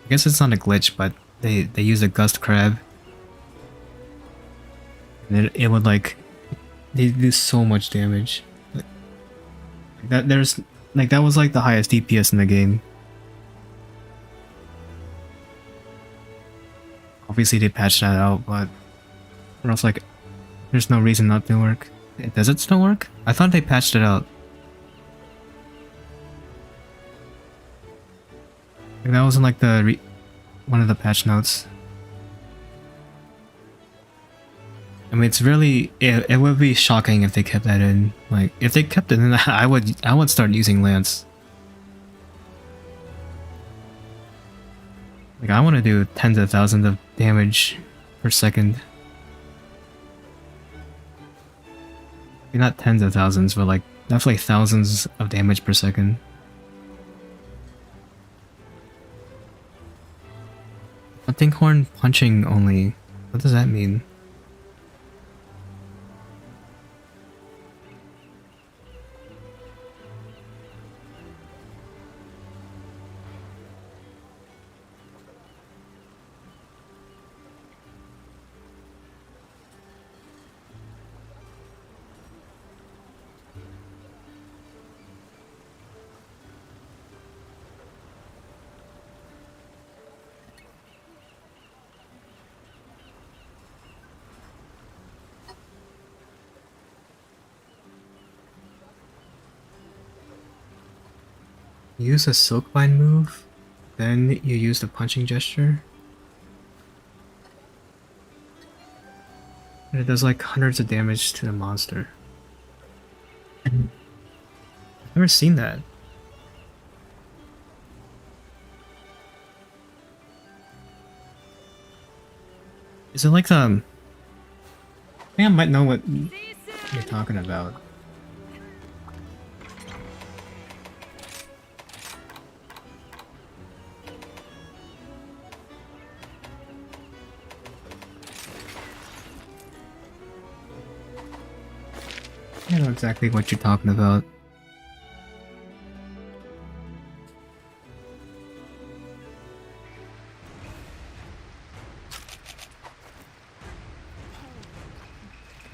guess it's not a glitch, but they used a Gust Crab. And it would like they do so much damage. Like, that was like the highest DPS in the game. Obviously they patched that out, but or else like there's no reason not to work. Does it still work? I thought they patched it out. Like, that wasn't like the one of the patch notes. I mean, it's really it would be shocking if they kept that in. Like if they kept it in, I would start using Lance. Like, I want to do tens of thousands of damage per second. Maybe not tens of thousands, but like definitely thousands of damage per second. Hunting Horn punching only. What does that mean? Use a Silkbind move, then you use the punching gesture. And it does like hundreds of damage to the monster. I've never seen that. Is it like I think I might know what See you you're soon. talking about. I know exactly what you're talking about.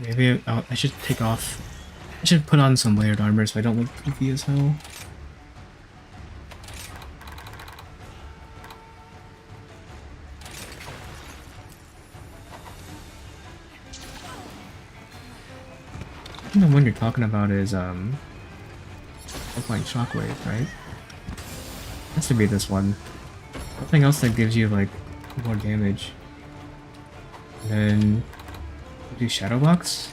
Maybe I should take off. I should put on some layered armor so I don't look goofy as hell. I think the one you're talking about is like Shockwave, right? Has to be this one. Something else that gives you like more damage. And then do Shadow Box.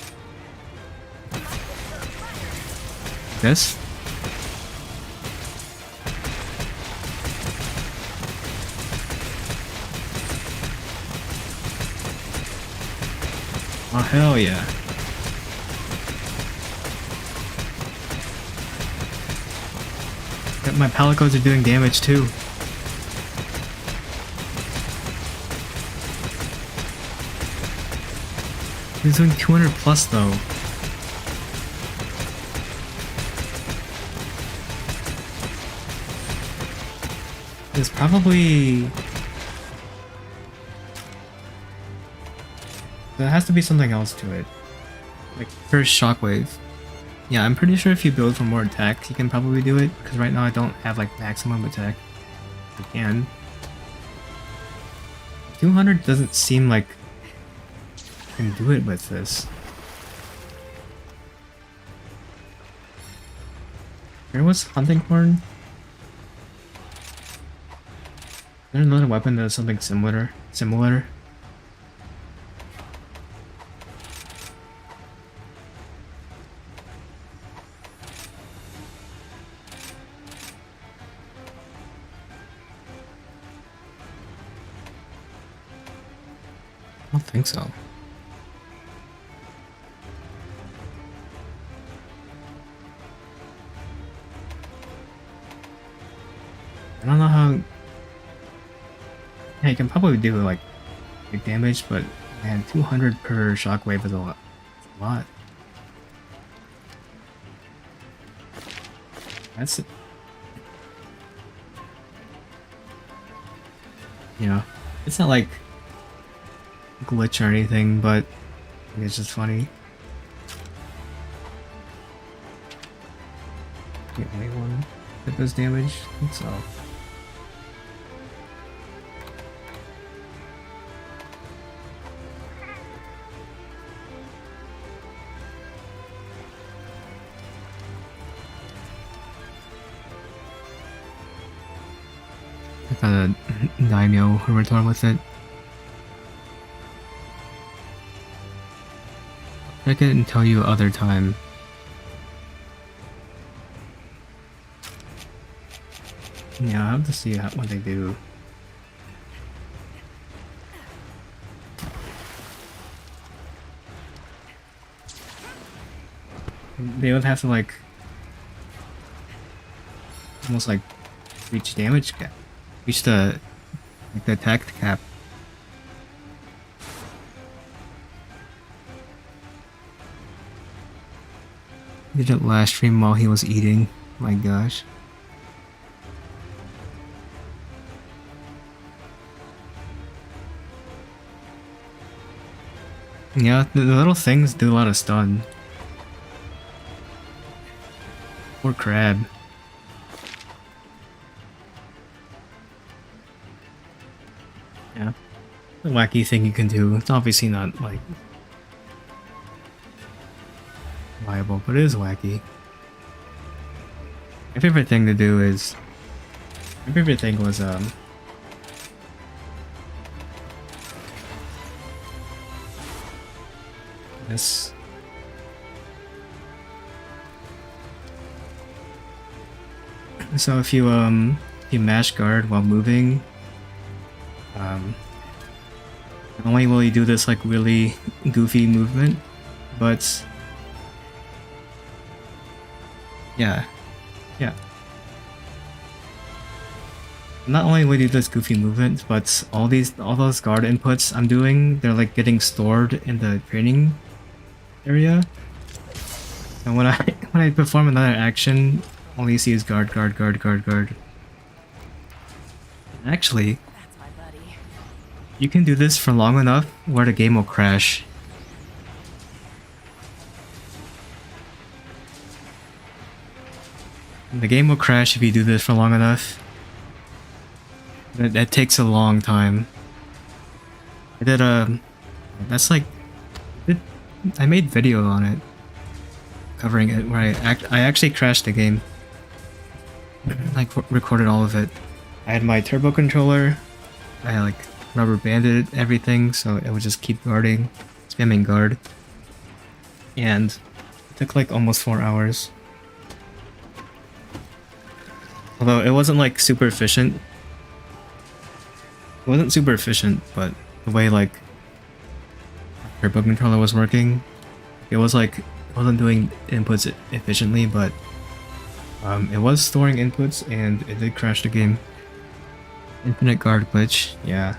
This? Oh hell yeah. Yep, my Palicos are doing damage too. He's doing 200 plus though. There's probably... There has to be something else to it. Like, first Shockwave. Yeah, I'm pretty sure if you build for more attack, you can probably do it. Because right now I don't have, like, maximum attack. I can. 200 doesn't seem like I can do it with this. Where was Hunting Horn? Is there another weapon that does something similar? I don't think so. I don't know how... Yeah, you can probably do like big damage, but man, 200 per shockwave is a lot. It's a lot. That's it. You know, it's not like glitch or anything, but it's just funny. Get anyone that does damage? I think so. I got a daimyo return with it. Check it and tell you other time. Yeah, I have to see what they do. They would have to like almost like reach damage cap, reach the like the attack cap. Did it last stream while he was eating? My gosh. Yeah, the little things do a lot of stun. Poor crab. Yeah. The wacky thing you can do. It's obviously not like viable, but it is wacky. My favorite thing to do is my favorite thing was this. So if you mash guard while moving, Not only will you do this like really goofy movement, but yeah. Not only will you do this goofy movement, but all those guard inputs I'm doing, they're like getting stored in the training area. And when I when I perform another action, all you see is guard. Actually, That's my buddy. you can do this for long enough where the game will crash. The game will crash if you do this for long enough. That takes a long time. I did that's like, I made video on it, covering it, where I actually crashed the game. Like recorded all of it. I had my turbo controller. I like rubber banded everything so it would just keep guarding, spamming guard. And it took like almost 4 hours. Although it wasn't like super efficient. It wasn't super efficient, but the way like turbo controller was working, it was like, it wasn't doing inputs efficiently, but it was storing inputs and it did crash the game. Infinite guard glitch, yeah.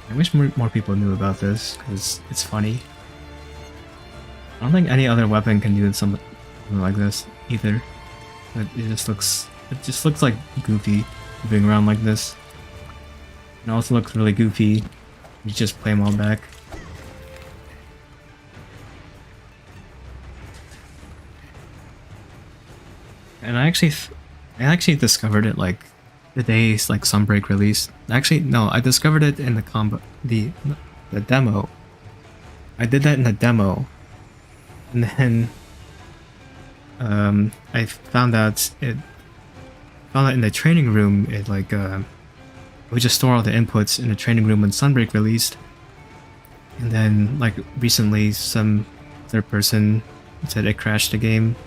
I wish more people knew about this, because it's funny. I don't think any other weapon can do something like this either. But it just looks like goofy moving around like this. It also looks really goofy. You just play them all back. And I actually discovered it like the day like Sunbreak released. Actually, no, I discovered it in the demo. I did that in the demo, and then I found out in the training room. It like we just store all the inputs in the training room when Sunbreak released, and then like recently some other person said it crashed the game.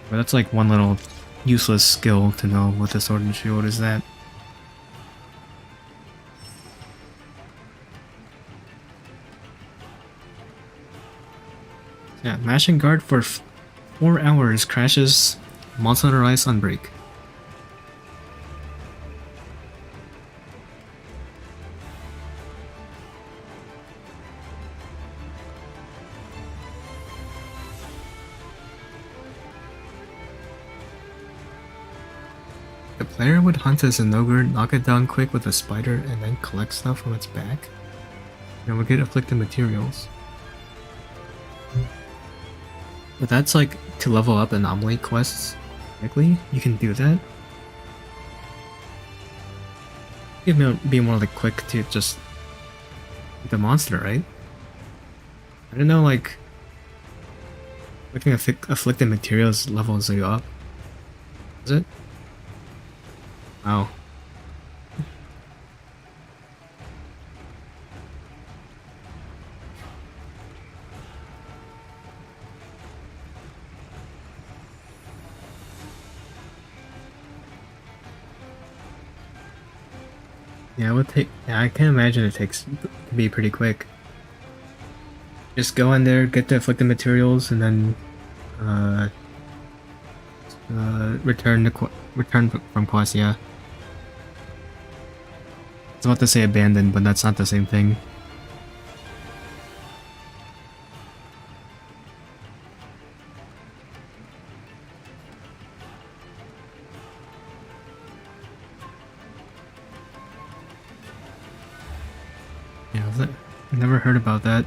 But that's like one little useless skill to know with the sword and shield is that. Yeah, mashing guard for 4 hours crashes Monster Hunter Rise Sunbreak. The player would hunt as an ogre, knock it down quick with a spider, and then collect stuff from its back. And would get afflicted materials. But that's like to level up anomaly quests quickly. You can do that. It'd be more like quick to just the monster, right? I don't know, like looking at afflicted materials levels you up. Is it? Wow. Yeah, it would take. Yeah, I can imagine it takes to be pretty quick. Just go in there, get the afflicted materials, and then return from quest. Yeah, I was about to say abandoned, but that's not the same thing. Yeah, I've never heard about that.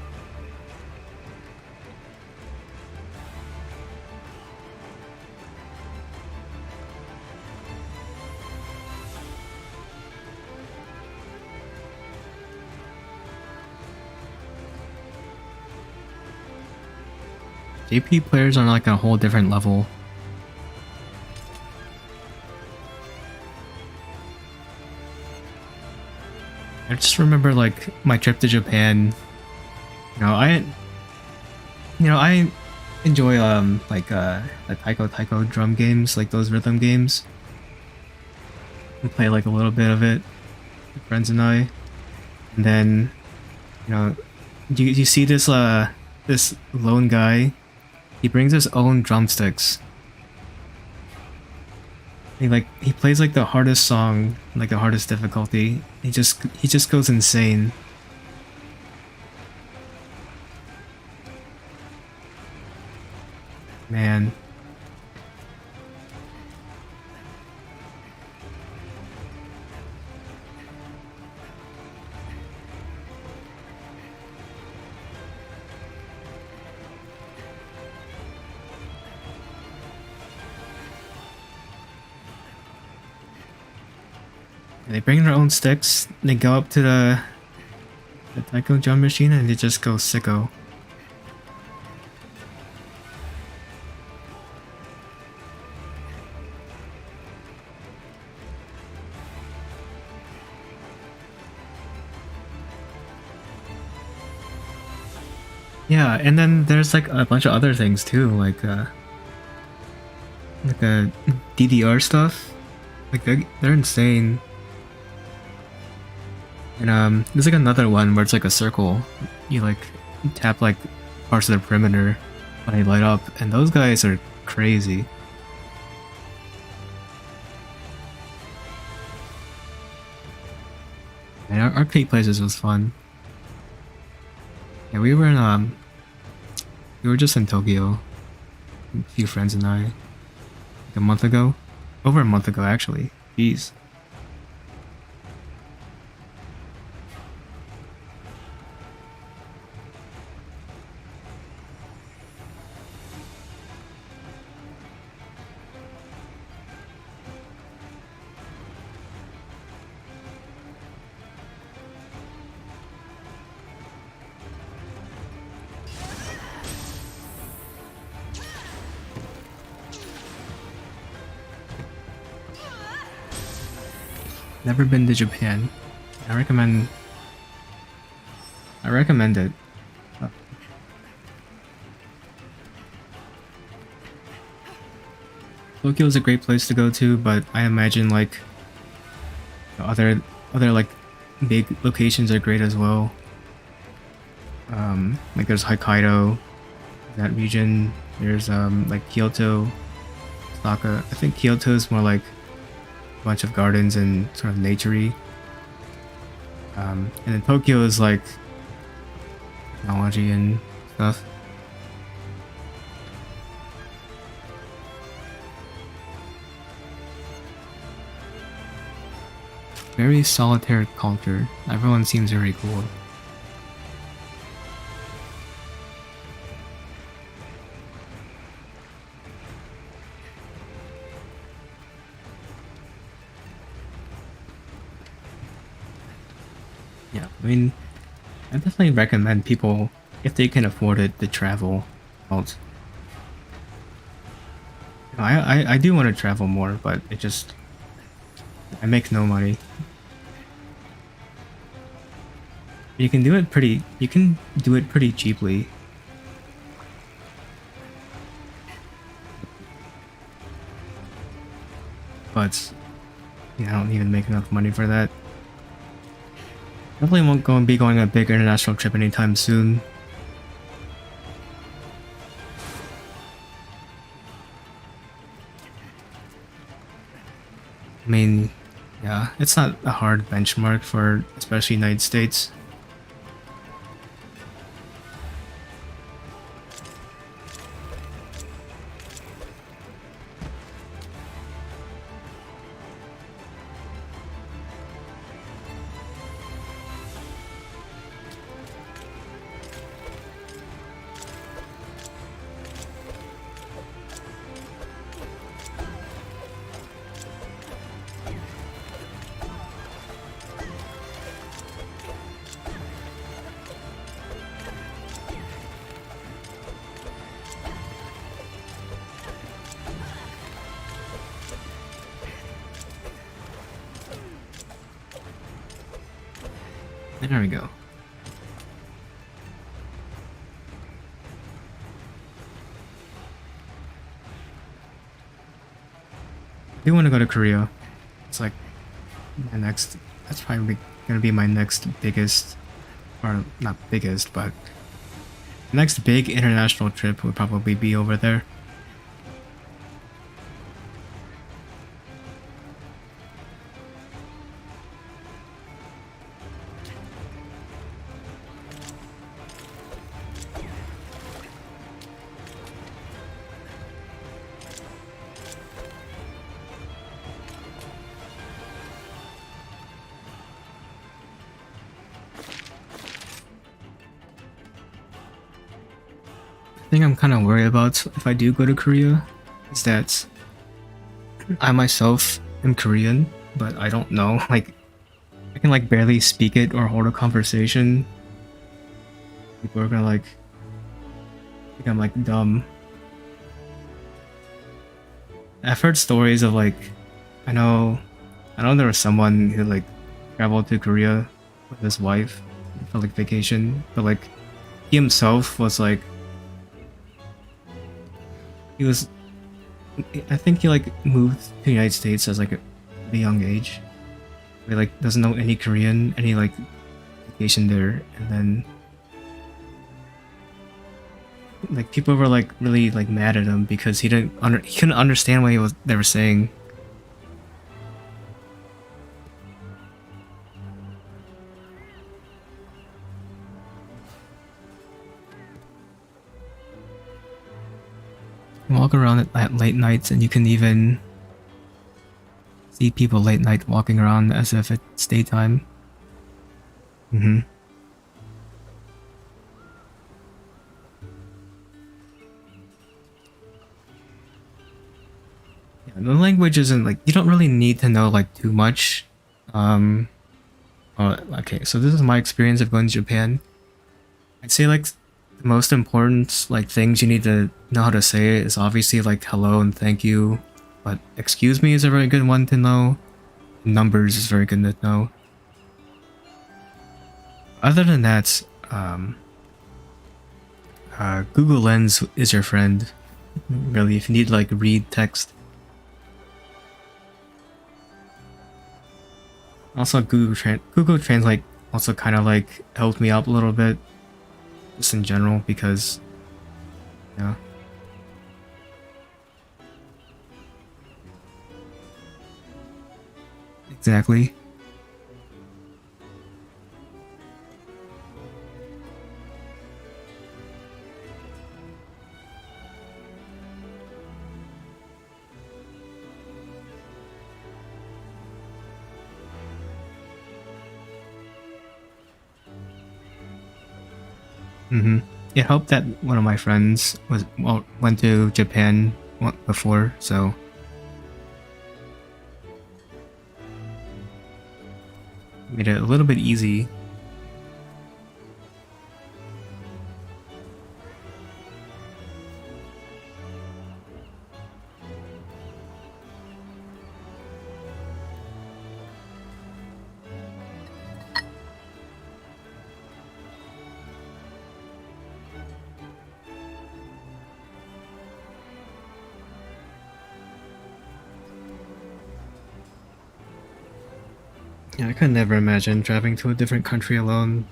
JP players are like a whole different level. I just remember like my trip to Japan. I enjoy like the Taiko Taiko drum games, like those rhythm games. We play like a little bit of it, my friends and I, and then you know, you see this this lone guy. He brings his own drumsticks. He plays like the hardest song, like the hardest difficulty. He just goes insane. Man. They bring their own sticks, they go up to the taiko drum machine and they just go sicko. Yeah, and then there's like a bunch of other things too, like DDR stuff. Like they're insane. And there's like another one where it's like a circle. You like tap like parts of the perimeter when they light up, and those guys are crazy. And our arcade places was fun. Yeah, we were just in Tokyo, a few friends and I, like a month ago, over a month ago actually. Jeez. Never been to Japan. I recommend it. Tokyo is a great place to go to, but I imagine like other like big locations are great as well. Like there's Hokkaido, that region. There's like Kyoto, Osaka. I think Kyoto is more like a bunch of gardens and sort of naturey. And then Tokyo is like technology and stuff. Very solitary culture. Everyone seems very cool. Yeah, I mean, I definitely recommend people, if they can afford it, to travel out. You know, I do want to travel more, but I make no money. You can do it pretty cheaply. But I don't even make enough money for that. Definitely won't be going on a big international trip anytime soon. I mean, yeah, it's not a hard benchmark for especially United States. There we go. I do want to go to Korea. It's like my next. That's probably gonna be my next biggest, or not biggest, but next big international trip would probably be over there. Thing I'm kind of worried about if I do go to Korea is that I myself am Korean, but I don't know, like, I can like barely speak it or hold a conversation. People are gonna like think I'm like dumb. I've heard stories of like, I know there was someone who like traveled to Korea with his wife for like vacation, but like he himself was like, he was, I think he like moved to the United States as like a young age. He like doesn't know any Korean, and he like vacation there, and then like people were like really like mad at him because he couldn't understand what they were saying. You walk around at late nights, and you can even see people late night walking around as if it's daytime. Mm-hmm. Yeah, the language isn't like, you don't really need to know like too much. Okay, so this is my experience of going to Japan. I'd say like the most important like things you need to know how to say is obviously like hello and thank you, but excuse me is a very good one to know. Numbers is very good to know. Other than that, Google Lens is your friend. Really, if you need to like read text. Also, Google Translate also kind of like helped me out a little bit, just in general, because yeah. Exactly. It helped that one of my friends went to Japan before, so made it a little bit easy. Yeah, I could never imagine traveling to a different country alone.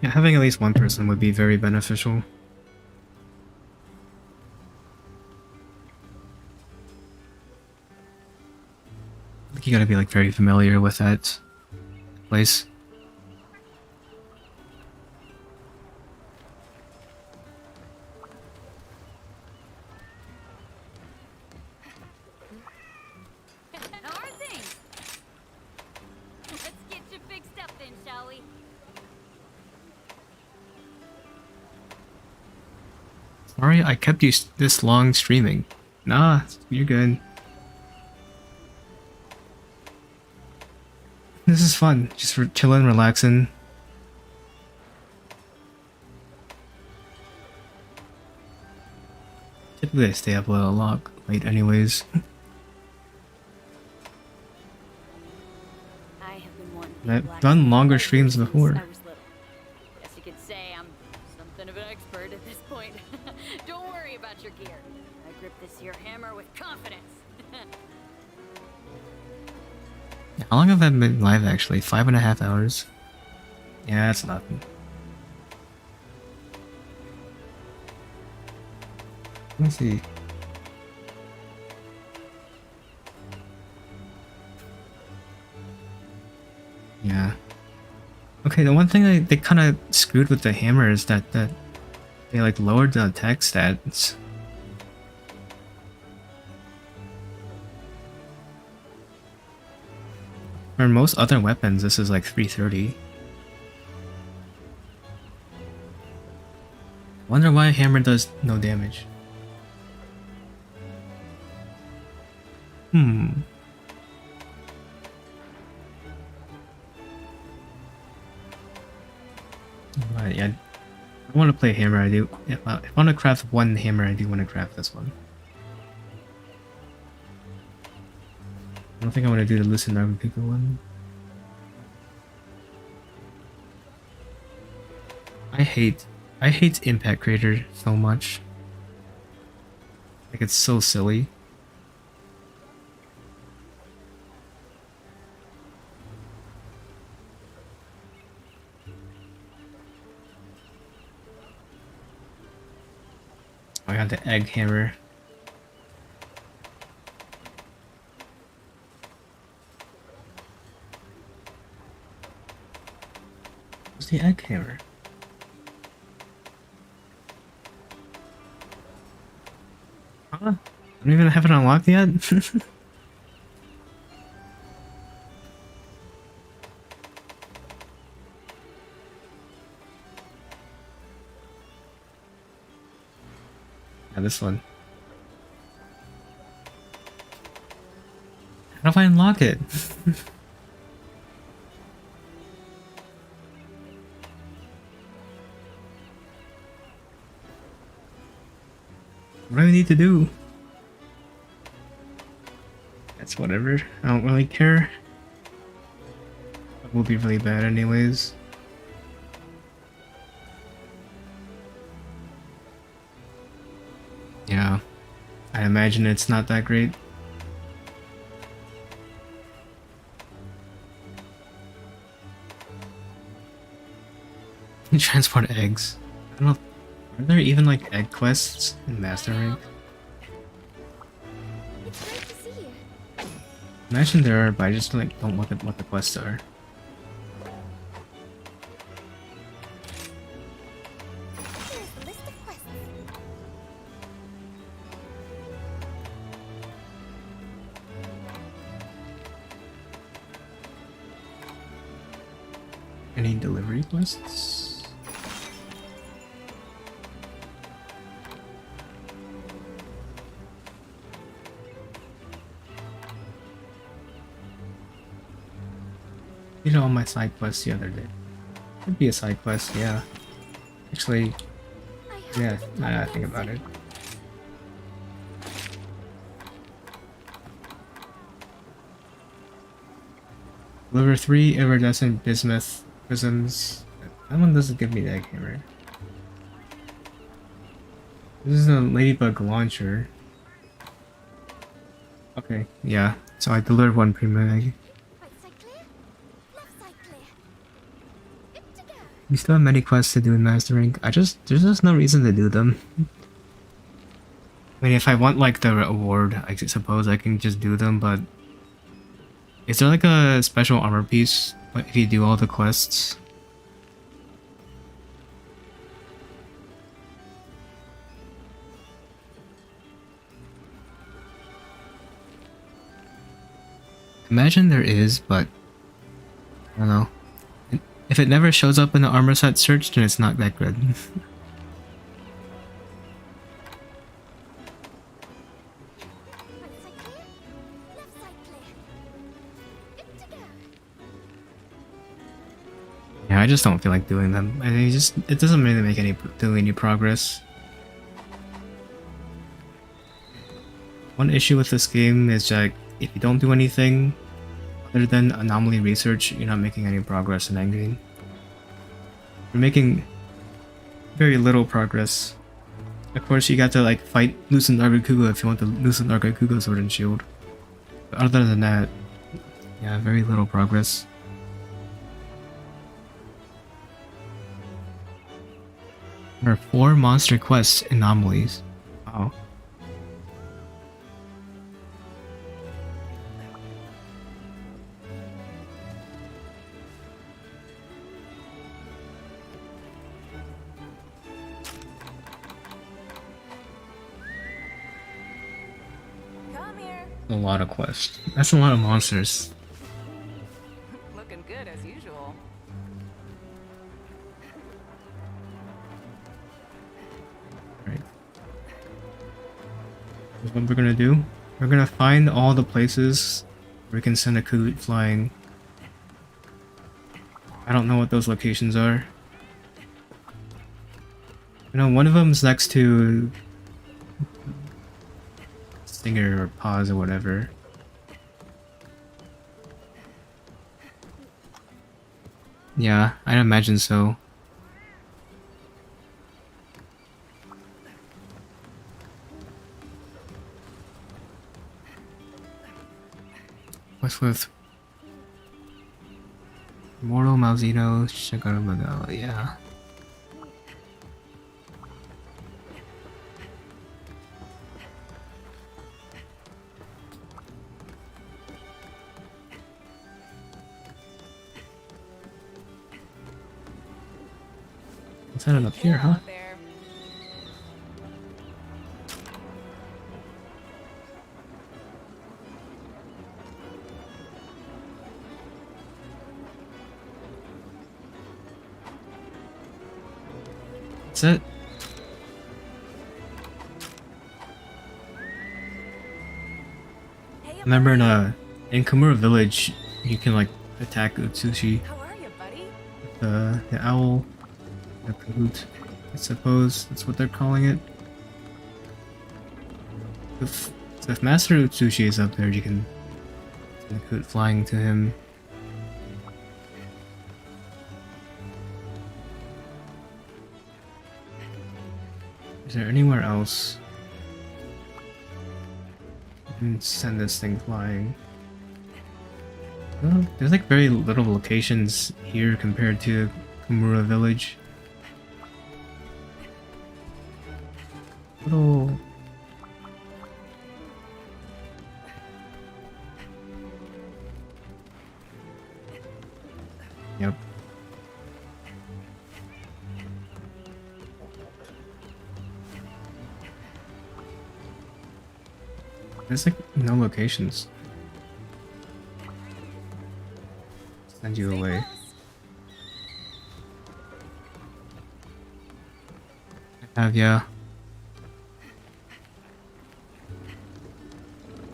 Yeah, having at least one person would be very beneficial. I think you gotta be like very familiar with that place. How are things? Let's get you fixed up then, shall we? Sorry, I kept you this long streaming. Nah, you're good. This is fun, just for chilling, relaxing. Typically I stay up a lot late anyways. I have been wanting I've done longer streams before. Guess you could this here hammer with confidence. How long have I been live actually? 5.5 hours? Yeah, that's nothing. Let's see. Yeah. Okay, the one thing they kind of screwed with the hammer is that they like lowered the attack stats. For most other weapons, this is like 330. Wonder why hammer does no damage. Right, yeah. I want to play hammer. I do. If I want to craft one hammer, I do want to craft this one. I don't think I want to do the Lucid Armor Picker one. I hate Impact Crater so much. Like, it's so silly. I got the egg hammer. What's the egg hammer? Huh? I don't even have it unlocked yet? Yeah, this one. How do I unlock it? What do I need to do? That's whatever. I don't really care. It will be really bad anyways. Yeah. I imagine it's not that great. Transport eggs. I don't know. Are there even like egg quests in Master Rank? It's great to see you. Imagine there are, but I just like don't know what the quests are. Here's the list of quests. Any delivery quests? You know, all my side quests the other day. Could be a side quest, yeah. Actually, yeah, now that I think about it. Deliver 3 iridescent bismuth prisms. That one doesn't give me the egg hammer. This is a ladybug launcher. Okay, yeah. So I delivered one prima egg. Right side clear. Left side clear. Good to go. We still have many quests to do in Master Rank. There's just no reason to do them. I mean, if I want like the reward, I suppose I can just do them, but is there like a special armor piece if you do all the quests? Imagine there is, but I don't know. If it never shows up in the armor set search, then it's not that good. Right side clear. Left side clear. Good to go. Yeah, I just don't feel like doing them. I mean, it doesn't really make any progress. One issue with this game is that if you don't do anything other than anomaly research, you're not making any progress in endgame. You're making very little progress Of course, you got to like fight Lucent Nargacuga if you want the Lucent Nargacuga Sword and Shield. But other than that, yeah, very little progress. There are 4 monster quest anomalies. Wow. Come here. A lot of quests. That's a lot of monsters. Looking good as usual. Right. Here's what we're gonna do. We're gonna find all the places where we can send a coot flying. I don't know what those locations are. You know, one of them's next to Stinger or Pause or whatever. Yeah, I'd imagine so. What's with Mortal Malzino Shagarumagal? Yeah. Let's head it up here, huh? Out there. That's it. Hey, Remember in Kamura Village, you can like attack Utsushi, how are you, buddy? the owl, the Kahoot. I suppose that's what they're calling it. So if Master Utsushi is up there, you can send the Kahoot flying to him. Is there anywhere else you can send this thing flying? Well, there's like very little locations here compared to Kamura Village. Little. Yep. There's like no locations. Send you away. I have, yeah.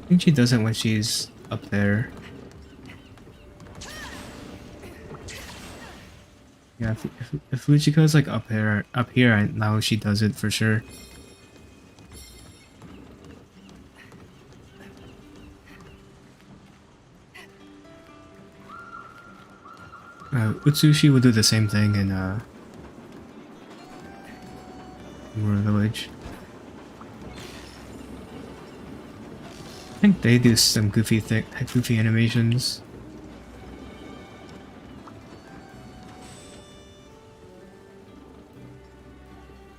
I think she does it when she's up there. Yeah, if Luchiko's like up here, I know she does it for sure. Utsushi would do the same thing in Kamura Village. I think they do some goofy animations.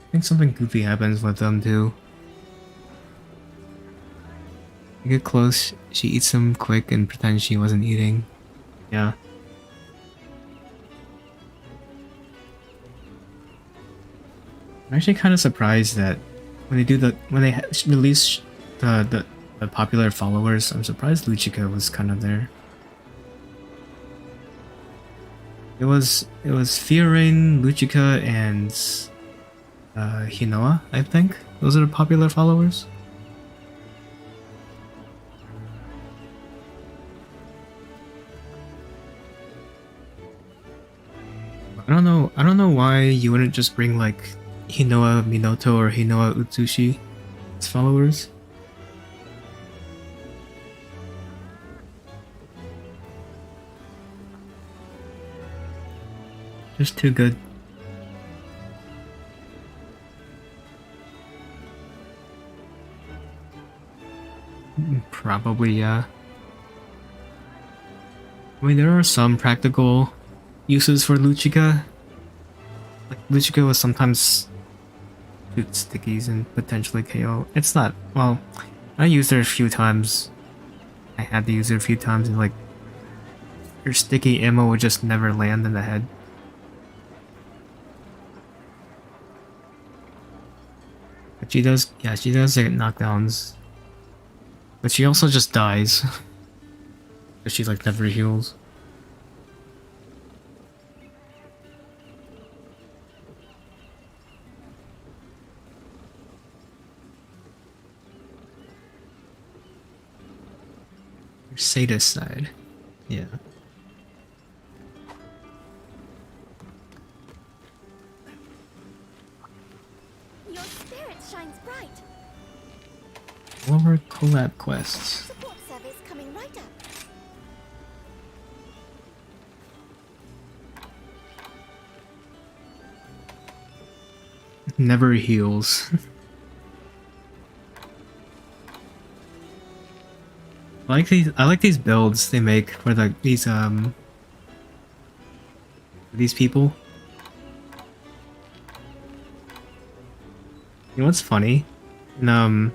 I think something goofy happens with them too. You get close, she eats them quick and pretends she wasn't eating. Yeah. I'm actually kind of surprised that when they release the popular followers, I'm surprised Luchika was kind of there. It was Fiorain, Luchika, and Hinoa, I think. Those are the popular followers. I don't know why you wouldn't just bring like Hinoa Minoto or Hinoa Utsushi as followers. Just too good. Probably, yeah. I mean, there are some practical uses for Luchica. Like, Luchica will sometimes shoot stickies and potentially KO. It's not, well, I used her a few times. I had to use it a few times and like, your sticky ammo would just never land in the head. But she does, yeah, she does get knockdowns. But she also just dies. Because she like never heals. Your sadist side. Yeah. Your spirit shines bright. More collab quests. Support service coming right up. Never heals. I like these builds they make for these people. You know what's funny? And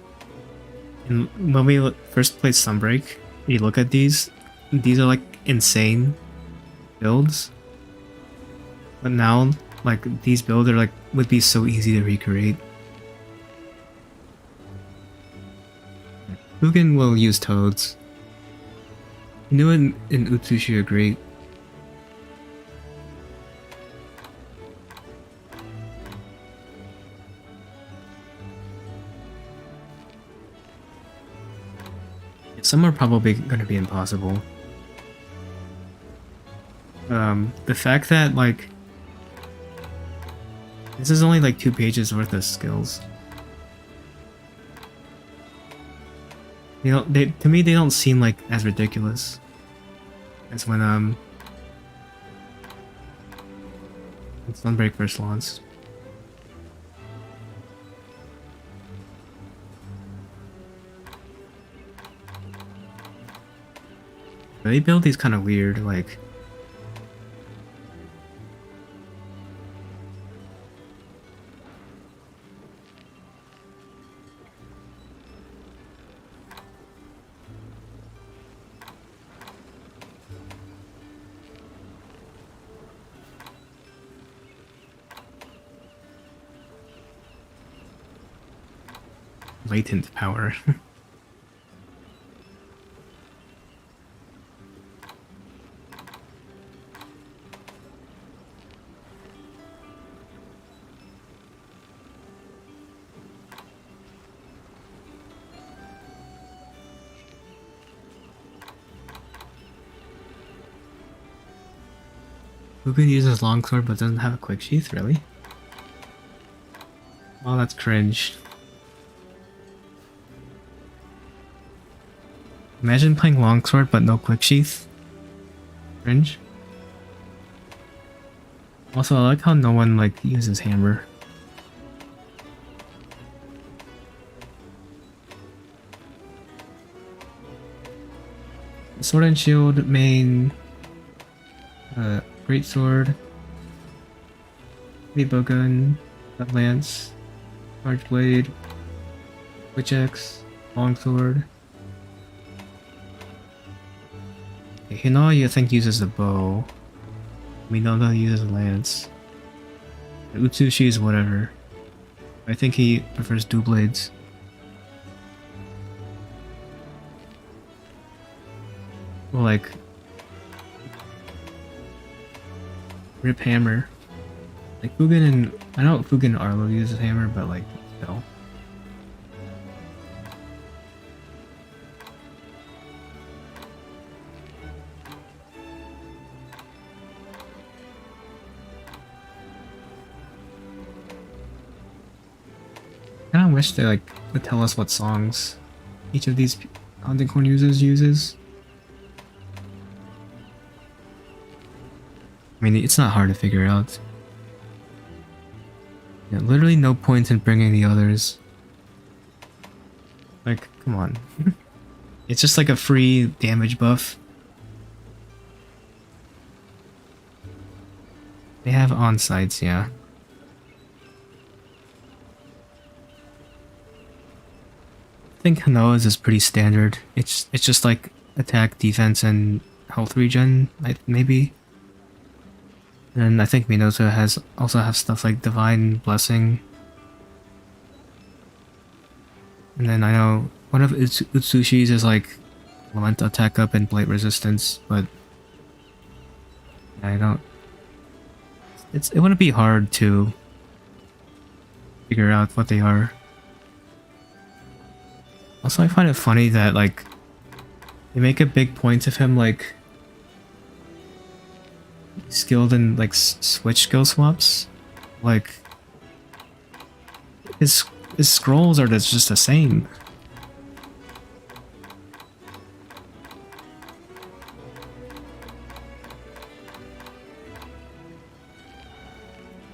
when we first played Sunbreak, you look at these are like insane builds. But now, like these builds are like would be so easy to recreate. Mugen will use toads. Inu and Utsushi are great. Some are probably going to be impossible. The fact that like this is only like 2 pages worth of skills. You know, to me they don't seem like as ridiculous as when Sunbreak first launched. But they build these kind of weird, like latent power. Mugen uses longsword but doesn't have a quick sheath, really? Oh, that's cringe. Imagine playing longsword but no quick sheath. Cringe. Also, I like how no one like uses hammer. Sword and shield main. Great sword. Heavy bowgun. Lance. Large blade. Witch axe. Longsword. Hina, I think, uses a bow. Minona uses a lance. Utsushi is whatever. I think he prefers dual blades. Well, like Rip hammer. Like Fugen and I know Fugen and Arlo uses hammer, but like still. I kinda wish they like would tell us what songs each of these content corn users uses. I mean, it's not hard to figure out. Yeah, literally no point in bringing the others. Like, come on. It's just like a free damage buff. They have on-sites, yeah. I think Hanoa's is pretty standard. It's just like attack, defense, and health regen, maybe. And I think Minato also have stuff like Divine Blessing. And then I know one of Utsushi's is like Elemental Attack Up and Blade Resistance, but I don't. It wouldn't be hard to figure out what they are. Also, I find it funny that like they make a big point of him like skilled in like switch skill swaps. Like his scrolls are just the same.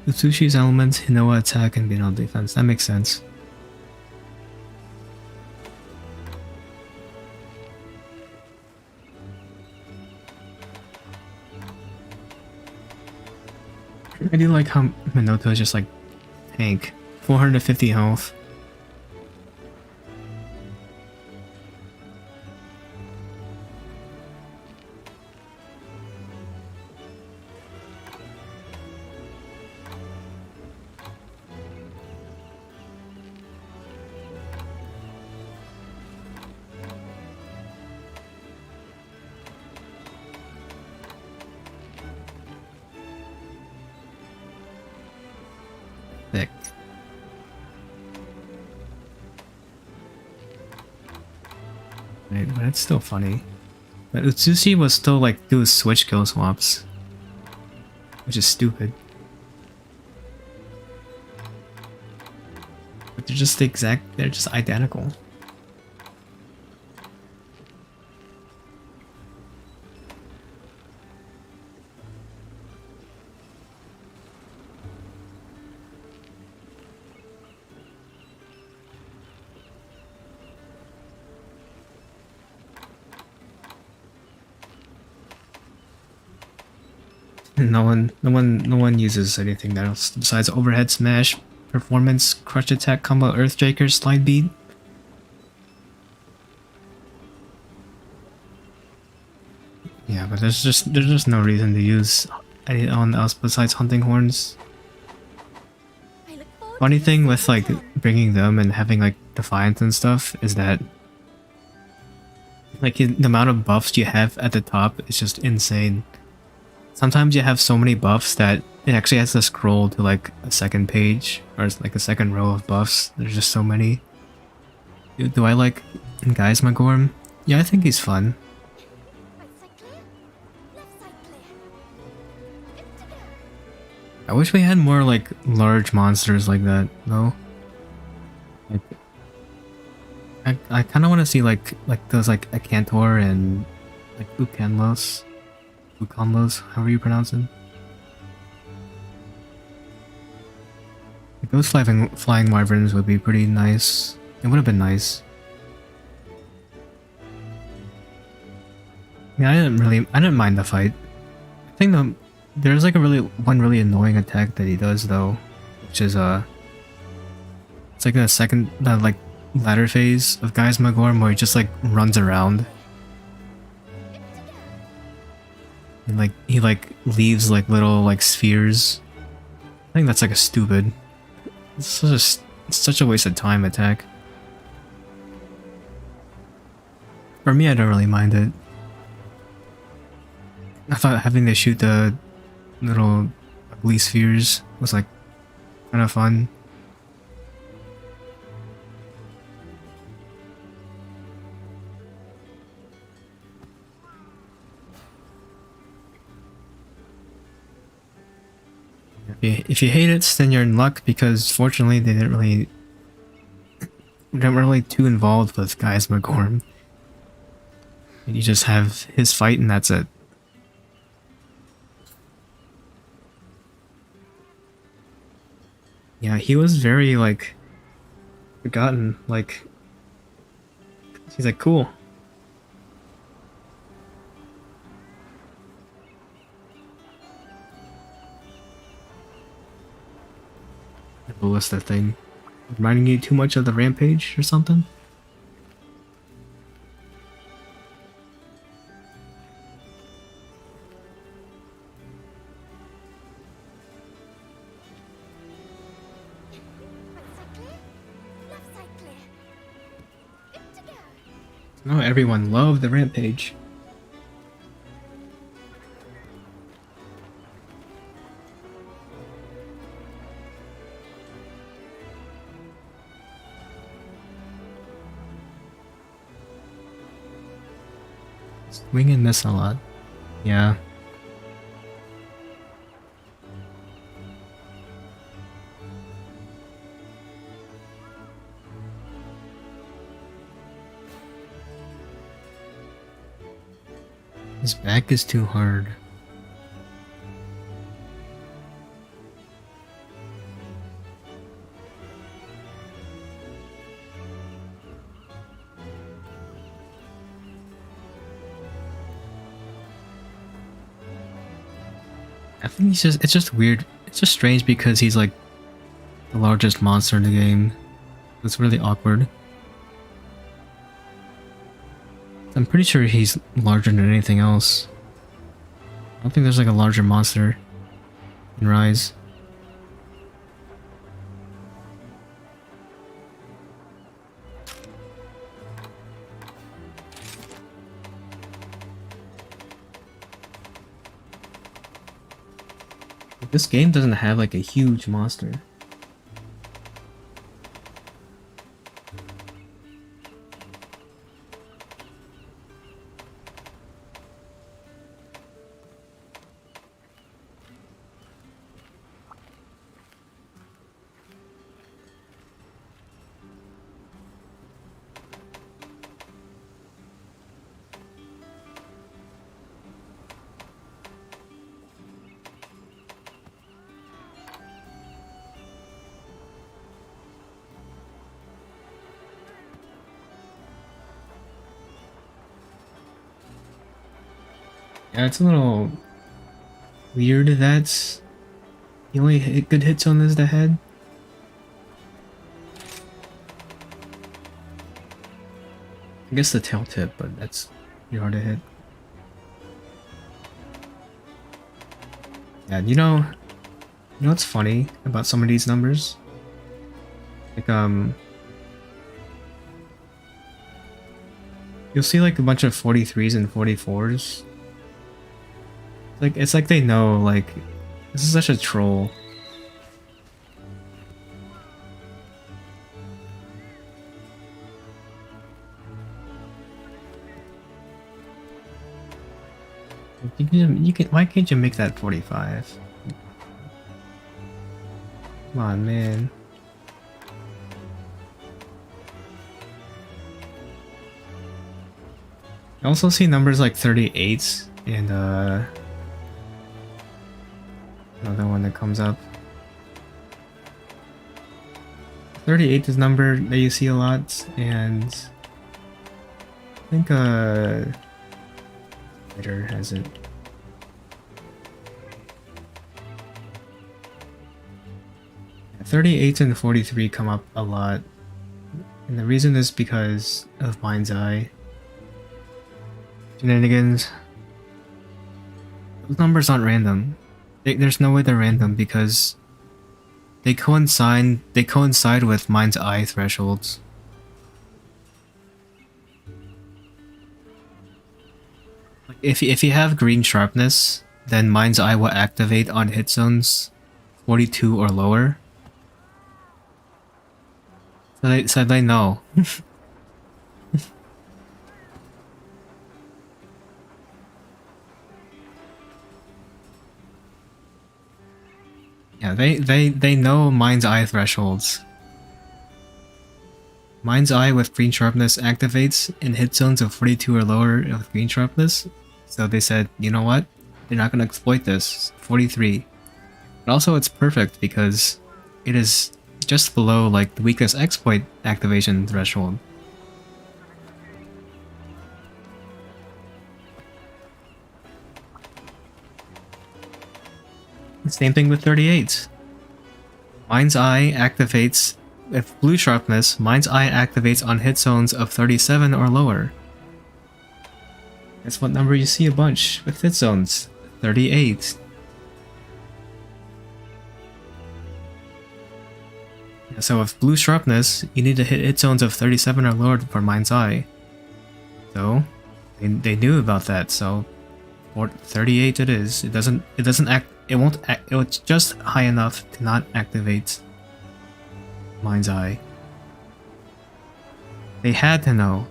Utsushi's elements, Hinoa attack, and Bino defense. That makes sense. I do like how Minato is just like tank. 450 health. Thick. Right, but it's still funny. But Utsushi was still like do switch kill swaps, which is stupid. But they're just they're just identical. No one uses anything else besides overhead smash, performance, crush attack, combo, earthjaker, slide beat. Yeah, but there's just no reason to use anyone else besides hunting horns. I look forward Funny to thing this with like sometime. bringing them and having like defiance and stuff is that like the amount of buffs you have at the top is just insane. Sometimes you have so many buffs that it actually has to scroll to like a second page or it's like a second row of buffs. There's just so many. Do I like Guys Magorm? Yeah, I think he's fun. Right side clear. Left side clear. Good to go. I wish we had more like large monsters like that, though. Like, I kind of want to see like those like Acantor and like Ukanlos, however you pronounce it. Like, those flying wyverns would be pretty nice. It would have been nice. Yeah, I didn't mind the fight. I think there's like one really annoying attack that he does though, which is it's like the second like ladder phase of Guys Magorm where he just like runs around. And like he like leaves like little like spheres. I think that's like a stupid. It's such a waste of time attack. For me, I don't really mind it. I thought having to shoot the little ugly spheres was like kind of fun. If you hate it, then you're in luck because fortunately they weren't really too involved with Guys Magorm. You just have his fight and that's it. Yeah, he was very like forgotten. Like he's like cool. The ballista thing. Reminding you too much of the rampage or something? Right side clear. Left side clear. Good to go. No, everyone loved the rampage. Swing and miss a lot. Yeah. His back is too hard. I think it's just weird. It's just strange because he's like the largest monster in the game. It's really awkward. I'm pretty sure he's larger than anything else. I don't think there's like a larger monster in Rise. This game doesn't have like a huge monster. Yeah, it's a little weird that the only good hit zone is the head. I guess the tail tip, but that's pretty hard to hit. Yeah, you know what's funny about some of these numbers? Like you'll see like a bunch of 43s and 44s. Like it's like they know like this is such a troll. You can why can't you make that 45? Come on, man. I also see numbers like 38 and another one that comes up. 38 is a number that you see a lot, and I think later has it. Yeah, 38 and 43 come up a lot, and the reason is because of Mind's Eye shenanigans. Those numbers aren't random. There's no way they're random because they coincide with Mind's Eye thresholds. Like if you have green sharpness, then Mind's Eye will activate on hit zones 42 or lower. So they know. Yeah, they know Mind's Eye thresholds. Mind's Eye with green sharpness activates in hit zones of 42 or lower with green sharpness. So they said, you know what? They're not going to exploit this. 43. But also it's perfect because it is just below like the weakest exploit activation threshold. Same thing with 38. Mind's Eye activates with blue sharpness. Mind's Eye activates on hit zones of 37 or lower. That's what number you see a bunch with hit zones. 38. So with blue sharpness, you need to hit hit zones of 37 or lower for Mind's Eye. So they knew about that. So 38 it is. It doesn't act. It won't act. It's just high enough to not activate Mind's Eye. They had to know.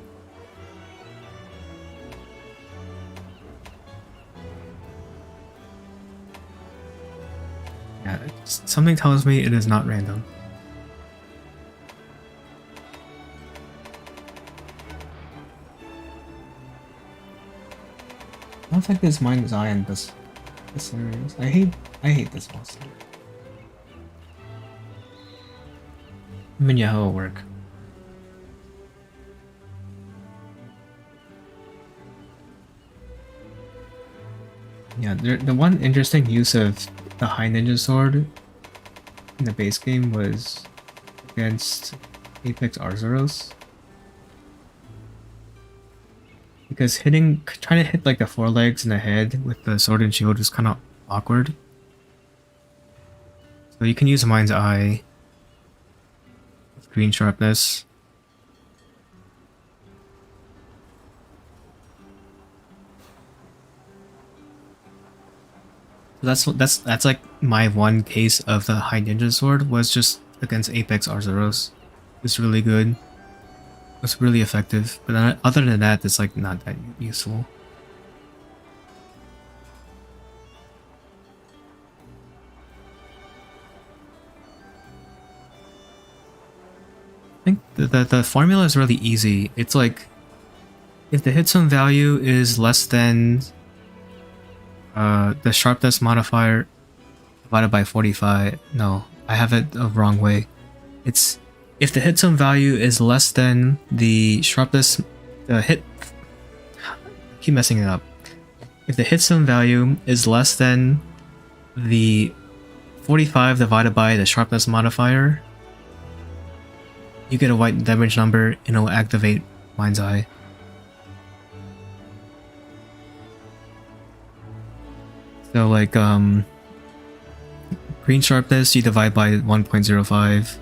Yeah, something tells me it is not random. I don't think this Mind's Eye in this series. I hate this monster. I mean, yeah, it'll work. Yeah, the one interesting use of the High Ninja Sword in the base game was against Apex Arzuros. Because trying to hit like the forelegs and the head with the sword and shield is kind of awkward. So you can use Mind's Eye with green sharpness. So that's like my one case of the High Ninja Sword was just against Apex Arzuros. It's really good. It's really effective, but other than that, it's like not that useful. I think the formula is really easy. It's like if the hit zone value is less than the sharpness modifier divided by 45. No, I have it the wrong way. It's if the hit zone value is less than the sharpness, I keep messing it up. If the hit zone value is less than the 45 divided by the sharpness modifier, you get a white damage number and it'll activate Mind's Eye. So like green sharpness you divide by 1.05.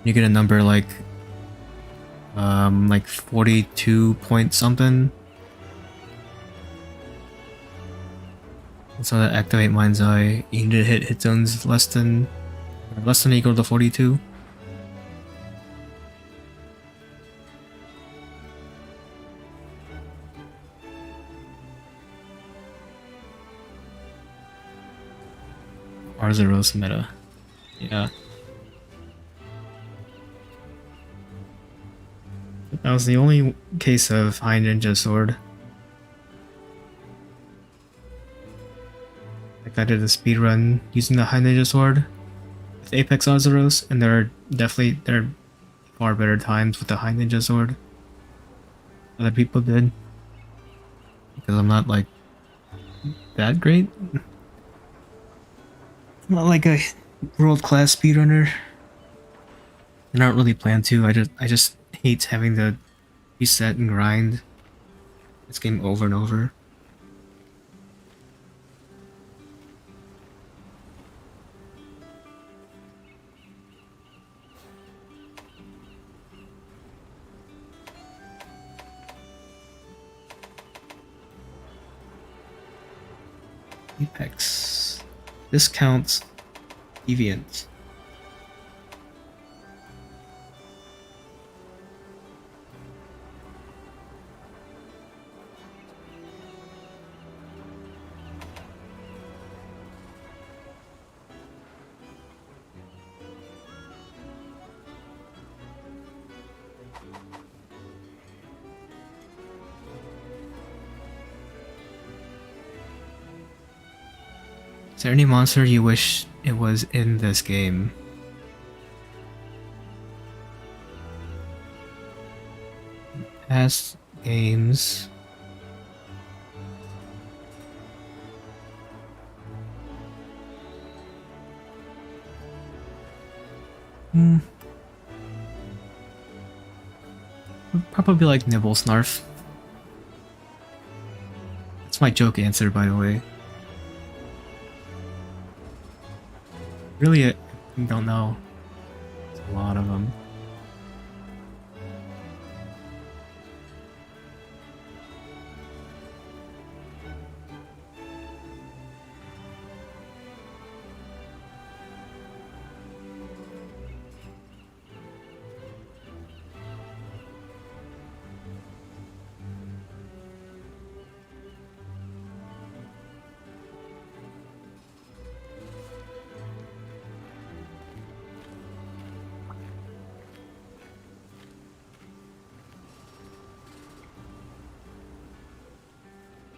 You get a number like 42 point something. So that activate Mind's Eye, you need to hit zones less than or equal to 42. Arzuros meta. Yeah. That was the only case of High Ninja Sword. Like I did a speedrun using the High Ninja Sword with Apex Arzuros, and there are far better times with the High Ninja Sword. Other people did. Because I'm not like that great. I'm not like a world-class speedrunner. I don't really plan to. I just hate having to reset and grind this game over and over. Apex. Discount Deviant. Is there any monster you wish it was in this game? Past games. Would probably like Nibble Snarf. That's my joke answer, by the way. Really, I don't know. There's a lot of them.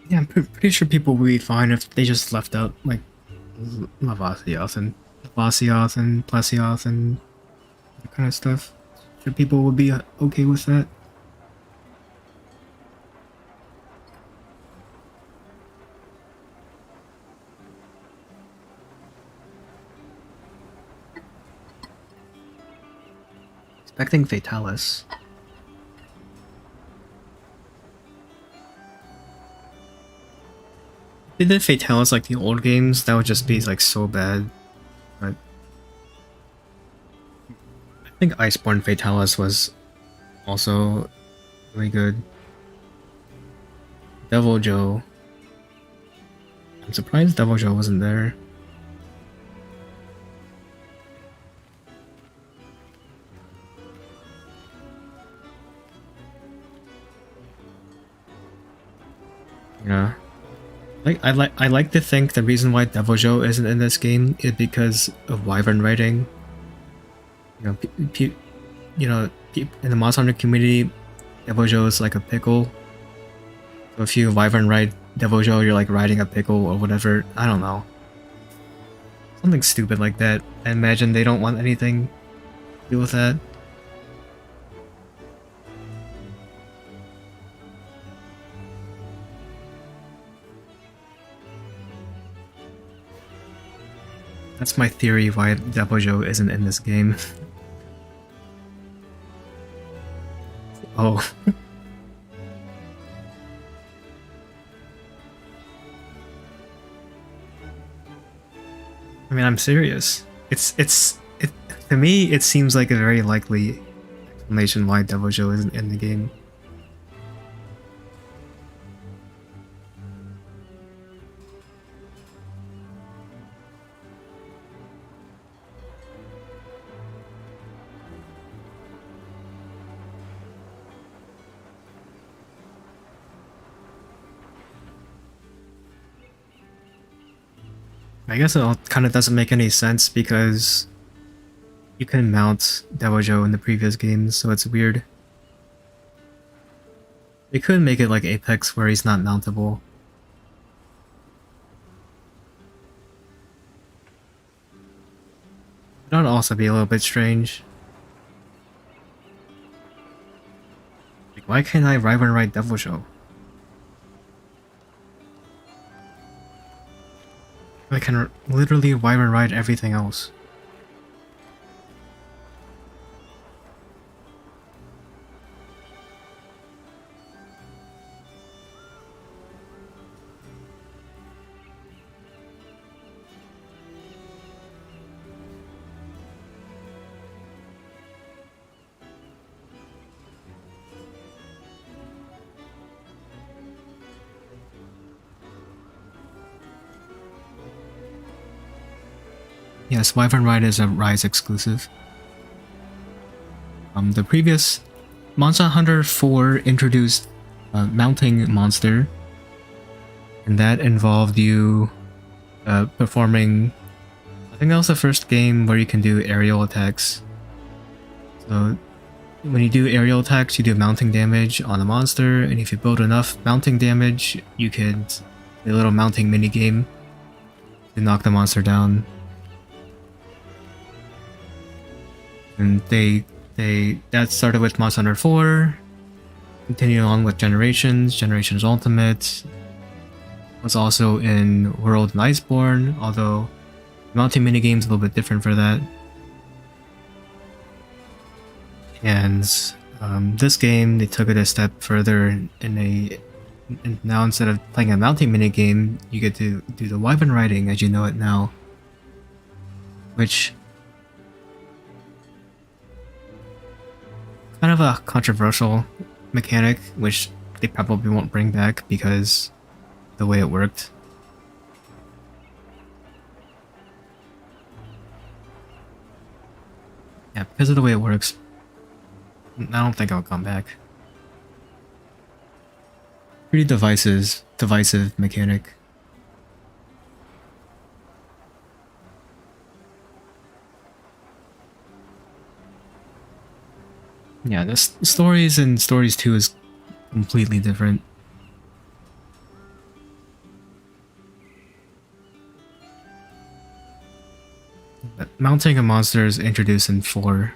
Yeah, I'm pretty sure people would be fine if they just left out like Lavasios and Plesioth and that kind of stuff. Sure, people would be okay with that. Expecting Fatalis. If they did Fatalis like the old games, that would just be like so bad. But I think Iceborne Fatalis was also really good. Devil Joe. I'm surprised Devil Joe wasn't there. Yeah. I like to think the reason why Devil Joe isn't in this game is because of Wyvern writing. You know, in the Monster Hunter community, Devil Joe is like a pickle. So if you Wyvern write Devil Joe, you're like riding a pickle or whatever. I don't know. Something stupid like that. I imagine they don't want anything to do with that. That's my theory why Devil Joe isn't in this game. Oh. I mean, I'm serious. To me, it seems like a very likely explanation why Devil Joe isn't in the game. I guess it kind of doesn't make any sense because you can mount Devil Joe in the previous games, so it's weird. They could make it like Apex where he's not mountable. That would also be a little bit strange. Like, why can't I Wyvern ride Devil Joe? I can literally Wyvern ride everything else. Yes, Wyvern Ride is a Rise exclusive. The previous Monster Hunter 4 introduced a mounting monster, and that involved you performing. I think that was the first game where you can do aerial attacks. So when you do aerial attacks, you do mounting damage on a monster, and if you build enough mounting damage, you can do a little mounting mini game to knock the monster down. And that started with Monster Hunter 4, continued on with Generations Ultimate, was also in World and Iceborne, although the mounting minigame's a little bit different for that. And this game, they took it a step further and now instead of playing a mounting minigame, you get to do the weapon riding as you know it now. Which kind of a controversial mechanic, which they probably won't bring back because the way it worked. Yeah, because of the way it works, I don't think I'll come back. Pretty divisive mechanic. Yeah, the stories in Stories 2 is completely different. But mounting a monster is introduced in 4.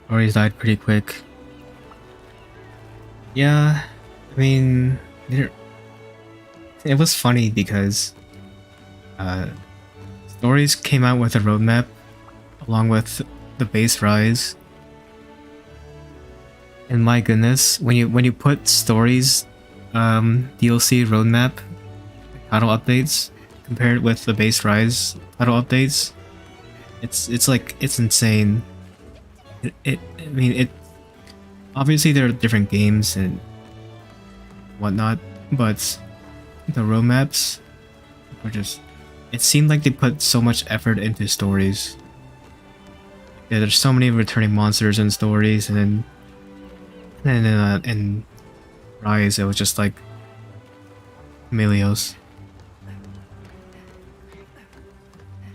Stories died pretty quick. Yeah, I mean, it was funny because Stories came out with a roadmap along with the base Rise. And my goodness, when you put Stories DLC roadmap title updates compared with the base Rise title updates, it's like it's insane. I mean, it obviously there are different games and whatnot, but the roadmaps were just, it seemed like they put so much effort into Stories. Yeah, there's so many returning monsters in Stories, and then in Rise it was just like Melios.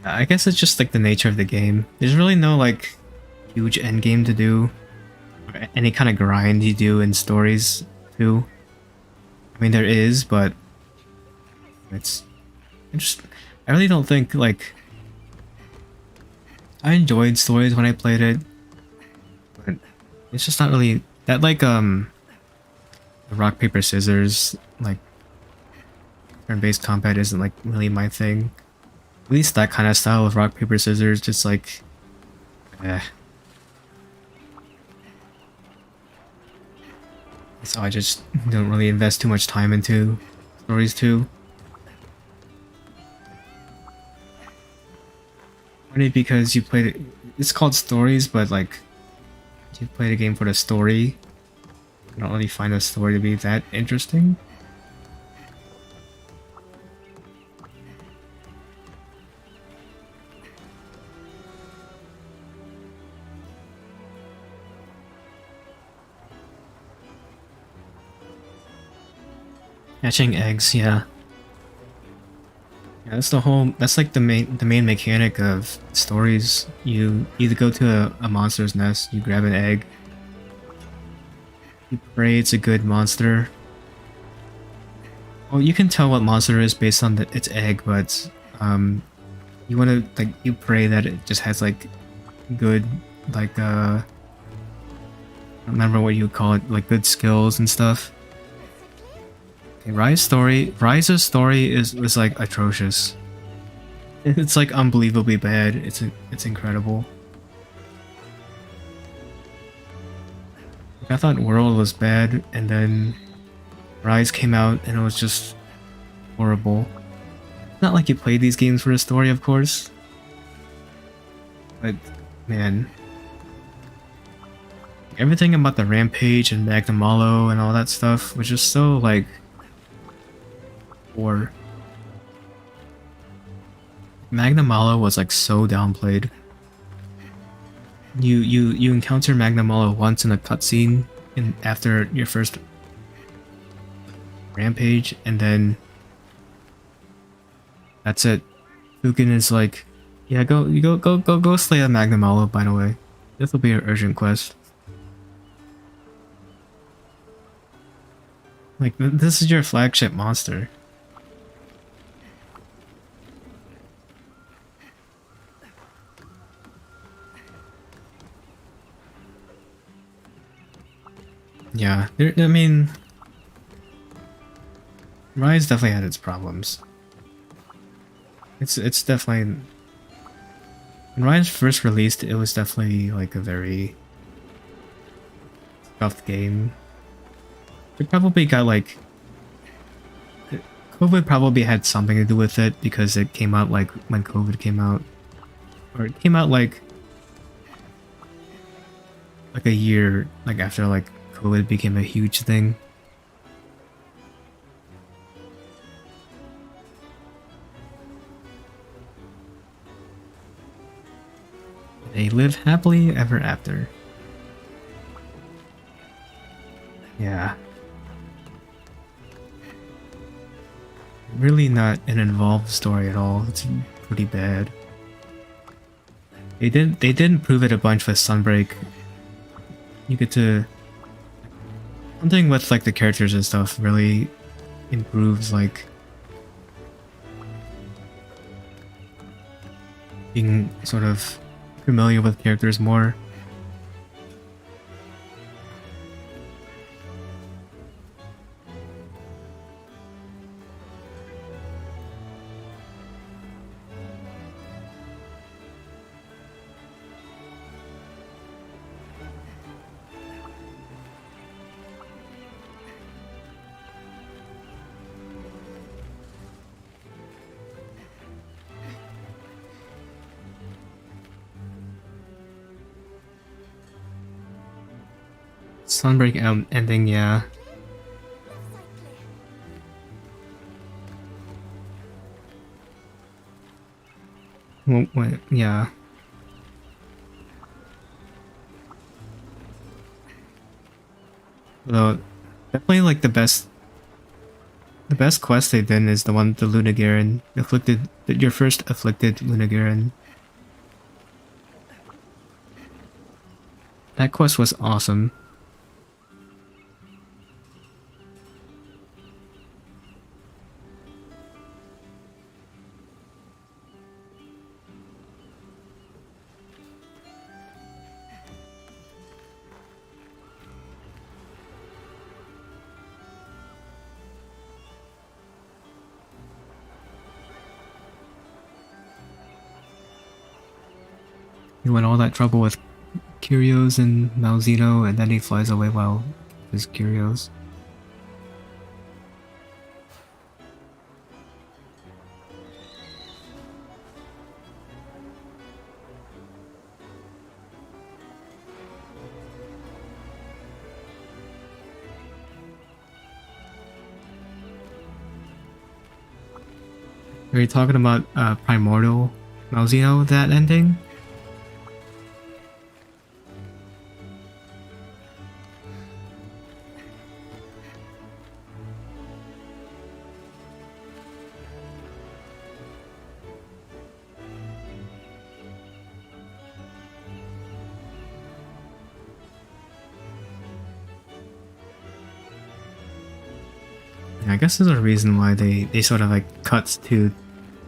I guess it's just like the nature of the game. There's really no like huge end game to do, or any kind of grind you do in Stories too. I mean, there is, but I really don't think like I enjoyed Stories when I played it, but it's just not really that like the rock paper scissors like turn-based combat isn't like really my thing. At least that kind of style of rock paper scissors, just like so I just don't really invest too much time into Stories 2. Funny because you played it, it's called Stories, but like you play the game for the story. I don't really find the story to be that interesting. Hatching eggs, yeah. Yeah, that's like the main mechanic of Stories. You either go to a monster's nest, you grab an egg, you pray it's a good monster. Well, you can tell what monster it is based on its egg, but you wanna like you pray that it just has like good like I don't remember what you would call it, like good skills and stuff. Rise's story was like atrocious. It's like unbelievably bad. It's incredible. Like, I thought World was bad, and then Rise came out, and it was just horrible. Not like you play these games for the story, of course, but man, everything about the Rampage and Magnamalo and all that stuff was just so like. Or Magnamalo was like so downplayed. You encounter Magnamalo once in a cutscene after your first Rampage, and then that's it. Fukin is like Yeah, go slay a Magnum Olive, by the way. This will be an urgent quest. Like, this is your flagship monster. Yeah, I mean... Rise definitely had its problems. It's definitely... When Rise first released, it was definitely like a very tough game. It probably got like... COVID probably had something to do with it because it came out like when COVID came out. Or it came out like a year like after like COVID became a huge thing. They live happily ever after. Yeah. Really not an involved story at all. It's pretty bad. They didn't prove it a bunch with Sunbreak. You get to something with like the characters and stuff really improves like being sort of familiar with characters more. Sunbreak ending, yeah. Well, yeah. Though, definitely like the best quest they've done is the one with the Lunagaran. Your first afflicted Lunagaran. That quest was awesome. He went all that trouble with Curios and Malzeno, and then he flies away while his Curios. Are you talking about Primordial Malzeno, that ending? I guess there's a reason why they sort of like cut to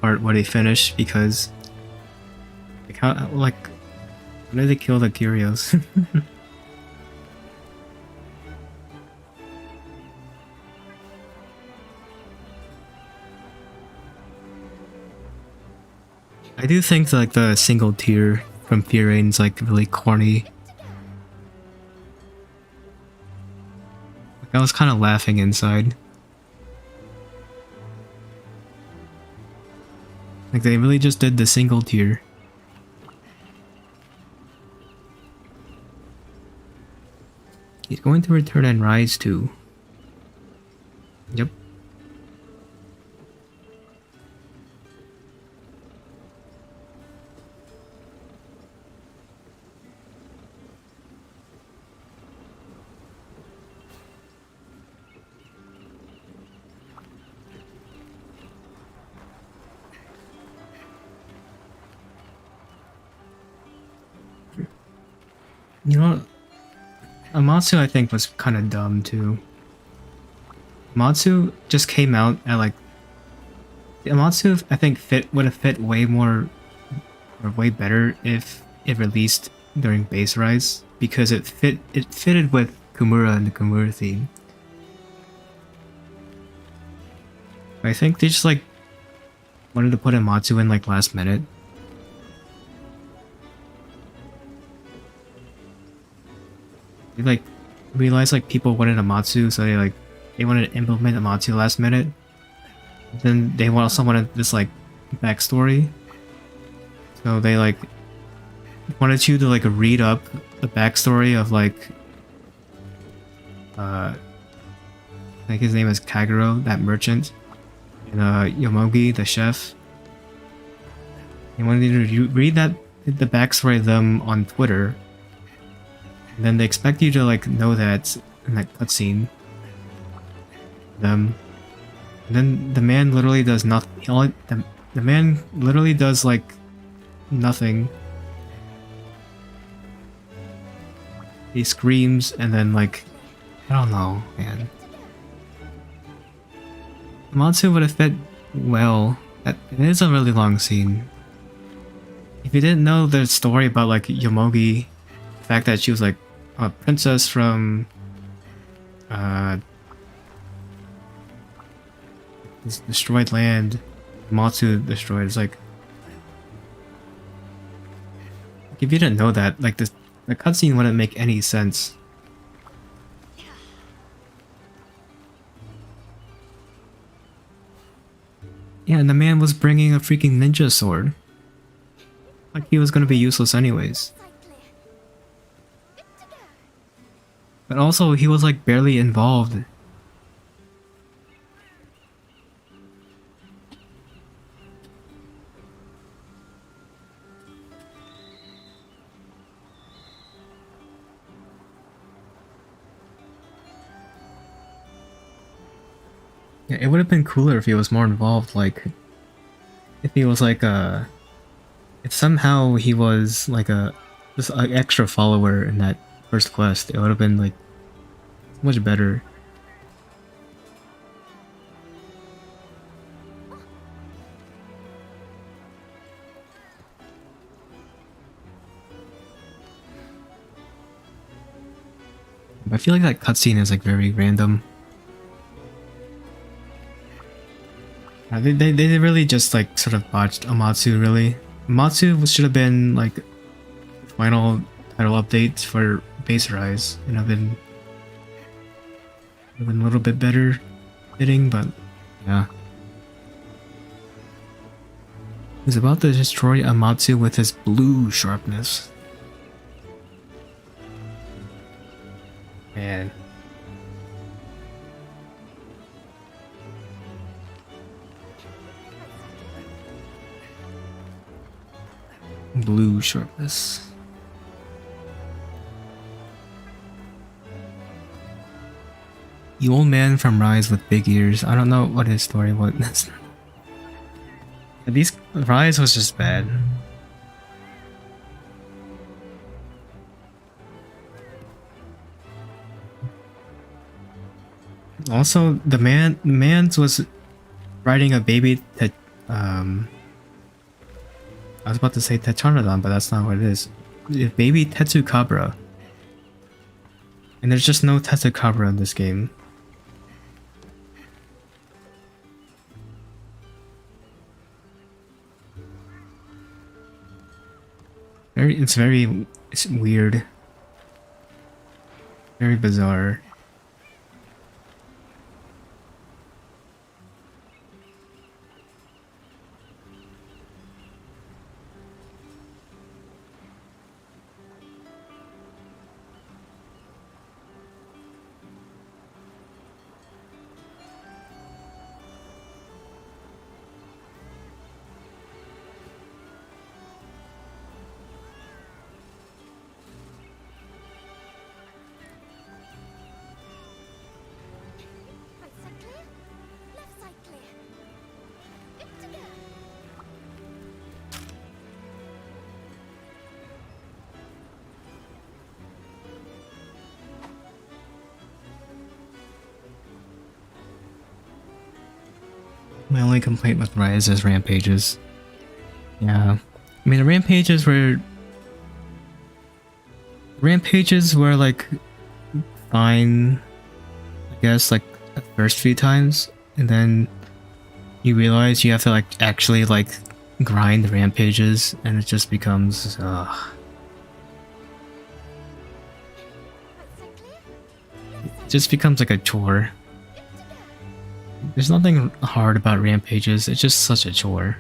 part where they finish, because like how did they kill the Curios? I do think like the single tear from Firane's like really corny. Like, I was kind of laughing inside. Like they really just did the single tier. He's going to return and rise too. Yep. You know, Amatsu I think was kind of dumb too. Amatsu just came out at like Amatsu I think would have fit way more or way better if it released during Base Rise because it fitted with Kumura and the Kumura theme. I think they just like wanted to put Amatsu in like last minute. They like realized like people wanted Amatsu, so they wanted to implement Amatsu last minute. Then they also wanted this like backstory. So they like wanted you to like read up the backstory of like I think his name is Kagero, that merchant, and Yomogi, the chef. They wanted you to read the backstory of them on Twitter. And then they expect you to like know that in that cutscene. And then the man literally does nothing. The man literally does like nothing. He screams and then like I don't know, man. Amatsu would have fit well. It is a really long scene. If you didn't know the story about like Yomogi, the fact that she was like a princess from this destroyed land, Matsu destroyed, it's like if you didn't know that, like the cutscene wouldn't make any sense. Yeah, and the man was bringing a freaking ninja sword. Like he was gonna be useless anyways. Side clear. Good to go. But also, he was like barely involved. Yeah, it would have been cooler if he was more involved, like if he was like if somehow he was like just an extra follower in that first quest, it would have been like much better. I feel like that cutscene is like very random. They really just like sort of botched Amatsu really. Amatsu should have been like the final title update for Base Rise and have been a little bit better fitting, but yeah. He's about to destroy Amatsu with his blue sharpness. Man. Blue sharpness. The old man from Rise with big ears. I don't know what his story was. These Rise was just bad. Also, the man's was riding a baby that I was about to say Tetranodon, but that's not what it is. It's baby Tetsukabra. And there's just no Tetsukabra in this game. It's weird. Very bizarre. My only complaint with Rise is rampages. Yeah. I mean, the rampages were like fine, I guess, like the first few times, and then you realize you have to like actually like grind the rampages, and it just becomes it just becomes like a chore. There's nothing hard about rampages, it's just such a chore.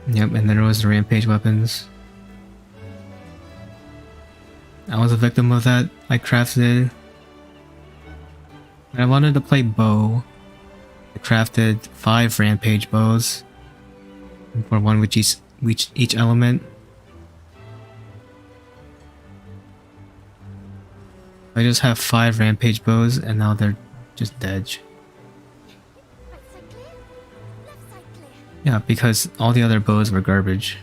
Yep, and then there was the rampage weapons. I was a victim of that. I crafted... When I wanted to play bow, I crafted 5 rampage bows. For one with each element. I just have 5 rampage bows and now they're just dead. Right side clear. Left side clear. Yeah, because all the other bows were garbage.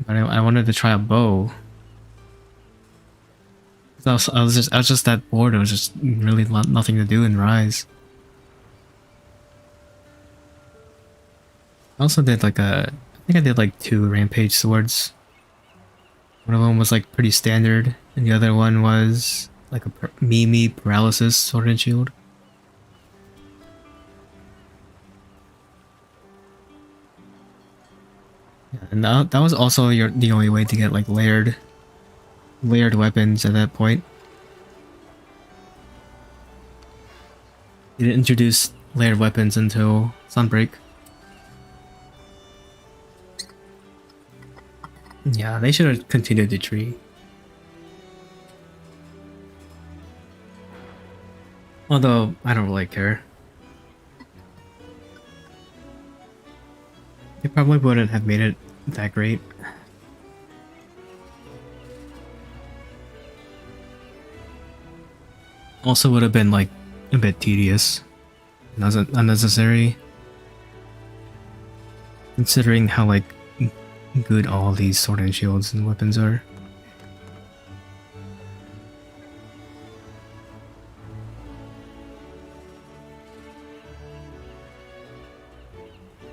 But I wanted to try a bow. I was just that bored. It was just really nothing to do in Rise. I also did like I think I did like 2 rampage swords. One of them was like pretty standard, and the other one was like a Mimi Paralysis sword and shield. Yeah, and that was also the only way to get like layered weapons at that point. You didn't introduce layered weapons until Sunbreak. Yeah, they should have continued the tree. Although, I don't really care. They probably wouldn't have made it that great. Also would have been like a bit tedious. Unnecessary. Considering how like good all these sword and shields and weapons are.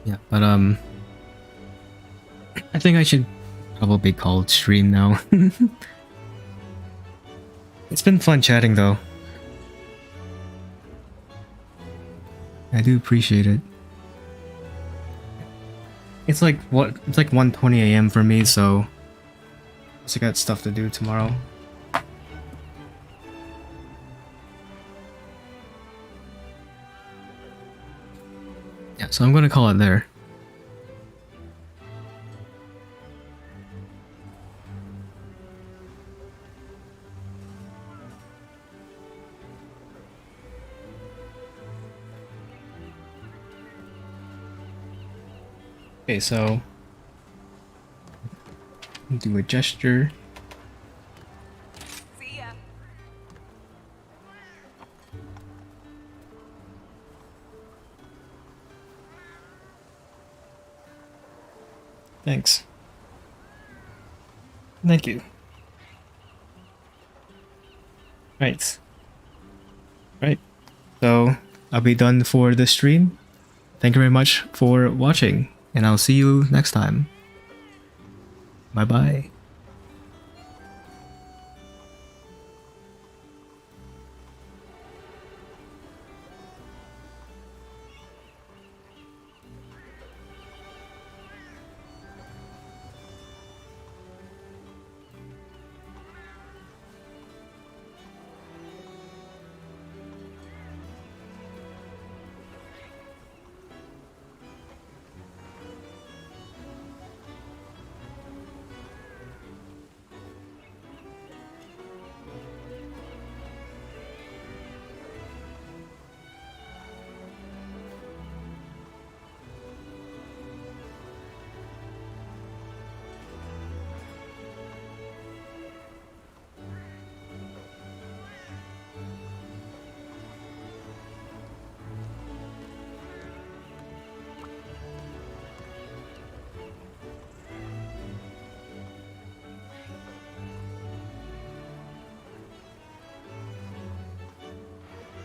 Yeah, but I think I should probably call it stream now. It's been fun chatting though. I do appreciate it. It's like 1:20 AM for me, so I got stuff to do tomorrow. Yeah, so I'm gonna call it there. Okay, so do a gesture. See ya. Thanks. Thank you. Right. Right. So I'll be done for the stream. Thank you very much for watching, and I'll see you next time. Bye bye.